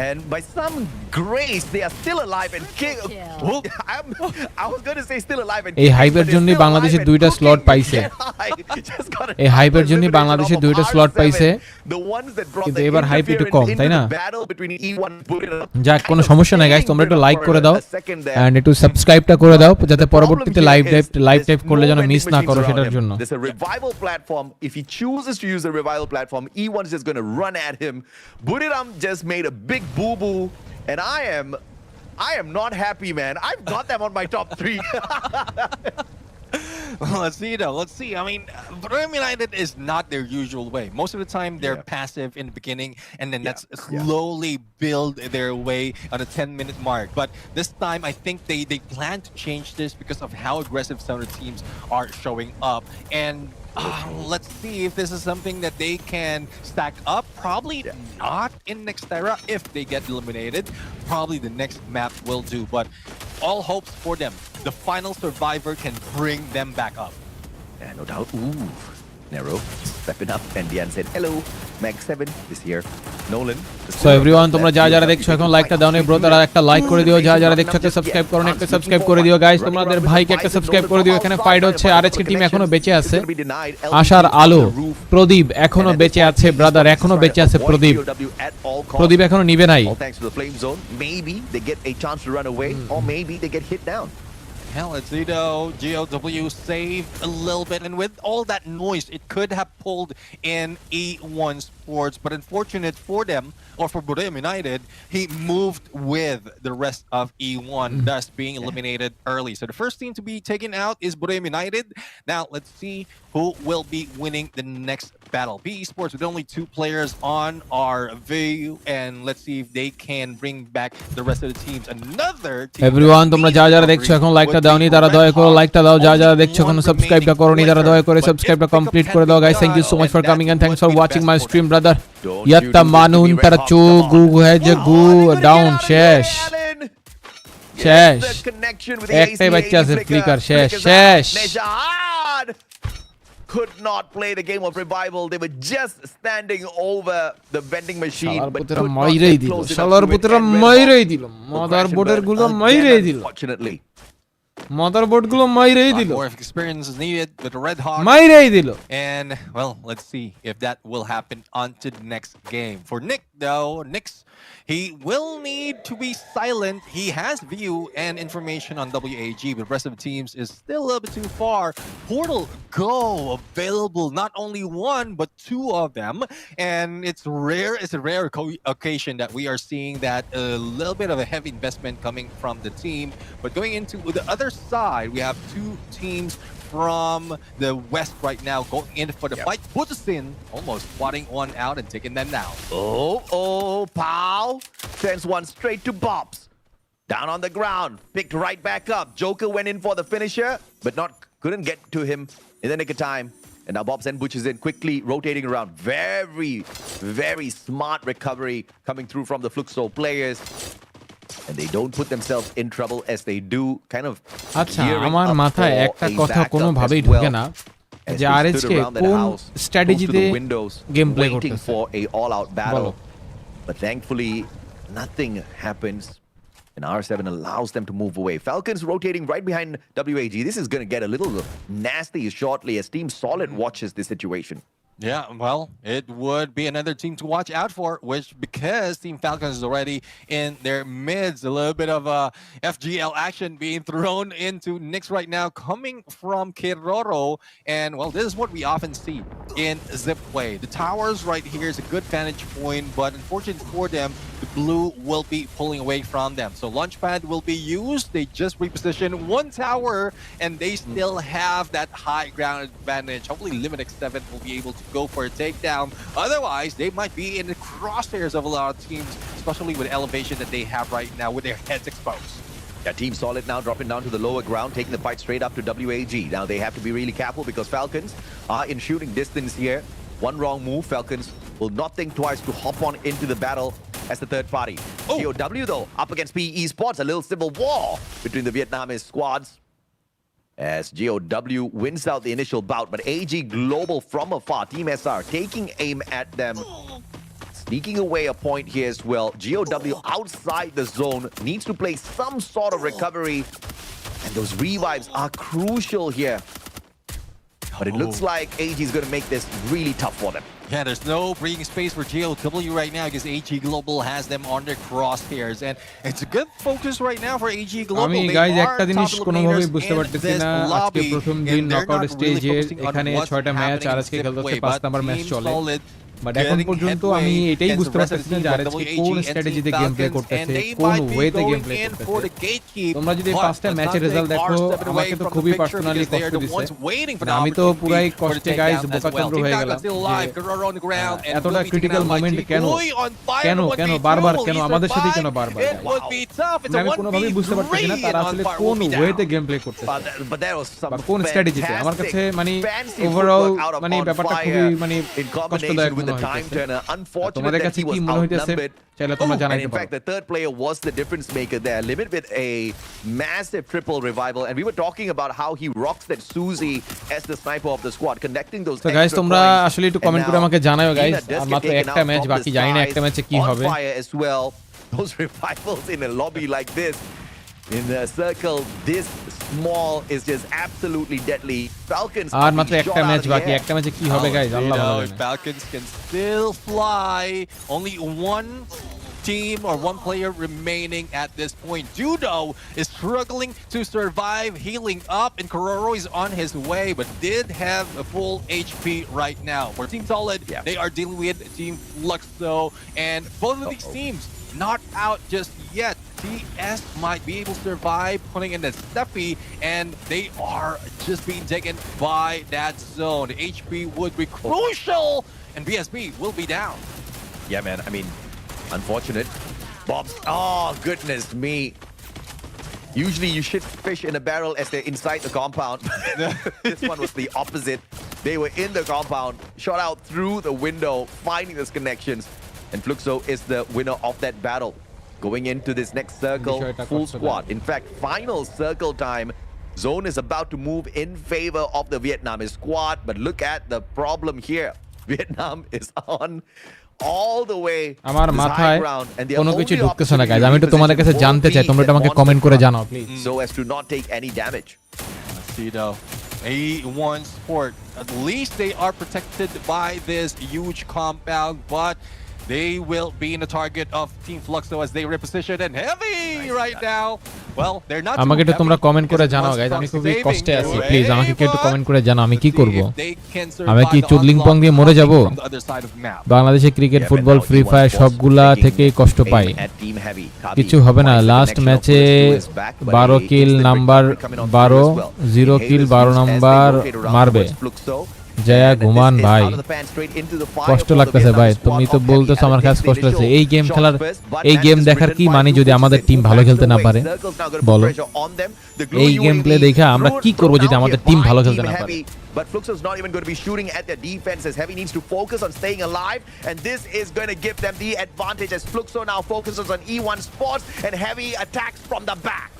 And by some grace, they are still alive and I was going to say still alive and এই হাইপের জন্যই বাংলাদেশে দুইটা স্লট পাইছে এই হাইপের জন্যই বাংলাদেশে দুইটা স্লট পাইছে কিন্তু এবার হাইপ একটু কম তাই না যাক কোনো সমস্যা নাই গাইস তোমরা একটু লাইক করে দাও এন্ড একটু সাবস্ক্রাইবটা করে দাও যাতে পরবর্তীতে লাইভ টাইপ করলে যেন মিস না করো সেটার জন্য There's a revival platform. If he chooses to use the revival platform, E1 is just going to run at him. Buriram just made a big boo-boo, and I am not happy, man. I've got them on my top 3. Let's see though. Let's see. I mean, Buriram United is not their usual way. Most of the time, they're passive in the beginning, and then that's slowly build their way on the 10-minute mark. But this time, I think they plan to change this because of how aggressive some of the teams are showing up. And let's see if this is something that they can stack up. Probably not in next era if they get eliminated. Probably the next map will do. But all hopes for them. The final survivor can bring them back up. Yeah, no doubt. Ooh, Nero stepping up, and Dian said, "Hello, Mag 7 is here." Nolan. So everyone তোমরা যারা দেখছো এখন লাইকটা দাও না ব্রো তারা একটা লাইক করে দিও যারা দেখছো একটা সাবস্ক্রাইব করো না একটা সাবস্ক্রাইব করে দিও গাইস তোমাদের ভাইকে একটা সাবস্ক্রাইব করে দিও এখানে ফাইট হচ্ছে আরএসকে টিম এখনো বেঁচে আছে আশার আলো প্রদীপ এখনো বেঁচে আছে ব্রাদার এখনো বেঁচে আছে প্রদীপ এখনো নিবে নাই All thanks to the flame zone. Maybe they get a chance to run away, or maybe they get hit down. Hell, it's GOW saved a little bit, and with all that noise, it could have pulled in E1 Sports, but unfortunate for them, or for Buriram United, he moved with the rest of E1, thus being eliminated early. So the first team to be taken out is Buriram United. Now, let's see who will be winning the next battle. PE Sports with only 2 players on our view, and let's see if they can bring back the rest of the teams. Another team. Everyone তোমরা যারা দেখছো এখন লাইকটা দাওনি তারা দয়া করে লাইকটা দাও যারা দেখছো এখন সাবস্ক্রাইবটা করোনি তারা দয়া করে সাবস্ক্রাইবটা কমপ্লিট করে দাও guys thank you so much for coming and thanks for watching my stream brother ইয়াত্তা মানুন তারা চু গু হয়ে গু ডাউন শেষ একটাই বাচ্চা আছে ফ্লিকার শেষ Nejad could not play the game of revival. They were just standing over the vending machine, but could not get close enough to it. And মাইরেই দিল মাদার বোর্ডের গুলো মাইরেই দিল Fortunately, মাদারবোর্ড গুলো মাইরেই দিল More experience is needed with the Red Hawk. মাইরেই দিল And, well, let's see if that will happen onto the next game. For Nick, though, he will need to be silent. He has view and information on WAG, but the rest of the teams is still a little bit too far. Portal Go available, not only one, but two of them. And it's a rare occasion that we are seeing that a little bit of a heavy investment coming from the team. But going into the other side, we have two teams from the west right now going in for the fight. Butusin almost swatting one out and taking them down. Pow sends one straight to Bobs. Down on the ground, picked right back up. Joker went in for the finisher, but couldn't get to him in the nick of time. And now Bobs and Butch is in, quickly rotating around. Very, very smart recovery coming through from the Fluxo players. And they don't put themselves in trouble as they do, kind of আচ্ছা gearing আমার up মাথায় for একটা a কথা backup কোনোভাবেই as ঢোকে well. না As যে they RSK stood around that কোন house, close to স্ট্র্যাটেজিতে the windows, game play waiting করতেছে for a all-out battle. বলো But thankfully, nothing happens. And R7 allows them to move away. Falcons rotating right behind WAG. This is going to get a little nasty shortly as Team Solid watches this situation. Yeah, well, it would be another team to watch out for, which because Team Falcons is already in their mids, a little bit of FGL action being thrown into Nyx right now, coming from Keroro. And, well, this is what we often see in ZikuVai. The towers right here is a good vantage point, but unfortunately for them, the blue will be pulling away from them. So Launchpad will be used. They just reposition one tower, and they still have that high ground advantage. Hopefully Limit X7 will be able to go for a takedown. Otherwise, they might be in the crosshairs of a lot of teams, especially with elevation that they have right now with their heads exposed. Yeah, Team Solid now dropping down to the lower ground, taking the fight straight up to WAG. Now they have to be really careful because Falcons are in shooting distance here. One wrong move, Falcons will not think twice to hop on into the battle as the third party. GOW, though, up against PE Sports, a little civil war between the Vietnamese squads. As GOW wins out the initial bout, but AG Global from afar, Team SR taking aim at them. Sneaking away a point here as well. GOW outside the zone, needs to play some sort of recovery. And those revives are crucial here. But it looks like AG is going to make this really tough for them. Yeah, there's no breathing space for GOW right now because AG Global has them on their crosshairs. And it's a good focus right now for AG Global. আমি গাইজ একটা জিনিস কোনোভাবেই বুঝতে পারতেছি না আজকে প্রথম দিন নকআউট স্টেজের এখানে 6টা ম্যাচ আর আজকে খেলতে 5 নাম্বার ম্যাচ চলে বাট এখন পর্যন্ত আমি এটাই বুঝতে পারতেছি না যে আরএসকে কোন স্ট্র্যাটেজিতে গেম প্লে করতেছে কোন ওয়েতে গেম প্লে করতেছে তোমরা যদি 5টা ম্যাচের রেজাল্ট দেখো আমাকে তো খুবই পার্সোনালি কষ্ট দিছে আমি তো পুরাই কষ্টে গাইজ বোকাচন্দ্র হয়ে গেলাম এতটা ক্রিটিক্যাল মোমেন্ট কেন কেন কেন বারবার কেন আমাদের সাথে কেন বারবার আমি কোনোভাবেই বুঝতে পারতেছি না তারা আসলে কোন ওয়েতে গেম প্লে করতেছে বা কোন স্ট্র্যাটেজিতে আমার কাছে মানে ওভারঅল মানে ব্যাপারটা খুবই মানে কষ্টদায়ক with the time turner. Unfortunate that he was outnumbered. And in fact, the third player was the difference maker there. Limit with a massive triple revival. And we were talking about how he rocks that Suzy as the sniper of the squad, connecting those extra guys, তোমরা আসলে একটু কমেন্ট করে আমাকে জানাও গাইস মাত্র একটা ম্যাচ বাকি জানি না একটা ম্যাচে কি হবে as well. Those revivals in a lobby like this, in the circle this small, is just absolutely deadly. Falcons আর মাত্র একটা ম্যাচ বাকি একটা ম্যাচে কি হবে গাইস আল্লাহ ভালো জানে Falcons can still fly. Only one team or one player remaining at this point. Judo is struggling to survive, healing up, and Kororo is on his way, but did have a full HP right now. For Team Solid, they are dealing with Team Fluxo, and both of these teams not out just yet. TS might be able to survive, putting in the Steffi, and they are just being taken by that zone. The HP would be crucial, and BSB will be down. Yeah, man, I mean, unfortunate. Bob's, oh, goodness me. Usually you shit fish in a barrel as they're inside the compound. This one was the opposite. They were in the compound, shot out through the window, finding those connections. And Fluxo is the winner of that battle. Going into this next circle, full squad. In fact, final circle time. Zone is about to move in favor of the Vietnamese squad. But look at the problem here. Vietnam is on all the way আমার to this মাথায় high ground, and their কোনো কিছু only ঢুকতেছে না opportunity গাইজ, to আমি একটু তোমাদের কাছে reposition জানতে will চাই, be তোমরা if এটা they আমাকে want কমেন্ট to করে climb জানাও please. so as to not take any damage. Let's see though. A1 Sport, at least they are protected by this huge compound, but they will be in the target of Team Fluxo as they reposition and heavy right now. Well, they're not আমাকে too একটু heavy তোমরা কমেন্ট করে because জানাও once গাইজ, আমি Fluxo খুবই saving, কষ্টে আছি, they're প্লিজ আমাকে কি একটু A1. কমেন্ট করে জানাও আমি কি Let's করব। see if they can আমি survive কি the চুদলিংপং onslaught দিয়ে মরে যাব? coming from the other side of the map. বাংলাদেশে cricket, Yeah, football, but now free E1 fire Sports সবগুলা taking থেকে কষ্ট aim pi. at Team Heavy. Kabi কিছু হবে না, points the last connection of ম্যাচে Fluxo is back, but 12 he kill is the number victory coming on 12, through as well. 0 kill Inhalers 12 as they number rotate around মারবে। towards Fluxo. জয়া And ঘুমান this is ভাই, out of the pan straight into the fire কষ্ট for the লাগতেছে Vietnam ভাই, squad তুমি তো of বলতেছো Heavy. আমার কাছে Alex কষ্ট takes the হচ্ছে। এই initial গেম খেলার, shots first, but এই গেম manages দেখার written কি by মানে যদি Fluxo আমাদের to টিম move ভালো back খেলতে the না way. পারে? Circle's now gonna put বলো। pressure on them. The glue এই গেম প্লে UAV দেখে আমরা thrown কি করব যদি out আমাদের here টিম by ভালো Team খেলতে না পারে? Heavy. But Fluxo's not even going to be shooting at their defenses. Heavy needs to focus on staying alive, and this is going to give them the advantage as Fluxo now focuses on E1 Sports and Heavy attacks from the back.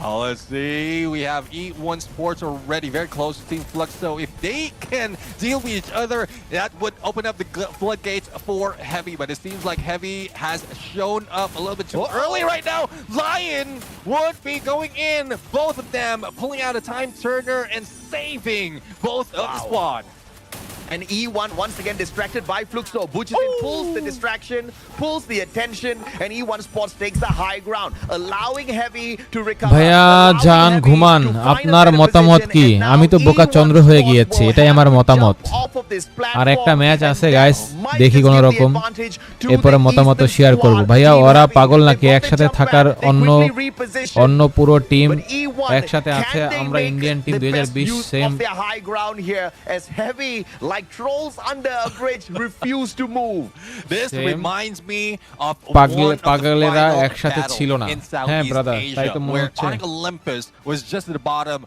Oh, let's see. We have E1 Sports already very close to Team Fluxo. If they can deal with each other, that would open up the floodgates for Heavy. But it seems like Heavy has shown up a little bit too early right now. Lion would be going in. Both of them pulling out a time turner and saving both of the squad. And E1 once again distracted by Fluxo. Bujin pulls the distraction, pulls the attention, and E1 Sports takes the high ground, allowing Heavy to recover. ভাইয়া allowing জান Heavy ঘুমান, to find a আপনার better মতামত position, কি? and now আমি তো বোকা E1 চন্দ্র হয়ে Sports গিয়েছি, will এটাই have আমার to মতামত। jump off of this আর একটা platform, ম্যাচ and আছে that গাইস, might দেখি just কোন give the রকম। advantage to এরপরে the মতামত Eastern শেয়ার করব। squad. ভাইয়া Team ওরা Heavy, পাগল they've নাকি got the একসাথে jump থাকার back. They অন্য quickly reposition. অন্য পুরো টিম But E1, একসাথে can আছে, they আমরা make Indian team the best 2020 use same. of their high ground here as Heavy, like trolls under a bridge, refuse to move. This Same. reminds me of পাগল- one of the পাগলেরা final একসাথে ছিল না। battle in হ্যাঁ, Southeast brother, তাই Asia, তো মনে where হচ্ছে। Onyx Olympus was just at the bottom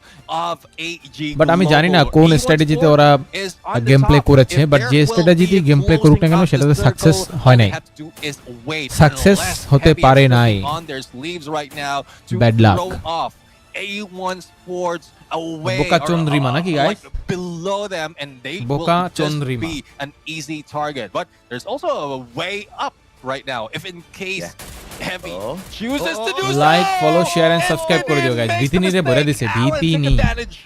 of AG but আমি জানি না Global. কোন E1 স্ট্র্যাটেজিতে Sport ওরা is on the game play top. করেছে, If বাট there যে will স্ট্র্যাটেজিতে be গেম প্লে করুক না কেন closing সেটাতে up the সাকসেস circle, হয় all নাই, they have to do is wait Success unless হতে Heavy is পারে slipping নাই। on their sleeves right now to Bad luck. throw off A1 Sports away বোকা or, চন্দ্রিমা নাকি guys? like below them, and they বোকা will just Chandrima. be an easy target. But there's also a way up right now if in case Heavy chooses to do so. Like, follow, share and subscribe করে দিও গাইস। Makes the ভিতিনি রে ভরে দিছে, mistake. Alan took ভিতিনি। advantage.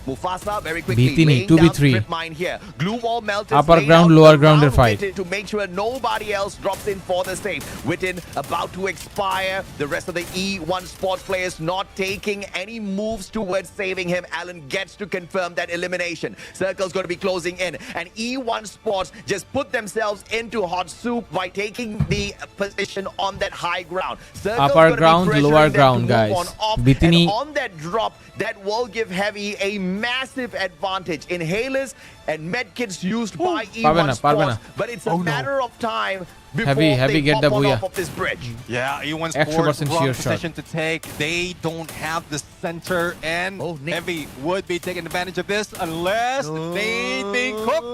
Mufasa very quickly Bhitini, laying 2v3. down strip mine here. Glue wall melted. Upper ground, lower ground এর fight. To make sure nobody else drops in for the save. Witten about to expire. The rest of the E1 Sports players not taking any moves towards saving him. Alan gets to confirm that elimination. Circle's going to be closing in. And E1 Sports just put themselves into hot soup by taking the position on that high ground. Circle's Upper gonna be ground, pressuring lower them to ground, move guys. on off. Bhitini- And on that drop, that will give Heavy a massive advantage. Inhalers and medkits used by পারবে E1 না, পারবে না। Sports, but it's a matter of time before Heavy they get pop the on Booyah. off of this bridge. Yeah, E1 100% Sports sure wrong shot. position to take. They don't have the center, and Nick. Heavy would be taking advantage of this unless they think Cook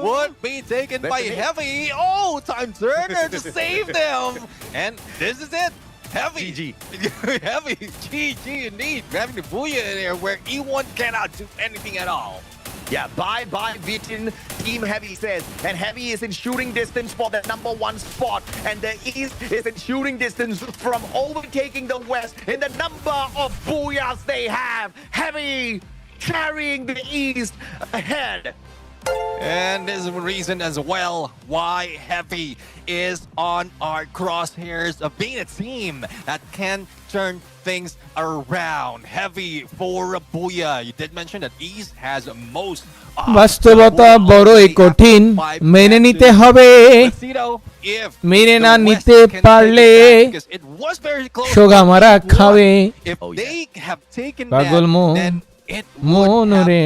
would be taken by Nick. Heavy. Oh, time turner to save them, and this is it. Heavy, GG. Heavy, GG indeed. Grabbing the Booyah in there where E1 cannot do anything at all. Yeah, bye Vitin, Team Heavy says. And Heavy is in shooting distance for the #1 spot. And the East is in shooting distance from overtaking the West in the number of Booyahs they have. Heavy carrying the East ahead. And there's a reason as well why Heavy is on our crosshairs of being a team that can turn things around. Heavy for a Booyah. You did mention that East has most. বাস্তবতা বড়ই কঠিন, মেনে নিতে হবে। মেনে না নিতে পারলে সোগা মারা খাবে। পাগল মন, মন রে,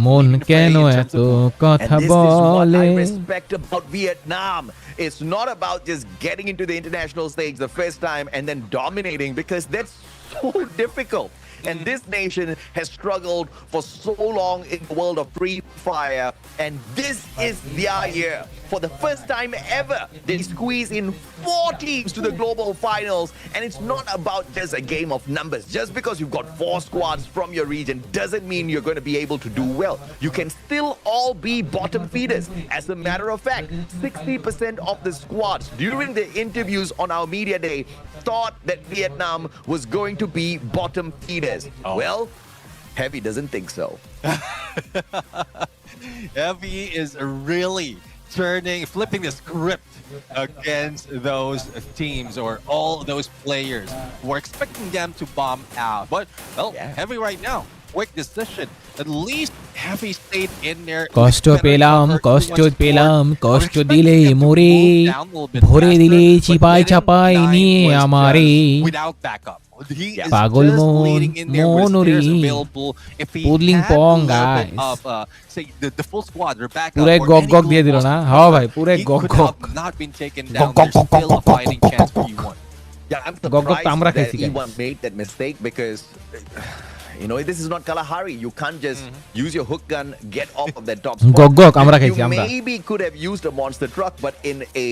মন কেন এত কথা And this is what বলে? I respect about Vietnam. It's not about just getting into the international stage the first time and then dominating, because that's so difficult. And this nation has struggled for so long in the world of Free Fire. And this is their year. For the first time ever, they squeeze in 4 teams to the global finals. And it's not about just a game of numbers. Just because you've got 4 squads from your region doesn't mean you're going to be able to do well. You can still all be bottom feeders. As a matter of fact, 60% of the squads during the interviews on our media day thought that Vietnam was going to be bottom feeders. Well, Heavy doesn't think so. Heavy is really flipping the script against those teams or all those players. We're expecting them to bomb out. But, well, Heavy right now, quick decision. At least Heavy stayed in there. কষ্ট পেলাম কষ্ট দিলে মোরে ভরে দিলে চিপাই চাপাই নিয়ে আমারে পাগল মনরি পুডলিং পং গাইস পুরো গক গক দিয়ে দিল না হ্যাঁ ভাই পুরো গক গক গক গক তো আমরা খাইছি E1 made that mistake because you know, this is not Kalahari. You can't just use your hook gun, get off of that top spot. You maybe could have used a monster truck, but in a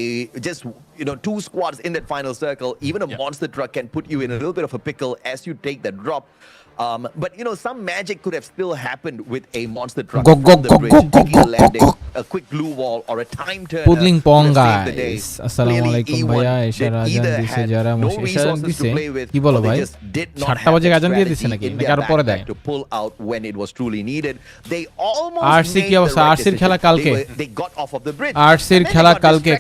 just 2 squads in that final circle, even a monster truck can put you in a little bit of a pickle as you take that drop. But some magic could have still happened with a monster truck from the bridge, landing a quick glue wall or a time turner. পুডলিং পং to save the day. Guys আসসালামু আলাইকুম ভাইয়া এশার আজান দিছে যারা এশার দিছে কি বলো ভাই 7টা বাজে আজান দিয়ে দিছে নাকি নাকি আরো পরে দেয় to pull out when it was truly needed. They almost RC কি অবস্থা আরসির খেলা কালকে they got off of the bridge. আরসির খেলা কালকে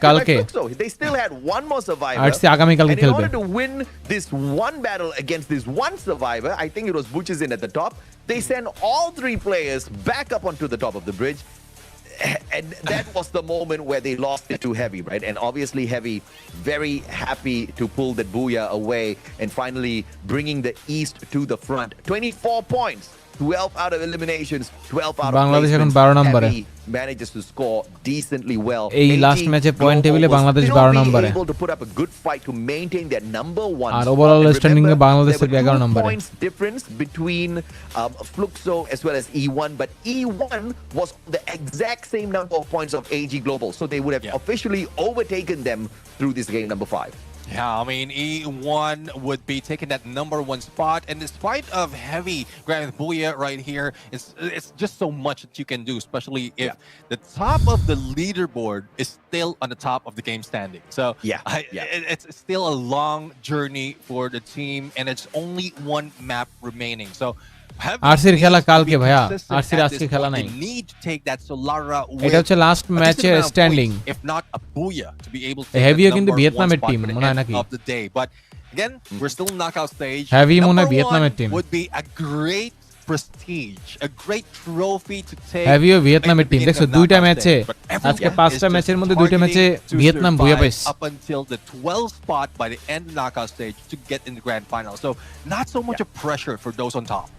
They still had one more survivor. RC আগামী কালকে খেলবে। In order to win this one battle against this one survivor, I think it was Butch's in at the top. They send all 3 players back up onto the top of the bridge. And that was the moment where they lost it to Heavy, right? And obviously Heavy very happy to pull that Booyah away and finally bringing the East to the front. 24 points, 12 out of eliminations, 12 out of Bangladesh এখন 12 নম্বরে manages to score decently well. এই লাস্ট ম্যাচে পয়েন্ট টেবিলে বাংলাদেশ 12 নম্বরে able to put up a good fight to maintain their number 1 আর ওভারঅল স্ট্যান্ডিং এ বাংলাদেশের 11 নম্বরে points difference between Fluxo as well as E1, but E1 was the exact same number of points of AG Global, so they would have officially overtaken them through this game number 5. Yeah, I mean, E1 would be taking that number 1 spot, and despite of Heavy grabbing Booyah right here, it's just so much that you can do, especially if the top of the leaderboard is still on the top of the game standing. So it's still a long journey for the team, and it's only 1 map remaining. So আরসির খেলা কালকে ভাইয়া আরসির আজকে খেলা নাই এটা হচ্ছে লাস্ট ম্যাচের স্ট্যান্ডিং হেভিও কিন্তু ভিয়েতনামের টিম মনে হয় নাকি Again, we're still in knockout stage. Heavy মনে হয় ভিয়েতনামের team would be a great prestige, a great trophy to take. হেভিও ভিয়েতনামের টিম দেখছো 2টা ম্যাচে আজকে 5টা ম্যাচের মধ্যে 2টা ম্যাচে ভিয়েতনাম বুয়া পাইছে up until the 12th spot by the end of the knockout stage to get in the grand final. So not so much of pressure for those on top.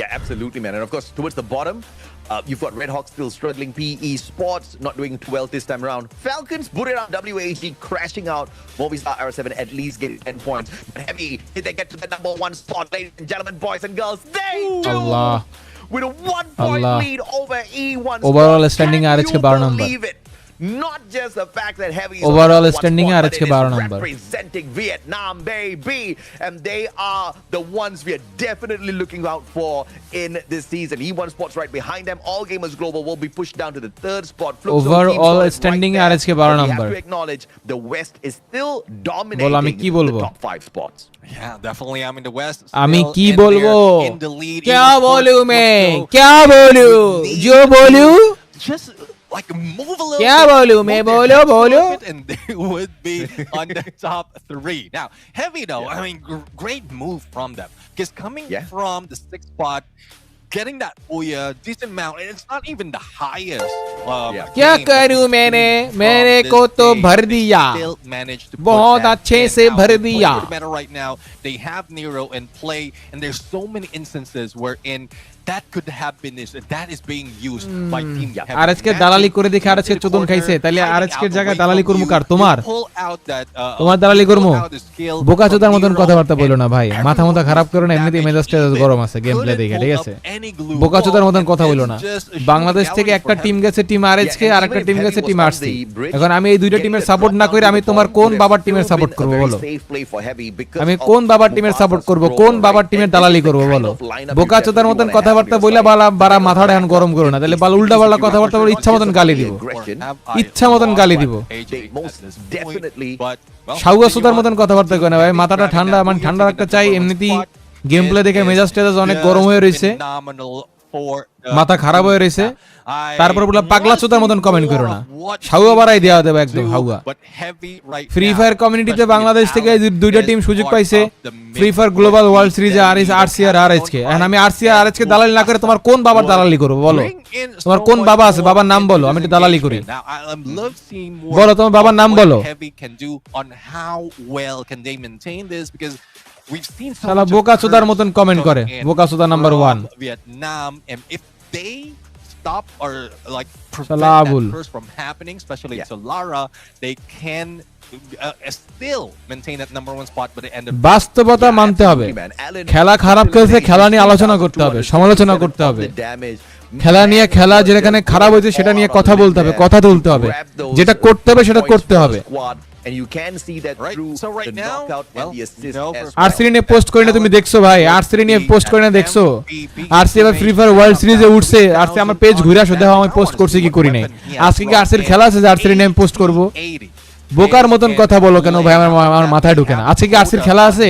Yeah, absolutely, man. And of course, towards the bottom, you've got Red Hawk still struggling. PE Sports not doing too well this time around. Falcons, Booyah, WAG crashing out. Movistar R7 at least getting 10 points. But Heavy, did they get to the number 1 spot, ladies and gentlemen, boys and girls? They do! Allah. With a 1-point lead over E1. Overall standing RHK 12 number. Believe it. Not just the fact that Heavy is overall standing RHK 12 number, representing Vietnam, baby, and they are the ones we are definitely looking out for in this season. E1 Sports right behind them. All Gamers Global will be pushed down to the 3rd spot. Overall standing RHK 12 number. We have to acknowledge the West is still dominating the top 5 spots. Yeah, definitely. I'm in the West. আমি কি বলবো in the lead. क्या बोलूं मैं क्या बोलूं जो बोलूं just like move a little क्या bit, बोलूं मैं बोलो and they would be on the top 3. Now, Heavy though, I mean, great move from them because coming from the 6th spot, getting that Booyah decent amount, and it's not even the highest. क्या करूं मैंने को तो भर दिया बहुत अच्छे से भर दिया right now they have Nero in play, and there's so many instances wherein that could have been this. That is being used by Team Heavy. আর আজকে দালালি করে দেখে আর আজকে চোদন খাইছে, তাইলে আর আজকের জায়গায় দালালি করবো কার? তোমার দালালি করবো? বোকাচোদার মতন কথাবার্তা বলো না ভাই, মাথা মাথা খারাপ করো না, এমনিতেই মেজাজটা গরম আছে গেম প্লে দেখে, ঠিক আছে? বোকাচোদার মতন কথা বলো না। বাংলাদেশ থেকে একটা টিম গেছে টিম আরএইচকে, আর একটা টিম গেছে টিম আরসি। এখন আমি এই দুইটা টিমের সাপোর্ট না করে আমি তোমার কোন বাবার টিমের সাপোর্ট করবো বলো? আমি কোন বাবার টিমের সাপোর্ট করবো, কোন বাবার টিমের দালালি করবো বলো? বোকাচোদার মতন কথাবার্তা বইলা বারা মাথাটা এখন গরম করো না, তাহলে বাল উল্টা পাল্টা কথাবার্তা বলে ইচ্ছা মতন গালি দিব, ইচ্ছা মতন গালি দিব। সাউয়াসুদার মতন কথাবার্তা কয় না ভাই, মাথাটা ঠান্ডা, মানে ঠান্ডা রাখতে চাই। এমনিতেই গেম প্লে দেখে মেজাজ টেজাজ অনেক গরম হয়ে রয়েছে, মাথা খারাপ হয়ে রয়েছে, তারপর বলে পাগলা চোদার মতন কমেন্ট করো না। সাউয়া বাড়াই দেওয়া দেবে একদম হাউয়া। ফ্রি ফায়ার কমিউনিটিতে বাংলাদেশ থেকে দুইটা টিম সুযোগ পাইছে ফ্রি ফায়ার গ্লোবাল ওয়ার্ল্ড সিরিজে, আরসি আর আরএইচকে। এখন আমি আরসি আর আরএইচকে দালালি না করে তোমার কোন বাবার দালালি করবো বলো? তোমার কোন বাবা আছে? বাবার নাম বলো, আমি একটু দালালি করি। বলো তোমার বাবার নাম বলো। শালা বোকাচোদার মতন কমেন্ট করে, বোকাচোদা number 1। Stop or like prevent Salabul. that curse from happening, especially to Lara, they can still maintain that #1 spot by the end of. বাস্তবতা মানতে হবে, খেলা খারাপ খেলছে, খেলা নিয়ে আলোচনা করতে হবে, সমালোচনা করতে হবে। খেলা নিয়ে, খেলা যেখানে খারাপ হয়েছে সেটা নিয়ে কথা বলতে হবে, কথা তুলতে হবে, যেটা করতে হবে সেটা করতে হবে। And you can see that through the knockout and the assist as well. RC নিয়ে পোস্ট করে না তুমি দেখছো ভাই? আরসি নিয়ে পোস্ট করে না দেখছো? আরসি এবার ফ্রি ফায়ার ওয়ার্ল্ড সিরিজে উঠছে, আরসি আমার পেজ ঘুরে আসো, দেখো আমি পোস্ট করছি কি করি নাই। আজকে কি আরসির খেলা আছে যে আরসি নিয়ে আমি পোস্ট করব? বোকার মতন কথা বলো কেন ভাই? আমার মাথায় ঢুকে না। আজকে কি আরসির খেলা আছে?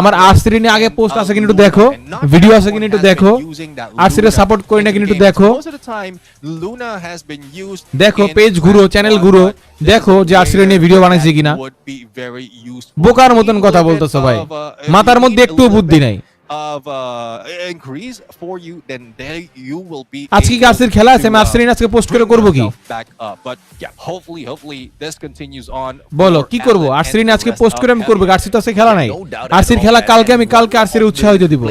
আমার আরসি নিয়ে আগে পোস্ট আছে কিনা একটু দেখো, ভিডিও আছে কিনা একটু দেখো, আরসির সাপোর্ট করি না কিনা একটু দেখো। দেখো পেজ ঘুরো, চ্যানেল ঘুরো, দেখো যে আরসির নিয়ে ভিডিও বানাইছি কিনা। বোকার মতন কথা বলতেছো ভাই, মাথার মধ্যে একটু বুদ্ধি নাই। আজকে কি আরসির খেলা আছে? আমি আরসির আজকে পোস্ট করে করব কি বলো? কি করব? আরসির আজকে পোস্ট করে আমি করব? আরসি তো আজকে খেলা নাই। আরসির খেলা কালকে, আমি কালকে আরসির উৎসাহিত দিব,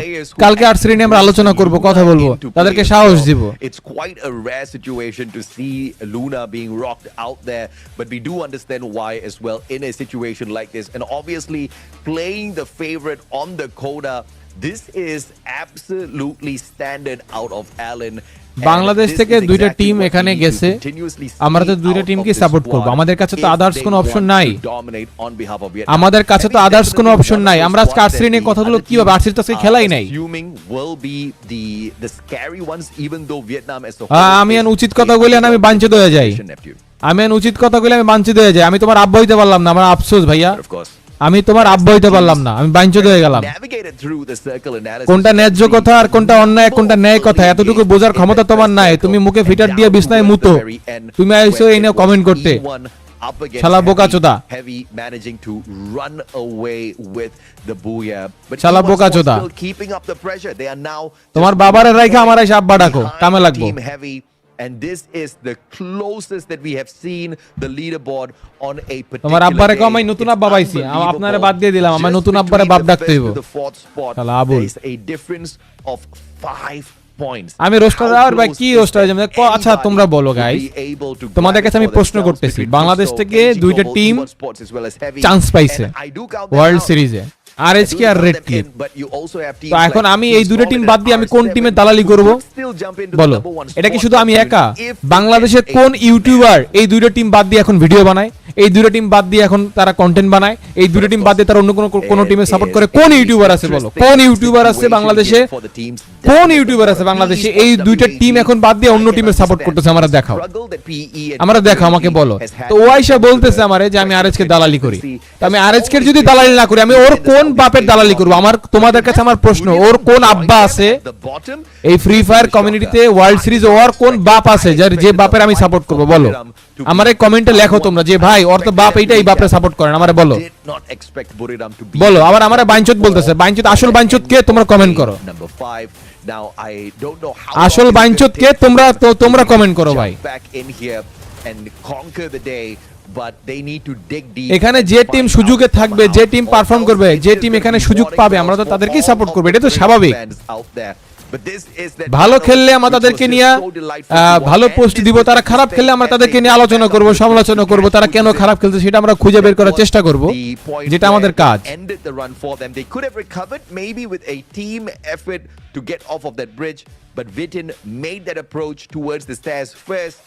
কালকে আরসির নিয়ে আমরা আলোচনা করব, কথা বলবো, তাদেরকে সাহস দিব। It's quite a rare situation to see Luna being rocked out there, but we do understand why as well in a situation like this. And obviously playing the favorite on the coda, this is absolutely standard out of Allen. Bangladesh থেকে দুইটা টিম এখানে গেছে, আমরা তো দুইটা টিমকে সাপোর্ট করব। আমাদের কাছে তো আদার্স কোনো অপশন নাই, আমাদের কাছে তো আদার্স কোনো অপশন নাই। আমরা আজকে আরসি নিয়ে কথাগুলো কি হবে? আরসির তো আজকে খেলাই নাই। আমি উচিত কথা বলি না, আমি বাঞ্ছিত হয়ে যাই। আমি উচিত কথা বলি, আমি বাঞ্ছিত হয়ে যাই। আমি তোমার আব্বা হইতে পারলাম না, আমার আফসোস ভাইয়া। আমি তোমার আব্বা হইতে পারলাম না, আমি বাঞ্ছিত হয়ে গেলাম। কোনটা ন্যায্য কথা আর কোনটা অন্যায়, কোনটা ন্যায় কথা, এতটুকু বোঝার ক্ষমতা তোমার নাই। তুমি মুখে ফিটার দিয়ে বিছনায় মুতো, তুমি আইছো এই নিয়ে কমেন্ট করতে। শালা বোকাচোদা, শালা বোকাচোদা। তোমার বাবারে রাইখা আমার এসে আব্বা ডাকো, কামে লাগবো। And this is the closest that we have seen the leaderboard on a particular তোমার আব্বারে কম আমি নতুন আব্বা পাইছি, আপনারে বাদ দিয়ে দিলাম, আমি নতুন আব্বারে বাপ ডাকতে হইব। শালা Abul, there is a difference of 5 points. আমি রোস্টার আর ভাই কি রোস্টার? আচ্ছা তোমরা বলো গাইস, তোমাদের কাছে আমি প্রশ্ন করতেছি, বাংলাদেশ থেকে দুইটা টিম চান্স পাইছে ওয়ার্ল্ড সিরিজে, আরএইচকে আর রেড ক্লিপ। তো এখন আমি এই দুটো টিম বাদ দিয়ে আমি কোন টিমের দালালি করব বলো? এটা কি শুধু আমি একা? বাংলাদেশের কোন ইউটিউবার এই দুটো টিম বাদ দিয়ে এখন ভিডিও বানায়? এই দুটো টিম বাদ দিয়ে এখন তারা কন্টেন্ট বানায়? এই দুটো টিম বাদ দিয়ে তারা অন্য কোন টিমের সাপোর্ট করে? কোন ইউটিউবার আছে বলো? কোন ইউটিউবার আছে বাংলাদেশে? কোন ইউটিউবার আছে বাংলাদেশে এই দুইটা টিম এখন বাদ দিয়ে অন্য টিমের সাপোর্ট করতেছে? আমরা দেখাও, আমরা দেখাও, আমাকে বলো। তো ওয়াইশা বলতেছে আমারে যে আমি আরএইচকে দালালি করি। তো আমি আরএইচকে যদি দালালি না করি, আমি ওর কোন বাপের দালালি করব? আমার তোমাদের কাছে আমার প্রশ্ন, ওর কোন আব্বা আছে এই ফ্রি ফায়ার কমিউনিটিতে ওয়ার্ল্ড সিরিজ? ওর কোন বাপ আছে যে বাপের আমি সাপোর্ট করব বলো? আমারে কমেন্টে লেখো তোমরা যে ভাই ওর তো বাপ এইটা, এই বাপরে সাপোর্ট করেন, আমারে বলো। বলো, আবার আমারে বাইনচোদ বলতেছে। বাইনচোদ, আসল বাইনচোদ কে তোমরা কমেন্ট করো। আসল বাইনচোদ কে তোমরা কমেন্ট করো ভাই। এখানে যে টিম সুযোগে থাকবে, যে টিম পারফর্ম করবে, যে টিম এখানে সুযোগ পাবে, আমরা তো তাদেরকেই সাপোর্ট করব, এটা তো স্বাভাবিক। But this is that ভালো battle খেললে আমরা which was তাদেরকে just নিয়ে so delightful to watch. ভালো And পোস্ট this দিব, was তারা the খারাপ খেললে আমরা mistake তাদেরকে that নিয়ে they আলোচনা had করব, done সমালোচনা to করব, catch তারা কেন Brazil. খারাপ খেলছে সেটা আমরা খুঁজে বের করার চেষ্টা করব, The point যেটা where আমাদের they কাজ। ended the run for them. They could have recovered maybe with a team effort to get off of that bridge, but Witten made that approach towards the stairs first,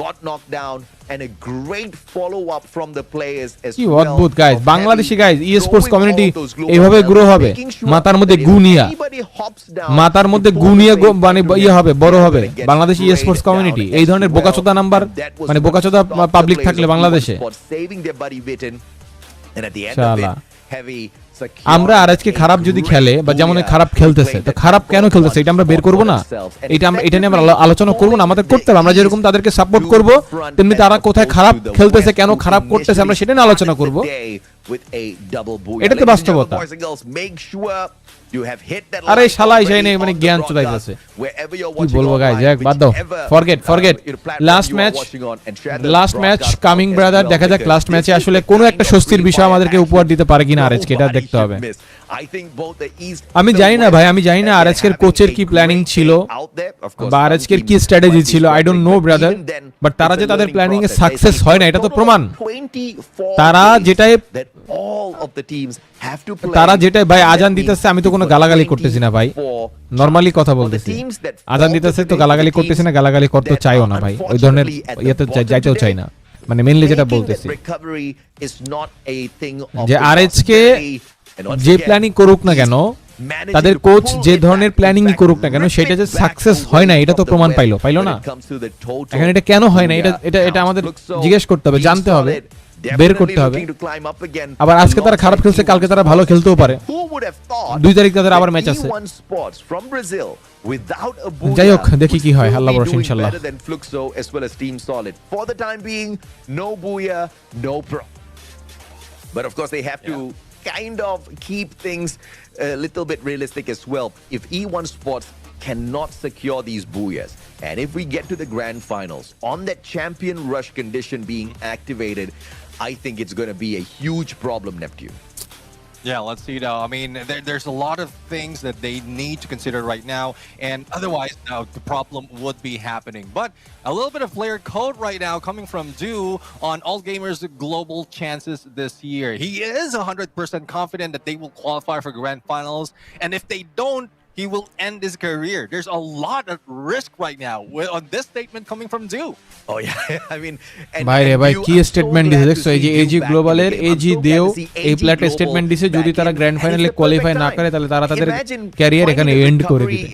got knocked down, and a great follow-up from the players as কি well. অদ্ভুত guys, of Bangladeshi Heavy guys E sports throwing community all of those global এইভাবে গ্রো elements, হবে, making sure মাথার মধ্যে that গু if নিয়া, anybody hops down মাথার to মধ্যে pull গু the নিয়ে same মানে into ইয়ে him, হবে, বড় হবে everybody gets বাংলাদেশি ই sprayed sports down community. as এই ধরনের well. বোকাচোদা নাম্বার, And that was মানে what বোকাচোদা stopped the পাবলিক players থাকলে of বাংলাদেশে, Sport saving their buddy Witten. And at the end of শালা it, Heavy আমরা আর আজকে খারাপ যদি খেলে বা যেমন খারাপ খেলতেছে, তো খারাপ কেন খেলতেছে এটা আমরা বের করব না, এটা নিয়ে আমরা আলোচনা করব না, আমাদের করতে হবে। আমরা যেরকম তাদেরকে সাপোর্ট করব, তেমনি তারা কোথায় খারাপ খেলতেছে, কেন খারাপ করতেছে, আমরা সেটা নিয়ে আলোচনা করব। এটাতে বাস্তবতা। আরে শালা এসে নেই মানে জ্ঞান চুদাইতেছে, কি বলবো গাইস, যাক বাদ দাও, forget. Last match coming brother, দেখা যাক লাস্ট ম্যাচে আসলে কোনো একটা স্বস্তির বিষয় আমাদেরকে উপহার দিতে পারে কিনা আরএসকে, এটা দেখতে হবে। আমি জানি না ভাই, আমি জানি না আরএসকের কোচের কি প্ল্যানিং ছিল বা আরএসকের কি স্ট্র্যাটেজি ছিল, I don't no brother, but তারা যে তাদের প্ল্যানিং এ সাকসেস হয় না এটা তো প্রমাণ। তারা যেটাই ভাই আজান দিতেছে, আমি তো কোনো গালাগালি করতেছি না ভাই, নরমালি কথা বলতেছি। আজান দিতেছে তো গালাগালি করতেছি না, গালাগালি করতে চাইও না ভাই, ওই ধরনের ইয়েতে যাইতেও চাই না, মানে মেইনলি যেটা বলতেছি যে আরএসকে যে প্ল্যানিং করুক না কেন, তাদের কোচ যে ধরনের প্ল্যানিং করুক না কেন, সেটা যে সাকসেস হয় না এটা তো প্রমাণ পাইলো না। এখন এটা কেন হয় না, এটা আমাদের জিজ্ঞেস করতে হবে, জানতে হবে, বের করতে হবে। আবার আজকে তারা খারাপ খেলছে, কালকে তারা ভালো খেলতেও পারে। 2 তারিখ তাদের আবার ম্যাচ আছে। যাই হোক, দেখি কি হয়, আল্লাহ ভরসা ইনশাআল্লাহ। For the time being, no Booyah, no Pro. But of course they have to kind of keep things a little bit realistic as well. If E1 Sports cannot secure these Booyahs, and if we get to the grand finals on that champion rush condition being activated, I think it's going to be a huge problem, Neptune. Yeah, let's see now. I mean, there's a lot of things that they need to consider right now, and otherwise now the problem would be happening. But a little bit of player code right now coming from Du on All Gamers' global chances this year. He is 100% confident that they will qualify for grand finals, and if they don't, he will end his career. There's a lot of risk right now on this statement coming from Du. Oh yeah, I mean, ভাই রে ভাই কি স্টেটমেন্ট দিছে দেখছো, এই যে এজি গ্লোবালের এজি দেও এই প্ল্যাটে স্টেটমেন্ট দিছে, যদি তারা গ্র্যান্ড ফাইনালে কোয়ালিফাই না করে তাহলে তারা তাদের ক্যারিয়ার এখানে এন্ড করে দিবে।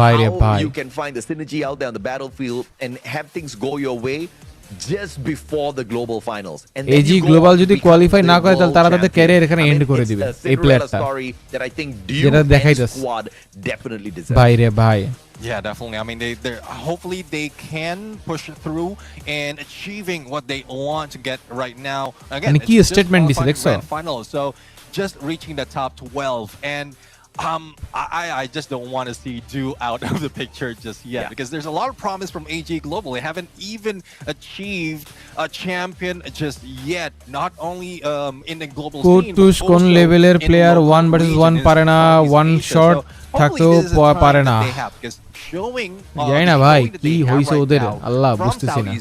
ভাই রে ভাই, you can find the synergy out there on the battlefield and have things go your way just before the global finals. And AG global যদি কোয়ালিফাই না করে তাহলে তারা তাদের ক্যারিয়ার এখানে এন্ড করে দিবে এই প্লেয়ারটা, যেটা দেখাইতেছে। ভাই রে ভাই, Yeah, definitely. I mean, they hopefully they can push through in achieving what they want to get right now. Again, মানে কি it's just স্টেটমেন্ট দিছে qualifying দেখছো? for grand finals, so just reaching the top 12 and I just don't want to see Du out of the picture just yet, because there's a lot of promise from AG Global. They haven't even achieved a champion just yet. Not only in the global scene, কোটুস কোন লেভেলের প্লেয়ার 1 ভার্সেস 1 পারে না, ওয়ান শট থাকতেও পারে না। জানি না ভাই কি হইছে ওদের, আল্লাহ বুঝতেছি না।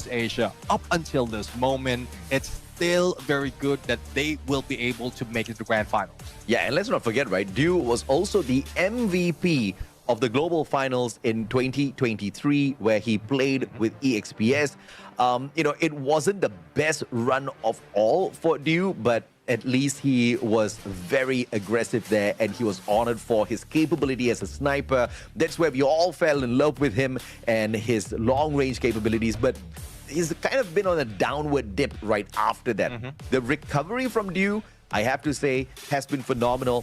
Up until this moment, it's still very good that they will be able to make it to grand finals. Yeah, and let's not forget, right? Du was also the MVP of the global finals in 2023, where he played with EXPS. It wasn't the best run of all for Du, but at least he was very aggressive there, and he was honored for his capability as a sniper. That's where we all fell in love with him and his long-range capabilities. But he's kind of been on a downward dip right after that. The recovery from Du, I have to say, has been phenomenal.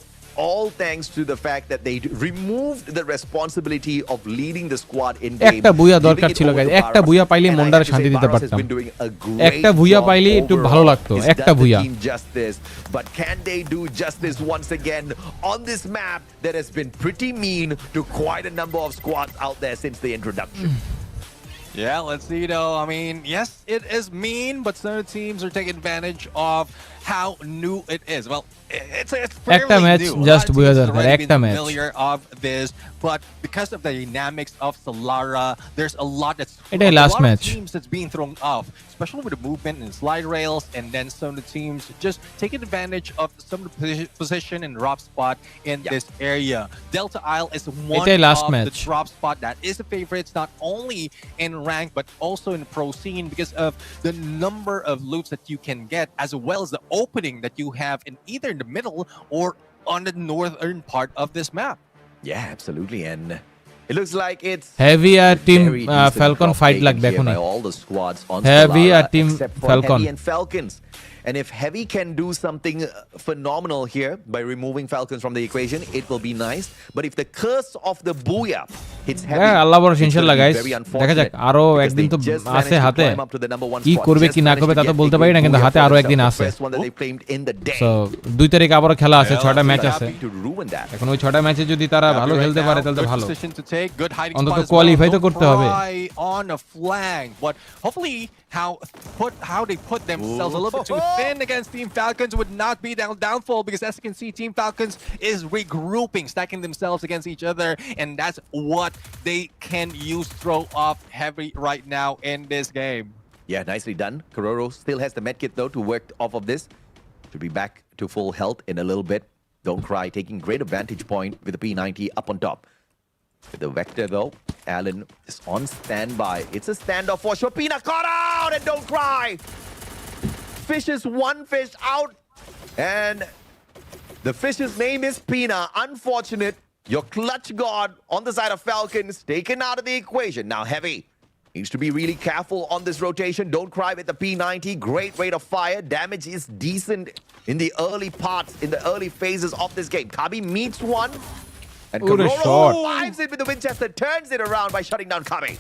All thanks to the fact that they removed the responsibility of leading the squad in game. একটা বুয়া দরকার ছিল গাইস, একটা বুয়া পাইলে মনটারে শান্তি দিতে পারতাম, একটা বুয়া পাইলে একটু ভালো লাগতো, একটা বুয়া। But can they do justice once again on this map that has been pretty mean to quite a number of squads out there since the introduction? Yeah, let's see though. I mean, yes, it is mean, but some teams are taking advantage of how new it is. Well, it's একটা fairly match new. just A lot of Booyah teams দরকার, already একটা been match। familiar of this, but because of the dynamics of Solara, there's a lot that's এটাই a last lot of match। teams that's being thrown off, especially with the movement and slide rails, and then some of the teams just taking advantage of some of the position and drop spot in this area. Delta Isle is one এটাই last of the match। drop spot that is a favorite, not only in rank but also in pro scene because of the number of loops that you can get, as well as the opening that you have in either in the middle or on the northern part of this map. Yeah, absolutely. And it looks like it's Heavy R a team very decent Falcon drop fight taken লাগবে here এখনই। by all the squads on Heavy Solara, R team except for Falcon। Heavy and Falcons. And if Heavy can do something phenomenal here by removing Falcons from the equation, it will be nice. But if the curse of the Booyah hits Heavy, হ্যাঁ আল্লাহ বড় it's ইনশাআল্লাহ gonna be গাইস, very দেখা যাক unfortunate আরো because একদিন they তো just আছে managed to হাতে, climb up to the number one কি spot, করবে just কি না managed করবে to তা তো get বলতে the পারি না, কিন্তু Booyah হাতে for আরো themselves, একদিন the আছে। first one that they claimed in the day. So 2 তারিখ আবারও খেলা আছে, Well, 6টা I'm ম্যাচ really আছে। happy To ruin that. এখন ওই 6টা ম্যাচে যদি তারা ভালো Right খেলতে now, পারে তাহলে তো good ভালো। position to take, good hiding অন্তত spot as qualify well. তো Don't করতে হবে। cry on a flank, but hopefully how they put themselves a little bit too thin against Team Falcons would not be downfall, because as you can see, Team Falcons is regrouping, stacking themselves against each other, and that's what they can use throw off Heavy right now in this game. Yeah, nicely done. Kororo still has the medkit though to work off of this. To be back to full health in a little bit. Don't cry, taking great advantage point with the P90 up on top. With the Vector though, Alan is on standby. It's a standoff for sure. Pina caught out and don't cry. Fishes one fish out. And the fish's name is Pina. Unfortunate. Your clutch god on the side of Falcons taken out of the equation. Now Heavy needs to be really careful on this rotation. Don't cry with the P90. Great rate of fire. Damage is decent in the early parts, in the early phases of this game. Kabi meets one. And Ooh, the Kororo shot. survives it with the Winchester, turns it around by shutting down Kabi.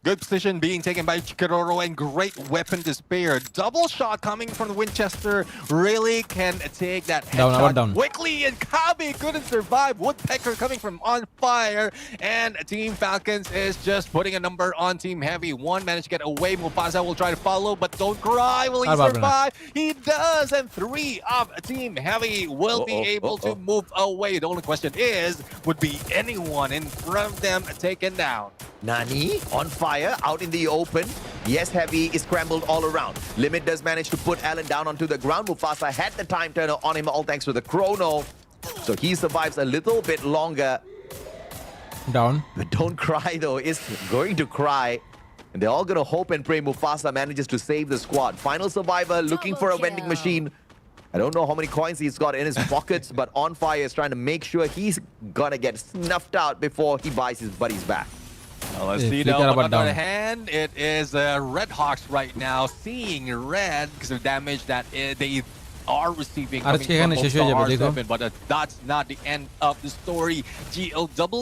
Good position being taken by Kororo, and great weapon to spare. Double shot coming from the Winchester really can take that headshot down. quickly, and Kabi couldn't survive. Woodpecker coming from on fire, and Team Falcons is just putting a number on Team Heavy. One managed to get away. Mufasa will try to follow, but don't cry. Will he survive? He does, and 3 of Team Heavy will be able to move away. The only question is, would be anyone in front of them taken down? Nani on fire out in the open. Yes, Heavy is scrambled all around. Limit does manage to put Alan down onto the ground. Mufasa had the time turner on him, all thanks to the chrono. So he survives a little bit longer. Down. But don't cry though, is going to cry. And they're all gonna hope and pray Mufasa manages to save the squad. Final survivor looking for a vending machine. I don't know how many coins he's got in his pockets, but On Fire is trying to make sure he's gonna get snuffed out before he buys his buddies back. Let's see flicker now. up On and the down. other hand, it is Red Hawks right now, seeing red because of damage that they are receiving R coming আজকে from এখানে শেষ হয়ে যাবে, দেখো। R7, but that's not the end of the story. GOW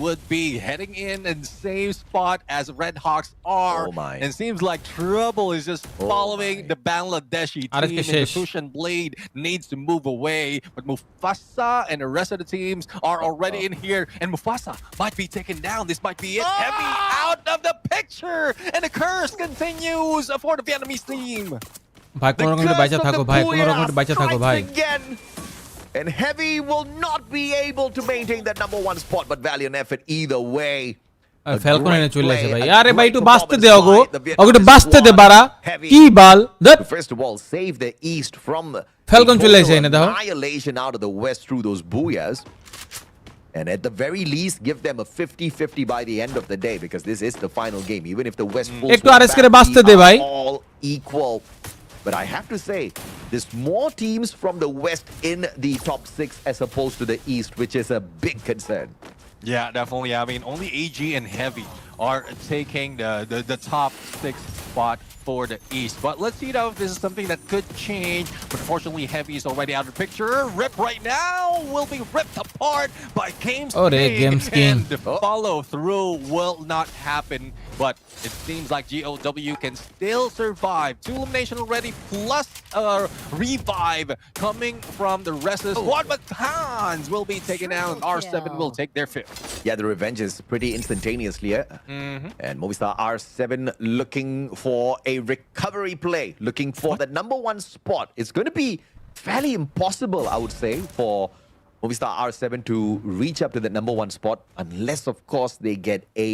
would be heading in same spot as Red Hawks are. Oh my. And it seems like trouble is just following the Bangladeshi R team. আজকে And শেষ। the Tushan Blade needs to move away, but Mufasa and the rest of the teams are already in here, and Mufasa might be taken down. This might be it. Heavy out of the picture, and the curse continues for the Vietnamese team. ভাই কোন রকম বাইচা থাকো ভাই, কোন রকম বাইচা থাকো ভাই। Again. And Heavy will not be able to maintain that number 1 spot, but valiant effort either way. Falcon এনে চলে আসে ভাই। A আরে ভাই great একটু বাঁচতে দে performance ওগো, by the ওগো একটু Vietnamese বাঁচতে দে squad. বাড়া। Heavy কি বাল that to first of all save the East from Falcon a চলে total এসে এনে দাও। annihilation out of the West through those Booyahs. And at the very least, give them a 50-50 by the end of the day, because this is the final game. Even if the West pulls একটু one RS back, করে বাঁচতে দে we ভাই। are all equal. But I have to say, there's more teams from the West in the top 6 as opposed to the East, which is a big concern. Yeah, definitely. I mean, only AG and Heavy are taking the top 6 spot for the East. But let's see now if this is something that could change. But unfortunately, Heavy is already out of the picture. Rip right now will be ripped apart by Games Oh, they King. Games King. And the follow through will not happen. But it seems like GOW can still survive. 2 elimination already, plus a revive coming from the rest of the squad. But Hans will be taken out, and R7 will take their 5th. Yeah, the revenge is pretty instantaneous here. And Movistar R7 looking for a recovery play, looking for the number one spot. It's going to be fairly impossible, I would say, for Movistar R7 to reach up to the number one spot, unless, of course, they get a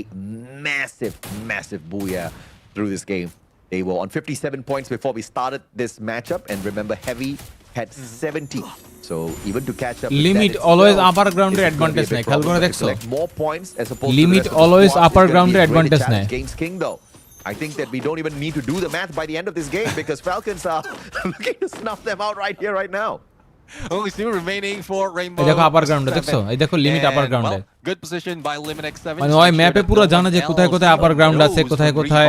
massive, massive booyah through this game. They were on 57 points before we started this matchup. And remember, Heavy had 70. So even to catch up, limit always upper ground advantage নাই খেয়াল করে দেখছো more points as opposed to limit always upper ground advantage নাই against King though. I think that we don't even need to do the math by the end of this game because Falcons are looking to snuff them out right here, right now. Only two remaining for Rainbow. এই দেখো আপার গ্রাউন্ডে দেখছো এই দেখো লিমিট আপার গ্রাউন্ডে Good position by Liminex 7. মানে ওই ম্যাপে পুরো জানা যে কোথায় কোথায় আপার গ্রাউন্ড আছে কোথায় কোথায়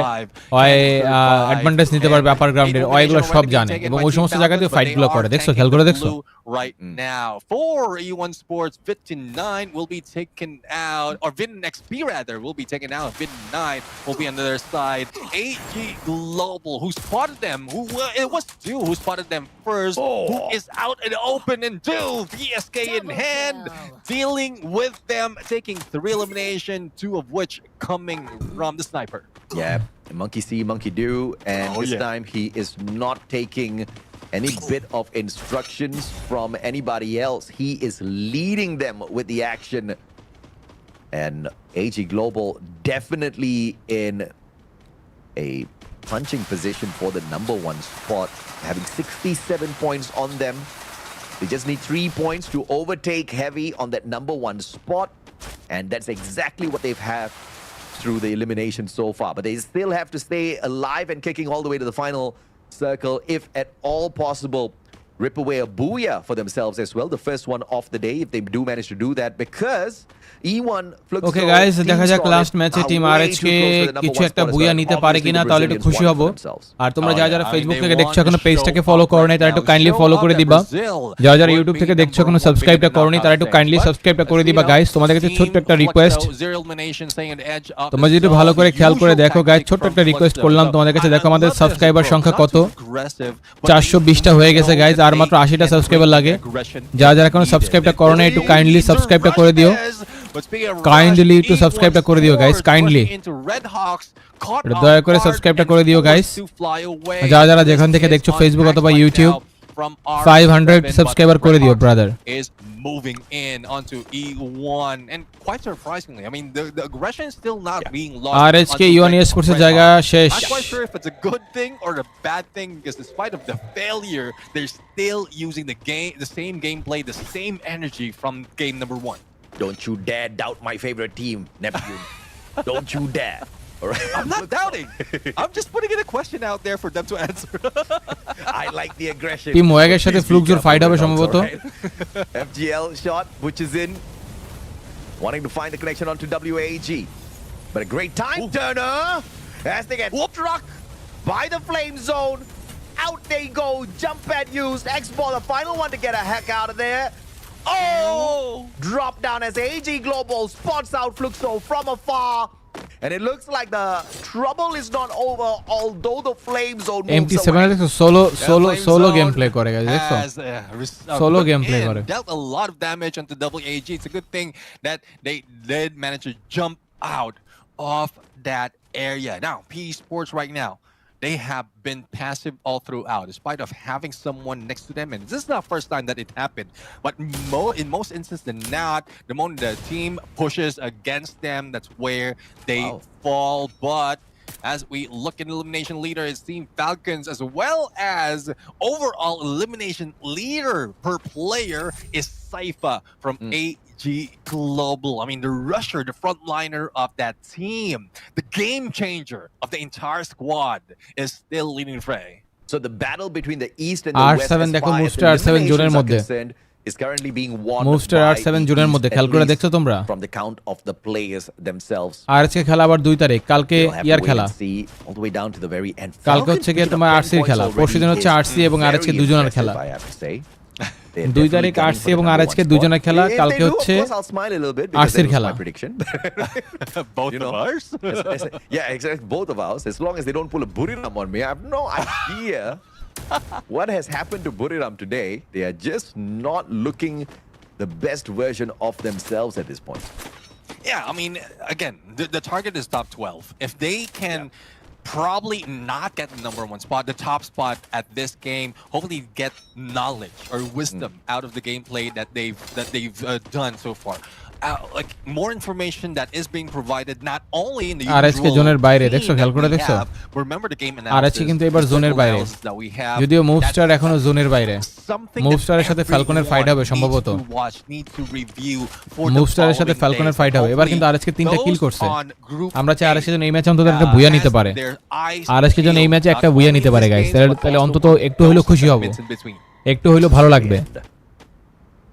ওই অ্যাডভান্টেজ নিতে পারবে আপার গ্রাউন্ডের ওইগুলো সব জানে এবং ওই সমস্ত জায়গাতে ফাইটগুলো করে দেখছো খেয়াল করে দেখছো Right now, for E1 Sports, Vit9 will be taken out, or Vit9XP rather, will be taken out. Vit9 will be on the other side. AG Global, who spotted them, it was two who spotted them first, who is out in the open, and two, VSK in hand, dealing with them, taking 3 elimination, 2 of which coming from the sniper. Yeah, monkey see, monkey do, and this time he is not taking any bit of instructions from anybody else. He is leading them with the action. And AG Global definitely in a punching position for the number one spot, having 67 points on them. They just need 3 points to overtake Heavy on that number one spot. And that's exactly what they've had through the elimination so far. But they still have to stay alive and kicking all the way to the final circle, if at all possible. Rip away a booyah for themselves as well, the first one of the day, if they do manage to do that, because E1 okay guys দেখা যাক লাস্ট ম্যাচে টিম আরএইচ কে কিছু একটা বুয়া নিতে পারে কিনা তাহলে একটু খুশি হব আর তোমরা যারা যারা ফেসবুক থেকে দেখছো এখনো পেজটাকে ফলো করো নাই তারা একটু কাইন্ডলি ফলো করে দিবা যারা যারা ইউটিউব থেকে দেখছো এখনো সাবস্ক্রাইবটা করোনি তারা একটু কাইন্ডলি সাবস্ক্রাইবটা করে দিবা গাইস তোমাদের কাছে ছোট্ট একটা রিকোয়েস্ট তোমরা যদি ভালো করে খেয়াল করে দেখো গাইস ছোট্ট একটা রিকোয়েস্ট করলাম তোমাদের কাছে দেখো আমাদের সাবস্ক্রাইবার সংখ্যা কত 420টা হয়ে গেছে গাইস আর মাত্র 80টা সাবস্ক্রাইবার লাগে যারা যারা এখনো সাবস্ক্রাইবটা করো নাই একটু কাইন্ডলি সাবস্ক্রাইবটা করে দিও কাইন্ডলি টু সাবস্ক্রাইবটা করে দিও গাইস কাইন্ডলি দয়া করে সাবস্ক্রাইবটা করে দিও গাইস যারা যারা যেখান থেকে দেখছো ফেসবুক অথবা ইউটিউব 500 সাবস্ক্রাইবার করে দিও brother moving in onto E1 and quite surprisingly I mean the aggression is still not being lost RHK E1 Sports এর জায়গা শেষ I'm not quite sure if it's a good thing or a bad thing because despite of the failure they're still using the same gameplay the same energy from game number 1. Don't you dare doubt my favorite team, Neptune. Don't you dare. All right. I'm not doubting. I'm just putting in a question out there for them to answer. I like the aggression. Team ওয়াগের সাথে ফ্লুক্সের ফাইট হবে সম্ভবত FGL shot which is in wanting to find the connection onto WAG. But a great time turner as they get struck by the flame zone. Out they go. Jump pad used. X-Ball the final one to get a heck out of there. Oh! Drop down as AG Global spots out Fluxo from afar. And it looks like the trouble is not over, although the flame zone moves MT7 দেখো solo gameplay করে guys দেখো solo gameplay করে dealt a lot of damage onto WAG. It's a good thing that they did manage to jump out of that area. Now, PE Sports right now, they have been passive all throughout, despite of having someone next to them. And this is not the first time that it happened. But in most instances than not, the moment the team pushes against them, that's where they fall. But as we look at elimination leader, it's Team Falcons, as well as overall elimination leader per player is Saifa from AG Global. I mean, the rusher, the frontliner of that team, the game changer of the entire squad is still leading fray. So the battle between the East and the West দেখো মুস্টার R7 জোনের মধ্যে is currently being won মুস্টার R7 জোনের মধ্যে খেয়াল করে দেখছো তোমরা from the count of the players themselves. আজকে খেলা আবার 2 তারিখ কালকে ইয়ার খেলা all the way down to the very end. কালকে হচ্ছে কি তোমার আরসির খেলা পরশুদিন হচ্ছে আরসি এবং আজকে দুজনের খেলা 2 তারিখ আরসি এবং আজকে দুজনের খেলা কালকে হচ্ছে আরসির খেলা Both of ours? Yeah, exactly, both of ours. As long as they don't pull a Buriram on me, I have no idea what has happened to Buriram today. They are just not looking the best version of themselves at this point. Yeah, I mean, again, the target is top 12. If they can probably not get the number one spot, the top spot at this game, hopefully get knowledge or wisdom out of the gameplay that they've done so far. Like more information that is being provided not only in the আরএচকে জোনের বাইরে দেখছো খেয়াল করে দেখছো remember the game আরএচকে কিন্তু এবার জোনের বাইরে যদিও মুভস্টার এখনো জোনের বাইরে মুভস্টারের সাথে ফ্যালকনের ফাইট হবে সম্ভবত মুভস্টারের সাথে ফ্যালকনের ফাইট হবে এবার কিন্তু আরএচকে 3টা কিল করছে আমরা চাই আরএচকে যেন এই ম্যাচে অন্তত একটা বুয়া নিতে পারে আরএচকে যেন এই ম্যাচে একটা বুয়া নিতে পারে গাইস তাহলে অন্তত একটু হইলো খুশি হব একটু হইলো ভালো লাগবে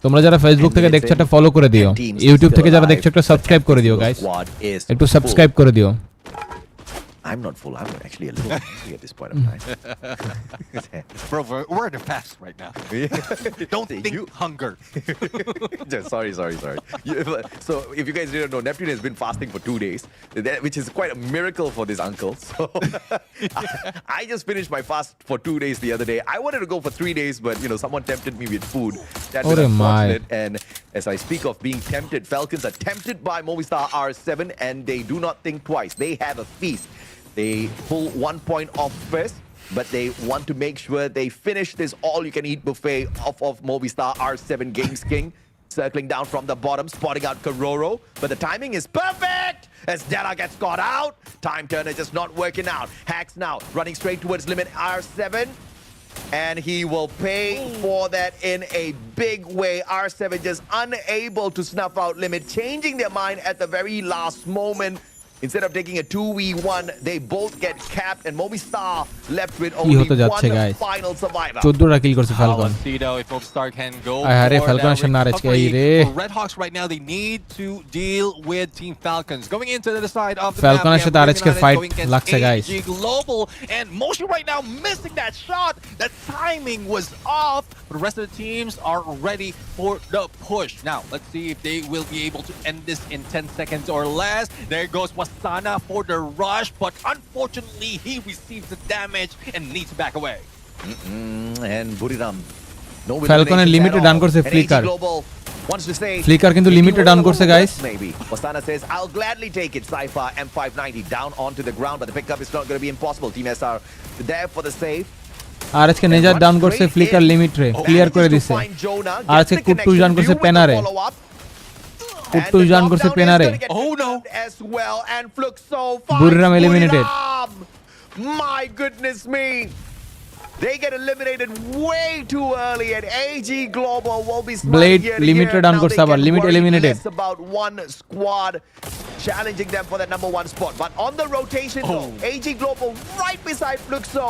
তোমরা যারা ফেসবুক থেকে দেখছো একটা ফলো করে দিও ইউটিউব থেকে যারা দেখছো একটা সাবস্ক্রাইব করে দিও গাইস একটু সাবস্ক্রাইব করে দিও I'm not full. I'm actually a little hungry at this point of time. Bro, we're in a fast right now. Don't think hunger. Sorry. So, if you guys didn't know, Neptune has been fasting for 2 days, which is quite a miracle for this uncle. So, I just finished my fast for 2 days the other day. I wanted to go for 3 days, but someone tempted me with food. That's unfortunate. And as I speak of being tempted, Falcons are tempted by Movistar R7, and they do not think twice. They have a feast. They pull 1 point off first, but they want to make sure they finish this all-you-can-eat buffet of Movistar R7 Games King. Circling down from the bottom, spotting out Karoro, but the timing is perfect as Della gets caught out. Time turner just not working out. Hacks now running straight towards limit R7, and he will pay for that in a big way. R7 just unable to snuff out limit, changing their mind at the very last moment. Instead of taking a 2v1, they both get capped, and Movistar left with only one final survivor. 14টা কিল করছে Falcon If Movistar can go Falcon আসে না আজকে এই রে Red Hawks right now, they need to deal with Team Falcons. Going into the side of the ফ্যালকনের সাথে আরএচকে ফাইট লাগছে guys Global, and Motion right now missing that shot. That timing was off, but the rest of the teams are ready for the push. Now, let's see if they will be able to end this in 10 seconds or less. There goes Wasana for the rush, but unfortunately he receives the damage and needs to back away. And Buriram. Falconer limited down করছে ফ্লিকার ফ্লিকার কিন্তু লিমিটেড ডাউন করছে guys Maybe Wasana says I'll gladly take it. Cypher M590 down onto the ground, but the pickup is not going to be impossible. Team SR there for the save. আরএচকে nasal down করছে ফ্লিকার লিমিট রে ক্লিয়ার করে দিছে আরএচকে কুট্টুস ডাউন করছে পেনারে কুট্টুস ডাউন করছে পেনারে Oh no as well, and Fluxo Buriram eliminated my goodness me. They get eliminated way too early, and AG Global will be Blade limited down করছে আবার limit eliminated. About one squad challenging them for that number 1 spot, but on the rotation though, AG Global right beside Fluxo.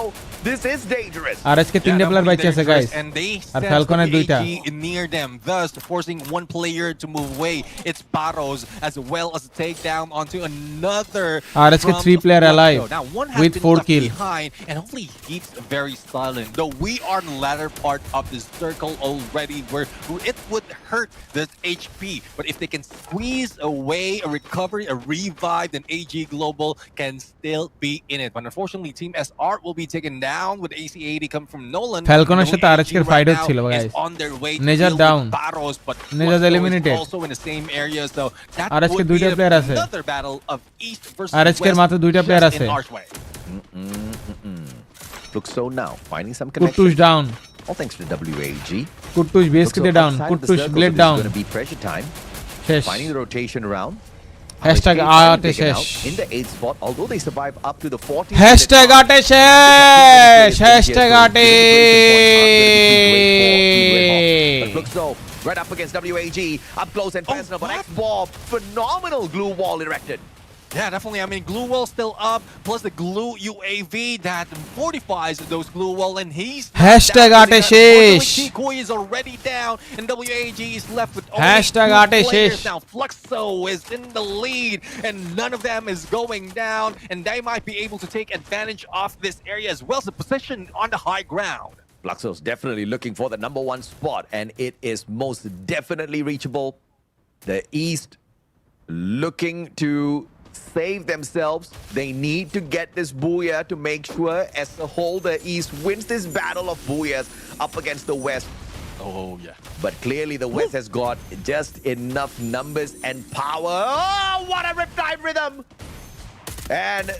This is dangerous. আরএচকে 3টা প্লেয়ার বাইচে আছে গাইস আর ফ্যালকনের 2টা near them, thus forcing one player to move away. It's Barros as well as a takedown onto another. আরএচকে 3 player alive with 4 kill behind, and hopefully he's very silent. Though we are in the latter part of this circle already, where it would hurt the HP, but if they can squeeze away a recovery, a revive, then AG Global can still be in it. But unfortunately, Team SR will be taken down with AC80 coming from Nolan. ফ্যালকনের সাথে আরএচকে ফাইট হচ্ছিল গাইস নেজার ডাউন নেজার eliminated also in the same area, so that RHK would 2টা be প্লেয়ার আছে another battle of East versus RHK West মাত্র 2টা প্লেয়ার just আছে in Archway. Looks so now finding some কুট্টুস connection. Down All thanks to WAG. কুট্টুস বিএসকে তে ডাউন কুট্টুস Blade down Going to be pressure time. শেষ Finding the rotation around. Hashtag আটে শেষ In the 8th spot, although they survive up to the 14th. Hashtag আটে শেষ হ্যাশট্যাগ আটে But looks so right up against WAG, up close and personal, but X-Bob, phenomenal glue wall erected. Yeah, definitely. I mean, glue wall still up, plus the glue UAV that fortifies those glue wall, and he's hashtag আটে শেষ Decoy is already down, and WAG is left with only hashtag 2 আটে শেষ players now. Fluxo is in the lead, and none of them is going down, and they might be able to take advantage of this area as well as the position on the high ground. Fluxo's definitely looking for the number 1 spot, and it is most definitely reachable. The East looking to save themselves. They need to get this Booyah to make sure as a whole the East wins this battle of Booyahs up against the West. Oh, yeah. But clearly the West has got just enough numbers and power. Oh, what a riptide rhythm! And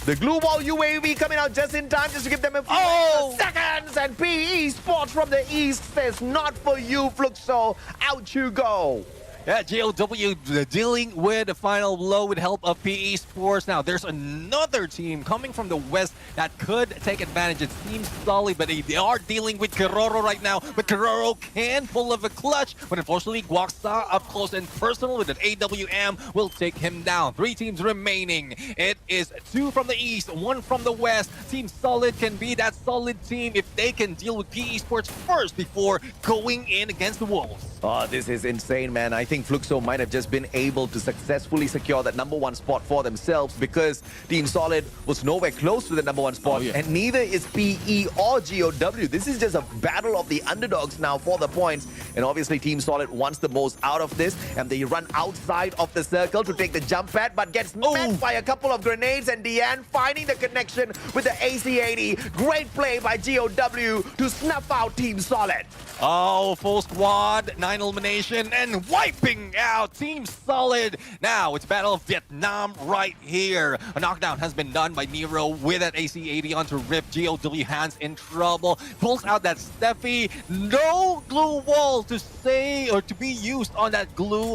the glue ball UAV coming out just in time just to give them a few seconds. And PE Sports from the East says, not for you, Fluxo. Out you go. Yeah, GOW dealing with the final blow with help of PE Sports. Now, there's another team coming from the West that could take advantage. It seems solid, but they are dealing with Keroro right now. But Keroro can pull off a clutch, but unfortunately, Guaksa up close and personal with an AWM will take him down. 3 teams remaining. It is 2 from the East, 1 from the West. Team Solid can be that solid team if they can deal with PE Sports first before going in against the Wolves. Oh, this is insane, man. I think Fluxo might have just been able to successfully secure that #1 spot for themselves because Team Solid was nowhere close to the #1 spot, and neither is PE or GOW. This is just a battle of the underdogs now for the points, and obviously Team Solid wants the most out of this, and they run outside of the circle to take the jump pad, but gets met by a couple of grenades, and Deanne finding the connection with the AC-80. Great play by GOW to snuff out Team Solid. Oh, full squad, 9 elimination, and wiping out Team Solid. Now it's Battle of Vietnam right here. A knockdown has been done by Nero with that AC-80 onto Rip. GOW hands in trouble. Pulls out that Steffi. No glue wall to say or to be used on that glue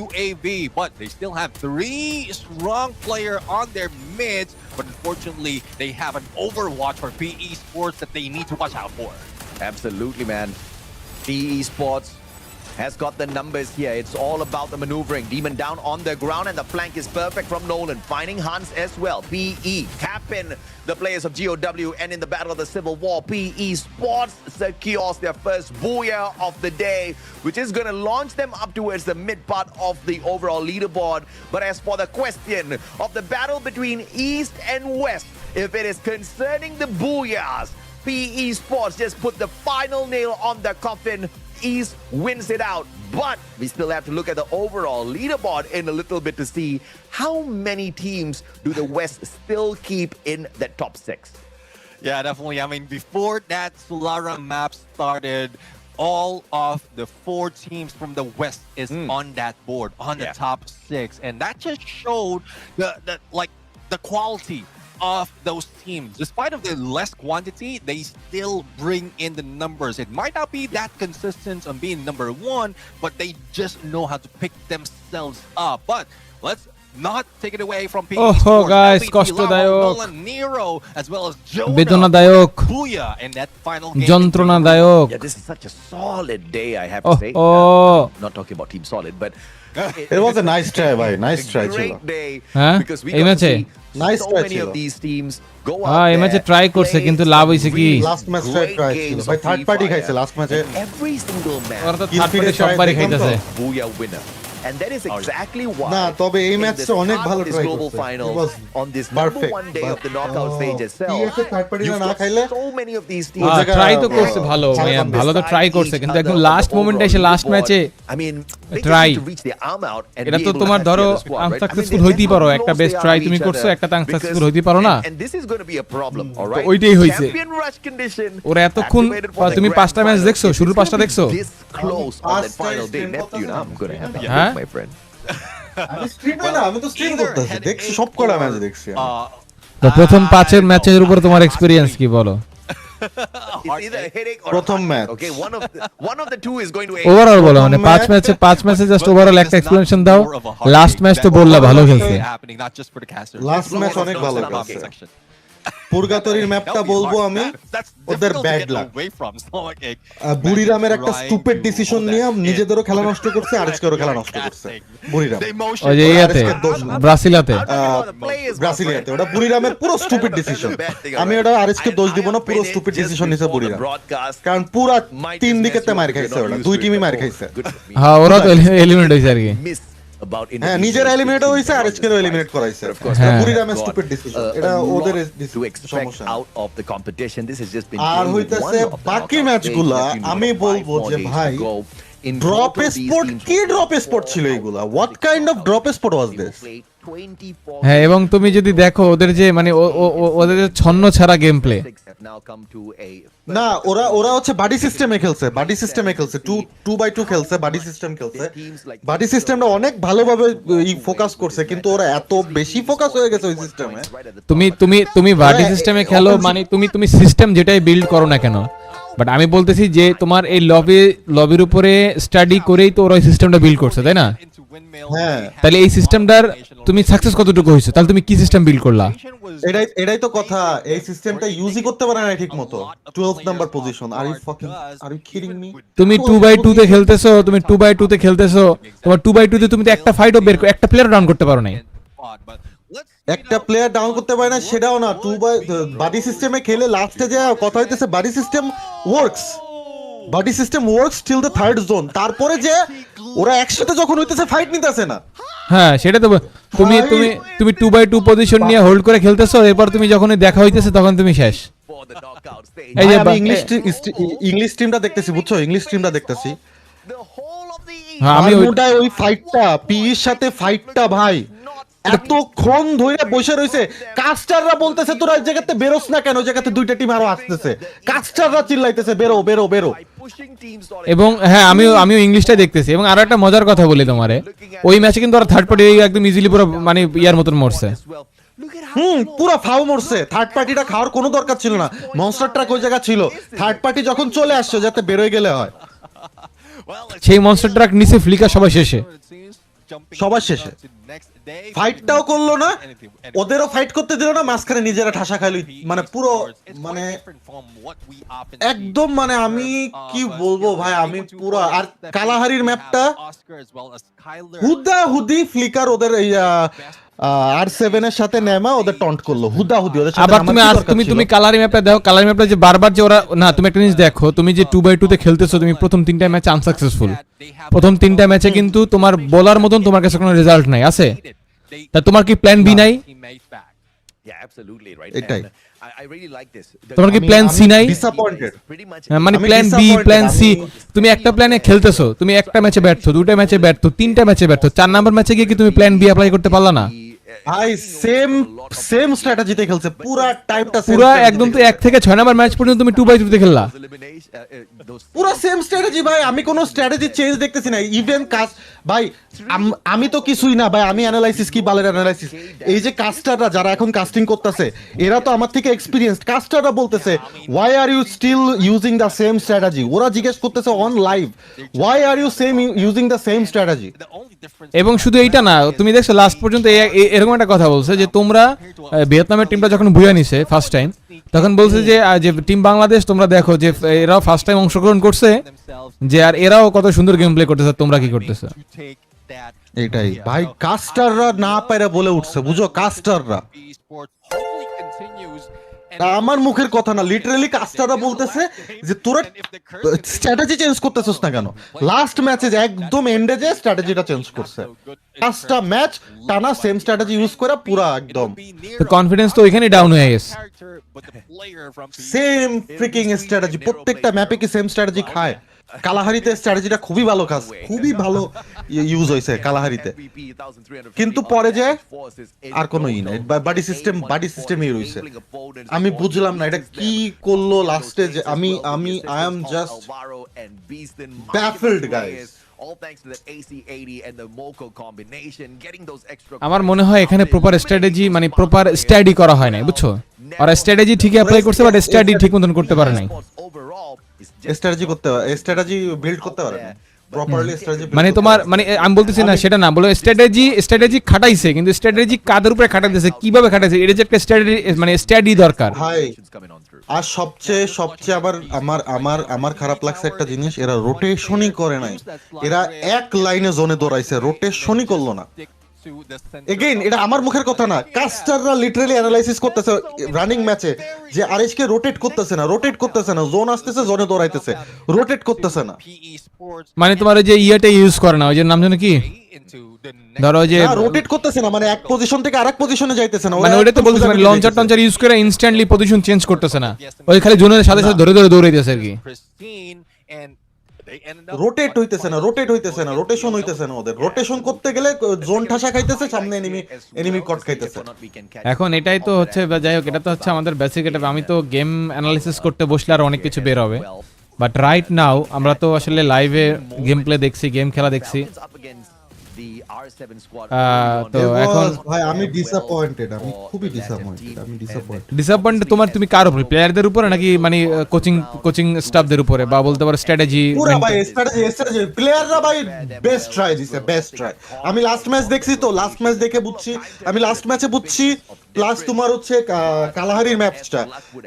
UAV, but they still have 3 strong players on their mids. But unfortunately, they have an overwatch for PE Sports that they need to watch out for. Absolutely, man. PE Sports has got the numbers here. It's all about the maneuvering. Demon down on the ground, and the flank is perfect from Nolan. Finding Hans as well. PE capping the players of GOW, and in the Battle of the Civil War, PE Sports secures their first Booyah of the day, which is going to launch them up towards the mid part of the overall leaderboard. But as for the question of the battle between East and West, if it is concerning the Booyahs, PE Sports just put the final nail on the coffin. East wins it out, but we still have to look at the overall leaderboard in a little bit to see how many teams do the West still keep in the top 6. Yeah, definitely. I mean, before that Solara map started, all of the 4 teams from the West is on that board, on the top 6, and that just showed the quality of those teams. Despite of the less quantity, they still bring in the numbers. It might not be that consistent on being #1, but they just know how to pick themselves up. But let's not take it away from PE Sports. Guys, কষ্টদায়ক, Nero, as well as Jonah, বেদনাদায়ক, Booyah in that final game. যন্ত্রণাদায়ক. Yeah, this is such a solid day, I have to say. Not talking about Team Solid, but It was a nice try, bhai. Nice try chilo. Great day because we এই got to ম্যাচে see Nice so try many of chilo. these teams go out এই ম্যাচে there, ট্রাই করছে, play কিন্তু লাভ হইছে কি? some Last match great try games chilo. Bhai of third Free party Fire. খাইছে last match. And every single match ওরা তো Kill থার্ড feed পার্টি এ try সববারই দেখলাম তো। খাইতেছে। Booyah winner. And that is exactly why না, তবে এই in match the অনেক start ভালো of this try global করছে। final, It was on this perfect, #1 day of the but, knockout stage itself, TF এর third party you've না got খাইলে so many of these ওই teams জায়গায় ট্রাই তো করছে ভালো, ভালো তো ট্রাই করছে, কিন্তু একদম লাস্ট মোমেন্টে এসে লাস্ট ম্যাচে I mean, they just try. need to reach their arm out and এটা be তো able to তোমার catch the ধরো other squad, right? I mean, unsuccessful they হইতেই have পারো, to একটা close best their try eye তুমি each করছো, other একটা আনসাকসেসফুল because- হইতেই পারো না। and this is going to be a problem, all right? ওইটাই হইছে। Champion rush condition ওরা এতক্ষণ activated for the তুমি grand 5টা ম্যাচ final. দেখছো, If শুরুর it's 5টা gonna be দেখছো? this close on that final day, Neptune, I'm going to have to হ্যাঁ? my friend. আমি স্ট্রিমে না, আমি তো স্ট্রিম Either করতেছি, head দেখছি A সব কটা or, ম্যাচ দেখছি আমি। তো প্রথম 5 ম্যাচের উপর তোমার এক্সপেরিয়েন্স কি বলো? It's either a headache or প্রথম a heart. match. Okay, one of the two is going to overall বলো, মানে প্রথম 5 ম্যাচে জাস্ট ওভারঅল একটা এক্সপ্লেনেশন দাও। লাস্ট ম্যাচ তো বললা ভালো খেলছে। happening not just for the casters. Last match অনেক ভালো It's not খেলছে। section. পুরগাতরির ম্যাপটা That'll be বলবো hard আমি, map. That's ওদের difficult to bad get lakh. away from. So like বুড়িরামের একটা trying stupid to decision hold নিয়ে that in. নিজেদেরও খেলা নষ্ট করছে, আরেসকেরও খেলা নষ্ট করছে বুড়িরাম। The emotion. ওই যে ইয়াতে ব্রাজিলাতে ব্রাজিলিয়াতে ওটা বুড়িরামের পুরো স্টুপিড ডিসিশন। আমি ওটা আরেসকে দোষ দিব না, পুরো স্টুপিড ডিসিশন নিছে বুড়িরাম, কারণ পুরা 3 দিকেতে মার খাইছে ওটা, 2 টিমই মার খাইছে। হ্যাঁ, ওরা তো এলিমিনেট হইছে আর কি। হ্যাঁ, নিজের এলিমিনেট হইছে, আরেসকেরও এলিমিনেট করাইছে। বুড়িরামের স্টুপিড ডিসিশন, এটা ওদের to expect out of the competition. This has just been আর হইতাছে বাকি ম্যাচগুলা আমি বলবো যে ভাই ড্রপ স্পট কি ড্রপ স্পট ছিল এগুলা? What kind of drop spot was this? হ্যাঁ, এবং তুমি যদি দেখো ওদের যে মানে ওদের যে ছন্ন ছাড়া গেম প্লে, না ওরা হচ্ছে বাডি সিস্টেমে খেলছে, 2x2 খেলছে, বাডি সিস্টেম খেলছে। বাডি সিস্টেমটা অনেক ভালোভাবে ফোকাস করছে, কিন্তু ওরা এত বেশি ফোকাস হয়ে গেছে ওই সিস্টেমে। তুমি বাডি সিস্টেমে খেলো মানে তুমি সিস্টেম যেটাই বিল্ড করো না কেন, বাট আমি বলতেছি যে তোমার এই লবির উপরে স্টাডি করেই তো ওরা ওই সিস্টেমটা বিল্ড করছে, তাই না? হ্যাঁ, তাহলে এই সিস্টেমটার তুমি সাকসেস কতটুকু হয়েছে? তাহলে তুমি কি সিস্টেম বিল্ড করলা? এটাই তো কথা, এই সিস্টেমটা ইউজই করতে পারে না ঠিকমতো। 12 number position, are you kidding me? তুমি 2x2 তে খেলতেছো, তোমার 2x2 তে তুমি তো একটা ফাইটও বের একটা প্লেয়ার ডাউন করতে পারো নাই। একটা প্লেয়ার ডাউন করতে পারে না সেটাও না, বাডি সিস্টেমে খেলে লাস্টে যে কথা হইতেছে buddy system works till the third zone, তারপরে যে ওরা একসাথে যখন হইতেছে ফাইট নিতেছে না। হ্যাঁ, সেটা তো তুমি 2x2 পজিশন নিয়ে হোল্ড করে খেলতেছো, এরপর তুমি যখন দেখা হইতেছে তখন তুমি শেষ। এই যে আমি ইংলিশ টিমটা দেখতেছি, বুঝছো? ইংলিশ টিমটা দেখতেছি, আমি ওই ফাইটটা পির সাথে ফাইটটা ভাই এতক্ষণ ধরে বসে রয়েছে, কাস্টাররা বলতেছে তোরা এই জায়গাতে বেরোস না কেন, জায়গাতে দুইটা টিম আরো আসতেছে, কাস্টাররা চিল্লাইতেছে বেরো বেরো বেরো। এবং হ্যাঁ, আমিও ইংলিশটাই দেখতেছি। এবং আরো একটা মজার কথা বলি তোমারে, ওই ম্যাচে কিন্তু ওরা থার্ড পার্টি একদম ইজিলি পুরো মানে ইয়ার মতন মরছে। পুরো ফাও মরছে, থার্ড পার্টিটা খাওয়ার কোনো দরকার ছিল না, মনস্টার ট্রাক ওই জায়গা ছিল, থার্ড পার্টি যখন চলে আসছে যাতে বেরোয় গেলে হয়, সেই মনস্টার ট্রাক নিচে ফ্লিকার সবাই শেষে ফাইটটাও করলো না, ওদেরও ফাইট করতে দিল না, মাঝখানে নিজেরা ঠাসা খাইল, মানে পুরো মানে একদম মানে আমি কি বলবো ভাই, আমি পুরো। আর কালাহারির ম্যাপটা হুদি ফ্লিকার ওদের R7 এর সাথে নেমা ওদের টন্ট করলো হুদি ওদের সাথে। আবার তুমি কালারি ম্যাপটা দেখো, কালারি ম্যাপটা যে বারবার যে ওরা না, তুমি একটা জিনিস দেখো, তুমি যে 2x2 তে খেলতেছো, তুমি প্রথম 3টা ম্যাচ আনসাকসেসফুল, প্রথম 3টা ম্যাচে কিন্তু তোমার বলার মতন তোমার কাছে কোনো রেজাল্ট নাই আছে, তা তোমার কি প্ল্যান বি নাই? এটাই তোমার কি প্ল্যান সি নাই? মানে প্ল্যান বি, প্ল্যান সি, তুমি একটা প্ল্যানে খেলতেছো, তুমি একটা ম্যাচে ব্যর্থ, 2টা ম্যাচে ব্যর্থ, 3টা ম্যাচে ব্যর্থ, 4 নাম্বার ম্যাচে গিয়ে কি তুমি প্ল্যান বি অ্যাপ্লাই করতে পারলা না? ভাই সেম স্ট্র্যাটেজিতে খেলছে পুরা টাইপটা, পুরা একদম তো 1 থেকে 6 নাম্বার ম্যাচ পর্যন্ত তুমি 2x2 তে খেললা, পুরো সেম স্ট্র্যাটেজি ভাই, আমি কোনো স্ট্র্যাটেজি চেঞ্জ দেখতেছি না। ইভেন কাজ ভাই আমি তো কিছুই না ভাই, আমি অ্যানালাইসিস কি বালের অ্যানালাইসিস, এই যে কাস্টাররা যারা এখন কাস্টিং করতেছে এরা তো আমার থেকে এক্সপেরিয়েন্সড, কাস্টাররা বলতেছে why are you still using the same strategy, ওরা জিজ্ঞেস করতেছে on live why are you using the same strategy. এবং শুধু এইটা না, তুমি দেখছো লাস্ট পর্যন্ত এরকম একটা কথা বলছে যে তোমরা ভিয়েতনামের টিমটা যখন বুয়া নিছে ফার্স্ট টাইম, তখন বলছে যে টিম বাংলাদেশ তোমরা দেখো যে এরাও ফার্স্ট টাইম অংশগ্রহণ করছে, যে আর এরাও কত সুন্দর গেম প্লে করতেছে, তোমরা কি করতেছো? এটাই ভাই, কাস্টাররা না পারে বলে উঠছে, বুঝো? কাস্টাররা আমার মুখের কথা না, লিটারালি কাস্টাররা বলতেছে যে তোরা স্ট্র্যাটেজি চেঞ্জ করতেছস না কেন। লাস্ট ম্যাচে যে একদম এন্ডে যে স্ট্র্যাটেজিটা চেঞ্জ করছে, 5টা ম্যাচ টানা সেম স্ট্র্যাটেজি ইউজ করে পুরা একদম, তো কনফিডেন্স তো ওইখানেই ডাউন হয়ে গেছে। সেম ফ্রিকিং স্ট্র্যাটেজি, প্রত্যেকটা ম্যাপে কি সেম স্ট্র্যাটেজি খায়? কালাহারিতে স্ট্র্যাটেজিটা খুবই ভালো কাজ, খুবই ভালো ইউজ হয়েছে কালাহারিতে, কিন্তু পরে যে আর কোনো ই নাই, বাডি সিস্টেমই রয়েছে। আমি বুঝলাম না এটা কি করলো লাস্টে, যে আমি আই এম জাস্ট ব্যাফলড গাইস। আমার মনে হয় এখানে প্রপার স্ট্র্যাটেজি মানে প্রপার স্টাডি করা হয় নাই, বুঝছো? আর স্ট্র্যাটেজি ঠিকই অ্যাপ্লাই করছে, বাট স্টাডি ঠিক মতন করতে পারে নাই, স্ট্র্যাটেজি বিল্ড করতে পারে না প্রপারলি। মানে তোমার মানে আমি বলতেছি না সেটা না, বলো স্ট্র্যাটেজি খাটাইছে, কিন্তু স্ট্র্যাটেজি কাদের উপরে খাটাইছে, কিভাবে খাটাইছে, এটা যে একটা স্ট্র্যাটেজি মানে স্টাডি দরকার। আর সবচেয়ে আমার খারাপ লাগছে একটা জিনিস, এরা রোটেশনই করে নাই, এরা এক লাইনে জোনে দৌড়াইছে, রোটেশনই করলো না। এগেইন এটা আমার মুখের কথা না, কাস্টাররা লিটারালি অ্যানালাইসিস করতেছে রানিং ম্যাচে যে আরএসকে রোটেট করতেছে না, জোন আসতেছে জোনে দৌড়াইতেছে, রোটেট করতেছে না। মানে তোমার ওই যে ইয়েটা ইউজ করে না, ওই যে নাম জানো কি, ধরো যে রোটেট করতেছে না, মানে এক পজিশন থেকে আরেক পজিশনে যাইতেছে না, মানে ওইটা তো বলতেছে মানে লঞ্চার ইউজ করে ইনস্ট্যান্টলি পজিশন চেঞ্জ করতেছে না, ওই খালি জোনের সাথে সাথে ধরে দৌড়াইতেছে আর কি। রোটেট হইতেছে না রোটেশন হইতেছে না ওদের রোটেশন করতে গেলে জোন ঠাসা খাইতেছে সামনে এনিমি কট খাইতেছে এখন এটাই তো হচ্ছে যাই হোক এটা তো হচ্ছে আমাদের বেসিক এটা আমি তো গেম অ্যানালাইসিস করতে বসলে আর অনেক কিছু বের হবে বাট রাইট নাও আমরা তো আসলে লাইভে গেম প্লে দেখছি গেম খেলা দেখছি তো এখন ভাই আমি ডিসঅ্যাপয়েন্টেড আমি খুবই ডিসঅ্যাপয়েন্টেড তুমি কার উপরে প্লেয়ারদের উপরে নাকি মানে কোচিং স্টাফদের উপরে বা বলতে পারো স্ট্র্যাটেজি পুরো ভাই স্ট্র্যাটেজি প্লেয়াররা ভাই বেস্ট ট্রাই দিছে বেস্ট ট্রাই আমি লাস্ট ম্যাচ দেখছি তো লাস্ট ম্যাচ দেখে বুঝছি আমি লাস্ট ম্যাচে বুঝছি প্লাস তোমার হচ্ছে কালাহারির ম্যাচটা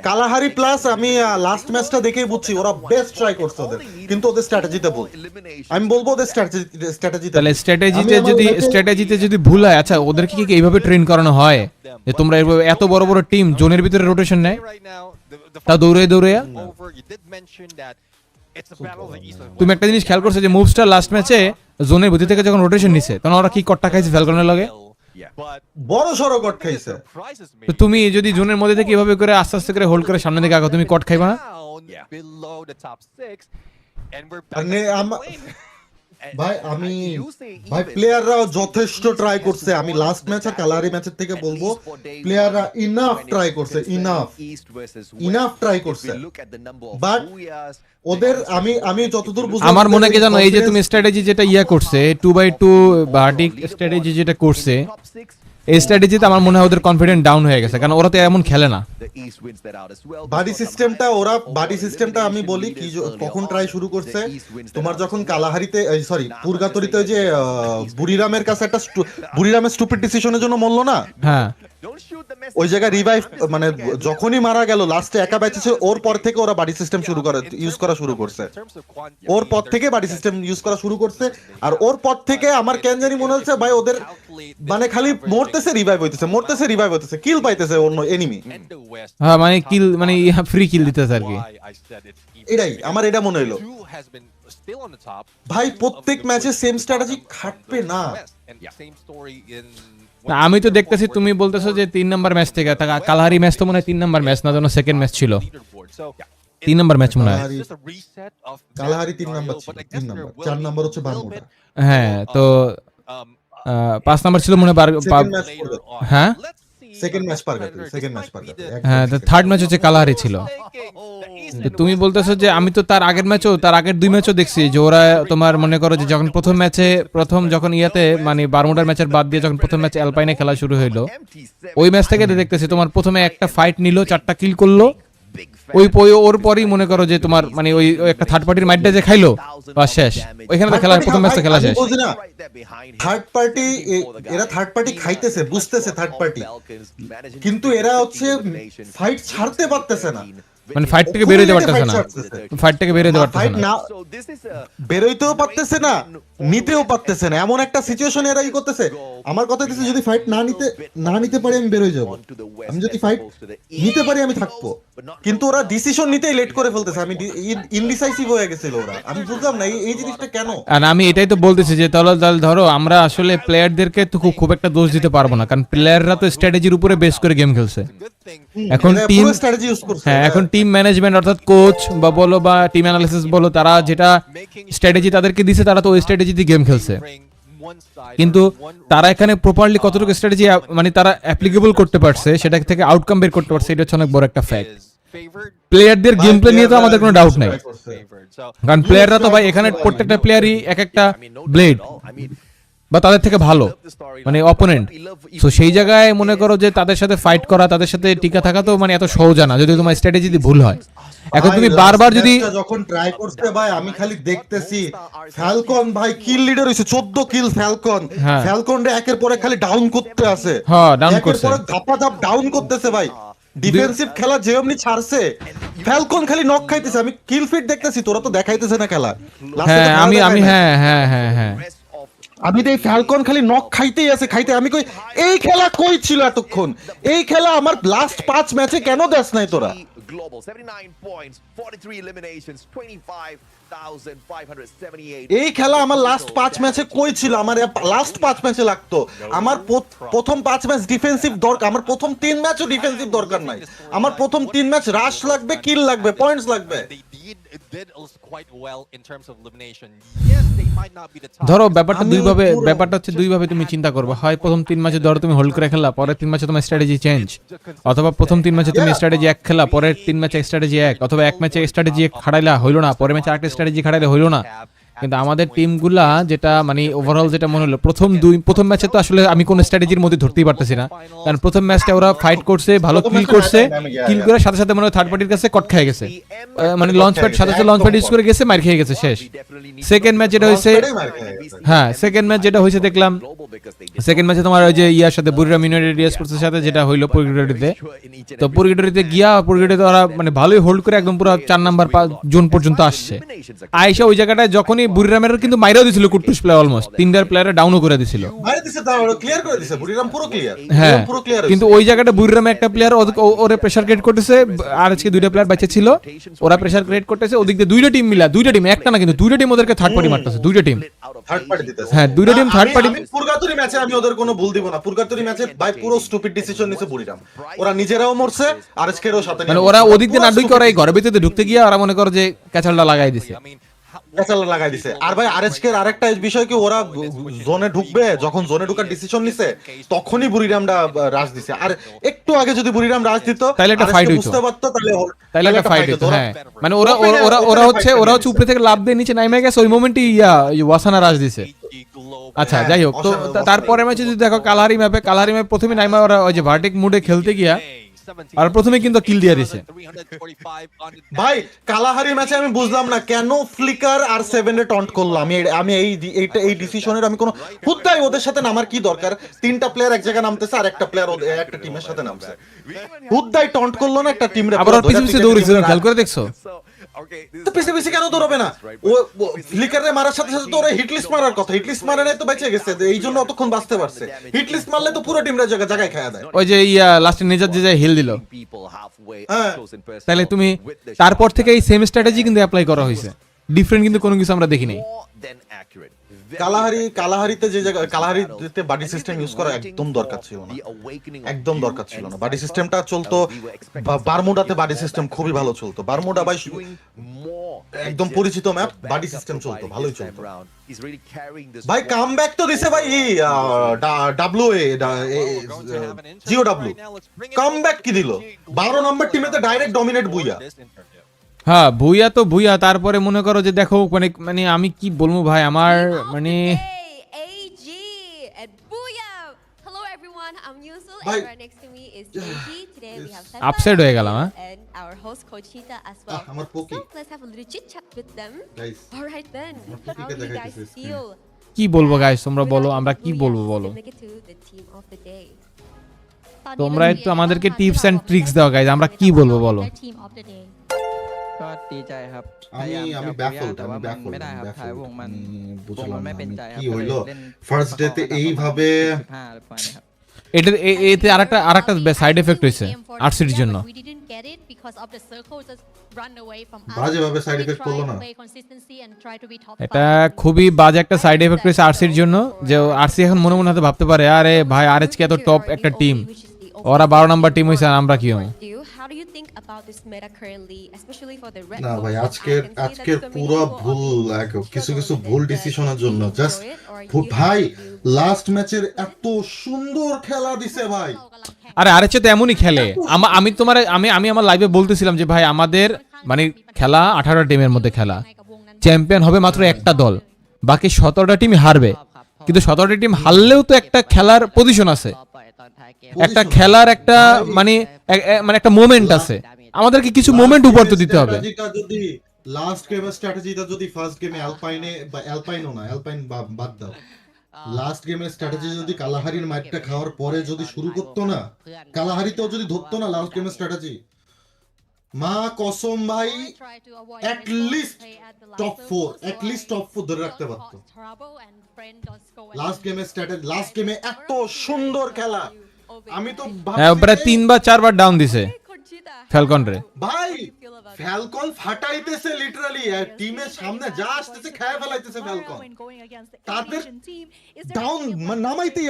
কালাহারি প্লাস আমি লাস্ট ম্যাচটা দেখেই বুঝছি ওরা বেস্ট ট্রাই করছে ওদের কিন্তু ওদের স্ট্র্যাটেজিতে ভুল আমি বলবো ওদের স্ট্র্যাটেজিতে তাহলে স্ট্র্যাটেজিতে যদি ভুল হয় আচ্ছা ওদেরকে কি এইভাবে ট্রেন করানো হয় যে তোমরা এত বড় বড় টিম জোনের ভিতরে রোটেশন নেয় তা দৌড়ে তুমি একটা জিনিস খেয়াল করছো যে মুভস্টার লাস্ট ম্যাচে জোনের ভিতর থেকে যখন রোটেশন নিছে তখন ওরা কি কট্টা খাইছে ফ্যালকনের লগে বড় সরো কট খাইছে তো তুমি যদি জোনের মধ্যে থেকে এভাবে করে আস্তে আস্তে করে হোল্ড করে সামনে দিকে আগো তুমি কট খাইবা না ভাই প্লেয়াররাও যথেষ্ট ট্রাই করছে আমি লাস্ট ম্যাচ আর কালারি ম্যাচের থেকে বলবো প্লেয়াররা ইনাফ ট্রাই করছে ইনাফ ট্রাই করছে বাট ওদের আমি যতদূর বুঝলাম আমার মনে কি জানো এই যে তুমি স্ট্র্যাটেজি যেটা করছে 2x2 ভার্টিক স্ট্র্যাটেজি যেটা করছে এই স্ট্র্যাটেজিতে আমার মনে হয় ওদের কনফিডেন্স ডাউন হয়ে গেছে কারণ ওরা তো এমন খেলে না বাডি সিস্টেমটা আমি বলি কি কখন ট্রাই শুরু করছে তোমার যখন কালাহারিতে সরি পুরগাতরিতে ওই যে বুড়িরামের কাছে একটা বুড়িরামের স্টুপিড ডিসিশনের জন্য মরলো না হ্যাঁ ওই জায়গায় রিভাইভ মানে যখনই মারা গেল লাস্টে একা বেঁচে ছিল ওর পর থেকে ওরা বাডি সিস্টেম ইউজ করা শুরু করছে ওর পর থেকে বাডি সিস্টেম ইউজ করা শুরু করছে আর ওর পর থেকে আমার কেন জানি মনে হচ্ছে ভাই ওদের মানে খালি মরতেছে রিভাইভ হইতেছে কিল পাইতেছে অন্য এনিমি হ্যাঁ মানে কিল মানে ফ্রি কিল দিতেছে আর কি এটাই আমার এটা মনে হলো ভাই প্রত্যেক ম্যাচে সেম স্ট্র্যাটেজি খাটবে না আমি তো দেখতেছি তুমি বলতেছো যে 3 নাম্বার ম্যাচ থেকে কালাহারি ম্যাচ তো মনে হয় 3 নাম্বার ম্যাচ না যেন সেকেন্ড ম্যাচ ছিল 3 নাম্বার ম্যাচ মনে হয় কালাহারি 3 নাম্বার ছিল 3 নাম্বার 4 নাম্বার হচ্ছে বারমুডা হ্যাঁ তো 5 নাম্বার ছিল মনে হয় হ্যাঁ সেকেন্ড ম্যাচ পার হ্যাঁ তো থার্ড ম্যাচ হচ্ছে কালাহারি ছিল তুমি বলতেছো যে আমি তো তার আগের 2 ম্যাচও দেখছি যে ওরা তোমার মনে করো যে যখন প্রথম যখন মানে বারমুডার ম্যাচের বাদ দিয়ে যখন প্রথম ম্যাচ অ্যালপাইনে খেলা শুরু হইলো ওই ম্যাচ থেকে দেখতেছি তোমার প্রথমে একটা ফাইট নিল 4টা কিল করলো ওর পরেই মনে করো যে তোমার মানে ওই একটা থার্ড পার্টির মাইটটা যে খাইলো বাস শেষ ওইখানে তো খেলা প্রথম ম্যাচটা খেলা শেষ থার্ড পার্টি খাইতেছে বুঝতেছে থার্ড পার্টি কিন্তু এরা হচ্ছে ফাইট ছাড়তে পারতেছে না মানে ফাইট থেকে বের হইতে পারতেছে না বেরোইতেও পারতেছে না নিতেও পারতেছে না এমন একটা সিচুয়েশন এরা কি করতেছে আমার কথা হচ্ছে যদি ফাইট না নিতে পারি আমি বের হয়ে যাব আমি যদি ফাইট নিতে পারি আমি থাকবো কিন্তু ওরা ডিসিশন নিতেই লেট করে ফেলতেছে আমি ইনডিসাইসিভ হয়ে গেছিল ওরা আমি বুঝলাম না এই জিনিসটা কেন আর আমি এটাই তো বলতেছি যে তাহলে ধরো আমরা আসলে প্লেয়ারদেরকে তো খুব একটা দোষ দিতে পারবো না কারণ প্লেয়াররা তো স্ট্র্যাটেজির উপরে বেস করে গেম খেলছে এখন টিম স্ট্র্যাটেজি ইউজ করছে হ্যাঁ এখন টিম ম্যানেজমেন্ট অর্থাৎ কোচ বা বলো বা টিম অ্যানালিসিস বলো তারা যেটা স্ট্র্যাটেজি তাদেরকে দিছে তারা তো ওই স্ট্র্যাটেজি দিয়ে গেম খেলছে কিন্তু তারা এখানে প্রপারলি কতটুকু স্ট্র্যাটেজি মানে তারা অ্যাপ্লিকেবল করতে পারছে সেটা থেকে আউটকাম বের করতে পারছে এটা হচ্ছে অনেক বড় একটা ফ্যাক্ট প্লেয়ারদের গেম প্লে নিয়ে তো আমাদের কোনো ডাউট নাই কারণ প্লেয়াররা তো ভাই এখানে প্রত্যেকটা প্লেয়ারই এক একটা ব্লেড বা তাদের থেকে ভালো মানে অপোনেন্ট সো সেই জায়গায় মনে করো যে তাদের সাথে ফাইট করা তাদের সাথে টিকা থাকা তো মানে এত সহজ না যদি তোমার স্ট্র্যাটেজি যদি ভুল হয় এখন তুমি বারবার যদি যখন ট্রাই করতে ভাই আমি খালি দেখতেছি ফ্যালকন ভাই কিল লিডার হইছে 14 কিল ফ্যালকন রে একের পরে খালি ডাউন করতে আছে হ্যাঁ ডাউন করছে একের পরে ধাপ ডাউন করতেছে ভাই ডিফেন্সিভ খেলা যেমনি ছাড়ছে ফ্যালকন খালি নক খাইতেছে আমি কিল ফিট দেখতেছি তোরা তো দেখাইতেছে না খেলা হ্যাঁ আমি হ্যাঁ আমি তো এই ফ্যালকন খালি নক খাইতেই আছে আমি কই এই খেলা কই ছিল এতক্ষণ এই খেলা আমার লাস্ট 5 ম্যাচে কেন দেস নাই তোরা global 79 points 43 eliminations 25,578 এই খেলা আমার লাস্ট 5 ম্যাচে কই ছিল আমার লাস্ট 5 ম্যাচে লাগতো আমার প্রথম 5 ম্যাচ ডিফেন্সিভ দরকার আমার প্রথম 3 ম্যাচও ডিফেন্সিভ দরকার নাই আমার প্রথম 3 ম্যাচ রাশ লাগবে কিল লাগবে পয়েন্টস লাগবে did quite well in terms of elimination. Yes, they might not be the top. ধরো ব্যাপারটা হচ্ছে দুইভাবে তুমি চিন্তা করবে, হয় প্রথম 3 ম্যাচে ধরো তুমি হোল্ড করে খেললা, পরের 3 ম্যাচে তোমার স্ট্র্যাটেজি চেঞ্জ, অথবা প্রথম 3 ম্যাচে তুমি স্ট্র্যাটেজি এক খেলা, পরের 3 ম্যাচে স্ট্র্যাটেজি এক, অথবা এক ম্যাচে স্ট্র্যাটেজি এক খাড়াইলা হইলো না, পরের ম্যাচে আরেকটা স্ট্র্যাটেজি খাড়াইলে হইলো না। কিন্তু আমাদের টিমগুলা যেটা মানে ওভারঅল যেটা মনে হলো প্রথম ম্যাচে তো আসলে আমি কোন স্ট্র্যাটেজির মধ্যে ধরতেই পারতেছি না, কারণ প্রথম ম্যাচটা ওরা ফাইট করছে, ভালো কিল করছে, কিল করার সাথে সাথে মনে হয় থার্ড পার্টির কাছে কট খেয়ে গেছে, মানে লঞ্চ প্যাড সাথে সাথে লঞ্চ প্যাড ইউজ করে গেছে, মার খেয়ে গেছে, শেষ। সেকেন্ড ম্যাচ যেটা হয়েছে, হ্যাঁ সেকেন্ড ম্যাচ যেটা হয়েছে দেখলাম, সেকেন্ড ম্যাচে তোমার ওই যে ইয়ার সাথে বুরিরাম ইউনাইটেড স্পোর্টসের সাথে যেটা হইলো পুরগেটরিতে, তো পুরগেটরিতে গিয়া পুরগেটরিতে ওরা মানে ভালোই হোল্ড করে একদম পুরো 4 নাম্বার জোন পর্যন্ত আসছে। আয়েশা ওই জায়গাটায় যখনই বুরিরামের কিন্তু মাইরাও দিছিল কুটুস প্লেয়ার, অলমোস্ট 3টা প্লেয়ারে ডাউনও করে দিছিল, ক্লিয়ার করে দিছে বুরিরাম পুরো ক্লিয়ার। হ্যাঁ কিন্তু ওই জায়গাটা বুরিরামে একটা প্লেয়ার ওরে প্রেসার ক্রিয়েট করতেছে, আর আজকে 2টা প্লেয়ার বাঁচা ছিল, ওরা প্রেসার ক্রিয়েট করতেছে, ওদিক দিয়ে 2টা টিম মিলা, 2টা টিম একটা না কিন্তু 2টা টিম ওদেরকে থার্ড পার্টি মারতেছে, 2টা টিম থার্ড পার্টি দিতেছে। হ্যাঁ 2টা টিম থার্ড পার্টি। পুরগাতুরি ম্যাচে আমি ওদের কোনো ভুল দিব না, পুরগাতুরি ম্যাচে ভাই পুরো স্টুপিড ডিসিশন নিছে বুরিরাম, ওরা নিজেরাও মরছে আর আজকেরও সাথে মানে ওরা ওদিক দিয়ে না ঢুকে ওরা এই ঘরের ভিতরে ঢুকতে গিয়ে ওরা মনে করে যে ক্যাচালটা লাগাই দিছে, ক্যাচাল লাগাই দিছে। আর ভাই আরএসকের আরেকটা বিষয় কি, ওরা জোনে ঢুকবে, যখন জোনে ঢোকার ডিসিশন নিছে তখনই বুরিরামটা রাশ দিছে, আর একটু আগে যদি বুরিরাম রাশ দিত তাহলে একটা ফাইট হইতো, বুঝতে পারতো, তাহলে একটা ফাইট হইতো। হ্যাঁ মানে ওরা হচ্ছে উপরে থেকে লাফ দিয়ে নিচে নামে গেছে, ওই মোমেন্টই ওয়াসানা রাশ দিছে। আচ্ছা যাই হোক, তো তারপরে ম্যাচে যদি দেখো কালাহারি ম্যাপে প্রথমে নাইমা ওরা ওই যে ভার্টিক মুডে খেলতে গিয়া আর প্রথমে কিন্তু কিল দিয়ে দিছে। ভাই কালাহারি ম্যাচে আমি বুঝলাম না কেন ফ্লিকার আর 7 এ টন্ট করলাম, আমি এই ডিসিশনের আমি কোনো হুদ্দাই ওদের সাথে নামার কি দরকার, 3টা প্লেয়ার এক জায়গায় নামতেছে আর একটা প্লেয়ার একটা টিমের সাথে নামছে, হুদ্দাই টন্ট করলো না একটা টিম রে, আবার পিছে পিছে দৌড়িয়েছে, খেয়াল করে দেখছো? তো পিছে পিছে কেন দৌড়াবে না, ও ফ্লিকারে মারার সাথে সাথে তো ওরা হিটলিস্ট মারার কথা, হিটলিস্ট মারে নাই তো বেঁচে গেছে, এই জন্য অতক্ষণ বাঁচতে পারছে, হিটলিস্ট মারলে তো পুরো টিমরা জায়গায় খায়া দেয়। ওই যে লাস্টে নেজার যে হিল দিল, হ্যাঁ তাহলে তুমি তারপর থেকে এই সেম স্ট্র্যাটেজি কিন্তু অ্যাপ্লাই করা হয়েছে, ডিফারেন্ট কিন্তু কোনো কিছু আমরা দেখি নাই। কালাহারিতে যে জায়গা কালাহারিতে বাডি সিস্টেম ইউজ করা একদম দরকার ছিল না, একদম দরকার ছিল না, বাডি সিস্টেমটা চলতো, বারমুডাতে বাডি সিস্টেম খুবই ভালো চলতো, বারমুডা ভাই একদম পরিচিত ম্যাপ, বাডি সিস্টেম চলতো, ভালোই চলতো ভাই। কামব্যাক তো দিছে ভাই জিওডব্লিউ, কামব্যাক কি দিল, 12 নম্বর টিমেতে ডাইরেক্ট ডমিনেট বুইয়া। হ্যাঁ ভুইয়া, তারপরে মনে করো যে দেখো মানে আমি কি বলবো ভাই, আমার মানে আপসেট হয়ে গেলাম। আমার পোকি কি বলবো গাইস, তোমরা বলো, আমরা কি বলবো বলো, তোমরা একটু আমাদেরকে টিপস এন্ড ট্রিক্স দাও গাইস, আমরা কি বলবো বলো। ก็ดีใจครับ আমি ব্যাফলড,ไม่ได้ครับถ่ายวงมันไม่เป็นใจครับ কি হইলো ফার্স্ট ডেতে এইভাবে, 15อะไรประมาณนี้ครับ এতে আরেকটা সাইড এফেক্ট হইছে আরসির জন্য, বাজেভাবে সাইড এফেক্ট করলো না, এটা খুবই বাজে একটা সাইড এফেক্ট হইছে আরসির জন্য, যে আরসি এখন মনে মনে হতে ভাবতে পারে আরে ভাই আরএচকে এত টপ একটা টিম, ওরা 12 নাম্বার টিম হইছে আর আমরা কি হই। না ভাই আজকের পুরো ভুল, কিছু ভুল ডিসিশনের জন্য, জাস্ট ভাই লাস্ট ম্যাচের এত সুন্দর খেলা দিছে ভাই। আরে আরএচে তো এমনই খেলে, আমি আমার লাইভে বলতেছিলাম যে ভাই আমাদের মানে খেলা 18টা টিমের মধ্যে খেলা, চ্যাম্পিয়ন হবে মাত্র একটা দল, বাকি 17টা টিম হারবে, কিন্তু 17টা টিম হারলেও তো একটা খেলার পজিশন আছে, একটা খেলার একটা মানে একটা মোমেন্ট আছে, আমাদেরকে কিছু মোমেন্ট উপর তো দিতে হবে। যদি লাস্ট গেমের স্ট্র্যাটেজিটা যদি ফার্স্ট গেমে অ্যালপাইন বাদ দাও, লাস্ট গেমের স্ট্র্যাটেজি যদি কালাহারির মাইকটা খাওয়ার পরে যদি শুরু করতো না, কালাহারিতেও যদি ধরতো না লাস্ট গেমের স্ট্র্যাটেজি, মা কসম ভাই at least top 4 ধরে রাখতে পারতো। লাস্ট গেমের স্ট্র্যাটেজি, লাস্ট গেমে এত সুন্দর খেলা, আমি তো হ্যাঁ প্রায় 3 বা 4 বার ডাউন দিছে ফ্যালকন রে ভাই, ফ্যালকন ফাটাইতেছে লিটারালি টিমের সামনে যা আসতেছে খেয়ে ফেলাইতেছে ফ্যালকন তাদের ডাউন নামাইতেই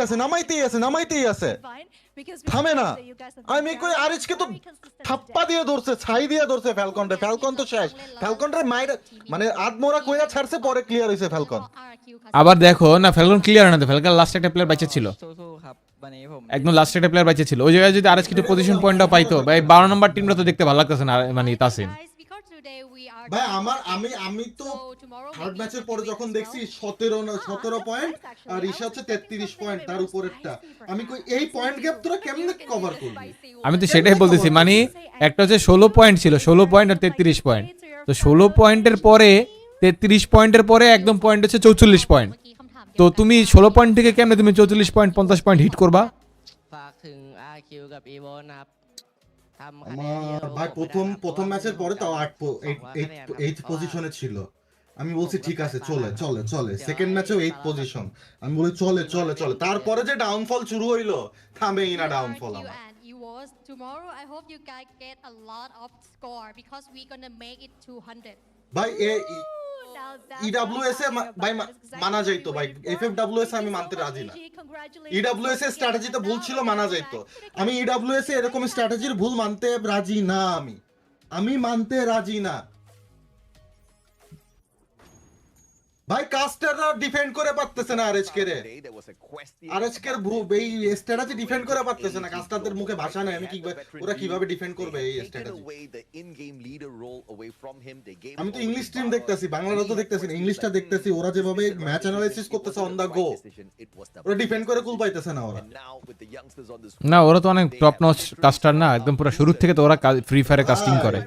আছে থামে না আমি কই আরএচকে তো থাপ্পা দিয়ে ধরছে ছাই দিয়ে ধরছে ফ্যালকন তো শেষ ফ্যালকনরে মাইর মানে আদমোরা কইরা ছাড়ছে পরে ক্লিয়ার হইছে ফ্যালকন আবার দেখো না ফ্যালকন ক্লিয়ার না তো ফ্যালকন লাস্ট একটা প্লেয়ার বেঁচে ছিল একদম লাস্ট একটা প্লেয়ার বেঁচে ছিল ওই জায়গায় যদি আরএচ কিছু পজিশন পয়েন্টও পাইতো ভাই 12 নম্বর টিমটা তো দেখতে ভালো লাগতেছে না মানে তাসিন ভাই আমি তো থার্ড ম্যাচের পরে যখন দেখছি 17 পয়েন্ট আর ঈশা হচ্ছে 33 পয়েন্ট তার উপরেরটা আমি কই এই পয়েন্ট গ্যাপ তোরা কেমনে কভার করবি আমি তো সেটাই বলতেছি মানে একটা হচ্ছে 16 পয়েন্ট ছিল 16 পয়েন্ট আর 33 পয়েন্ট তো 16 পয়েন্টের পরে 33 পয়েন্টের পরে একদম পয়েন্ট হচ্ছে 44 পয়েন্ট তো তুমি 16 পয়েন্ট থেকে কেমনে তুমি 44 পয়েন্ট 50 পয়েন্ট হিট করবা ভাই প্রথম ম্যাচের পরে তাও 8th পজিশনে ছিল আমি বলছি ঠিক আছে চলে সেকেন্ড ম্যাচেও 8th পজিশন আমি বলি চলে তারপরে যে ডাউনফল শুরু হইলো থামেই না ডাউনফল আমার Tomorrow, I hope you guys get a lot of score because we're gonna make it 200. ভাই ইডব্লিউএস এ ভাই মানা যাইতো ভাই এফএফডব্লিউএস আমি মানতে রাজি না ইডব্লিউএস এর স্ট্র্যাটেজিটা ভুল ছিল মানা যাইতো আমি ইডব্লিউএস এ এরকম স্ট্র্যাটেজির ভুল মানতে রাজি না আমি মানতে রাজি না ভাই কাস্টাররা ডিফেন্ড করে পারতেছে না আরএচকে রে আরএচকে এই স্ট্র্যাটেজি ডিফেন্ড করে পারতেছে না কাস্টারদের মুখে ভাষা নাই আমি ওরা কিভাবে ডিফেন্ড করবে এই স্ট্র্যাটেজি আমি তো ইংলিশ টিম দেখতেছি বাংলাটা তো দেখতেছি না ইংলিশটা দেখতেছি ওরা যেভাবে ম্যাচ অ্যানালাইসিস করতেছে অন দা গো ওরা ডিফেন্ড করে কুল পাইতেছে না ওরা তো অনেক টপ নচ কাস্টার না একদম পুরো শুরু থেকে তো ওরা ফ্রি ফায়ারে কাস্টিং করে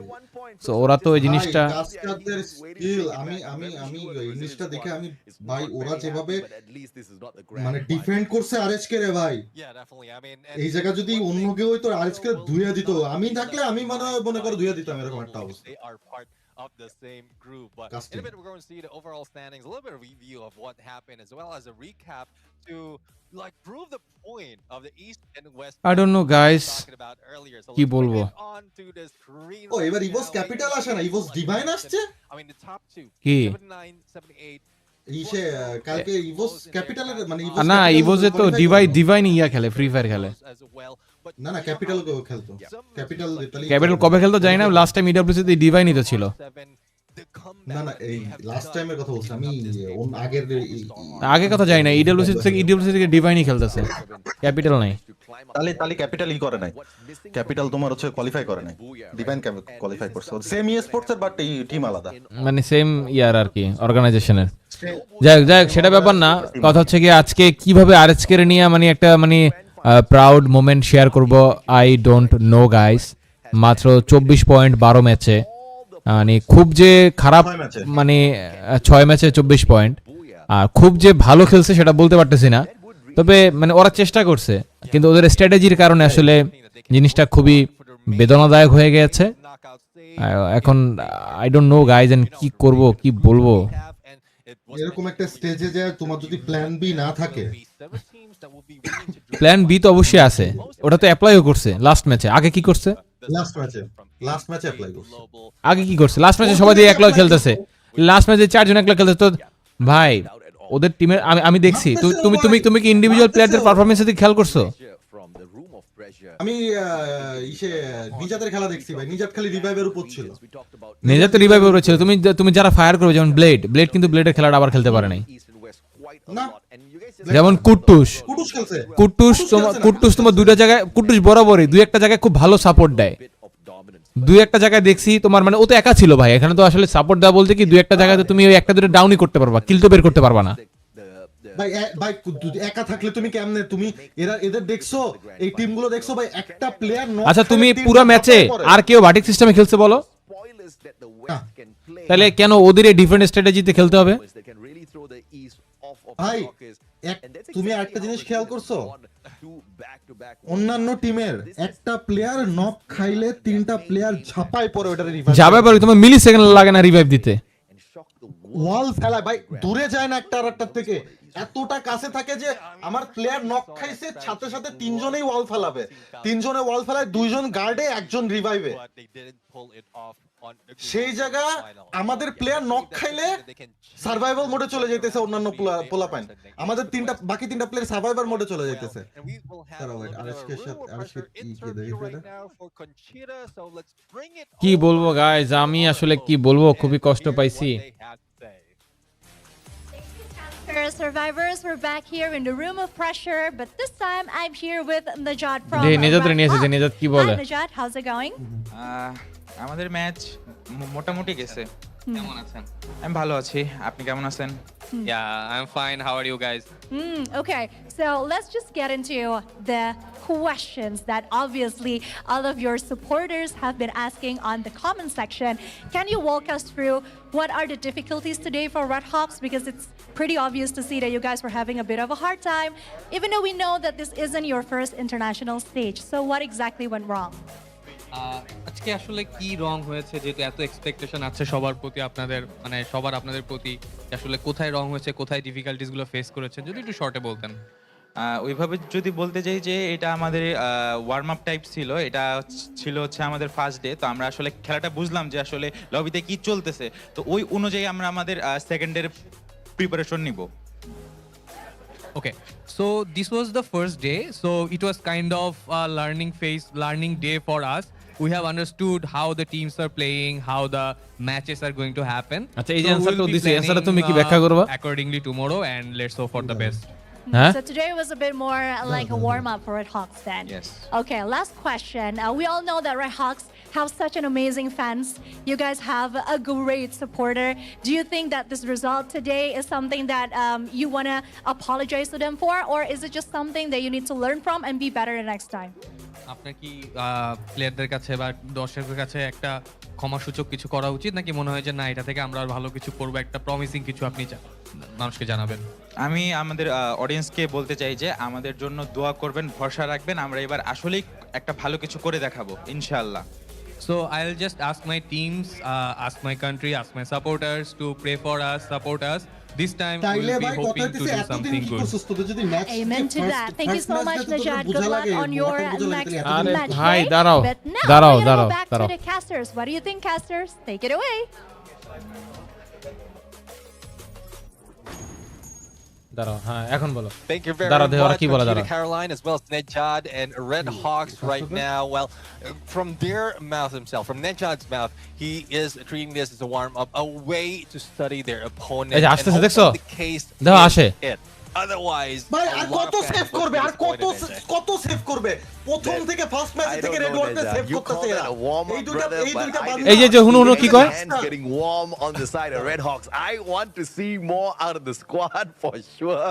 সো ওরা তো এই জিনিসটা কাস্টারদের স্কিল আমি ইংলিশটা দেখে আমি ভাই ওরা যেভাবে মানে ডিফেন্ড করছে আরএচকে রে ভাই এই জায়গা যদি অন্য কেউ হইতো আরএচকে ধুইয়া দিত আমি থাকলে আমি মনে করে ধুইয়া দিতাম এরকম একটা অবস্থা of the same group. But in a bit, we're going to see the overall standings, a little bit of review of what happened, as well as a recap to like prove the point of the East and West. I don't know, guys. কি বলবো? ও এবার ইভোস ক্যাপিটাল আসে না ইভোস ডিভাইন আসছে? I mean the top two. কি? 79, 78. ইসে কালকে ইভোস ক্যাপিটালের মানে না ইভোসে তো ডিভাইন ইয়া খেলে ফ্রি ফায়ার খেলে না ক্যাপিটাল খেলতো ক্যাপিটাল কবে খেলতো জানি না লাস্ট টাইম ইডব্লিউসি তে ডিভাইনই তো ছিল না এই লাস্ট টাইমের কথা বলছি আমি আগের কথা জানি না ইডব্লিউসি থেকে ডিভাইনই খেলতেছে ক্যাপিটাল নাই তাহলে ক্যাপিটালই করে নাই ক্যাপিটাল তোমার হচ্ছে কোয়ালিফাই করে নাই ডিভাইন কোয়ালিফাই করছে সেম ই স্পোর্টস এর বাট টিম আলাদা মানে সেম ইয়ার আর কি অর্গানাইজেশনের যাই হোক সেটা ব্যাপার না কথা হচ্ছে কি আজকে কিভাবে আরএচকে নিয়ে মানে একটা মানে প্রাউড মোমেন্ট শেয়ার করব আই ডোন্ট নো গাইস মাত্র 24 পয়েন্ট 12 ম্যাচে মানে খুব যে খারাপ মানে 6 ম্যাচে 24 পয়েন্ট আর খুব যে ভালো খেলছে সেটা বলতে পারতেছি না তবে মানে ওরা চেষ্টা করছে কিন্তু ওদের স্ট্র্যাটেজির কারণে আসলে জিনিসটা খুবই বেদনাদায়ক হয়ে গেছে এখন I don't know guys and কি করব কি বলবো এরকম একটা স্টেজে যে তোমার যদি প্ল্যান বি না থাকে প্ল্যান বি তো অবশ্যই আছে ওটা তো অ্যাপ্লাইও করছে লাস্ট ম্যাচে আগে কি করছে লাস্ট ম্যাচে অ্যাপ্লাই করছে আগে কি করছে লাস্ট ম্যাচে সবাই দিয়ে একলা খেলতেছে লাস্ট ম্যাচে চারজন একলা খেলতেছে তো ভাই ওদের টিমের আমি দেখছি তুমি কি ইন্ডিভিজুয়াল প্লেয়ারদের পারফরম্যান্স এর খেয়াল করছো আমি নিজাতের খেলা দেখছি ভাই নিজাত খালি রিভাইভের উপর ছিল নিজাতের রিভাইভের উপর ছিল তুমি যারা ফায়ার করবে যেমন ব্লেড কিন্তু ব্লেডের খেলাটা আবার খেলতে পারে নাই না যেমন কুট্টুস তোমার দুইটা জায়গায় কুট্টুস বরাবরই দুই একটা জায়গায় খুব ভালো সাপোর্ট দেয় দুই একটা জায়গায় দেখছি তোমার মানে ও তো একা ছিল ভাই এখানে তো আসলে সাপোর্ট দেওয়া বলতে কি দুই একটা জায়গাতে তুমি ওই একটা দুটো ডাউনই করতে পারবা কিল তো বের করতে পারবা না ভাই একা থাকলে তুমি কেমনে তুমি এদের দেখছো এই টিমগুলো দেখছো ভাই একটা প্লেয়ার আচ্ছা তুমি পুরো ম্যাচে আর কেউ ভার্টিক সিস্টেমে খেলছে বলো তাহলে কেন ওদের এই ডিফারেন্ট স্ট্র্যাটেজিতে খেলতে হবে ভাই তুমি আরেকটা জিনিস খেয়াল করছো অন্যান্য টিমের একটা প্লেয়ার নক খাইলে তিনটা প্লেয়ার ঝাপায় পড়ে ওটারে রিভাইভ যাবে পারে তোমার মিলি সেকেন্ড লাগে না রিভাইভ দিতে ওয়াল ফেলায় ভাই, দূরে যায় না একটা আর একটার থেকে, এতটা কাছে থাকে যে আমার প্লেয়ার নক খাইছে সাথে সাথে তিনজনেই ওয়াল ফেলাবে, তিনজনে ওয়াল ফেলায়, দুইজন গার্ডে একজন রিভাইভে। সেই জায়গা আমাদের প্লেয়ার নক খাইলে সার্ভাইভাল মোডে চলে যাইতেছে, অন্যান্য পোলাপাইন আমাদের বাকি তিনটা প্লেয়ার সার্ভাইভাল মোডে চলে যাইতেছে। কি বলবো গাইজ, আমি আসলে কি বলবো, খুবই কষ্ট পাইছি। Survivors, we're back here in the room of pressure, but this time I'm here with Najat from নেজাত রে নিয়েছে, নেজাত কি বলে? Hi Najat, how's it going? আমাদের ম্যাচ মোটামুটি গেছে। কেমন আছেন? আমি ভালো আছি, আপনি কেমন আছেন? Yeah, I'm fine. How are you guys? Okay, so let's just get into the questions that obviously all of your supporters have been asking on the comment section. Can you walk us through what are the difficulties today for Red Hawks? Because it's pretty obvious to see that you guys were having a bit of a hard time, even though we know that this isn't your first international stage. So what exactly went wrong? আজকে আসলে কি রং হয়েছে, যেহেতু এত এক্সপেকটেশন আছে সবার প্রতি, আপনাদের মানে সবার আপনাদের প্রতি, আসলে কোথায় রং হয়েছে, কোথায় ডিফিকাল্টিস গুলো ফেস করেছেন, যদি একটু শর্টে বলতেন। ওইভাবে যদি বলতে যাই যে এটা আমাদের ওয়ার্ম আপ টাইপ ছিল, এটা ছিল হচ্ছে আমাদের ফার্স্ট ডে, তো আমরা আসলে খেলাটা বুঝলাম যে আসলে লবিতে কি চলতেছে, তো ওই অনুযায়ী আমরা আমাদের সেকেন্ড ডের প্রিপারেশন নিব। Okay, so this was the first day, so it was kind of a learning day for us. We have understood how the teams are playing, how the matches are going to happen. আচ্ছা, এই যে অ্যানসারটা দিছি, অ্যানসারটা তুমি কি ব্যাখ্যা করবা? Accordingly tomorrow, and let's hope for the best. So today was a bit more like a warm-up for Red Hawks then. Yes. Okay, last question. We all know that Red Hawks have such an amazing fans. You guys have a great supporter. Do you think that this result today is something that you want to apologize to them for, or is it just something that you need to learn from and be better the next time? আপনার কি প্লেয়ারদের কাছে বা দর্শকদের কাছে একটা ক্ষমাসূচক কিছু করা উচিত, নাকি মনে হয় যে না, এটা থেকে আমরা আর ভালো কিছু করবো, একটা প্রমিসিং কিছু আপনি মানুষকে জানাবেন? আমি আমাদের অডিয়েন্সকে বলতে চাই যে আমাদের জন্য দোয়া করবেন, ভরসা রাখবেন, আমরা এবার আসলেই একটা ভালো কিছু করে দেখাবো ইনশাআল্লাহ। So I'll just ask my teams, ask my country, ask my supporters to pray for us, support us. This time we'll be hoping to do something good. Amen to that. Thank you so much, Najat. Good luck on your next match. Hi, day. দাঁড়াও, But now দাঁড়াও, we're gonna go back দাঁড়াও। to the casters. What do you think, casters? Take it away. দাঁড়াও, হ্যাঁ এখন বলো। Thank you very দাঁড়াও, much, কি বলে Conchita দাঁড়াও। Caroline, as well as Nejad and Red Hawks right now. Well, from their mouth himself, from Nejad's mouth, he is treating this as a warm-up, a way to study their opponent. এই যে আসতেছে, দেখছো? the case দেখো is আসে। it. Otherwise, ভাই a আর lot কত of fans সেভ would করবে, be আর disappointed. কত সেভ করবে? প্রথম থেকে ফার্স্ট ম্যাচ থেকে রেড ওয়ার্কে সেভ You call করতেছে that এরা। a warm-up, এই দুইটা brother, এই but দুইটা I বান্দা- এই যে হুনু হুনু কি কয়? hands getting warm on the side of Red Hawks. I want to see more out of the squad for sure,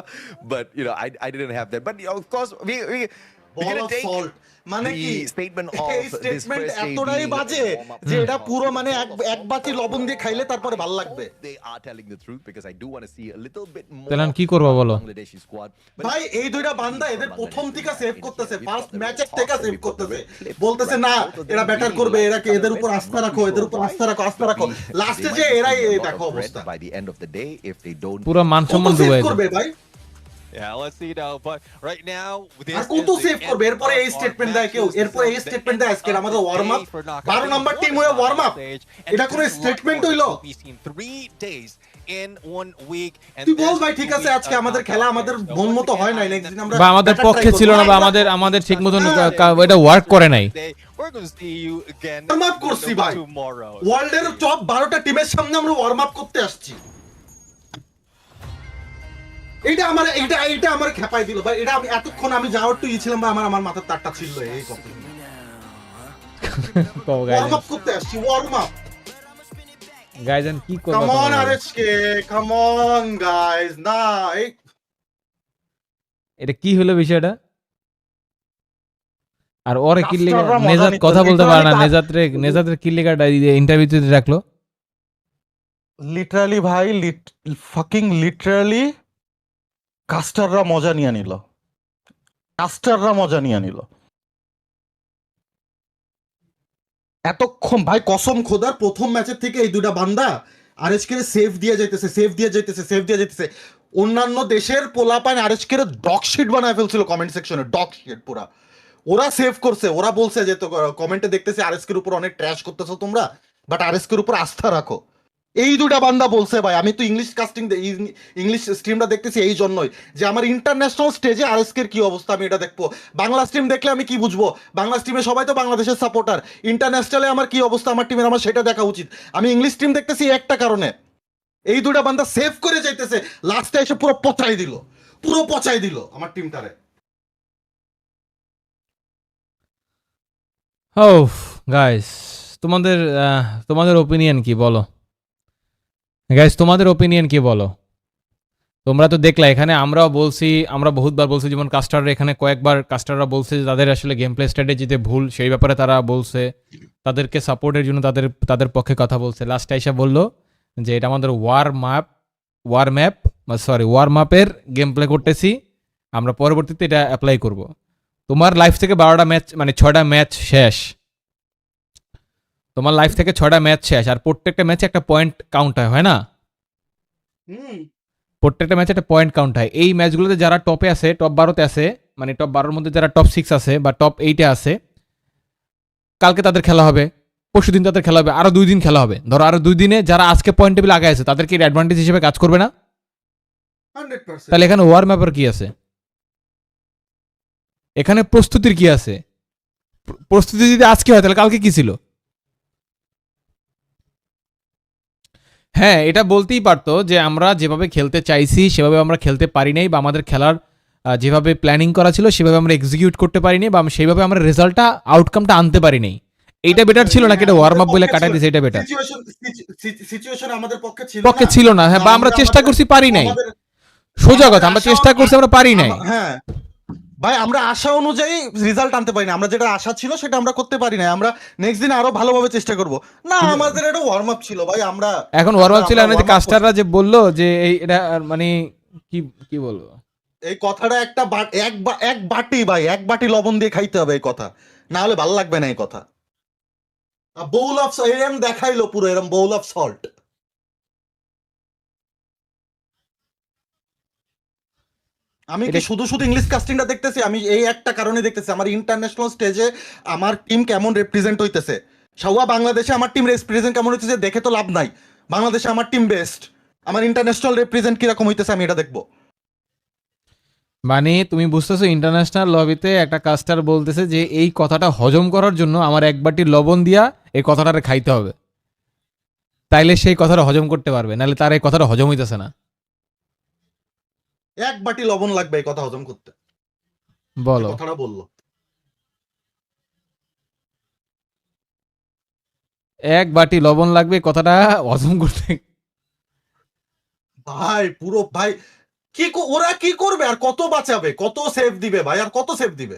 but you know, I didn't have that. But you know, of course, we're Ball gonna of take salt. মানে কি the statement of এই this স্টেটমেন্ট first day এতটাই being বাজে a warm-up. যে এটা পুরো মানে এক বাটি লবণ দিয়ে খাইলে তারপরে ভালো লাগবে। They are telling the truth because I do want to see a little bit more তাহলে কি করবা বলো? Bangladeshi squad. But ভাই এই দুইটা বান্দা এদের প্রথম থেকে সেভ করতেছে, ফার্স্ট ম্যাচের থেকে সেভ করতেছে, বলতেছে না এরা ব্যাটার করবে, এদের উপর আস্থা রাখো, এদের উপর আস্থা রাখো, আস্থা রাখো, লাস্টে যে এরাই দেখো অবস্থা। by the end of the day, if they don't পুরো মান সম্মান সেভ ডুবাই করবে ভাই, Yeah, let's see now. But right now, this আর কত is the সেভ end করবে? এরপরে এই of our স্টেটমেন্ট দেয় কেউ, matches. এরপরে এই This is the statement end দেয় আজকে of আমাদের the warm up, day for knockout. 12 number This team was হয়ে the warm up, stage, and এটা this কোনো is স্টেটমেন্ট what হইলো? will be seen 3 days in 1 week. And তুই বল this ভাই, ঠিক will আছে be আজকে a আমাদের knockout খেলা আমাদের stage. So মন once মতো again, হয় নাই, I নেক্সট think দিন আমরা বা আমাদের better পক্ষে try ছিল না, করবো। বা আমাদের ঠিক মতন এটা ওয়ার্ক করে নাই। we're going to see you again warm up করছি ভাই, tomorrow. ওয়ার্ল্ডের টপ 12টা টিমের সামনে আমরা ওয়ার্ম আপ করতে আসছি। এইটা আমার খেপাই দিল ভাই, এটা আমি এতক্ষণ আমি যাওয়ার তো ছিলাম বা আমার মাথার তারটা ছিল এই কথা। ওয়ার্ম আপ করতে আসছি, ওয়ার্ম আপ। গাইজেন কি করবা? Come on RSK, come on guys, না এটা কি হলো বিষয়টা? আর ওরে কি লিগা কাস্টাররা মজা নেজাত নিচ্ছে, কথা বলতে পারে না, literally নেজাতের কি লিগাটা ইন্টারভিউতে রাখলো? লিটারালি ভাই, ফাকিং লিটারালি কাস্টাররা মজা নিয়ে নিল, কাস্টাররা মজা নিয়ে নিল এতক্ষণ ভাই। কসম খোদার প্রথম ম্যাচের থেকে এই দুটা বান্দা আরএসকে সেফ দিয়ে যাইতেছে অন্যান্য দেশের পোলাপান আরএসকে ডকশিট বানায় ফেলছিল কমেন্ট সেকশনে, ডকশিট পুরা। ওরা সেভ করছে, ওরা বলছে যে তো কমেন্টে দেখতেছি আরএসকের উপর অনেক ট্র্যাশ করতেছো তোমরা, বাট আরএসকের উপর আস্থা রাখো। এই দুটা বান্দা বলছে ভাই। আমি তো ইংলিশ স্ট্রিমটা দেখতেছি এই জন্যই যে আমার ইন্টারন্যাশনাল স্টেজে আরএসকের কি অবস্থা আমি এটা দেখবো। বাংলা স্ট্রিম দেখলে আমি কি বুঝবো? বাংলা স্ট্রিমে সবাই তো বাংলাদেশের সাপোর্টার। ইন্টারন্যাশনালে আমার কি অবস্থা আমার টিমের, আমার সেটা দেখা উচিত। আমি ইংলিশ স্ট্রিম দেখতেছি একটা কারণে, এই দুটা বান্দা সেভ করে যাইতেছে, লাস্টে এসে পুরো পচাই দিল আমার টিমটারে। ও গাইস, তোমাদের ওপিনিয়ন কি বলো গাইস, তোমাদের ওপিনিয়ন কি বলো? তোমরা তো দেখলা এখানে আমরা বহুতবার বলছি, যেমন কাস্টাররা এখানে কয়েকবার কাস্টাররা বলছে যে তাদের আসলে গেম প্লে স্ট্র্যাটেজিতে ভুল, সেই ব্যাপারে তারা বলছে, তাদেরকে সাপোর্টের জন্য তাদের পক্ষে কথা বলছে। লাস্টে এসে বললো যে এটা আমাদের ওয়ার ম্যাপের গেম প্লে করতেছি, আমরা পরবর্তীতে এটা অ্যাপ্লাই করব। তোমার লাইফ থেকে 12টা ম্যাচ, মানে 6টা ম্যাচ শেষ, তোমার লাইফ থেকে 6টা ম্যাচ শেষ, আর প্রত্যেকটা ম্যাচে একটা পয়েন্ট কাউন্ট হয় না? প্রত্যেকটা ম্যাচে একটা পয়েন্ট কাউন্ট হয়। এই ম্যাচগুলোতে যারা টপে আছে, টপ 12তে আছে, মানে টপ 12-র মধ্যে যারা টপ 6 আছে বা টপ 8-এ আছে, কালকে তাদের খেলা হবে, পরশুদিন তাদের খেলা হবে, আরো 2 দিন খেলা হবে। ধরো আরো 2 দিনে যারা আজকে পয়েন্ট টেবিল আগে আছে তাদেরকে অ্যাডভান্টেজ হিসেবে কাজ করবে না? 100%। তাহলে এখানে ওয়ার ম্যাপের কি আছে? এখানে প্রস্তুতির কি আছে? প্রস্তুতি যদি আজকে হয় তাহলে কালকে কি ছিল? হ্যাঁ, এটা বলতেই পারতো যে আমরা যেভাবে খেলতে চাইছি সেভাবে আমরা খেলতে পারি নাই, বা আমাদের খেলার যেভাবে প্ল্যানিং করা ছিল সেভাবে আমরা এক্সিকিউট করতে পারিনি, বা সেইভাবে আমরা রেজাল্টটা আউটকামটা আনতে পারি নাই। এইটা বেটার ছিল নাকি এটা ওয়ার্ম আপ বলে কাটাই দিয়েছে? এটা বেটার সিচুয়েশন আমাদের পক্ষে ছিল না। হ্যাঁ, বা আমরা চেষ্টা করছি, পারি নাই। সোজা কথা, আমরা চেষ্টা করছি, আমরা পারি নাই। হ্যাঁ ভাই, আমরা আশা অনুযায়ী রেজাল্ট আনতে পারি না, আমরা যেটা আশা ছিল সেটা আমরা করতে পারি না। আমরা নেক্সট দিন আরো ভালোভাবে চেষ্টা করব। না, আমাদের এটা ওয়ার্ম আপ ছিল ভাই। আমরা এখন ওয়ার্ম আপ ছিল না, যে কাস্টাররা যে বললো যে এই এটা মানে কি বলবো, এই কথাটা এক বাটি ভাই, এক বাটি লবণ দিয়ে খাইতে হবে এই কথা, না হলে ভালো লাগবে না এই কথা। বোল অফ এরম দেখাইলো পুরো, এরম বোল অফ সল্ট। আমি কি শুধু ইংলিশ কাস্টিংটা দেখতেছি? আমি এই একটা কারণে দেখতেছি, আমার ইন্টারন্যাশনাল স্টেজে আমার টিম কেমন রিপ্রেজেন্ট হইতেছে। সাউয়া বাংলাদেশে আমার টিম রিপ্রেজেন্ট কেমন হইতেছে দেখে তো লাভ নাই। বাংলাদেশে আমার টিম বেস্ট, আমার ইন্টারন্যাশনাল রিপ্রেজেন্ট কিরকম হইতেছে আমি এটা দেখবো। মানে তুমি বুঝতেছো, ইন্টারন্যাশনাল লবিতে একটা কাস্টার বলতেছে যে এই কথাটা হজম করার জন্য আমার এক বাটি লবণ দিয়া এই কথাটা খাইতে হবে, তাইলে সেই কথাটা হজম করতে পারবে, নাহলে তার এই কথাটা হজম হইতেছে না। এক বাটি লবণ লাগবে এই কথা হজম করতে, বলো। কথাটা বললো এক বাটি লবণ লাগবে কথাটা হজম করতে। ভাই পুরো ভাই ওরা কি করবে আর কত বাঁচাবে, কত সেভ দিবে ভাই, আর কত সেভ দিবে?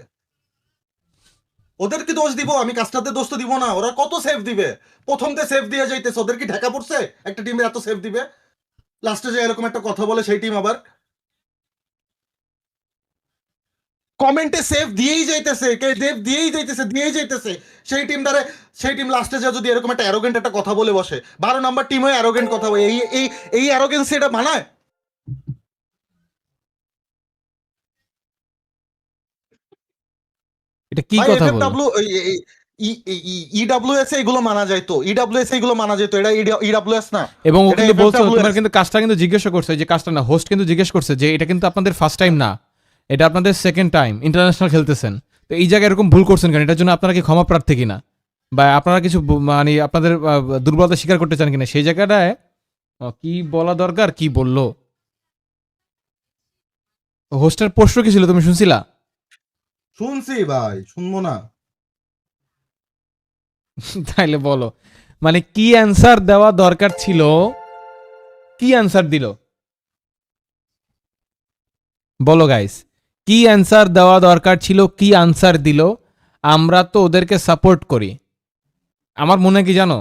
ওদের কি দোষ দিব? আমি কাস্টারদের দোষ তো দিব না। ওরা কত সেভ দিবে? প্রথমতে সেভ দিয়ে যাইতেছে, ওদের কি ঢাকা পড়ছে একটা টিমে এত সেভ দিবে? লাস্টে যে এরকম একটা কথা বলে সেই টিম আবার কমেন্টে সেভ দিয়েই যাইতেছে, দিয়েই যাইতেছে সেই টিম লাস্টে যা যদি এরকম একটা অ্যারোগেন্ট একটা কথা বলে বসে, 12 নাম্বার টিম হয়ে অ্যারোগেন্ট কথা বলে, এই অ্যারোগেন্সি এটা মানায়? এটা কি কথা বলো? ইডব্লিউএস এগুলো মানা যায় তো, ইডব্লিউএস এগুলো মানা যায় তো, এটা ইডব্লিউএস না। এবং ও কিন্তু বলছো, তোমার কিন্তু কাজটা কিন্তু জিজ্ঞাসা করছে, যে কাজটা না, হোস্ট কিন্তু জিজ্ঞেস করছে যে এটা কিন্তু আপনাদের ফার্স্ট টাইম না, এটা আপনাদের সেকেন্ড টাইম ইন্টারন্যাশনাল খেলতেছেন, তো এই জায়গায় এরকম ভুল করছেন কেন? এটার জন্য আপনারা কি ক্ষমা প্রার্থী কিনা, বা আপনারা কিছু মানে আপনাদের দুর্বলতা স্বীকার করতে চান কিনা, সেই জায়গাটায় কি বলা দরকার কি বললো। হোস্টের প্রশ্ন কি ছিল তুমি শুনছিলা? শুনছি ভাই, শুনবো না? তাইলে বলো, মানে কি অ্যান্সার দেওয়া দরকার ছিল, কি অ্যান্সার দিল বলো গাইস, কি অ্যান্সার দেওয়া দরকার ছিল, কি অ্যান্সার দিল? আমরা তো ওদেরকে সাপোর্ট করি। আমার মনে কি জানো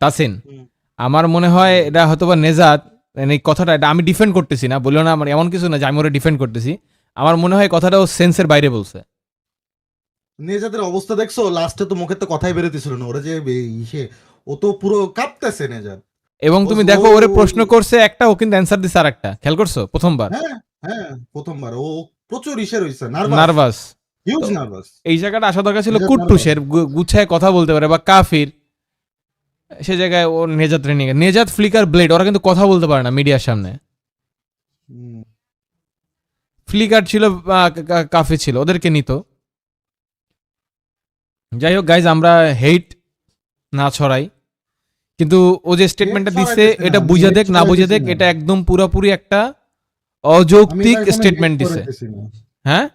তাসিন, আমার মনে হয় এটা হয়তোবা নেজাত, এই কথাটা এটা আমি ডিফেন্ড করতেছি না, বললো না, আমার এমন কিছু না যে আমি ওরা ডিফেন্ড করতেছি। আমার মনে হয় কথাটা ও সেন্সের বাইরে বলছে। নেজাদের অবস্থা দেখছো, লাস্টে তো মুখের তো কথাই বেরোতেছিল না। ওরা যে ও তো পুরো কাঁপতেছে নেজাদ। এবং তুমি দেখো ওরে প্রশ্ন করছে একটা, ও কিন্তু অ্যান্সার দিছে আরেকটা, খেয়াল করছো প্রথমবার? হ্যাঁ হ্যাঁ প্রথমবার ও প্রচুর হইছে, নার্ভাস, হিউজ নার্ভাস। এই জায়গাটা আসা দরকার ছিল নেজাদ কুট্টুসের, গুছায় কথা বলতে পারে, বা কাফির, সে জায়গায় ও Nejad training, Nejad flicker blade ওরা কিন্তু কথা বলতে পারে না মিডিয়ার সামনে। ফ্লিকার ছিল, কাফি ছিল, ওদেরকে নিত। যাই হোক গাইজ, আমরা হেট না ছড়াই, কিন্তু ও যে স্টেটমেন্টটা দিচ্ছে এটা বুঝা দেখ না বুঝা দেখ, এটা একদম পুরোপুরি একটা অযৌক্তিক স্টেটমেন্ট দিছে। হ্যাঁ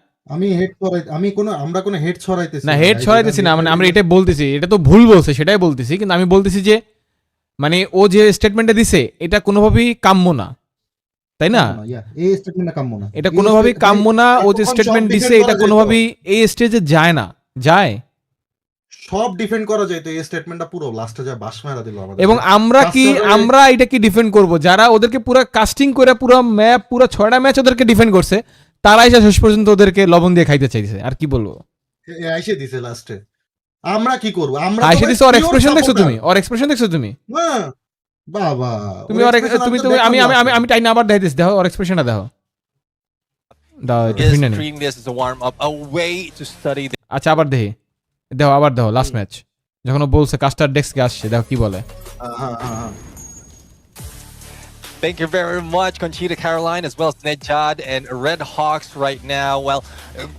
আমরা কোনো হেড ছড়াইতেছি না, হেড ছড়াইতেছি না, মানে আমরা এটাই বলতেছি, এটা তো ভুল বলছে সেটাই বলতেছি, কিন্তু আমি বলতেছি যে মানে ও যে স্টেটমেন্টটা দিছে এটা কোনোভাবেই কাম্য না, তাই না? এটা কোনোভাবেই কাম্য না, ও যে স্টেটমেন্ট দিছে এটা কোনোভাবেই এই স্টেজে যায় না, যায় সব ডিফেন্ড করা যায়, তো এই স্টেটমেন্টটা পুরো লাস্টে যা বাস মারা দিল আমাদের। এবং আমরা এটা কি ডিফেন্ড করব? যারা ওদেরকে পুরো কাস্টিং করে পুরো ম্যাপ, পুরো 6টা ম্যাচ ওদেরকে ডিফেন্ড করছে, তারাই শেষ পর্যন্ত ওদেরকে লবণ দিয়ে খাইতে চাইছে। আর কি বলবো, আইসে দিছে লাস্টে। আমরা কি করব? আমরা আইসে দিছে। ওর এক্সপ্রেশন দেখছো তুমি? ওর এক্সপ্রেশন দেখছো তুমি? হ্যাঁ বাবা, তুমি আমি টাইম আবার দেখাই দিছি, দেখো ওর এক্সপ্রেশনটা দেখো। treating this as a warm up, a way to study the আচ্ছা আবার দেখি, দেখো আবার দেখো লাস্ট ম্যাচ যখন ও বলছে কাস্টার ডেস্কে আসছে, দেখো কি বলে। Thank you very much, Conchita Caroline, as well as Nejad and Red Hawks right now. Well,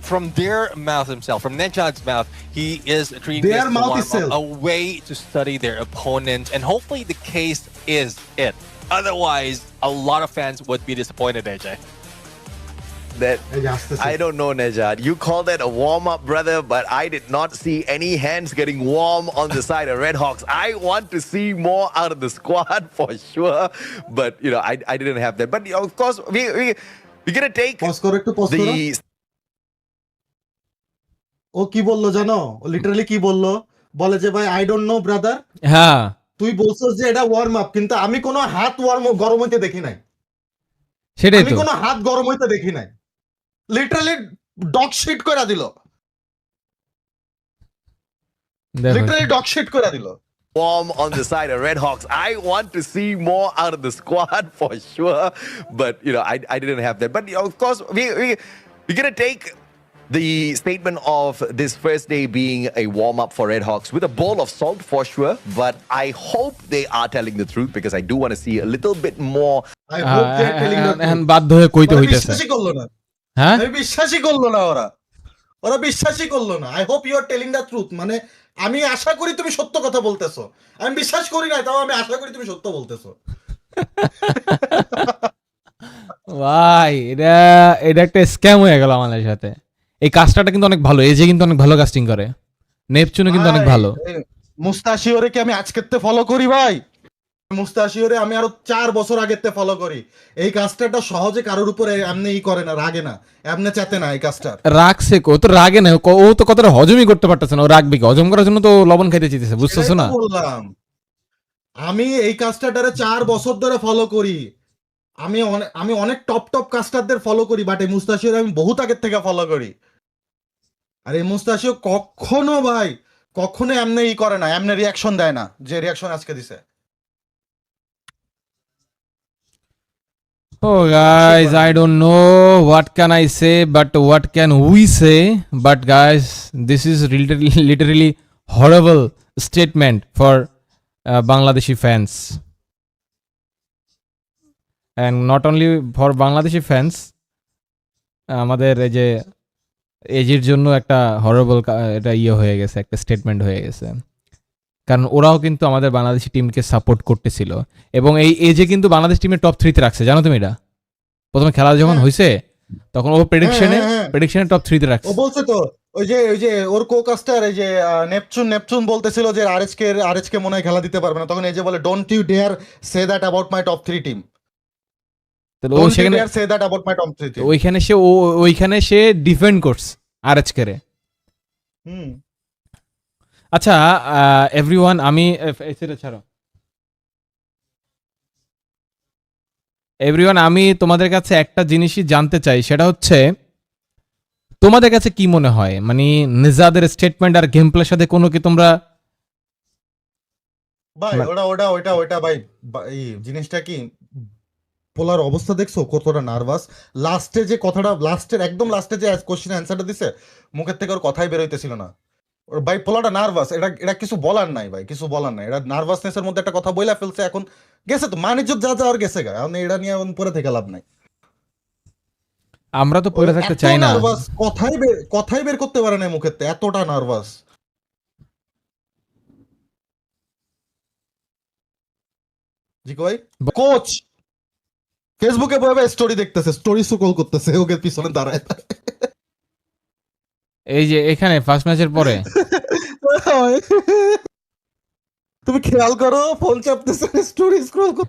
from their mouth himself, from Nejad's mouth, he is treating this as a warm-up, a way to study their opponent, and hopefully the case is it. Otherwise, a lot of fans would be disappointed, AJ. That I don't know, Nejad. You call that a warm-up, brother, but I did not see any hands getting warm on the side of Red Hawks. I want to see more out of the squad for sure, but you know, I didn't have that. But you know, of course, we're gonna take the. ও কি বললো জানো? লিটারালি কি বললো? বলে যে ভাই আই ডোন্ট নো ব্রাদার। হ্যাঁ, তুই বলছস যে এটা ওয়ার্ম আপ, কিন্তু আমি কোনো হাত গরম হইতে দেখি নাই। সেটাই তো, আমি কোনো হাত গরম হইতে দেখি নাই। লিটারালি ডগ শিট করে দিল, লিটারালি ডগ শিট করে দিল। Warm on the side of Red Hawks. I want to see more out of the squad for sure, but you know, I didn't have that. But you know, of course, we're gonna take the statement of this first day being a warm up for Red Hawks with a bowl of salt for sure. But I hope they are telling the truth, because I do want to see a little bit more. I hope they're telling the truth. বাধ্য হয়ে কইতে হইতেছে। বিশ্বাসই করলো না। হ্যাঁ, আমি বিশ্বাসই করলো না, ওরা বিশ্বাসই করলো না। I hope you are telling the truth, মানে আমি আশা করি তুমি সত্য কথা বলতেছো। আমি বিশ্বাস করি না, তাও আমি আশা করি তুমি সত্য বলতেছো। ভাই এটা একটা স্ক্যাম হয়ে গেল আমাদের সাথে। এই কাস্টারটা কিন্তু অনেক ভালো, এজে কিন্তু অনেক ভালো কাস্টিং করে, নেপচুনও কিন্তু অনেক ভালো। মুস্তাশিওরে কি আমি আজকেতে ফলো করি ভাই? মুস্তাশিওরে আমি আরো 4 বছর আগেতে ফলো করি। এই কাস্টারটা সহজে কারোর উপরে এমনি করে না, রাগে না, এমনি চাতে না। এই কাস্টার রাগছে, ও তো রাগে না, ও তো কতটা হজমই করতে পারতেছে না। ও রাগবে কি? হজম করার জন্য তো লবণ খাইতে চাইতেছে, বুঝতেছো না? বললাম আমি এই কাস্টারটারে 4 বছর ধরে ফলো করি। আমি অনেক টপ কাস্টারদের ফলো করি, বাট এই মুস্তাশিওর আমি বহুত আগের থেকে ফলো করি। আর এই মুস্তাশিও কখনো এমনি করে না, এমনি রিয়াকশন দেয় না যে রিয়াকশন আজকে দিছে। Oh guys, I don't know what can I say, but what can we say? But guys, this is literally horrible statement for Bangladeshi fans, and not only for Bangladeshi fans, আমাদের এই যে এজির জন্য একটা হরেবল এটা হয়ে গেছে, একটা স্টেটমেন্ট হয়ে গেছে। কারণ ওরাও কিন্তু আমাদের বাংলাদেশি টিমকে সাপোর্ট করতেছিল, এবং এই এজে কিন্তু বাংলাদেশ টিমের টপ 3-তে রাখছে, জানো তুমি এটা? প্রথমে খেলা যখন হইছে তখন ও প্রেডিকশনে টপ 3-তে রাখছে। ও বলছে তো ওই যে ওর কো-কাস্টার এই যে নেপচুন বলতেছিল যে আরএচকে মনে হয় খেলা দিতে পারবে না, তখন এই যে বলে don't you dare say that about my top 3 team. তাহলে ও সেখানে say that about my top 3 team, ওইখানে সে ডিফেন্ড করছে আরএচকে রে। আচ্ছা এভরিওয়ান, আমি সেটা ছাড়ো, এভরিওয়ান আমি তোমাদের কাছে একটা জিনিসই জানতে চাই, সেটা হচ্ছে তোমাদের কাছে কি মনে হয়, মানে নিজাদের স্টেটমেন্ট আর গেম প্লের সাথে কোনো কি তোমরা ভাই ওটা ভাই এই জিনিসটা কি পোলার অবস্থা দেখছো কতটা নার্ভাস লাস্টে যে কথাটা একদম লাস্টে যে কোশ্চেন অ্যান্সারটা দিছে মুখের থেকে ওর কথাই বের হইতেছিল না ওর ভাই পোলাটা নার্ভাস এটা কিছু বলার নাই ভাই কিছু বলার নাই এটা নার্ভাসনেসের মধ্যে একটা কথা বইলা ফেলছে এখন গেছে তো মানিজ্য যা যাওয়ার গেছে গা এখন এটা নিয়ে এখন পরে থেকে লাভ নাই আমরা তো পড়ে থাকতে চাই না নার্ভাস কথাই বের করতে পারে না মুখের থেকে এতটা নার্ভাস জিকো ভাই কোচ ফেসবুকে বসে স্টোরি দেখতেছে স্টোরি স্ক্রল করতেছে ওকে পিছনে দাঁড়ায় এই যে এখানে ফার্স্ট ম্যাচের পরে তুমি খেয়াল করো ফোন চাপতেছে স্টোরি স্ক্রল কর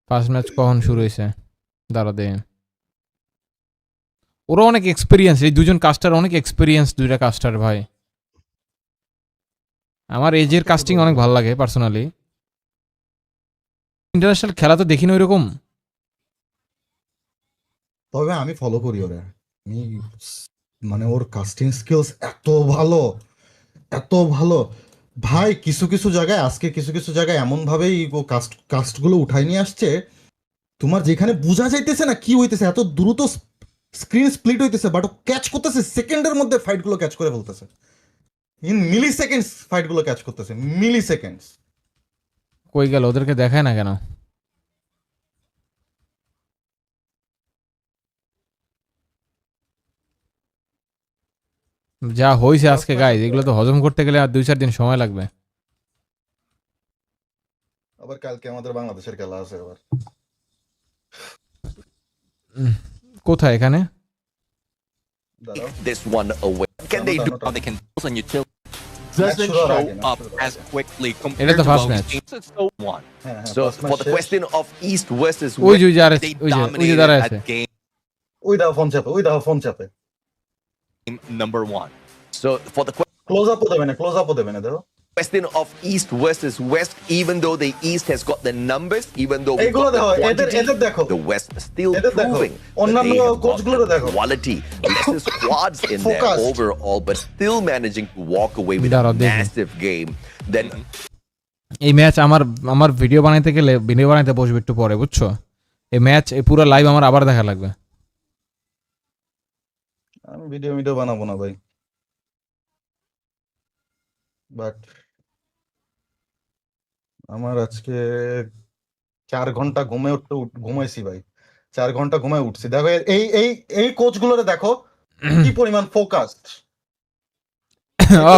ফার্স্ট ম্যাচ কখন শুরু হয়েছে দাঁড়া দে ওরা অনেক এক্সপিরিয়েন্স এই দুজন কাস্টার অনেক এক্সপিরিয়েন্স দুইটা কাস্টার ভাই আমার এজের কাস্টিং অনেক ভালো লাগে পার্সোনালি ইন্টারন্যাশনাল খেলা তো দেখিনি ওইরকম তবে আমি ফলো করি ওরে আমি মানে ওর কাস্টিং স্কিলস এত ভালো ভাই কিছু কিছু জায়গায় আজকে কিছু জায়গায় এমন ভাবেই ও কাস্টগুলো উঠাই নিয়ে আসছে তোমার যেখানে বোঝা যাইতেছে না কি হইতেছে এত দ্রুত স্ক্রিন স্প্লিট হইতেছে বাট ও ক্যাচ করতেছে সেকেন্ডের মধ্যে ফাইটগুলো ক্যাচ করে ফেলতেছে ইন মিলি সেকেন্ডস ফাইটগুলো ক্যাচ করতেছে মিলি সেকেন্ডস কই গেল ওদেরকে দেখায় না কেন যা হইছে আজকে গাইজ এগুলো তো হজম করতে গেলে আর 2-4 দিন সময় লাগবে আবার কালকে আমাদের বাংলাদেশের খেলা আছে আবার কোথায় এখানে This one away. Can they do how they can on utility? Doesn't show up as quickly compared to first most match. teams. So for the question of East versus ওই West, যে যারা they ওই যে dominated দাঁড়ায় at আছে game ওই দাও ফোন চাপে number 1. So for the close আপও দেবে না দেখো question of East versus West, even though the East has got the numbers, even though we've এইগুলো got the দেখো quantity, এদের দেখো the West is still এদের দেখো proving that অন্যান্য they have got কোচগুলো the দেখো quality, lesser squads in there Focused. overall, but still managing to walk away with a দাঁড়াও, দেখি। massive game. Then এই ম্যাচ আমার ভিডিও বানাইতে গেলে ভিডিও বানাইতে বসবে একটু পরে বুঝছো এই ম্যাচ এই পুরো লাইভ আমার আবার দেখা লাগবে আমি ভিডিও বানাবো না ভাই বাট আমার আজকে 4 ঘন্টা ঘুমাইছি ভাই 4 ঘন্টা ঘুমায় উঠছি দেখো এই কোচগুলোরে দেখো কি পরিমাণ ফোকাসড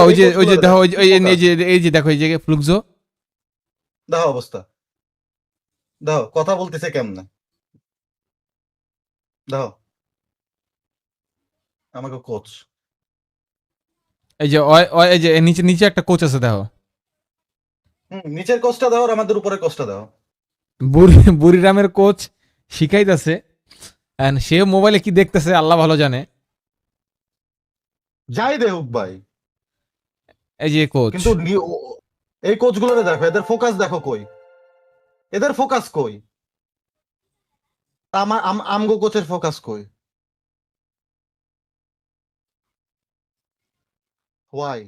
ওই যে দেখো এই যে দেখো এই যে ফ্লুক্সো দেখো অবস্থা দেখো কথা বলতেছে কেমনে দেখো আমাকে কোচ এই যে নিচে একটা কোচ আছে দেখো নিচের কোচটা দাও আর আমাদের উপরে কোচটা দাও বুড়িরামের কোচ শিখাইতেছে এন্ড সে মোবাইলে কি দেখতেছে আল্লাহ ভালো জানে যাই দেখুক ভাই এই যে কোচ কিন্তু এই কোচগুলোরে দেখো এদের ফোকাস দেখো কই এদের ফোকাস কই আমগো কোচের ফোকাস কই ওয়াই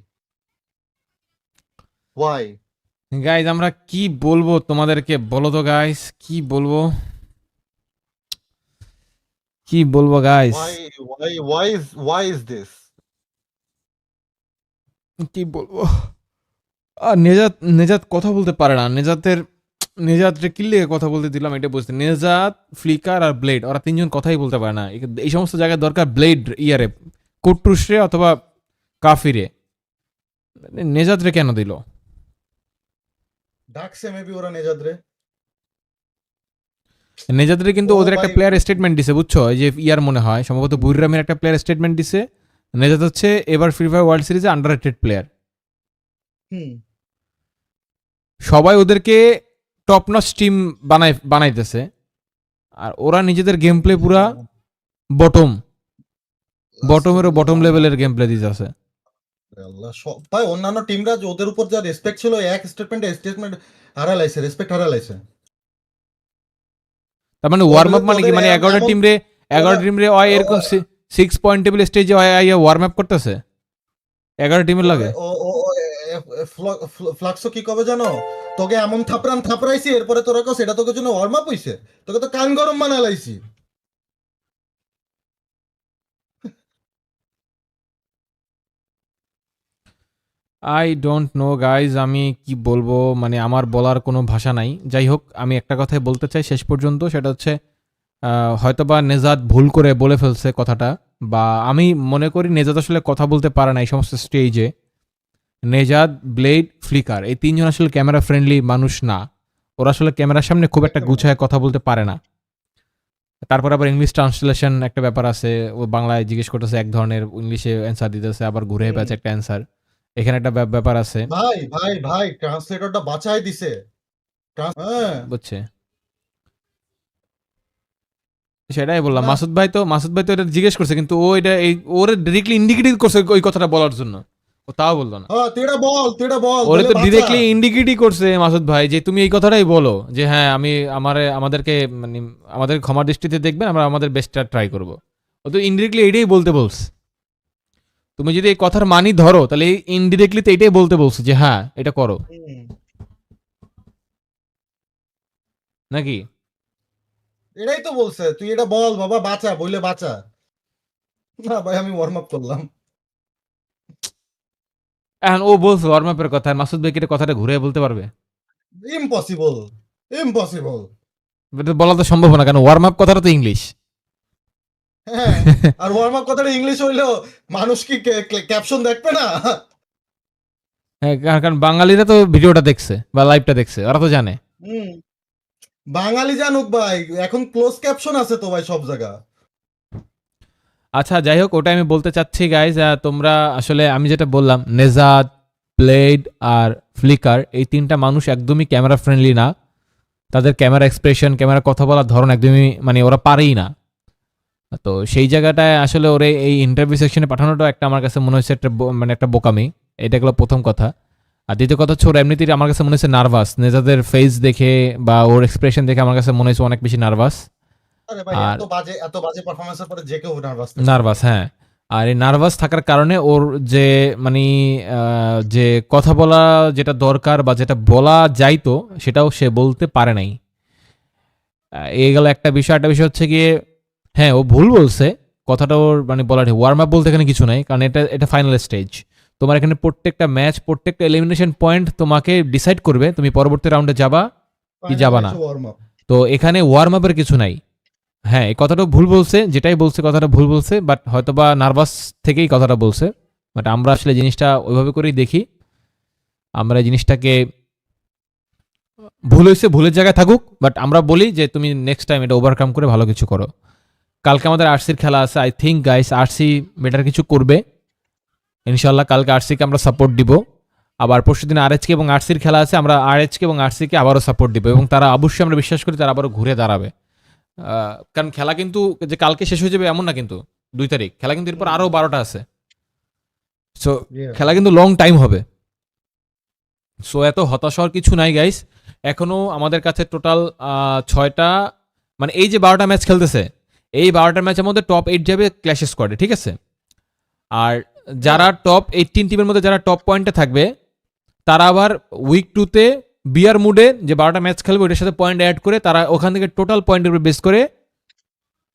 গাইজ আমরা কি বলবো তোমাদেরকে বলো তো গাইজ কি বলবো গাইজ why is this কি বলবো আর নেজাত কথা বলতে পারে না নেজাতরে কিল্লে কথা বলতে দিলাম এটা বুঝতে নেজাত ফ্লিকার আর ব্লেড ওরা তিনজন কথাই বলতে পারে না এই সমস্ত জায়গায় দরকার ব্লেড ইয়ারে কুট্টুসরে অথবা কাফিরে নেজাতরে কেন দিল ডাকছে মেবি ওরা নেজাতরে কিন্তু ওদের একটা প্লেয়ার স্টেটমেন্ট দিছে বুঝছো এই যে ইয়ার মনে হয় সম্ভবত বুইরামের একটা প্লেয়ার স্টেটমেন্ট দিছে নেজাত হচ্ছে এবার ফ্রি ফায়ার ওয়ার্ল্ড সিরিজে আন্ডাররেটেড প্লেয়ার সবাই ওদেরকে টপ নচ টিম বানাইতেছে আর ওরা নিজেদের গেম প্লে পুরা বটম লেভেলের গেম প্লে দিতেছে আল্লাহ ভাই অন্যান্য টিমরা ওদের উপর যা রেসপেক্ট ছিল এক স্টেটমেন্ট হারালাইছে রেসপেক্ট হারালাইছে তার মানে ওয়ার্ম আপ মানে কি মানে 11 টিম রে এরকম 6 পয়েন্ট টেবিল স্টেজে আইয়া ওয়ার্ম আপ করতেছে 11 টিমের লাগে। ও ফ্লাক্সো কি কবে জানো, তোকে এমন থাপড়াইছি এরপরে তোরা কো সেটা তোকে জন্য ওয়ার্ম আপ হইছে, তোকে তো কান গরম বানালাইছি। আই ডোন্ট নো গাইজ, আমি কি বলবো, মানে আমার বলার কোনো ভাষা নাই। যাই হোক, আমি একটা কথাই বলতে চাই শেষ পর্যন্ত, সেটা হচ্ছে হয়তোবা নেজাদ ভুল করে বলে ফেলছে কথাটা, বা আমি মনে করি নেজাদ আসলে কথা বলতে পারে না এই সমস্ত স্টেজে। নেজাদ, ব্লেড, ফ্লিকার এই তিনজন আসলে ক্যামেরা ফ্রেন্ডলি মানুষ না, ওরা আসলে ক্যামেরার সামনে খুব একটা গুছায় কথা বলতে পারে না। তারপর আবার ইংলিশ ট্রান্সলেশন একটা ব্যাপার আছে, ও বাংলায় জিজ্ঞেস করতেছে এক ধরনের, ইংলিশে অ্যান্সার দিতেছে, আবার ঘুরে পেয়েছে একটা অ্যান্সার, এখানে একটা ব্যাপার আছে। ভাই ট্রান্সলেটরটা বাঁচাই দিছে। বুঝছে, সেটাই বললাম। মাসুদ ভাই তো এটা জিজ্ঞেস করছে, কিন্তু ও এটা ওরে ডিরেক্টলি ইন্ডিকেট করছে ওই কথাটা বলার জন্য, ও তাও বললো না। তুই এটা বল ওরে তো ডিরেক্টলি ইন্ডিকেটই করছে মাসুদ ভাই, যে তুমি এই কথাটাই বলো যে হ্যাঁ আমি আমাদেরকে মানে আমাদের ক্ষমার দৃষ্টিতে দেখবেন, আমরা আমাদের বেস্টটা ট্রাই করব। ও তো ইনডিরেক্টলি এটাই বলতে বলছে। তুমি যদি এই কথার মানি ধরো তাহলে ইনডিরেক্টলি তো এটাই বলতে বলছে যে হ্যাঁ এটা করো, নাকি? এটাই তো বলছে, তুই এটা বল বাবা, বাঁচা বইলে বাঁচা না। ভাই আমি ওয়ার্ম আপ করলাম। এখন ও বলছে ওয়ার্ম আপের কথা, মাসুদ ভাই কি এটা কথাটা ঘুরে বলতে পারবে? ইম্পসিবল। এটা বলা তো সম্ভব না, কারণ ওয়ার্ম আপ কথাটা তো ইংলিশ। হ্যাঁ, আর ওয়ার্ম আপ কথাটা ইংলিশ হইলেও মানুষ কি ক্যাপশন দেখবে না? হ্যাঁ, কারণ বাঙালিরা তো ভিডিওটা দেখছে বা লাইভটা দেখছে, ওরা তো জানে। বাঙালি জানুক ভাই, এখন ক্লোজ ক্যাপশন আছে তো ভাই সব জায়গা। আচ্ছা যাই হোক, ওটা আমি বলতে চাচ্ছি গাইজ, তোমরা আসলে আমি যেটা বললাম, নেজাদ, ব্লেড আর ফ্লিকার এই তিনটা মানুষ একদমই ক্যামেরা ফ্রেন্ডলি না। তাদের ক্যামেরা এক্সপ্রেশন, ক্যামেরা কথা বলার ধরন একদমই মানে ওরা পারেই না। তো সেই জায়গাটায় আসলে ওরে এই ইন্টারভিউ সেকশনে পাঠানোটা একটা আমার কাছে মনে হচ্ছে মানে একটা বোকামি। এটা গেলো প্রথম কথা। আর দ্বিতীয় কথা হচ্ছে ওর এমনিতেই আমার কাছে মনে হচ্ছে নার্ভাস, নেজাদের ফেস দেখে বা ওর এক্সপ্রেশন দেখে আমার কাছে মনে হচ্ছে অনেক বেশি নার্ভাস। আর এত বাজে পারফরম্যান্সের পরে যে কেউ নার্ভাস, হ্যাঁ। আর এই নার্ভাস থাকার কারণে ওর যে মানে যে কথা বলা যেটা দরকার বা যেটা বলা যাইতো সেটাও সে বলতে পারে নাই। এই গেল একটা বিষয়। একটা বিষয় হচ্ছে গিয়ে, হ্যাঁ ও ভুল বলছে, কথাটা ওর মানে বলার ওয়ার্ম আপ বলতে এখানে কিছু নাই, কারণ এটা ফাইনাল স্টেজ। তোমার এখানে প্রত্যেকটা ম্যাচ, প্রত্যেকটা এলিমিনেশন পয়েন্ট তোমাকে ডিসাইড করবে তুমি পরবর্তী রাউন্ডে যাবা কি যাবা না। তো এখানে ওয়ার্ম আপের কিছু নাই। হ্যাঁ, এই কথাটা ভুল বলছে, যেটাই বলছে কথাটা ভুল বলছে, বাট হয়তোবা নার্ভাস থেকেই কথাটা বলছে। বাট আমরা আসলে জিনিসটা ওইভাবে করেই দেখি, আমরা জিনিসটাকে ভুল হয়েছে ভুলের জায়গায় থাকুক, বাট আমরা বলি যে তুমি নেক্সট টাইম এটা ওভারকাম করে ভালো কিছু করো। কালকে আমাদের আরসির খেলা আছে, I think guys RC better কিছু করবে ইনশাল্লাহ। কালকে আরসিকে আমরা সাপোর্ট দিব, আবার পরশুদিন আরএচকে এবং আরসির খেলা আছে, আমরা আরএচকে এবং আরসিকে আবারও সাপোর্ট দিব, এবং তারা অবশ্যই আমরা বিশ্বাস করি তারা আবারও ঘুরে দাঁড়াবে। কারণ খেলা কিন্তু যে কালকে শেষ হয়ে যাবে এমন না, কিন্তু 2 তারিখ খেলা, কিন্তু এরপর আরো 12টা আছে। সো খেলা কিন্তু লং টাইম হবে। সো এত হতাশ হওয়ার কিছু নাই গাইস। এখনো আমাদের কাছে টোটাল 6টা, মানে এই যে 12টা ম্যাচ খেলতেছে, এই 12টা ম্যাচের মধ্যে টপ 8 যাবে ক্ল্যাশ স্কোয়াডে, ঠিক আছে? আর যারা টপ 18 টিমের মধ্যে যারা টপ পয়েন্টে থাকবে তারা আবার উইক 2তে বিয়ার মুডে যে 12টা ম্যাচ খেলবে ওটার সাথে পয়েন্ট অ্যাড করে তারা ওখান থেকে টোটাল পয়েন্টের উপর বেস করে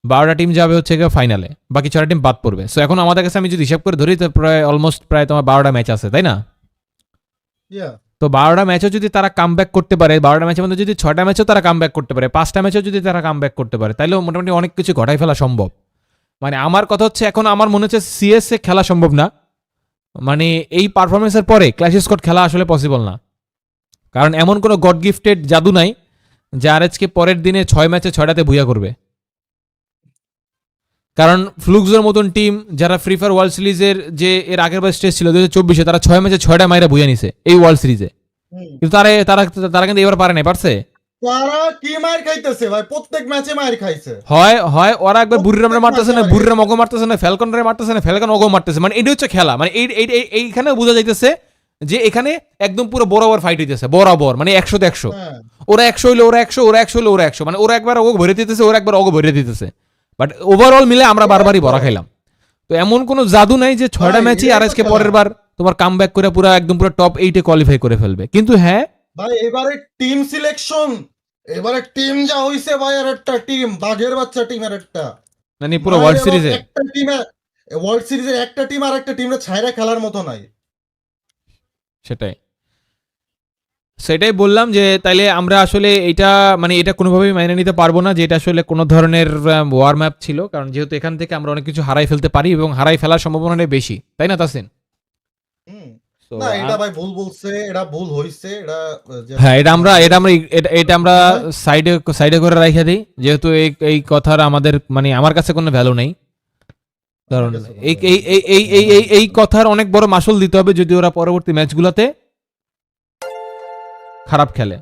12টা টিম যাবে হচ্ছে ফাইনালে, বাকি 6টা টিম বাদ পড়বে। সো এখন আমাদের কাছে আমি যদি হিসাব করে ধরি তো প্রায় তোমার 12টা ম্যাচ আছে, তাই না? তো 12টা ম্যাচও যদি তারা কামব্যাক করতে পারে, 12টা ম্যাচের মধ্যে যদি 6টা ম্যাচও তারা কামব্যাক করতে পারে, 5টা ম্যাচও যদি তারা কামব্যাক করতে পারে, তাহলেও মোটামুটি অনেক কিছু ঘটাই ফেলা সম্ভব। মানে আমার কথা হচ্ছে এখন আমার মনে হচ্ছে সিএসএ খেলা সম্ভব না, মানে এই পারফরমেন্সের পরে ক্ল্যাশ স্কোয়াড খেলা আসলে পসিবল না, কারণ এমন কোনো গড গিফটেড জাদু নাই যে আরএচকে পরের দিনে 6 ম্যাচে 6টাতে ভুইয়া করবে। কারণ ফ্লুক্সের মতন টিম যারা ফ্রি ফায়ার ওয়ার্ল্ড সিরিজের যে এর আগের বার স্টেজ ছিল 2024-এ, তারা 6 ম্যাচে 6টা মাইরা ভুইয়া নিছে এই ওয়ার্ল্ড সিরিজে, কিন্তু তারা কিন্তু এবার পারে নাই, পারছে? তারা কি মার খাইতেছে ভাই, প্রত্যেক ম্যাচে মার খাইছে। হয় ওরা একবার বুড়িরামরে মারতেছে না, বুড়িরাম অগো মারতেছে না, ফ্যালকনরে মারতেছে না, ফ্যালকন অগো মারতেছে, মানে এটা হচ্ছে খেলা। মানে এইখানে বোঝা যাইতেছে যে এখানে একদম পুরো বরাবর ফাইট হইতেছে, বরাবর মানে 100-তে 100। ওরা 100 হইলে ওরা 100, ওরা 100 হইলে ওরা 100, মানে ওরা একবার অগো ভরে দিতেছে, ওরা একবার অগো ভরে দিতেছে, বাট ওভারঅল মিলে আমরা বারবারই বড়া খাইলাম। তো এমন কোনো জাদু নাই যে 6টা ভাই, ম্যাচই এটাই আর তো আজকে খেলা। পরের বার তোমার কামব্যাক করে পুরো একদম পুরো টপ 8 এ কোয়ালিফাই করে ফেলবে, কিন্তু হ্যাঁ ভাই এবারে টিম সিলেকশন, এবারে টিম যা হইছে ভাই, আর একটা টিম বাঘের বাচ্চা টিম, আর একটা মানে পুরো ওয়ার্ল্ড সিরিজে একটা টিমে, ওয়ার্ল্ড সিরিজের একটা টিম আর একটা টিমে ছাইরা খেলার মতো নাই। সেটাই বললাম যে তাইলে আমরা আসলে এটা মানে এটা কোনোভাবেই মাইনে নিতে পারবো না যে এটা আসলে কোনো ধরনের ওয়ার ম্যাপ ছিল, কারণ যেহেতু এখান থেকে আমরা অনেক কিছু হারাই ফেলতে পারি এবং হারাই ফেলার সম্ভাবনাটা বেশি, তাই না তাসিন? হুম। So, না এটা ভাই ভুল বলছে, এটা ভুল হইছে, এটা হ্যাঁ এটা আমরা সাইডে করে রাখা দিই, যেহেতু এই কথার আমাদের মানে আমার কাছে কোনো ভ্যালু নেই, কারণ এই কথার অনেক বড় মাসুল দিতে হবে যদি ওরা পরবর্তী ম্যাচগুলোতে খারাপ খেলে।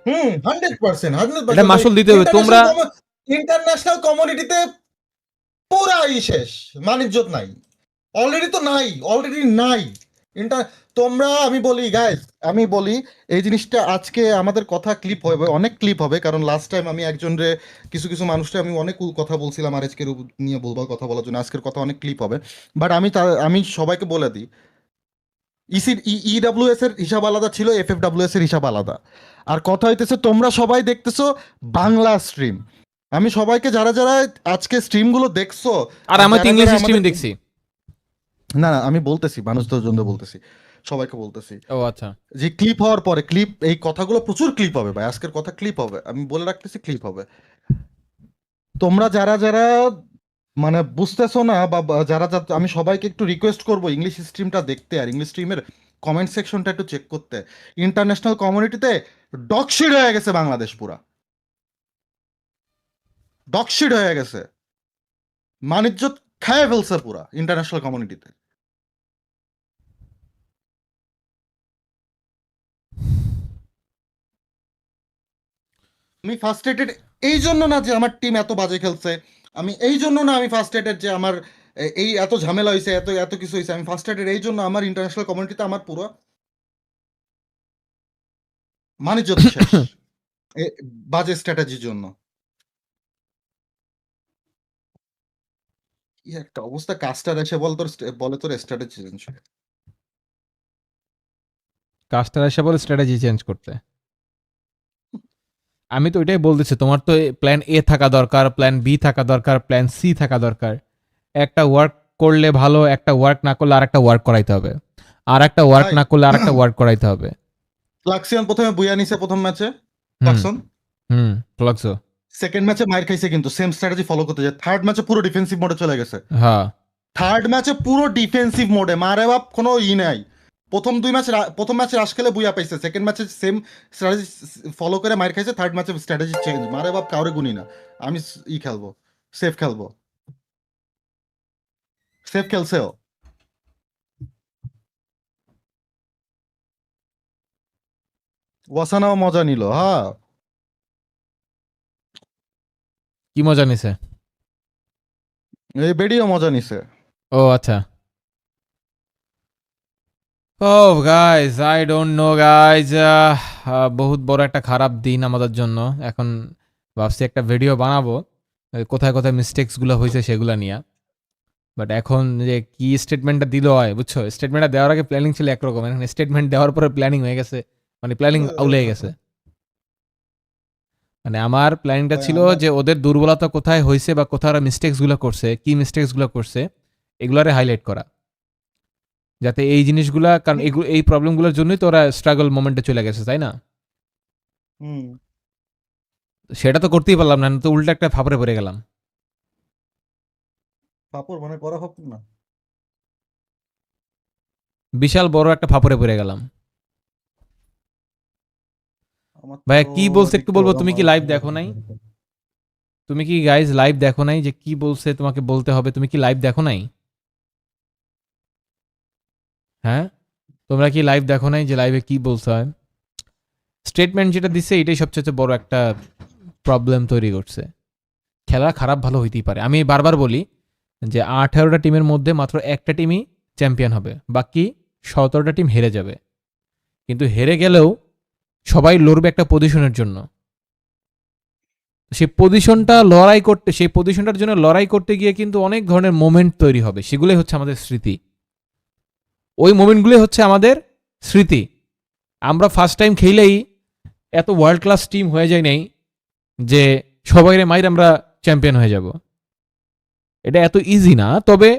100% এটা মাসুল দিতে হবে। তোমরা ইন্টারন্যাশনাল কমিউনিটিতে পুরাই শেষ, মানিজ্যত নাই, অলরেডি নাই তোমরা, আমি বলি গাইস, আমি বলি এই জিনিসটা আজকে আমাদের কথা ক্লিপ হবে, অনেক ক্লিপ হবে, কারণ লাস্ট টাইম আমি একজনরে কিছু মানুষকে আমি অনেক কথা বলছিলাম আর আজকের নিয়ে বলবো কথা বলার জন্য, আজকের কথা অনেক ক্লিপ হবে, বাট আমি সবাইকে বলে দিই, ইডব্লিউএস এর হিসাব আলাদা ছিল, এফএফডব্লিউএস এর হিসাব আলাদা, আর কথা হইতেছে তোমরা সবাই দেখতেছো বাংলা স্ট্রিম, আমি সবাইকে যারা আজকে স্ট্রিম গুলো দেখছো, আর আমি তো ইংলিশ স্ট্রিমে দেখছি। না আমি বলতেছি মানুষদের জন্য বলতেছি, সবাইকে বলতেছি, ও আচ্ছা, যে ক্লিপ হওয়ার পরে এই কথাগুলো প্রচুর ক্লিপ হবে ভাই, আজকের কথা ক্লিপ হবে, আমি বলে রাখতেছি ক্লিপ হবে, তোমরা যারা মানে বুঝতেছো না বা যারা আমি সবাইকে একটু রিকোয়েস্ট করবো ইংলিশ স্ট্রিমটা দেখতে, আর ইংলিশ স্ট্রিমের কমেন্ট সেকশনটা একটু চেক করতে। ইন্টারন্যাশনাল কমিউনিটিতে ডকশিট হয়ে গেছে বাংলাদেশ, পুরা ডকশিট হয়ে গেছে, মানিজ্যত খায় ফেলছে পুরা ইন্টারন্যাশনাল কমিউনিটিতে। আমি ফার্স্ট্রেটেড এই জন্য না যে আমার টিম এত বাজে খেলছে, আমি এই জন্য না আমি ফার্স্ট্রেটেড যে আমার এই এত ঝামেলা হয়েছে, এত কিছু হয়েছে, আমি ফার্স্ট্রেটেড এই জন্য আমার ইন্টারন্যাশনাল কমিউনিটিতে আমার পুরো মানিজ্যত শেষ বাজে স্ট্র্যাটেজির জন্য। কি একটা অবস্থা, কাস্টার এসে বলে তোর স্ট্র্যাটেজি চেঞ্জ, কাস্টার এসে বলে স্ট্র্যাটেজি চেঞ্জ করতে। আমি তো ওইটাই বলতেছি, তোমার তো প্ল্যান এ থাকা দরকার, প্ল্যান বি থাকা দরকার, প্ল্যান সি থাকা দরকার। একটা ওয়ার্ক করলে ভালো, একটা ওয়ার্ক না করলে আরেকটা ওয়ার্ক করাইতে হবে, আর একটা ওয়ার্ক না করলে আরেকটা ওয়ার্ক করাইতে হবে। ক্লাক্সিয়ন প্রথমে বুয়া নিছে প্রথম ম্যাচে, ক্লাক্সন ক্লাক্সো সেকেন্ড ম্যাচে মাইর খাইছে, কিন্তু সেম স্ট্র্যাটেজি ফলো করতে যায়, থার্ড ম্যাচে পুরো ডিফেন্সিভ মোডে চলে গেছে। হ্যাঁ, থার্ড ম্যাচে পুরো ডিফেন্সিভ মোডে, মারে বাপ কোনো নাই। প্রথম ম্যাচে রাশ খেলে বুয়া পাইছে, সেকেন্ড ম্যাচে সেম স্ট্র্যাটেজি ফলো করে মাইর খাইছে, থার্ড ম্যাচে স্ট্র্যাটেজি চেঞ্জ, মারে বাপ কাউরে গুনি না, আমি খেলবো, সেফ খেলবো, সেফ খেলছেও। ওয়াসানাও মজা নিল, হ্যাঁ কি মজা নিছে? এই বেডিও মজা নিছে। ও আচ্ছা। ও guys, I don't know guys, বহুত বড় একটা খারাপ দিন আমাদের জন্য। এখন ভাবছি একটা ভিডিও বানাবো কোথায় কোথায় মিস্টেক্সগুলো হয়েছে সেগুলো নিয়ে, বাট এখন যে কি স্টেটমেন্টটা দিল হয়, বুঝছো, স্টেটমেন্টটা দেওয়ার আগে প্ল্যানিং ছিল একরকম, এখন স্টেটমেন্ট দেওয়ার পরে প্ল্যানিং হয়ে গেছে, মানে প্ল্যানিং আউলে গেছে। মানে আমার প্ল্যানিংটা ছিল যে ওদের দুর্বলতা কোথায় হয়েছে বা কোথায় ওরা মিস্টেক্সগুলো করছে, কি মিস্টেক্সগুলো করছে এগুলারে হাইলাইট করা, যাতে এই জিনিসগুলা, কারণ এই প্রবলেমগুলোর জন্যই তো ওরা স্ট্রাগল মোমেন্টে চলে গেছে, তাই না? সেটা তো করতেই পারলাম না, তো উল্টা একটা ফাপড়ে পড়ে গেলাম। পাপড় মানে করা হোক না, বিশাল বড় একটা ফাপড়ে পড়ে গেলাম। ভাইয়া কি বলছে একটু বলবো? তুমি কি লাইভ দেখো নাই? তুমি কি গাইজ লাইভ দেখো নাই যে কি বলছে? তোমাকে বলতে হবে, তুমি কি লাইভ দেখো নাই? হ্যাঁ, তোমরা কি লাইভ দেখো নাই যে লাইভে কি বলতে হয়? স্টেটমেন্ট যেটা দিচ্ছে এটাই সবচেয়ে বড় একটা প্রবলেম তৈরি করছে। খেলা খারাপ ভালো হইতেই পারে, আমি বারবার বলি যে 18টা টিমের মধ্যে মাত্র একটা টিমই চ্যাম্পিয়ন হবে, বাকি 17টা টিম হেরে যাবে। কিন্তু হেরে গেলেও সবাই লড়বে একটা পজিশনের জন্য, সেই পজিশনটার জন্য লড়াই করতে গিয়ে কিন্তু অনেক ধরনের মোমেন্ট তৈরি হবে, সেগুলোই হচ্ছে আমাদের স্মৃতি। ওই মোমেন্টগুলোই হচ্ছে আমাদের স্মৃতি। আমরা ফার্স্ট টাইম খেলেই এত ওয়ার্ল্ড ক্লাস টিম হয়ে যায় নাই যে সবাইরে মাইর আমরা চ্যাম্পিয়ন হয়ে যাব, এটা এত ইজি না। তবে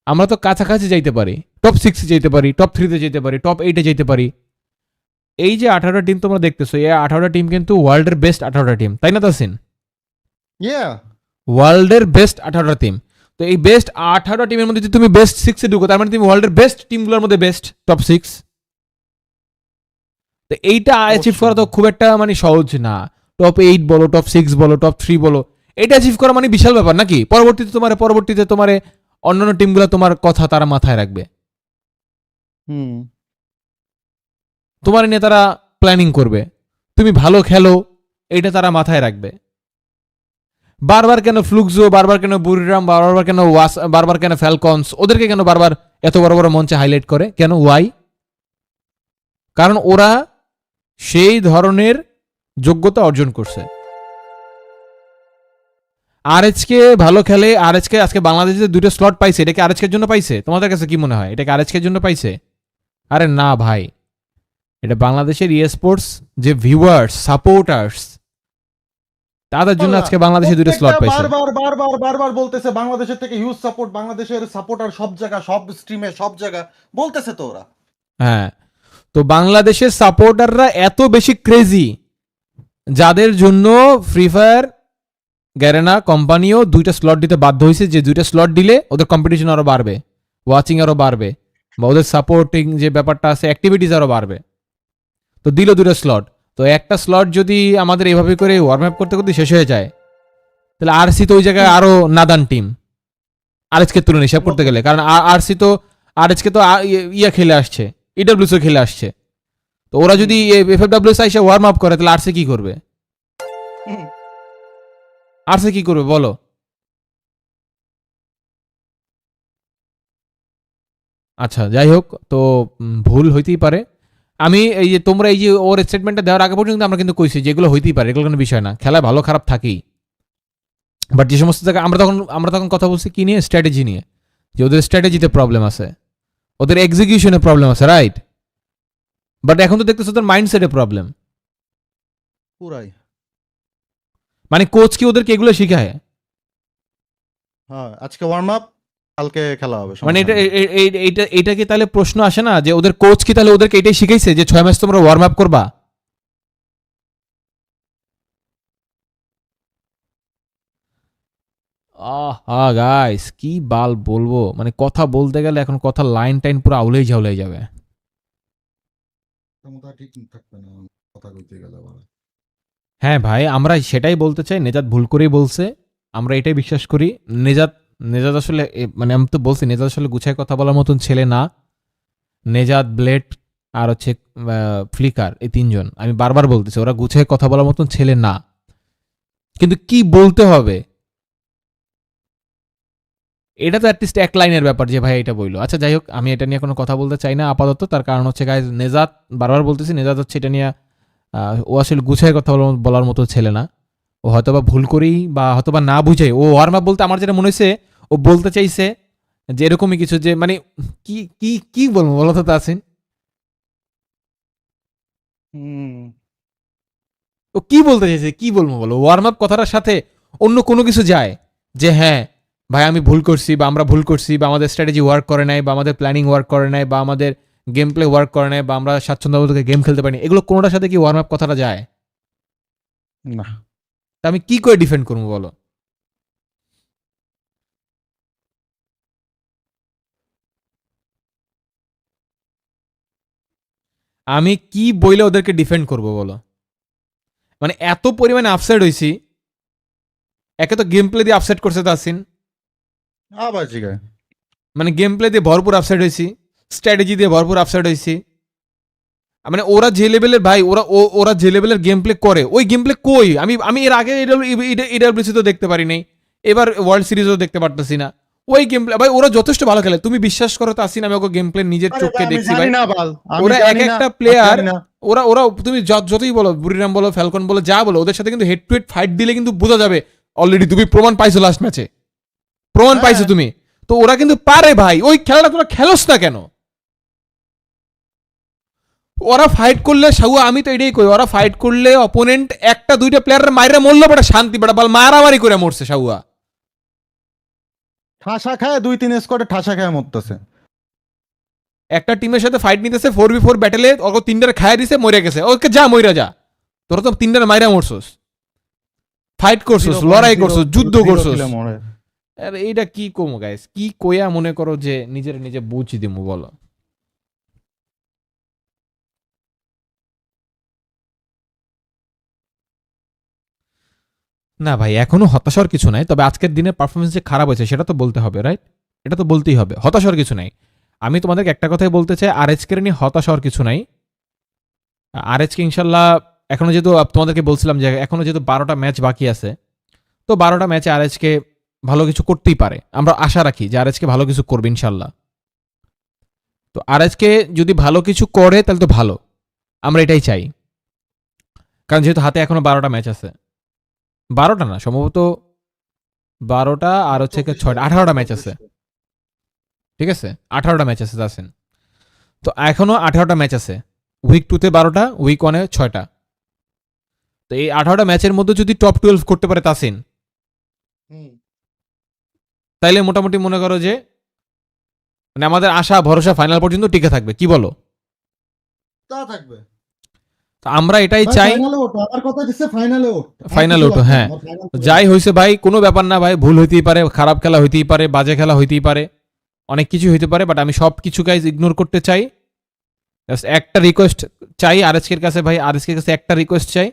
আমরা তো কাছাকাছি যাইতে পারি, টপ 6 যেতে পারি, টপ 3-তে যেতে পারি, টপ 8-এ যেতে পারি। এই যে 18টা টিম তোমরা দেখতেছো, এই 18টা টিম কিন্তু ওয়ার্ল্ডের বেস্ট 18টা টিম, তাই না তাসিন? ওয়ার্ল্ডের বেস্ট 18টা টিম। তো এই বেস্ট 18টা টিমের মধ্যে যদি তুমি বেস্ট 6-এ ঢুকো, তার মানে তুমি ওয়ার্ল্ডের বেস্ট টিমগুলোর মধ্যে বেস্ট, টপ 6। তো এইটা অ্যাচিভ করা তো খুব একটা মানে সহজ না। টপ 8 বলো, টপ 6 বলো, টপ 3 বলো, এটা অ্যাচিভ করা মানে বিশাল ব্যাপার নাকি? পরবর্তীতে তোমার অন্যান্য টিমগুলো তোমার কথা তারা মাথায় রাখবে, তোমার নিয়ে তারা প্ল্যানিং করবে, তুমি ভালো খেলো এটা তারা মাথায় রাখবে। বারবার কেন ফ্লুক্সো, বারবার কেন বুরিরাম, বারবার কেন বারবার কেন ফ্যালকনস, ওদেরকে কেন বারবার এত বড় বড় মঞ্চে হাইলাইট করে কেন? ওয়াই? কারণ ওরা সেই ধরনের যোগ্যতা অর্জন করছে। আরএচকে ভালো খেলে, আরএচকে আজকে বাংলাদেশে 2টা স্লট পাইছে, এটা কি আরএচকের জন্য পাইছে? তোমাদের কাছে কি মনে হয় এটা কি আরএচকের জন্য পাইছে? আরে না ভাই, এটা বাংলাদেশের স্পোর্টস যে ভিউয়ার্স, সাপোর্টার্স, তাদের জন্য আজকে বাংলাদেশে 2টা স্লট পাইছে। বারবার বলতেছে বাংলাদেশের থেকে হিউজ সাপোর্ট, বাংলাদেশের সাপোর্টার সব জায়গা, সব স্ট্রিমে, সব জায়গা বলতেছে তো ওরা। হ্যাঁ, তো বাংলাদেশের সাপোর্টাররা এত বেশি ক্রেজি, যাদের জন্য ফ্রি ফায়ার গ্যারেনা কোম্পানিও 2টা স্লট দিতে বাধ্য হয়েছে, যে 2টা স্লট দিলে ওদের কম্পিটিশন আরো বাড়বে, ওয়াচিং আরো বাড়বে, বা ওদের সাপোর্টিং যে ব্যাপারটা আছে অ্যাক্টিভিটিস আরো বাড়বে। তো দিল 2টা স্লট। তো একটা স্লট যদি আমাদের এভাবে করে ওয়ার্ম আপ করতে করতে শেষ হয়ে যায়, তাহলে আরসি তো ওই জায়গায় আরো নাদান টিম আরএচকে তুলনায় হিসাব করতে গেলে। কারণ আরসি তো আরএচকে তো ইয়া খেলে আসছে, ইডব্লিউসি খেলে আসছে। তো ওরা যদি এফএফডব্লিউএস এসে ওয়ার্ম আপ করে, তাহলে আরসি কি করবে? আরসি কি করবে বলো? আচ্ছা যাই হোক, তো ভুল হইতেই পারে। আমি এই যে তোমরা এই যে ওর স্টেটমেন্টটা দেওয়ার আগে পর্যন্ত আমরা কিন্তু কইছি যে এগুলো হইতেই পারে, এগুলো কোনো বিষয় না, খেলায় ভালো খারাপ থাকেই। বাট যে সমস্ত জায়গায় আমরা তখন কথা বলছি কি নিয়ে? স্ট্র্যাটেজি নিয়ে, যে ওদের স্ট্র্যাটেজিতে প্রবলেম আছে, ওদের এক্সিকিউশনে প্রবলেম আছে, রাইট? বাট এখন তো দেখতেছো ওদের মাইন্ডসেটে প্রবলেম পুরাই। মানে কোচ কি ওদেরকে এগুলো শিখায়? হ্যাঁ, আজকে ওয়ার্ম আপ, কালকে খেলা হবে। মানে এটা কি তাহলে প্রশ্ন আসে না যে ওদের কোচ কি তাহলে ওদেরকে এটাই শিখাইছে যে 6 ম্যাচ তোমরা ওয়ার্ম আপ করবা? গাইস কি বলবো, মানে কথা বলতে গেলে এখন কথা লাইন টাইন পুরো আউলেই ঝাউলাই যাবে। হ্যাঁ ভাই, আমরা সেটাই বলতে চাই, নেজাত ভুল করেই বলছে, আমরা এটাই বিশ্বাস করি। নেজাত আসলে মানে আমি তো বলছি, নেজাত আসলে গুছায় কথা বলার মতন ছেলে না। নেজাত, ব্লেড আর হচ্ছে ফ্লিকার, এই 3 জন আমি বারবার বলতেছি, ওরা গুছায় কথা বলার মতন ছেলে না। কিন্তু কি বলতে হবে এটা তো অ্যাটলিস্ট এক লাইনের ব্যাপার যে ভাই এটা বইলো। আচ্ছা যাই হোক, আমি এটা নিয়ে কোনো কথা বলতে চাই না আপাতত। তার কারণ হচ্ছে গাইজ, নেজাত বারবার বলতেছি, নেজাত হচ্ছে এটা নিয়ে ও আসলে গুছায় কথা বলার মতো ছেলে না। ও হয়তোবা ভুল করেই বা হয়তোবা না বুঝাই, ও ওয়ার্ম আপ বলতে আমার যেটা মনে হয়েছে ও বলতে চাইছে যে এরকমই কিছু, যে মানে কি কি কি বলবো বলো তো তাসিন? ও কি বলতে চাইছে, কি বলবো বলো? ওয়ার্ম আপ কথাটার সাথে অন্য কোনো কিছু যায় যে হ্যাঁ ভাই আমি ভুল করছি, বা আমরা ভুল করছি, বা আমাদের স্ট্র্যাটেজি ওয়ার্ক করে নাই, বা আমাদের প্ল্যানিং ওয়ার্ক করে নাই, বা আমাদের গেম প্লে ওয়ার্ক করে নাই, বা আমরা স্বাচ্ছন্দ্যবোধে গেম খেলতে পারিনি, এগুলো কোনোটার সাথে কি ওয়ার্ম আপ কথাটা যায় না? তা আমি কি করে ডিফেন্ড করবো বলো? আমি কি বইলে ওদেরকে ডিফেন্ড করবো বলো? মানে এত পরিমাণে আপসেট হয়েছি, একে তো গেম প্লে দিয়ে আপসেট করছে তাসিন, মানে গেম প্লে দিয়ে ভরপুর আপসেট হয়েছি, স্ট্র্যাটেজি দিয়ে ভরপুর আপসেট হয়েছি। মানে ওরা যে লেভেলের ভাই, ওরা যে লেভেলের গেম প্লে করে, ওই গেম প্লে কই আমি এর আগে এডব্লিউসি তো দেখতে পারি নাই, এবার ওয়ার্ল্ড সিরিজও দেখতে পারতেছি না। ওই গেম প্লে ভাই ওরা যথেষ্ট ভালো খেলে, তুমি বিশ্বাস করো তো আসিন, আমি ওকে গেম প্লে নিজের চোখে দেখছি ভাই। ওরা এক একটা প্লেয়ার, ওরা ওরা তুমি যতই বলো বুড়িরাম বলো ফ্যালকন বলো যা বলো, ওদের সাথে কিন্তু হেড টু হেড ফাইট দিলে কিন্তু বোঝা যাবে অলরেডি, তুমি প্রমাণ পাইছো লাস্ট ম্যাচে, প্রমাণ পাইছো তুমি। তো ওরা কিন্তু পারে ভাই, ওই খেলাটা তোরা খেলোস না কেন? ওরা ফাইট করলে সাউয়া, আমি তো এটাই কই, ওরা ফাইট করলে অপোনেন্ট একটা দুইটা প্লেয়ারের মাইরা মরলো বেটা শান্তি, বেটা বল মারামারি করে মরছে সাউয়া। ঠাসা খায় 2-3 স্কোয়াডে ঠাসা খায় মরতেছে। একটা টিমের সাথে ফাইট নিতেছে 4v4 ব্যাটেলে, ওকে 3টার খায় দিছে মরে গেছে, ওকে যা মইরা যা, তোরা তো 3টার মাইরা মরছস, ফাইট করছস, লড়াই করছস, যুদ্ধ করছস। আরে এইটা কি কমো গাইস, কি কইয়া মনে করো যে নিজের নিজে বুঝি দিমু বলো? না ভাই এখনো হতাশার কিছু নাই, তবে আজকের দিনে পারফরমেন্স যে খারাপ হয়েছে সেটা তো বলতে হবে, রাইট? এটা তো বলতেই হবে, হতাশার কিছু নাই। আমি তোমাদেরকে একটা কথাই বলতে চাই, আরএচকে নিয়ে হতাশার কিছু নাই। আরএচকে ইনশাল্লাহ এখনো যেহেতু তোমাদেরকে বলছিলাম যে এখনো যেহেতু 12টা ম্যাচ বাকি আছে, তো 12টা ম্যাচে আরএচকে ভালো কিছু করতেই পারে, আমরা আশা রাখি যে আরএচকে ভালো কিছু করবে ইনশাল্লাহ। তো আরএচকে যদি ভালো কিছু করে তাহলে তো ভালো, আমরা এটাই চাই, কারণ যেহেতু হাতে এখনো 12টা ম্যাচ আছে, 12টা না সম্ভবত 12টা আর হচ্ছে 6টা 18টা ম্যাচ আছে, ঠিক আছে 18টা ম্যাচ আছে জাসেন। তো এখনো 18টা ম্যাচ আছে, উইক 2তে 12টা, উইক 1-এ 6টা। তো এই 18টা ম্যাচের মধ্যে যদি টপ 12 করতে পারে তাসিন, তাইলে মোটামুটি মনে করো যে মানে আমাদের আশা ভরসা ফাইনাল পর্যন্ত টিকে থাকবে, কি বলো? তা থাকবে। তো আমরা এটাই চাই, আমার কথা হচ্ছে ফাইনালে ওঠো। হ্যাঁ যাই হয়েছে ভাই কোনো ব্যাপার না ভাই, ভুল হইতেই পারে, খারাপ খেলা হইতেই পারে, বাজে খেলা হইতেই পারে, অনেক কিছু হইতে পারে, বাট আমি সব কিছু গাইজ ইগনোর করতে চাই। একটা রিকোয়েস্ট চাই আরএচকের কাছে ভাই, আরএচকের কাছে একটা রিকোয়েস্ট চাই,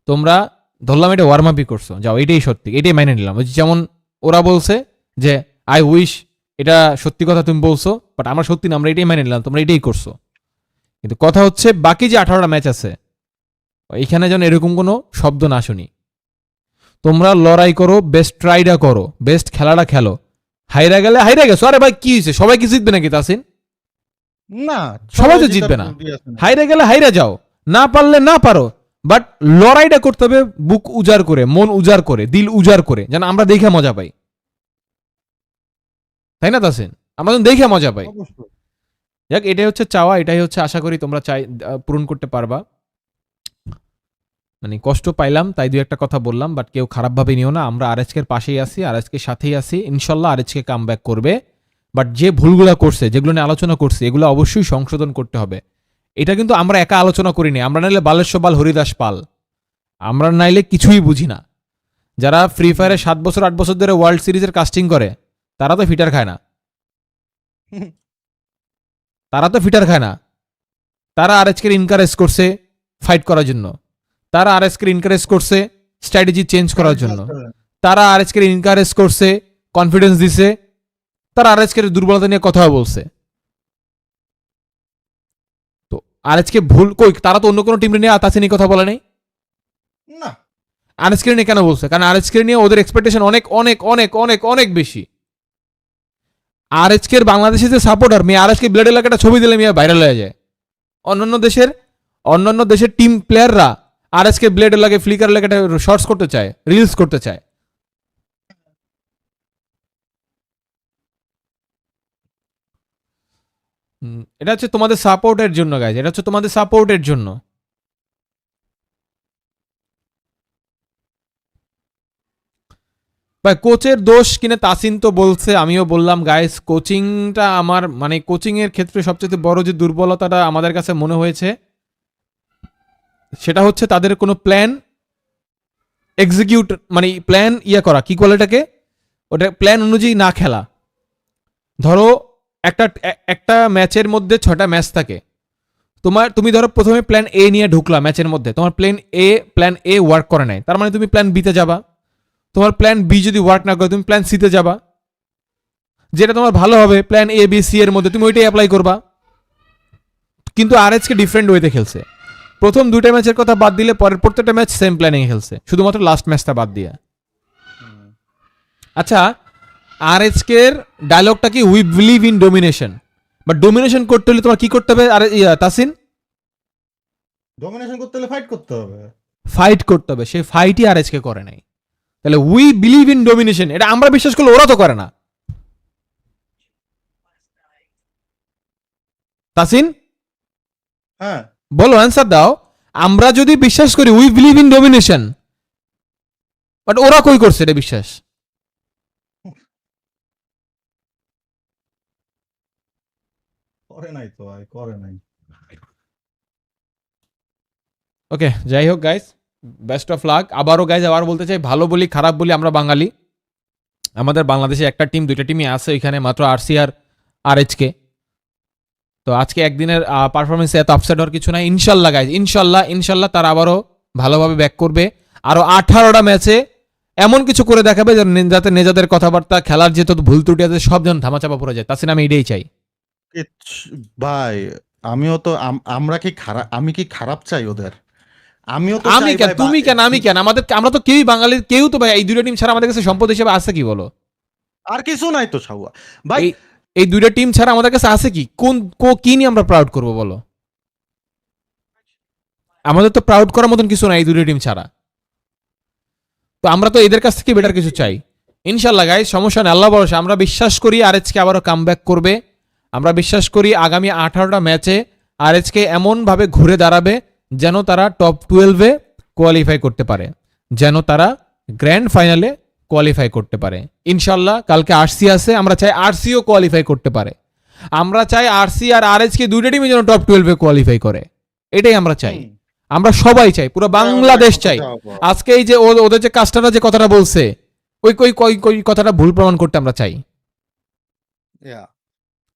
তোমরা ধরলাম এটা ওয়ার্ম আপই করছো, যাও এটাই সত্যি, এটাই মাইনে নিলাম। যেমন ওরা বলছে যে আই উইশ, এটা সত্যি কথা তুমি বলছো, বাট আমরা সত্যি না, আমরা এটাই মাইনে নিলাম, তোমরা এটাই করছো। কিন্তু কথা হচ্ছে বাকি যে 18টা ম্যাচ আছে এইখানে যেন এরকম কোনো শব্দ না শুনি। তোমরা লড়াই করো, বেস্ট ট্রাইটা করো, বেস্ট খেলাটা খেলো, হাইরা গেলে হাইরা গেছো, আরে ভাই কি হয়েছে, সবাই কি জিতবে নাকি তাসিন? না সবাই তো জিতবে না, হাইরা গেলে হাইরা যাও, না পারলে না পারো, বাট লড়াইটা করতে হবে বুক উজাড় করে, মন উজাড় করে, দিল উজাড় করে, যেন আমরা দেখে মজা পাই, তাই না তাসিন? আমরা যেন দেখে মজা পাই। যাক এটাই হচ্ছে চাওয়া, এটাই হচ্ছে আশা করি তোমরা চাই পূরণ করতে পারবা। মানে কষ্ট পাইলাম তাই দুই একটা কথা বললাম, বাট কেউ খারাপভাবে নিও না, আমরা আরএচকের পাশেই আছি, আরএচকের সাথেই আছি, ইনশাল্লাহ আরএচকে কাম ব্যাক করবে। বাট যে ভুলগুলো করছে, যেগুলো নিয়ে আলোচনা করছে, এগুলো অবশ্যই সংশোধন করতে হবে। এটা কিন্তু আমরা একা আলোচনা করিনি, আমরা নাইলে বালেশ্বর বাল হরিদাস পাল, আমরা নাইলে কিছুই বুঝি না। যারা ফ্রি ফায়ারে 7 বছর 8 বছর ধরে ওয়ার্ল্ড সিরিজের কাস্টিং করে তারা তো ফিটার খায় না, তারা তো ফিটার খায় না, তারা আরএচকে ইনকারেজ করছে ফাইট করার জন্য, তারা আরএচকে ইনকারেজ করছে স্ট্র্যাটেজি চেঞ্জ করার জন্য, তারা আরএচকে ইনকারেজ করছে কনফিডেন্স দিছে, তারা আরএচকে দুর্বলতা নিয়ে কথা বলছে। তো আরএচকে ভুল কই, তারা তো অন্য কোনো টিম নিয়ে তাসিনী কথা বলে নাই না, আরএচকে নিয়ে কেন বলছে? কারণ আরএচকে নিয়ে ওদের এক্সপেকটেশন অনেক অনেক অনেক অনেক অনেক বেশি। আরএচকে বাংলাদেশে যে সাপোর্টার, মেয়ে আরএচকে ব্লেড এলাকাটা ছবি দিলে মেয়ে ভাইরাল হয়ে যায়। অন্যান্য দেশের টিম প্লেয়াররা আরএচকে ব্লেড লাগে, ফ্লিকার লাগে, শর্টস করতে চায়, রিলস করতে চায়। এটা হচ্ছে তোমাদের সাপোর্টের জন্য গাইজ, এটা হচ্ছে তোমাদের সাপোর্টের জন্য। ভাই কোচের দোষ কিনা তাসিন তো বলছে, আমিও বললাম গাইজ, কোচিংটা আমার মানে কোচিং এর ক্ষেত্রে সবচেয়ে বড় যে দুর্বলতাটা আমাদের কাছে মনে হয়েছে সেটা হচ্ছে তাদের কোনো প্ল্যান এক্সিকিউট, মানে প্ল্যান করা, কি বলে এটাকে, ওটা প্ল্যান অনুযায়ী না খেলা। ধরো একটা ম্যাচের মধ্যে 6টা ম্যাচ থাকে, তুমি ধরো প্রথমে প্ল্যান এ নিয়ে ঢুকলা ম্যাচের মধ্যে, তোমার প্ল্যান এ ওয়ার্ক করে নাই, তার মানে তুমি প্ল্যান বিতে যাবা। তোমার প্ল্যান বি যদি ওয়ার্ক না করে তুমি প্ল্যান সিতে যাবা, যেটা তোমার ভালো হবে প্ল্যান এ বি সি এর মধ্যে তুমি ওইটাই অ্যাপ্লাই করবা। কিন্তু আরএচকে ডিফারেন্ট ওয়েতে খেলছে, প্রথম 2টা ম্যাচের কথা বাদ দিলে পরের প্রত্যেকটা ম্যাচ সেম প্ল্যানিং খেলছে, শুধুমাত্র লাস্ট ম্যাচটা বাদ দিয়ে। আচ্ছা আরএসকে এর ডায়লগটা কি we believe in domination, but domination করতে হলে তোমার কি করতে হবে? আর তাসিন, ডমিনেশন করতে হলে ফাইট করতে হবে। ফাইট করতে হবে, সেই ফাইটই আরএসকে করে নাই। তাহলে উই বিলিভ ইন ডমিনেশন, এটা আমরা বিশ্বাস করলে ওরা তো করে না। তাসিন হ্যাঁ বলো, অ্যান্সার দাও। আমরা যদি বিশ্বাস করি we believe in domination, but ওরা কই করছে এটা বিশ্বাস? করে নাই তো ভাই, করে নাই। ওকে, যাই হোক গাইস, বেস্ট অফ লাক। আবারও গাইজ আবার বলতে চাই, ভালো বলি খারাপ বলি আমরা বাঙালি, আমাদের বাংলাদেশে একটা টিম দুইটা টিমই আছে এখানে, মাত্র আরসি আর আরএইচকে। তো আজকে একদিনের পারফরমেন্সে এত আপসেট হওয়ার কিছু নাই। ইনশাল্লাহ গাইজ, ইনশাল্লাহ তারা আবারও ভালোভাবে ব্যাক করবে। আরও 18টা ম্যাচে এমন কিছু করে দেখাবে যাতে নিজেদের কথাবার্তা, খেলার যেহেতু ভুল ত্রুটি আছে সব যেন ধামাচাপা পড়ে যায়। তাছাড়া আমি এটাই চাই ভাই। আমিও তো আমরা কি খারাপ, আমি কি খারাপ চাই ওদের? আমিও তো আমি কেন, তুমি কেন, আমি কেন? আমরা তো কেউই বাঙালির কেউ তো ভাই এই দুইটা টিম ছাড়া আমাদের কাছে সম্পদ হিসেবে আছে কি বলো? আর কিছু নাই তো ছাউয়া ভাই। এই দুইটা টিম ছাড়া আমাদের কাছে আছে কি? কি নিয়ে আমরা প্রাউড করবো বলো? আমাদের তো প্রাউড করার মতন কিছু নাই এই দুইটা টিম ছাড়া। তো আমরা তো এদের কাছ থেকে বেটার কিছু চাই। ইনশাল্লাহ গাইস, সমস্যা নেই, আল্লাহ ভরসা। আমরা বিশ্বাস করি আরএইচকে আবারও কামব্যাক করবে। আমরা বিশ্বাস করি আগামী 18টা ম্যাচে আরএইচকে এমনভাবে ঘুরে দাঁড়াবে যেন তারা টপ 12-এ কোয়ালিফাই করতে পারে, যেন তারা গ্র্যান্ড ফাইনালে কোয়ালিফাই করতে পারে। ইনশাল্লাহ কালকে আরসি আছে, আমরা চাই আরসিও কোয়ালিফাই করতে পারে। আমরা চাই আরসি আর আরএইচকে দুইটা টিমই যেন টপ 12-এ কোয়ালিফাই করে, এটাই আমরা চাই। আমরা সবাই চাই, পুরো বাংলাদেশ চাই। আজকে এই যে ওদের যে কাস্টাররা যে কথাটা বলছে, ওই কথাটা ভুল প্রমাণ করতে আমরা চাই।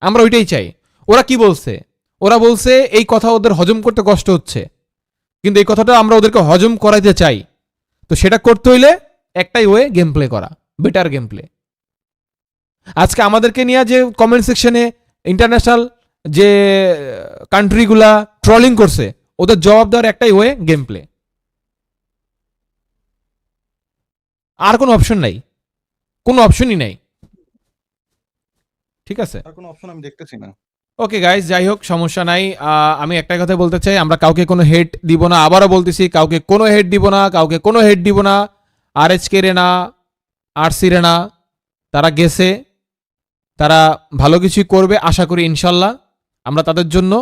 আমরা ওইটাই চাই। ওরা কি বলছে? ওরা বলছে এই কথা ওদের হজম করতে কষ্ট হচ্ছে, কিন্তু এই কথাটা আমরা ওদেরকে হজম করাইতে চাই। তো সেটা করতে হইলে একটাই ওয়ে, গেম প্লে করা, বেটার গেম প্লে। আজকে আমাদেরকে নিয়ে যে কমেন্ট সেকশনে ইন্টারন্যাশনাল যে কান্ট্রিগুলা ট্রলিং করছে, ওদের জবাব দেওয়ার একটাই ওয়ে, গেম প্লে। আর কোনো অপশন নাই, কোনো অপশনই নাই। ঠিক আছে, আর কোনো অপশন আমি দেখতেছি না। ওকে গাইজ, যাই হোক সমস্যা নাই। আমি একটা কথা বলতে চাই, আমরা কাউকে কোনো হেড দিব না। আবারও বলতেছি, কাউকে কোনো হেড দিব না, কাউকে কোনো হেড দিব না। আরএইচকে রে না, আরসি রে না, তারা গেছে, তারা ভালো কিছুই করবে আশা করি ইনশাল্লাহ। আমরা তাদের জন্য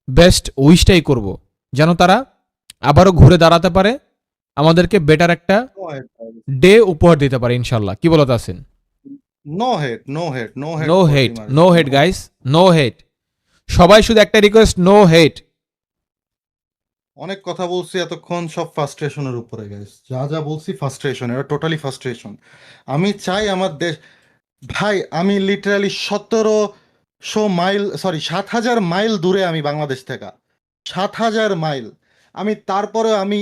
বেস্ট উইশটাই করব, যেন তারা আবারও ঘুরে দাঁড়াতে পারে, আমাদেরকে বেটার একটা ডে উপহার দিতে পারে ইনশাল্লাহ। কি বলো Tasin? No head, no head, no head, no head, no head guys, no head. সবাই শুধু একটা রিকোয়েস্ট, নো হেড। অনেক কথা বলছি এতক্ষণ, সব ফ্রাস্ট্রেশনের উপরে গাইস। যা যা বলছি ফ্রাস্ট্রেশন, এটা টোটালি ফ্রাস্ট্রেশন। আমি চাই আমার দেশ, ভাই আমি লিটারালি 1700 মাইল, সরি 7000 মাইল দূরে আমি বাংলাদেশ থেকে, 7000 মাইল। আমি তারপরে আমি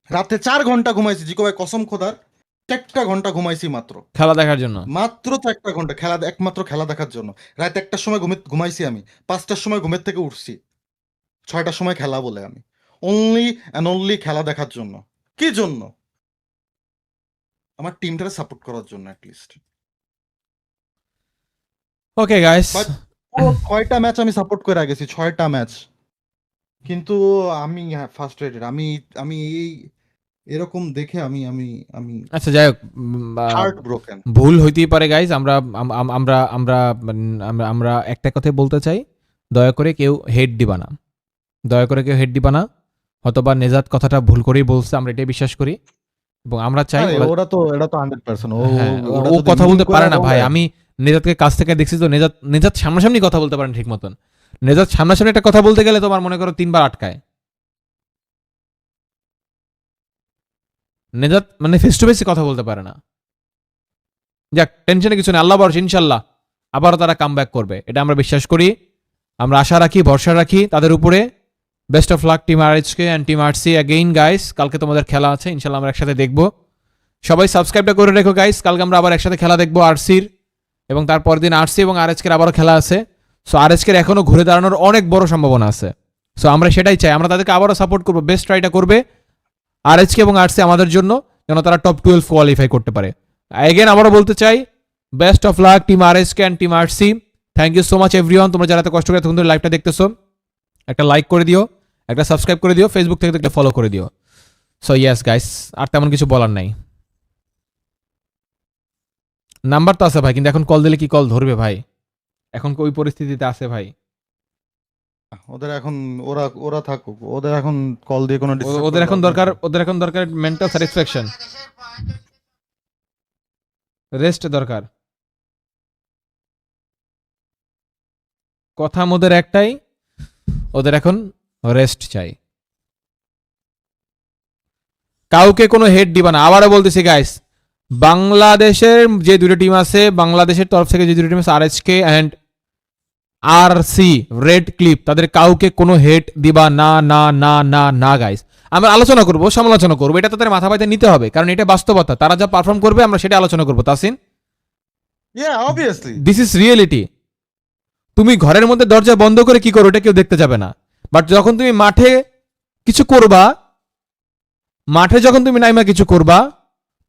রাতে 4 ঘন্টা ঘুমাইছি, জিকো ভাই কসম খোদার 4টা ঘন্টা ঘুমাইছি মাত্র খেলা দেখার জন্য, মাত্র 4টা ঘন্টা একমাত্র খেলা দেখার জন্য। রাত 1টার সময় ঘুমাইছি আমি, 5টার সময় ঘুমের থেকে উঠছি, 6টার সময় খেলা বলে আমি অনলি অ্যান্ড অনলি খেলা দেখার জন্য। কি জন্য? আমার টিমটারে সাপোর্ট করার জন্য অ্যাটলিস্ট। ওকে গাইস, 6টা ম্যাচ আমি সাপোর্ট করে গেছি, 6টা ম্যাচ। কিন্তু আমি ফ্রাস্ট্রেটেড, আমি এরকম দেখে আমি আমি আমি আচ্ছা যাই হোক, হার্ট ব্রোকেন। ভুল হইতেই পারে গাইজ। আমরা আমরা আমরা আমরা আমরা একটা কথাই বলতে চাই, দয়া করে কেউ হেড দিবা না, দয়া করে কেউ হেড দিবা না। হয়তোবা নেজাত কথাটা ভুল করেই বলছে, আমরা এটাই বিশ্বাস করি এবং আমরা চাই। ওরা তো এটা তো 100% ও কথা বলতে পারে না ভাই। আমি নেজাতকে কাছ থেকে দেখছি তো, নেজাত সামনাসামনি কথা বলতে পারেন ঠিক মতন। নেজাত সামনাসামনি একটা কথা বলতে গেলে তোমার মনে করো 3বার আটকায়। নেজাত মানে ফেস টু ফেসে কথা বলতে পারে না। যাক, টেনশনে কিছু নেই, আল্লাহ ভরসা, ইনশাল্লাহ আবারও তারা কাম ব্যাক করবে, এটা আমরা বিশ্বাস করি, আমরা আশা রাখি, ভরসা রাখি তাদের উপরে। Best of luck team RHK and team RC again guys. কালকে তোমাদের খেলা আছে, ইনশাল্লাহ আমরা একসাথে দেখবো। সবাই সাবস্ক্রাইবটা করে রেখো গাইস, কালকে আমরা আবার একসাথে খেলা দেখবো আরসির, এবং তারপর দিন আরসি এবং আরএইচকের আবারও খেলা আছে। সো আরএইচকের এখনও ঘুরে দাঁড়ানোর অনেক বড় সম্ভাবনা আছে। সো আমরা সেটাই চাই, আমরা তাদেরকে আবারও সাপোর্ট করবো, বেস্ট ট্রাইটা করবে আরএইচকে এবং আরসি আমাদের জন্য, যেন তারা টপ 12 কোয়ালিফাই করতে পারে। এগেন আবারও বলতে চাই best of luck team RSK and team RC. Thank you so much everyone, তোমরা যারা এত কষ্ট করে এতক্ষণ ধরে লাইভটা দেখতেছো, একটা লাইক করে দিও, একটা সাবস্ক্রাইব করে দিও, ফেসবুক থেকে একটা ফলো করে দিও। সো ইয়েস গাইস, আর তেমন কিছু বলার নাই। নাম্বার তো আছে ভাই, কিন্তু এখন কল দিলে কি কল ধরবে ভাই? এখন ওই পরিস্থিতিতে আছে ভাই। ওদের এখন ওরা থাকুক, ওদের এখন কল দিয়ে কোনো ওদের এখন দরকার মেন্টাল স্যাটিসফ্যাকশন, রেস্ট দরকার। কথা ওদের একটাই, ওদের এখন রেস্ট চাই। কাউকে কোনো হেড দিবা না, আবারও বলতেছি গাইস, বাংলাদেশের যে দুটো টিম আছে, বাংলাদেশের তরফ থেকে যে দুটো টিম আছে RSK and RC red clip, তাদের কাউকে কোনো হেড দিবা না না না না না গাইস। আমরা আলোচনা করব, সমালোচনা করবো, এটা তাদের মাথা পাইতে নিতে হবে, কারণ এটা বাস্তবতা। তারা যা পারফর্ম করবে আমরা সেটা আলোচনা করবো। Tasin, this is reality. তুমি ঘরের মধ্যে দরজা বন্ধ করে কি করো এটা কেউ দেখতে যাবে না, বাট যখন তুমি মাঠে কিছু করবা, মাঠে যখন তুমি নাইমা কিছু করবা,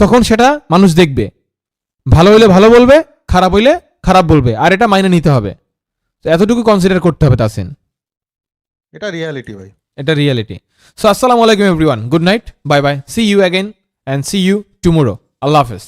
তখন সেটা মানুষ দেখবে। ভালো হইলে ভালো বলবে, খারাপ হইলে খারাপ বলবে, আর এটা মাইনে নিতে হবে। এতটুকু কনসিডার করতে হবে তাসিন, এটা রিয়ালিটি ভাই, এটা রিয়েলিটি। সো আসসালামু আলাইকুম everyone, good night, bye bye, see you again and see you tomorrow, আল্লাহ হাফেজ।